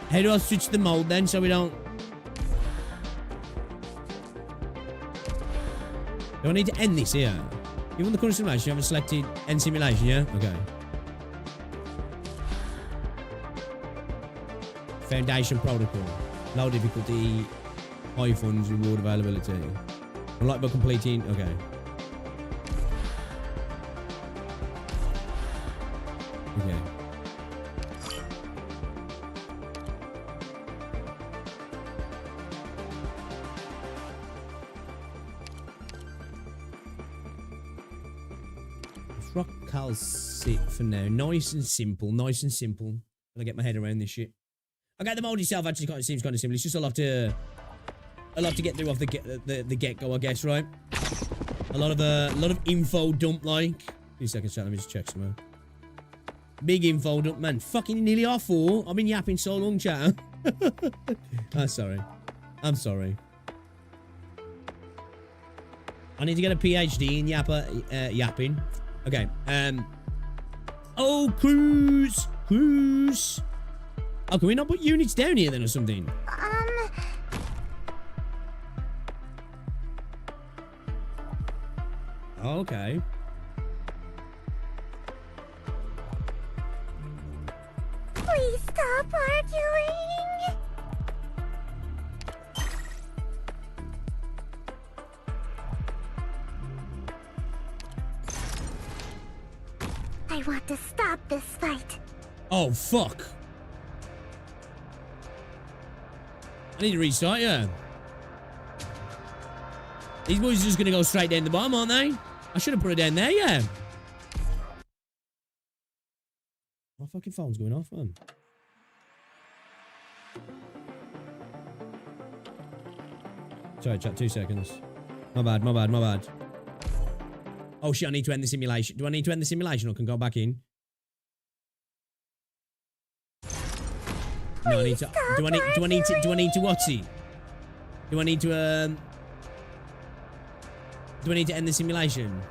[SPEAKER 1] How do I switch the mode then so we don't... Do I need to end this here? Even the current simulation, you haven't selected end simulation, yeah? Okay. Foundation protocol. Low difficulty. High funds, reward availability. Unlock by completing... Okay. Okay. Rock Cal's sit for now. Nice and simple. Nice and simple. I'll get my head around this shit. Okay, the mode itself actually seems kind of simple. It's just a lot to get through off the get-go, I guess, right? A lot of info dump, like. 2 seconds, chat. Let me just check somewhere. Big info dump, man. Fucking nearly R4. I've been yapping so long, chat. Sorry. I'm sorry. I need to get a PhD in yapping. Okay. Oh, cruise. Oh, can we not put units down here then or something? Okay.
[SPEAKER 5] Please stop arguing. I want to stop this fight.
[SPEAKER 1] Oh, fuck. I need to restart, yeah. These boys are just going to go straight down the bottom, aren't they? I should have put it down there, yeah. My fucking phone's going off, man. Sorry, chat, 2 seconds. My bad. Oh shit, I need to end the simulation. Do I need to end the simulation or can I go back in? No, I need to. Do I need to what's it? Do I need to end the simulation?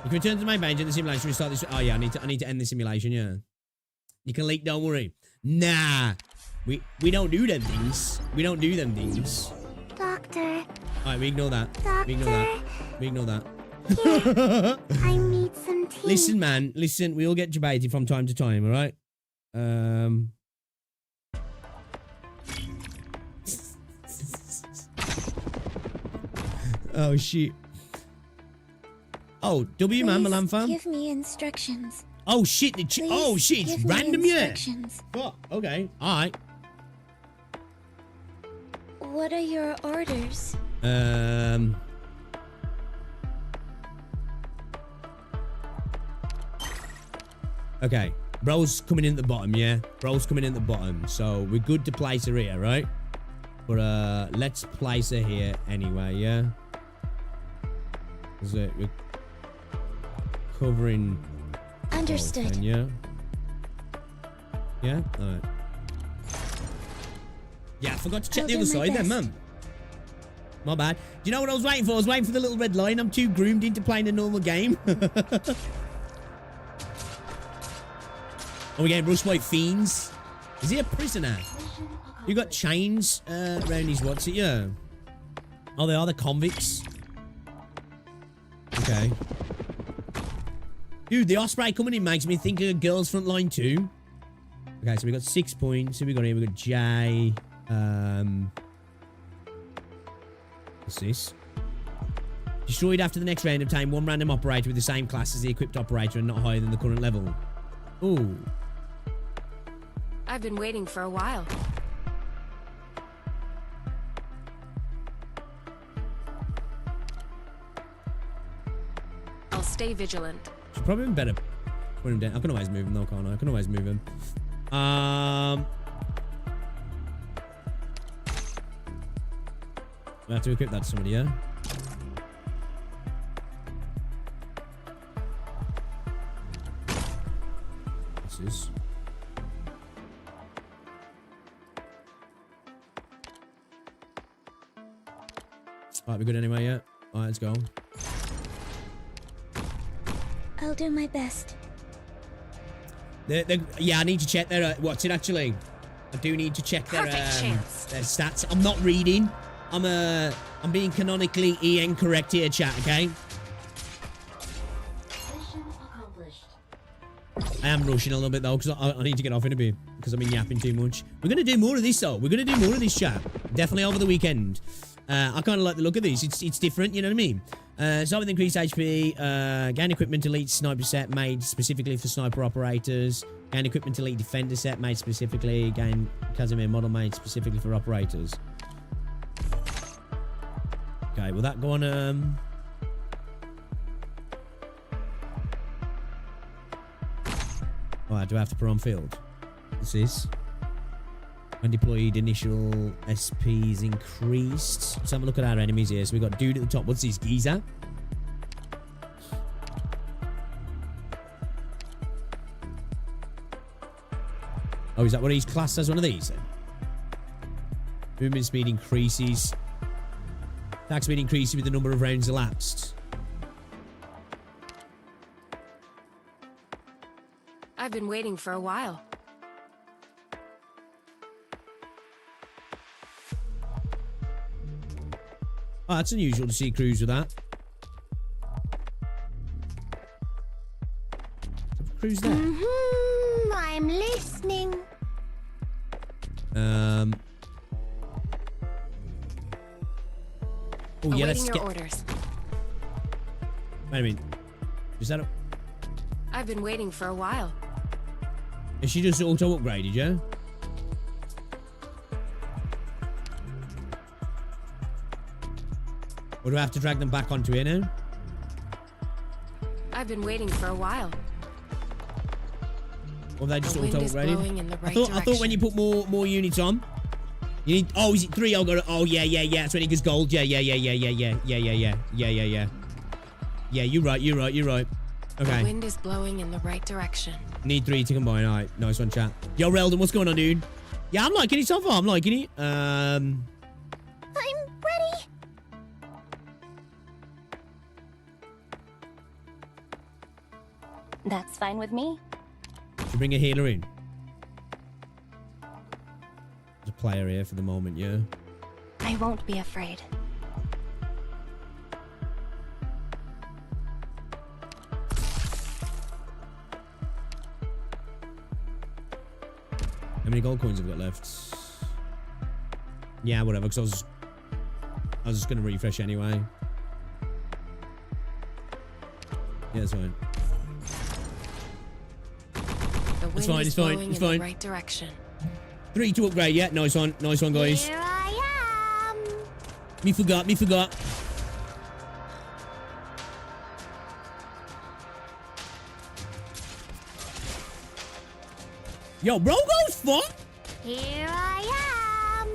[SPEAKER 1] You can return to my page in the simulation, restart this. Oh yeah, I need to end the simulation, yeah. You can leak, don't worry. Nah. We don't do them things. We don't do them things.
[SPEAKER 5] Doctor.
[SPEAKER 1] Alright, we ignore that.
[SPEAKER 5] Doctor.
[SPEAKER 1] We ignore that.
[SPEAKER 5] Yeah, I need some tea.
[SPEAKER 1] Listen, man. Listen, we all get debated from time to time, all right? Oh, shit. Oh, W, man, Milan fam.
[SPEAKER 5] Give me instructions.
[SPEAKER 1] Oh, shit. Oh, shit. It's random, yeah. Oh, okay. All right.
[SPEAKER 5] What are your orders?
[SPEAKER 1] Okay. Bro's coming in at the bottom, yeah? Bro's coming in at the bottom. So, we're good to place her here, right? But, let's place her here anyway, yeah? We're covering...
[SPEAKER 5] Understood.
[SPEAKER 1] Both, yeah? Yeah? Alright. Yeah, I forgot to check the other side then, man. My bad. Do you know what I was waiting for? I was waiting for the little red line. I'm too groomed into playing a normal game. Are we getting rushed by fiends? Is he a prisoner? You got chains around his what's it? Yeah. Oh, they are the convicts. Okay. Dude, the Osprey coming in makes me think of Girls Frontline 2. Okay, so we got 6 points. So we got here, we got J. What's this? Destroyed after the next round. Obtain one random operator with the same class as the equipped operator and not higher than the current level. Ooh.
[SPEAKER 10] I've been waiting for a while. I'll stay vigilant.
[SPEAKER 1] Should probably be better put him down. I can always move him though, can't I? I can always move him. I have to equip that to somebody, yeah? What's this? Alright, we're good anyway, yeah? Alright, let's go.
[SPEAKER 5] I'll do my best.
[SPEAKER 1] Yeah, I need to check their... what's it actually? I do need to check their stats. I'm not reading. I'm being canonically EN correct here, chat, okay? I am rushing a little bit, though, because I need to get off in a bit, because I've been yapping too much. We're going to do more of this, though. We're going to do more of this, chat. Definitely over the weekend. I kind of like the look of this. It's different, you know what I mean? Start with increased HP. Gain equipment elite sniper set made specifically for sniper operators. Gain equipment elite defender set made specifically. Gain Casimir model made specifically for operators. Okay, will that go on? Alright, do I have to put on field? What's this? When deployed, initial SPs increased. Let's have a look at our enemies here. So we got dude at the top. What's this? Geezer? Oh, is that what he's classed as one of these then? Movement speed increases. Attack speed increases with the number of rounds elapsed.
[SPEAKER 10] I've been waiting for a while.
[SPEAKER 1] Oh, that's unusual to see crews with that. Crews there.
[SPEAKER 5] I'm listening.
[SPEAKER 1] Oh yeah, let's
[SPEAKER 10] your
[SPEAKER 1] get
[SPEAKER 10] orders.
[SPEAKER 1] Wait a minute. Is that
[SPEAKER 10] I've been waiting for a while.
[SPEAKER 1] Is she just auto upgraded, yeah? Or do I have to drag them back onto here now?
[SPEAKER 10] I've been waiting for a while.
[SPEAKER 1] Or they just auto upgraded?
[SPEAKER 10] Right
[SPEAKER 1] I thought when you put more units on, you need. Oh, is it 3? Oh, got it. Oh, yeah. That's when it gets gold. Yeah. Yeah, you're right. Okay.
[SPEAKER 10] The wind is blowing in the right direction.
[SPEAKER 1] Need 3 to combine. All right, nice one, chat. Yo, Reldon, what's going on, dude? Yeah, I'm liking it so far. I'm liking it.
[SPEAKER 5] I'm ready.
[SPEAKER 9] That's fine with me.
[SPEAKER 1] Should bring a healer in. There's a player here for the moment, yeah.
[SPEAKER 9] I won't be afraid.
[SPEAKER 1] many gold coins have I got left? Yeah, whatever, because I was just going to refresh anyway. Yeah, that's fine. It's fine, it's fine, it's fine.
[SPEAKER 10] Right direction.
[SPEAKER 1] 3 to upgrade, yeah, nice one, guys.
[SPEAKER 5] Here I am.
[SPEAKER 1] Me forgot. Yo, bro goes fuck.
[SPEAKER 5] Here I am.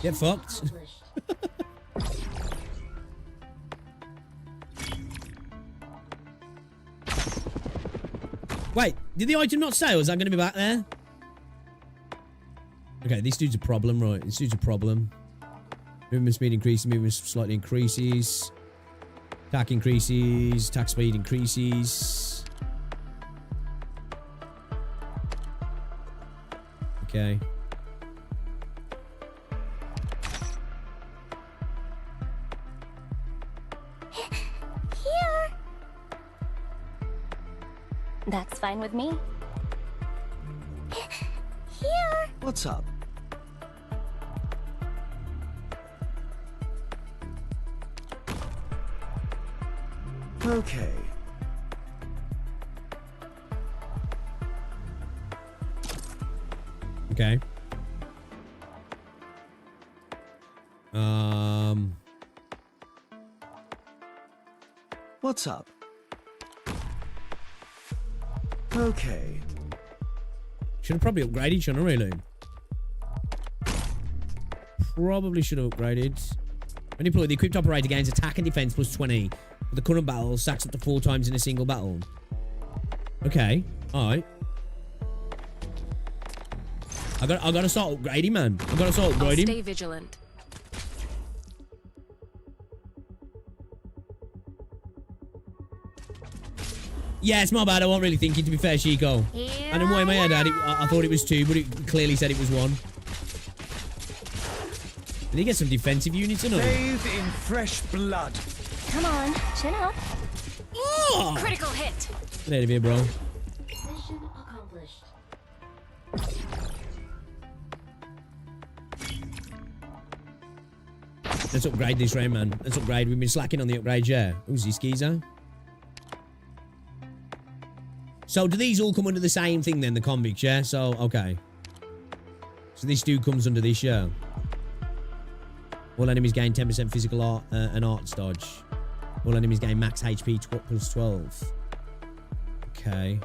[SPEAKER 1] Get fucked. Wait, did the item not sell? Is that going to be back there? Okay, this dude's a problem, right? This dude's a problem. Movement speed increases, movement slightly increases. Attack increases, attack speed increases. Okay.
[SPEAKER 9] Here. That's fine with me. Here.
[SPEAKER 8] What's up? Okay.
[SPEAKER 1] Okay.
[SPEAKER 8] What's up? Okay.
[SPEAKER 1] Should have probably upgraded, shouldn't I, really? Probably should have upgraded. When deployed, the equipped operator gains attack and defense plus 20. But the current battle stacks up to 4 times in a single battle. Okay. Alright. I gotta start upgrading, man. I gotta start upgrading.
[SPEAKER 10] Stay vigilant.
[SPEAKER 1] Yeah, it's my bad. I wasn't really thinking, to be fair, Chico. And then why in my head I thought it was 2, but it clearly said it was 1. Did he get some defensive units or not?
[SPEAKER 8] Bathe in fresh blood.
[SPEAKER 9] Come on, chin up.
[SPEAKER 1] Oh!
[SPEAKER 10] Critical hit.
[SPEAKER 1] Get out of here, bro.
[SPEAKER 5] Mission accomplished.
[SPEAKER 1] Let's upgrade this round, man. Let's upgrade. We've been slacking on the upgrades, yeah. Who's this geezer? So do these all come under the same thing then, the convicts, yeah? So, okay. So this dude comes under this, yeah. All enemies gain 10% physical art and arts dodge. All enemies gain max HP plus 12. Okay.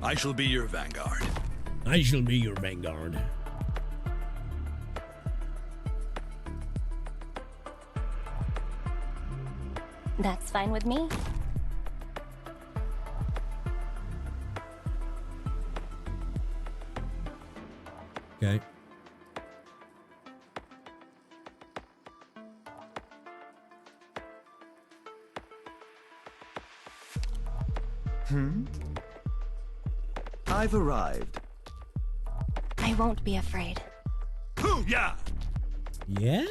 [SPEAKER 12] I shall be your vanguard.
[SPEAKER 1] I shall be your vanguard.
[SPEAKER 9] That's fine with me.
[SPEAKER 1] Okay.
[SPEAKER 8] I've arrived.
[SPEAKER 9] I won't be afraid.
[SPEAKER 12] Hoo-yah!
[SPEAKER 1] Yeah?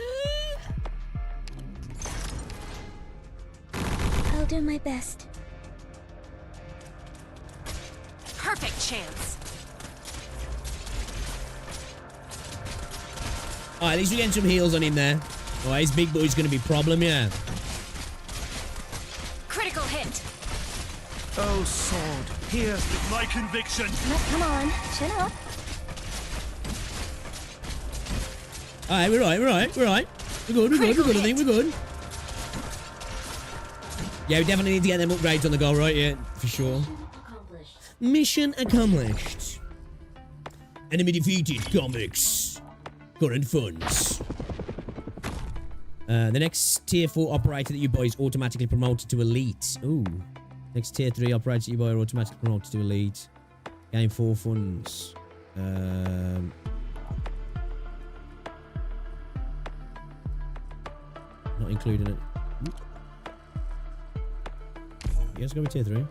[SPEAKER 5] I'll do my best.
[SPEAKER 10] Perfect chance.
[SPEAKER 1] Alright, at least we're getting some heals on him there. Alright, his big boy's gonna be a problem, yeah.
[SPEAKER 10] Critical hit.
[SPEAKER 8] Oh, sword, here.
[SPEAKER 12] With my conviction.
[SPEAKER 9] Come on, chin up.
[SPEAKER 1] Alright, we're right. We're good, I think we're good. Yeah, we definitely need to get them upgrades on the go, right? Yeah, for sure. Mission accomplished. Enemy defeated, comics. Current funds. The next tier 4 operator that you buy is automatically promoted to elite. Ooh. Next tier 3 operator that you buy are automatically promoted to elite. Gain 4 funds. Not including it. You guys go with tier 3.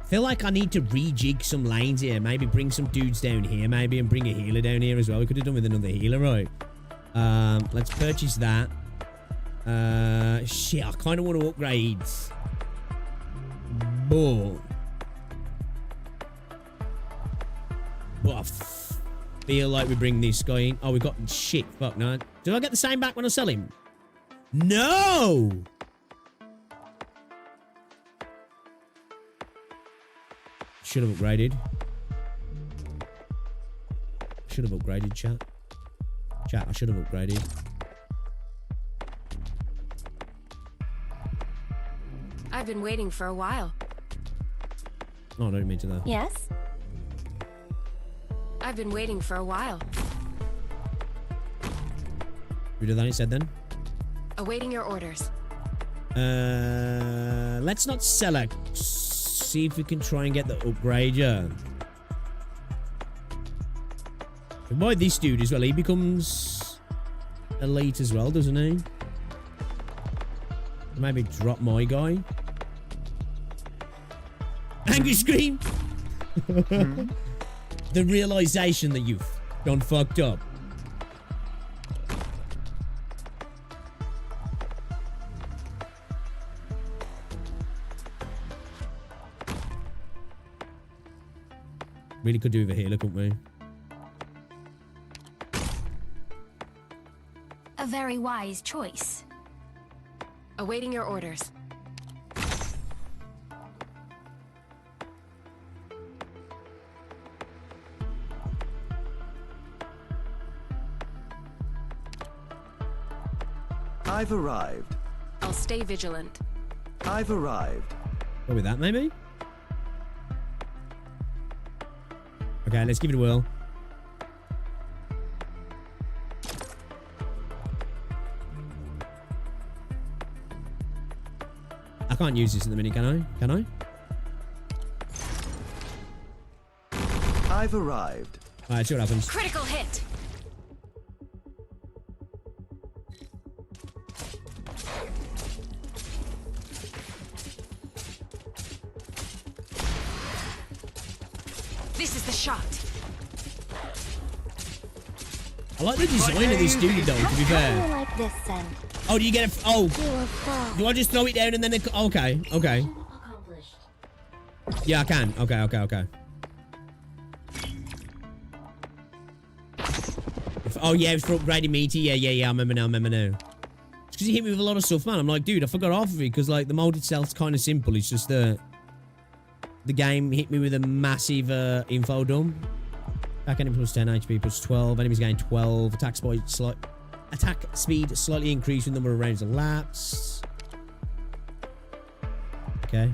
[SPEAKER 1] feel like I need to rejig some lanes here. Maybe bring some dudes down here, maybe, and bring a healer down here as well. We could have done with another healer, right? Let's purchase that. Shit, I kind of want to upgrade. But I feel like we bring this guy in. Oh, we got shit. Fuck, no. Do I get the same back when I sell him? No! Should have upgraded. Should have upgraded, chat. Chat, I should have upgraded.
[SPEAKER 10] I've been waiting for a while.
[SPEAKER 1] Oh, I don't mean to that.
[SPEAKER 9] Yes?
[SPEAKER 10] I've been waiting for a while.
[SPEAKER 1] We do that instead then?
[SPEAKER 10] Awaiting your orders.
[SPEAKER 1] Let's not sell it. See if we can try and get the upgrade, yeah. We buy this dude as well. He becomes elite as well, doesn't he? Maybe drop my guy. Angry scream! The realization that you've gone fucked up. Really could do with a healer, couldn't we?
[SPEAKER 7] A very wise choice.
[SPEAKER 10] Awaiting your orders.
[SPEAKER 13] I've arrived.
[SPEAKER 10] I'll stay vigilant.
[SPEAKER 13] I've arrived.
[SPEAKER 1] Go with that, maybe? Okay, let's give it a whirl. I can't use this at the minute, can I? Can I?
[SPEAKER 13] I've arrived.
[SPEAKER 1] Alright, see what happens.
[SPEAKER 10] Critical hit. This is the shot.
[SPEAKER 1] I like the design of this dude, though, to be fair.
[SPEAKER 9] Like this, then.
[SPEAKER 1] Oh, do you get a... Oh. Do I just throw it down and then it... Okay, okay. Yeah, I can. Okay, okay, okay. Oh, yeah, it's for upgrading meaty. Yeah, I remember now, It's because he hit me with a lot of stuff, man. I'm like, dude, I forgot half of it because, like, the mold itself's kind of simple. It's just the game hit me with a massive info dump. Attack enemy plus 10, HP plus 12. Enemies gain 12. Attack speed slightly increased with number of rounds elapsed. Okay.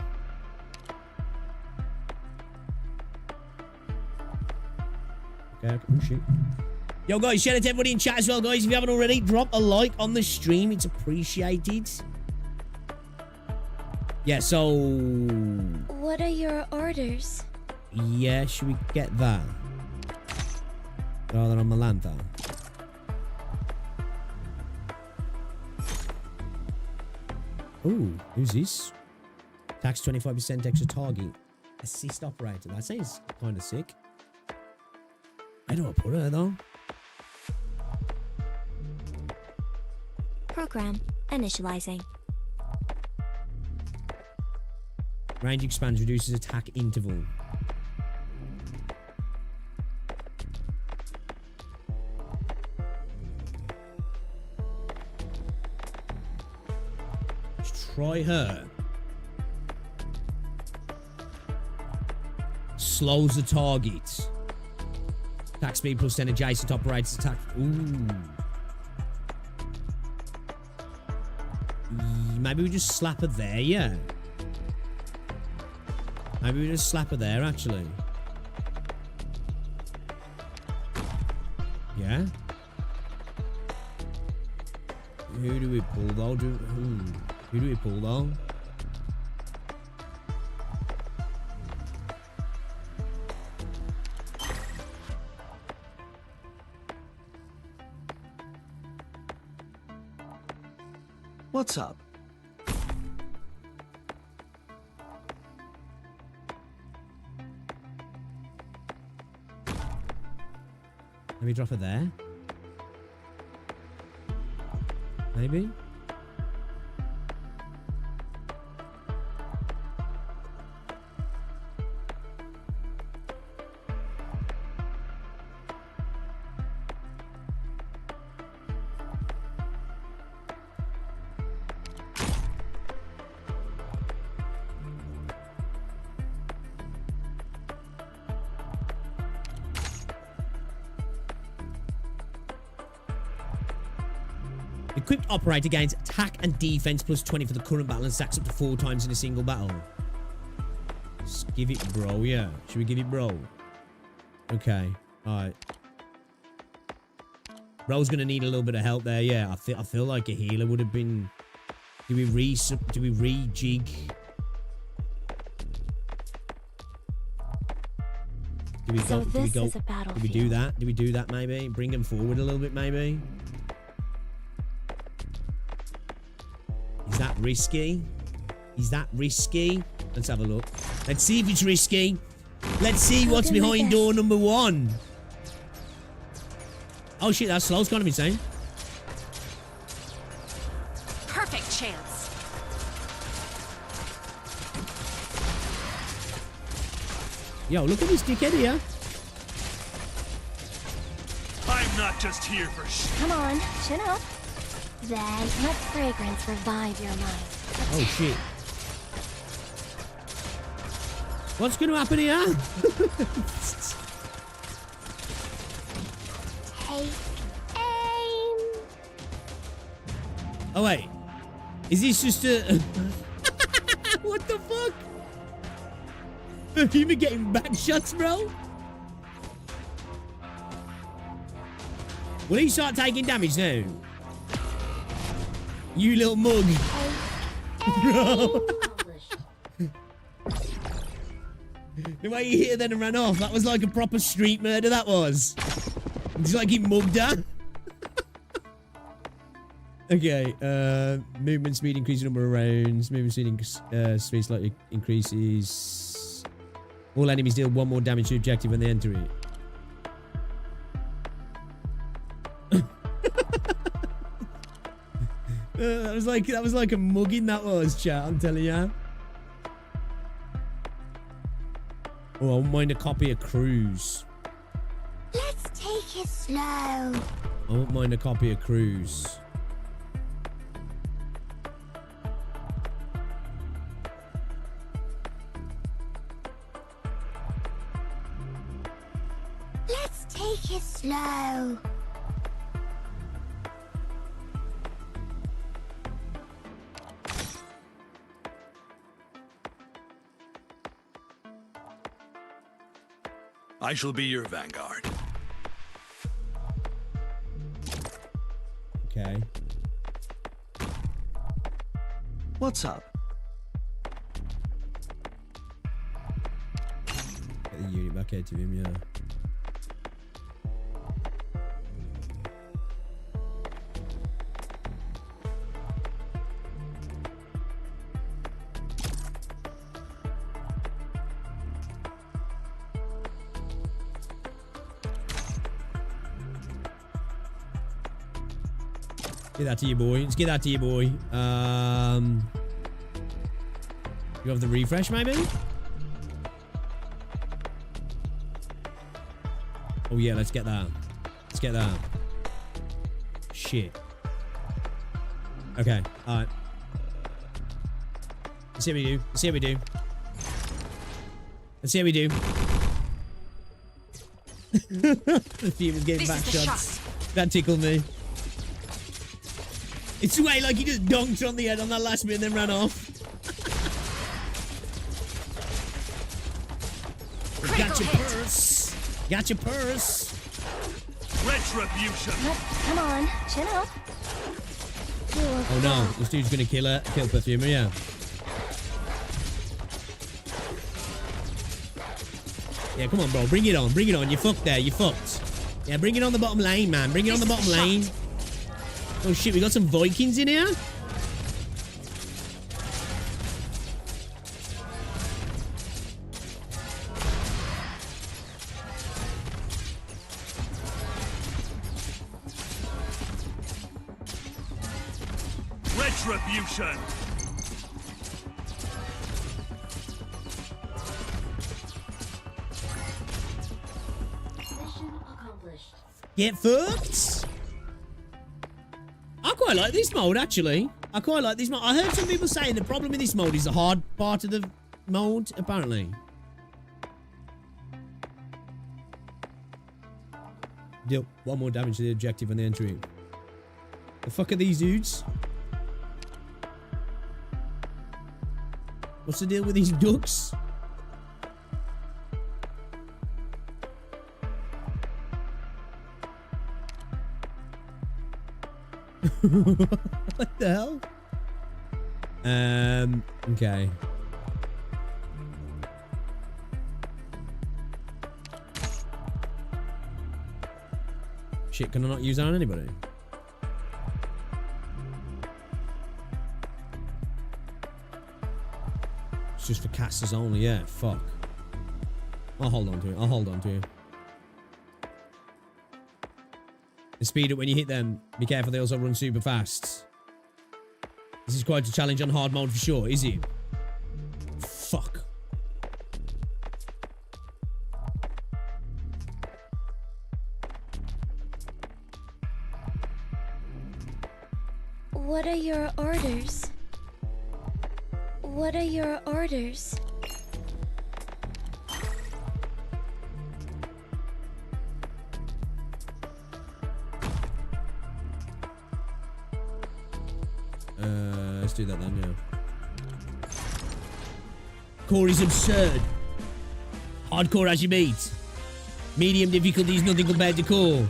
[SPEAKER 1] Okay. Oh, shit. Yo, guys, shout out to everybody in chat as well, guys. If you haven't already, drop a like on the stream. It's appreciated. Yeah, so...
[SPEAKER 5] What are your orders?
[SPEAKER 1] Yeah, should we get that? Rather than Malantha. Ooh, who's this? Tax 25% extra target. Assist operator. That sounds kind of sick. Where do I put her, though?
[SPEAKER 5] Program initializing.
[SPEAKER 1] Range expands, reduces attack interval. Let's try her. Slows the target. Attack speed plus 10 adjacent operators attack. Ooh. Maybe we just slap her there, yeah. Maybe we just slap her there, actually. Yeah? Who do we pull, though? Who do we pull, though?
[SPEAKER 13] What's up?
[SPEAKER 1] Can we drop her there? Maybe? Equipped operator gains attack and defense plus 20 for the current battle and stacks up to 4 times in a single battle. Just give it bro, yeah. Should we give it bro? Okay. Alright. Bro's gonna need a little bit of help there, yeah. I feel like a healer would have been... Do we rejig? Do we go? Do we go? Do we do that? Do we do that maybe? Bring him forward a little bit maybe? Is that risky? Is that risky? Let's have a look. Let's see if it's risky. Let's see what's behind door number 1. Oh shit, that slow's gonna be insane.
[SPEAKER 10] Perfect chance.
[SPEAKER 1] Yo, look at this dickhead here.
[SPEAKER 12] I'm not just here for shit.
[SPEAKER 9] Come on, chin up. Then let fragrance revive your mind.
[SPEAKER 1] Oh shit. What's gonna happen here?
[SPEAKER 9] Take aim.
[SPEAKER 1] Oh wait. Is this just a... What the fuck? Have you been getting back shots, bro? Will he start taking damage now? You little mug. Bro. The way he hit her then and ran off, that was like a proper street murder, that was. It's like he mugged her. Okay, movement speed increases number of rounds. Movement speed slightly increases. All enemies deal 1 more damage to objective when they enter it. That was like a mugging, that was, chat, I'm telling ya. Oh, I won't mind a copy of Cruise.
[SPEAKER 9] Let's take it slow.
[SPEAKER 1] I won't mind a copy of Cruise.
[SPEAKER 9] Let's take it slow.
[SPEAKER 12] I shall be your vanguard.
[SPEAKER 1] Okay.
[SPEAKER 13] What's up?
[SPEAKER 1] Get the unit back out to him, yeah. Get that to you, boy. Let's get that to you, boy. You have the refresh, maybe? Oh, yeah, let's get that. Let's get that. Shit. Okay, alright. Let's see how we do. Let's see how we do. Let's see how we do. The team was getting back shots. That tickled me. It's the way like he just donked on the head on that last bit and then ran off. Got your purse. Got your purse.
[SPEAKER 12] Retribution.
[SPEAKER 9] Come on, chin up.
[SPEAKER 1] Oh no, this dude's gonna kill her. Kill Perfumer, yeah. Yeah, come on, bro. Bring it on. Bring it on. You fucked there. You fucked. Yeah, bring it on the bottom lane, man. Bring it on the bottom lane. Oh shit, we got some Vikings in here?
[SPEAKER 12] Retribution!
[SPEAKER 5] Mission accomplished.
[SPEAKER 1] Get fucked. I quite like this mode, actually. I quite like this mode. I heard some people saying the problem with this mode is the hard part of the mode, apparently. Deal 1 more damage to the objective when they enter it. The fuck are these dudes? What's the deal with these ducks? What the hell? Okay. Shit, can I not use that on anybody? It's just for casters only, yeah, fuck. I'll hold on to it, I'll hold on to it. And speed up when you hit them. Be careful, they also run super fast. This is quite a challenge on hard mode for sure, is it? Fuck.
[SPEAKER 9] What are your orders? What are your orders?
[SPEAKER 1] Let's do that then, yeah. Core is absurd. Hardcore as you meet. Medium difficulty is nothing compared to core.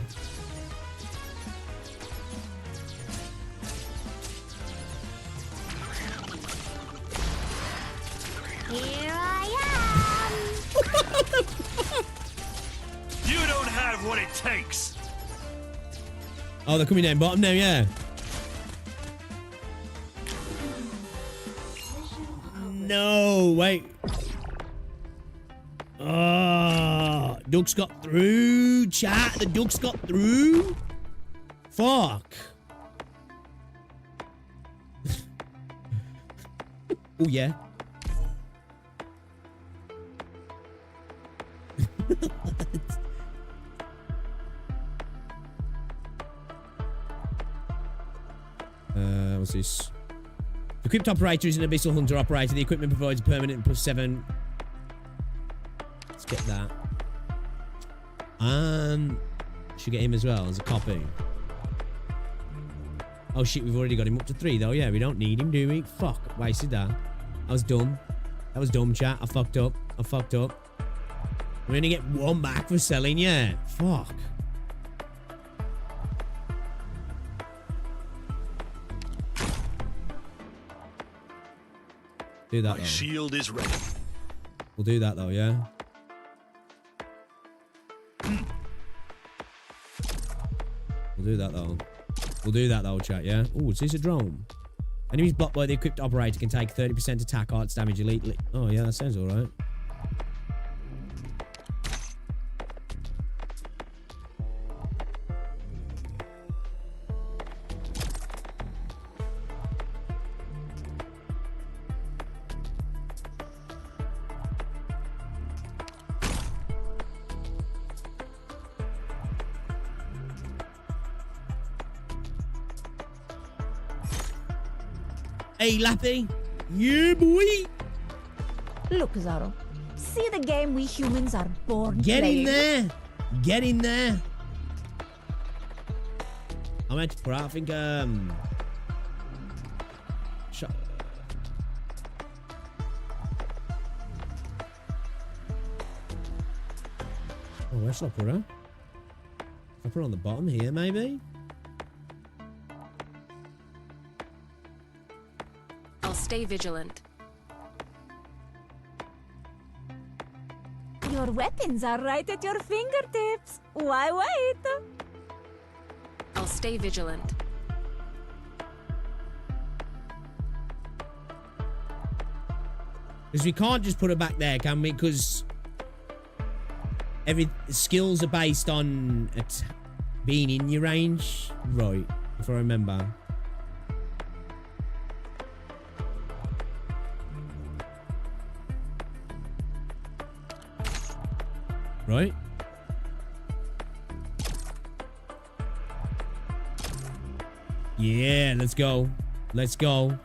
[SPEAKER 5] Here I am!
[SPEAKER 12] You don't have what it takes!
[SPEAKER 1] Oh, they're coming down bottom now, yeah. No, wait. Oh, ducks got through, chat. The ducks got through. Fuck. Oh, yeah. What's this? The equipped operator is an abyssal hunter operator. The equipment provides permanent +7. Let's get that. And should get him as well as a copy. Oh shit, we've already got him up to 3 though. Yeah, we don't need him, do we? Fuck, wasted that. That was dumb. That was dumb, chat. I fucked up. I fucked up. We're gonna get 1 back for selling, yeah. Fuck. Do that.
[SPEAKER 12] My shield is ready.
[SPEAKER 1] We'll do that though, yeah. We'll do that though. We'll do that though, chat, yeah. Oh, is this a drone? Enemies blocked by the equipped operator can take 30% attack, arts damage, elite. Oh yeah, that sounds alright. Hey, Lappy. Yeah, boy.
[SPEAKER 11] Look, Zaro. See the game we humans are born
[SPEAKER 1] Get
[SPEAKER 11] playing.
[SPEAKER 1] in there. Get in there. I meant to put out, I think, shut. Oh, where should I put her? I put her on the bottom here, maybe?
[SPEAKER 10] Stay vigilant.
[SPEAKER 11] Your weapons are right at your fingertips. Why wait?
[SPEAKER 10] I'll stay vigilant.
[SPEAKER 1] Because we can't just put her back there, can we? Because every skills are based on being in your range. Right, if I remember. Right? Yeah, let's go. Let's go. All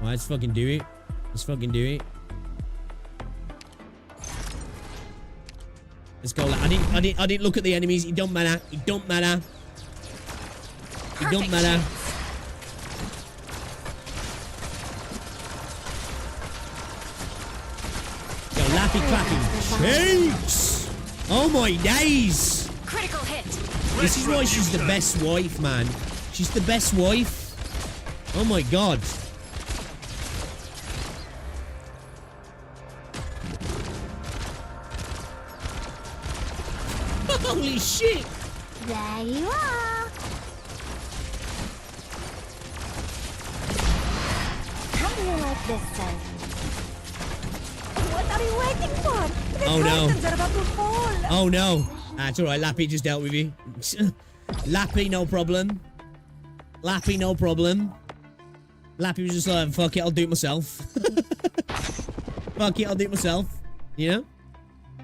[SPEAKER 1] right, let's fucking do it. Let's fucking do it. Let's go. I didn't look at the enemies. It don't matter. It don't matter. It don't matter. Yo, lappy clappy. Shakes. Oh my days.
[SPEAKER 10] Critical hit.
[SPEAKER 1] This is why she's the best wife, man. She's the best wife. Oh my god. Holy shit!
[SPEAKER 9] There you are. How do you like this, son?
[SPEAKER 11] What are you waiting for? The
[SPEAKER 1] oh no!
[SPEAKER 11] curtains are about to fall.
[SPEAKER 1] Oh no! That's all right. Lappy just dealt with you. Lappy, no problem. Lappy, no problem. Lappy was just like, fuck it, I'll do it myself. Fuck it, I'll do it myself. You know?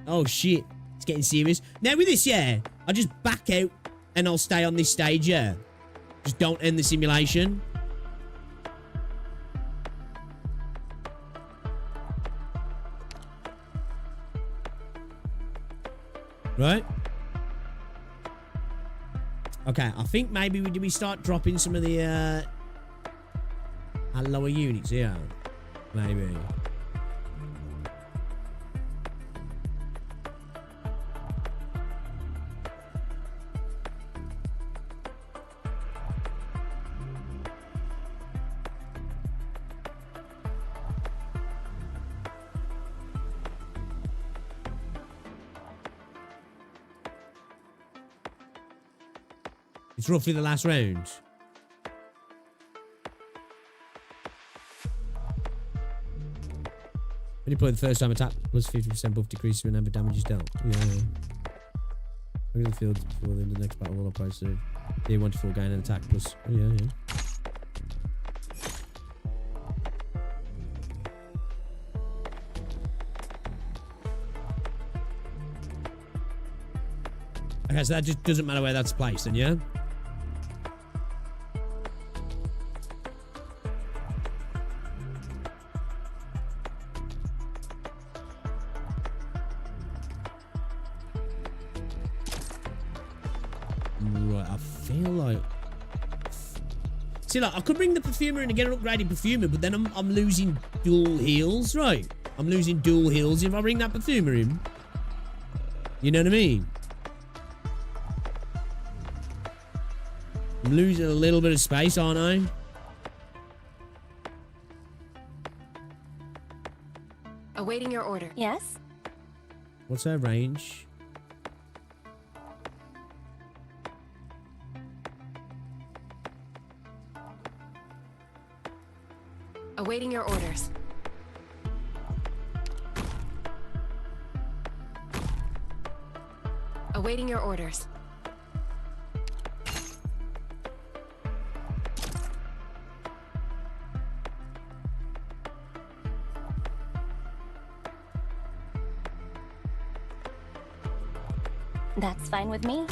[SPEAKER 1] Oh shit. It's getting serious. Now with this, yeah, I'll just back out and I'll stay on this stage, yeah. Just don't end the simulation. Right? Okay, I think maybe we start dropping some of the lower units here. Maybe. It's roughly the last round. When you play the first time attack, plus 50% buff decreases whenever damage is dealt. Yeah. Bring the field before the end of the next battle roll price. So day 1 to 4 gain an attack plus. Oh, yeah. Okay, so that just doesn't matter where that's placed, then, yeah? Right, I feel like... See, like, I could bring the perfumer in and get an upgraded perfumer, but then I'm losing dual heals, right? I'm losing dual heals if I bring that perfumer in. You know what I mean? I'm losing a little bit of space, aren't I?
[SPEAKER 10] Awaiting your order.
[SPEAKER 9] Yes?
[SPEAKER 1] What's our range?
[SPEAKER 10] Awaiting your orders. Awaiting your orders.
[SPEAKER 9] That's fine with me.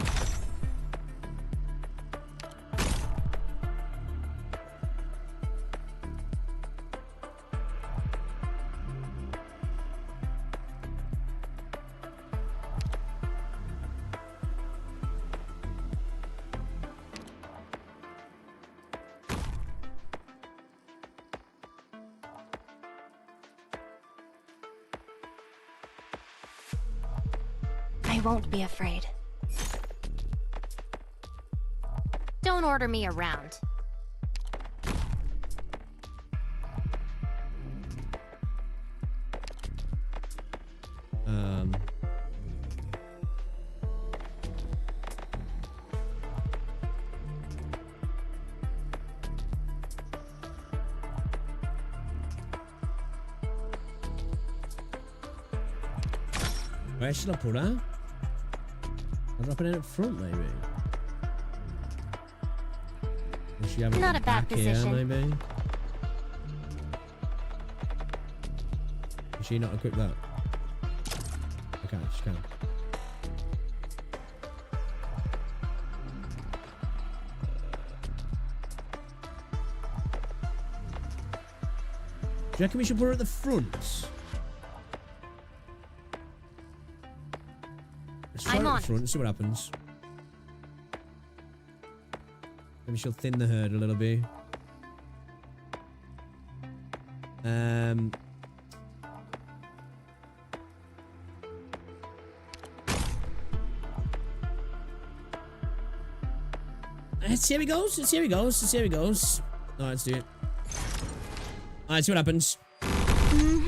[SPEAKER 9] I won't be afraid.
[SPEAKER 5] Don't order me around.
[SPEAKER 1] Where should I put her? I'll drop it in up front, maybe. Does she have it
[SPEAKER 5] Not a bad
[SPEAKER 1] back here,
[SPEAKER 5] position.
[SPEAKER 1] maybe? Does she not equip that? can. She can. Do you reckon we should put her at the front? Let's try her at the front and see what happens. Maybe she'll thin the herd a little bit. Let's see how he goes. Let's see how he goes. Let's see how he goes. Alright, let's do it. Alright, see what happens.
[SPEAKER 9] I'm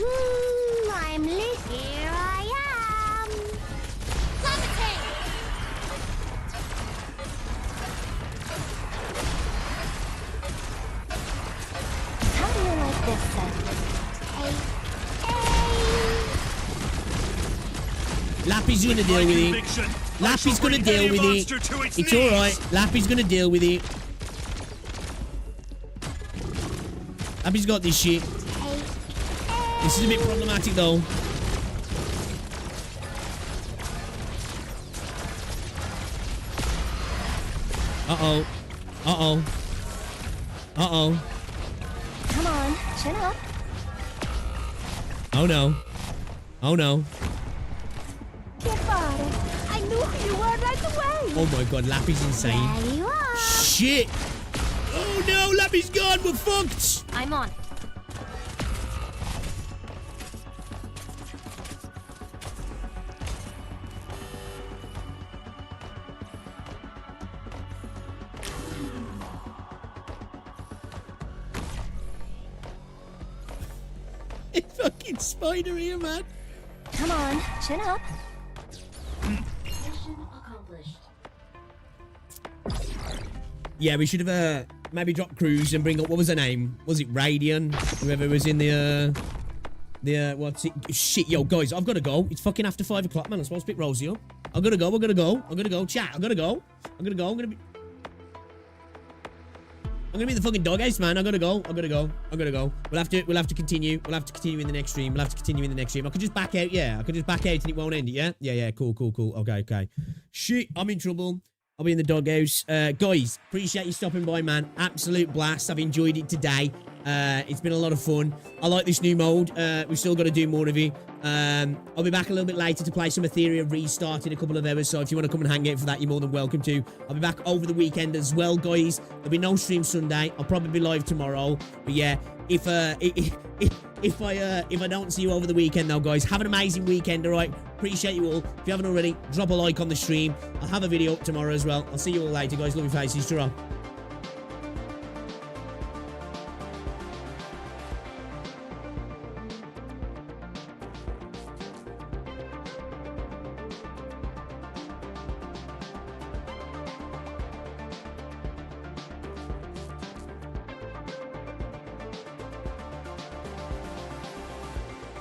[SPEAKER 9] lit. Here I am. Levitate! How do you like this then?
[SPEAKER 1] Lappy's gonna deal with it. Lappy's gonna deal with it. It's alright. Lappy's gonna deal with it. Lappy's got this shit. This is a bit problematic though. Uh-oh. Uh-oh. Uh-oh.
[SPEAKER 9] Come on, chin up.
[SPEAKER 1] Oh no. Oh no.
[SPEAKER 11] I knew who you were right away.
[SPEAKER 1] Oh my god, Lappy's insane.
[SPEAKER 9] There you are.
[SPEAKER 1] Shit. Oh no, Lappy's gone. We're fucked.
[SPEAKER 7] I'm on.
[SPEAKER 1] It's fucking spider here, man.
[SPEAKER 9] Come on, chin up.
[SPEAKER 1] Yeah, we should have maybe dropped Cruz and bring up, what was her name? Was it Radian? Whoever was in the what's it? Shit, yo, guys, I've got to go. It's fucking after 5 o'clock, man. I'm supposed to pick Rosie up. I'm gonna go. Chat, I'm gonna go. I'm gonna be the fucking doghouse, man. I'm gonna go. We'll have to continue. We'll have to continue in the next stream. I could just back out, yeah. I could just back out and it won't end it, yeah? Yeah, cool. Okay. Shit, I'm in trouble. I'll be in the doghouse. Guys, appreciate you stopping by, man. Absolute blast. I've enjoyed it today. It's been a lot of fun. I like this new mode. We've still got to do more of it. I'll be back a little bit later to play some Ethereum Restart in a couple of hours. So if you want to come and hang out for that, you're more than welcome to. I'll be back over the weekend as well, guys. There'll be no stream Sunday. I'll probably be live tomorrow. But yeah, if I don't see you over the weekend now, guys, have an amazing weekend, all right? Appreciate you all. If you haven't already, drop a like on the stream. I'll have a video up tomorrow as well. I'll see you all later, guys. Love your faces. Ta-ra.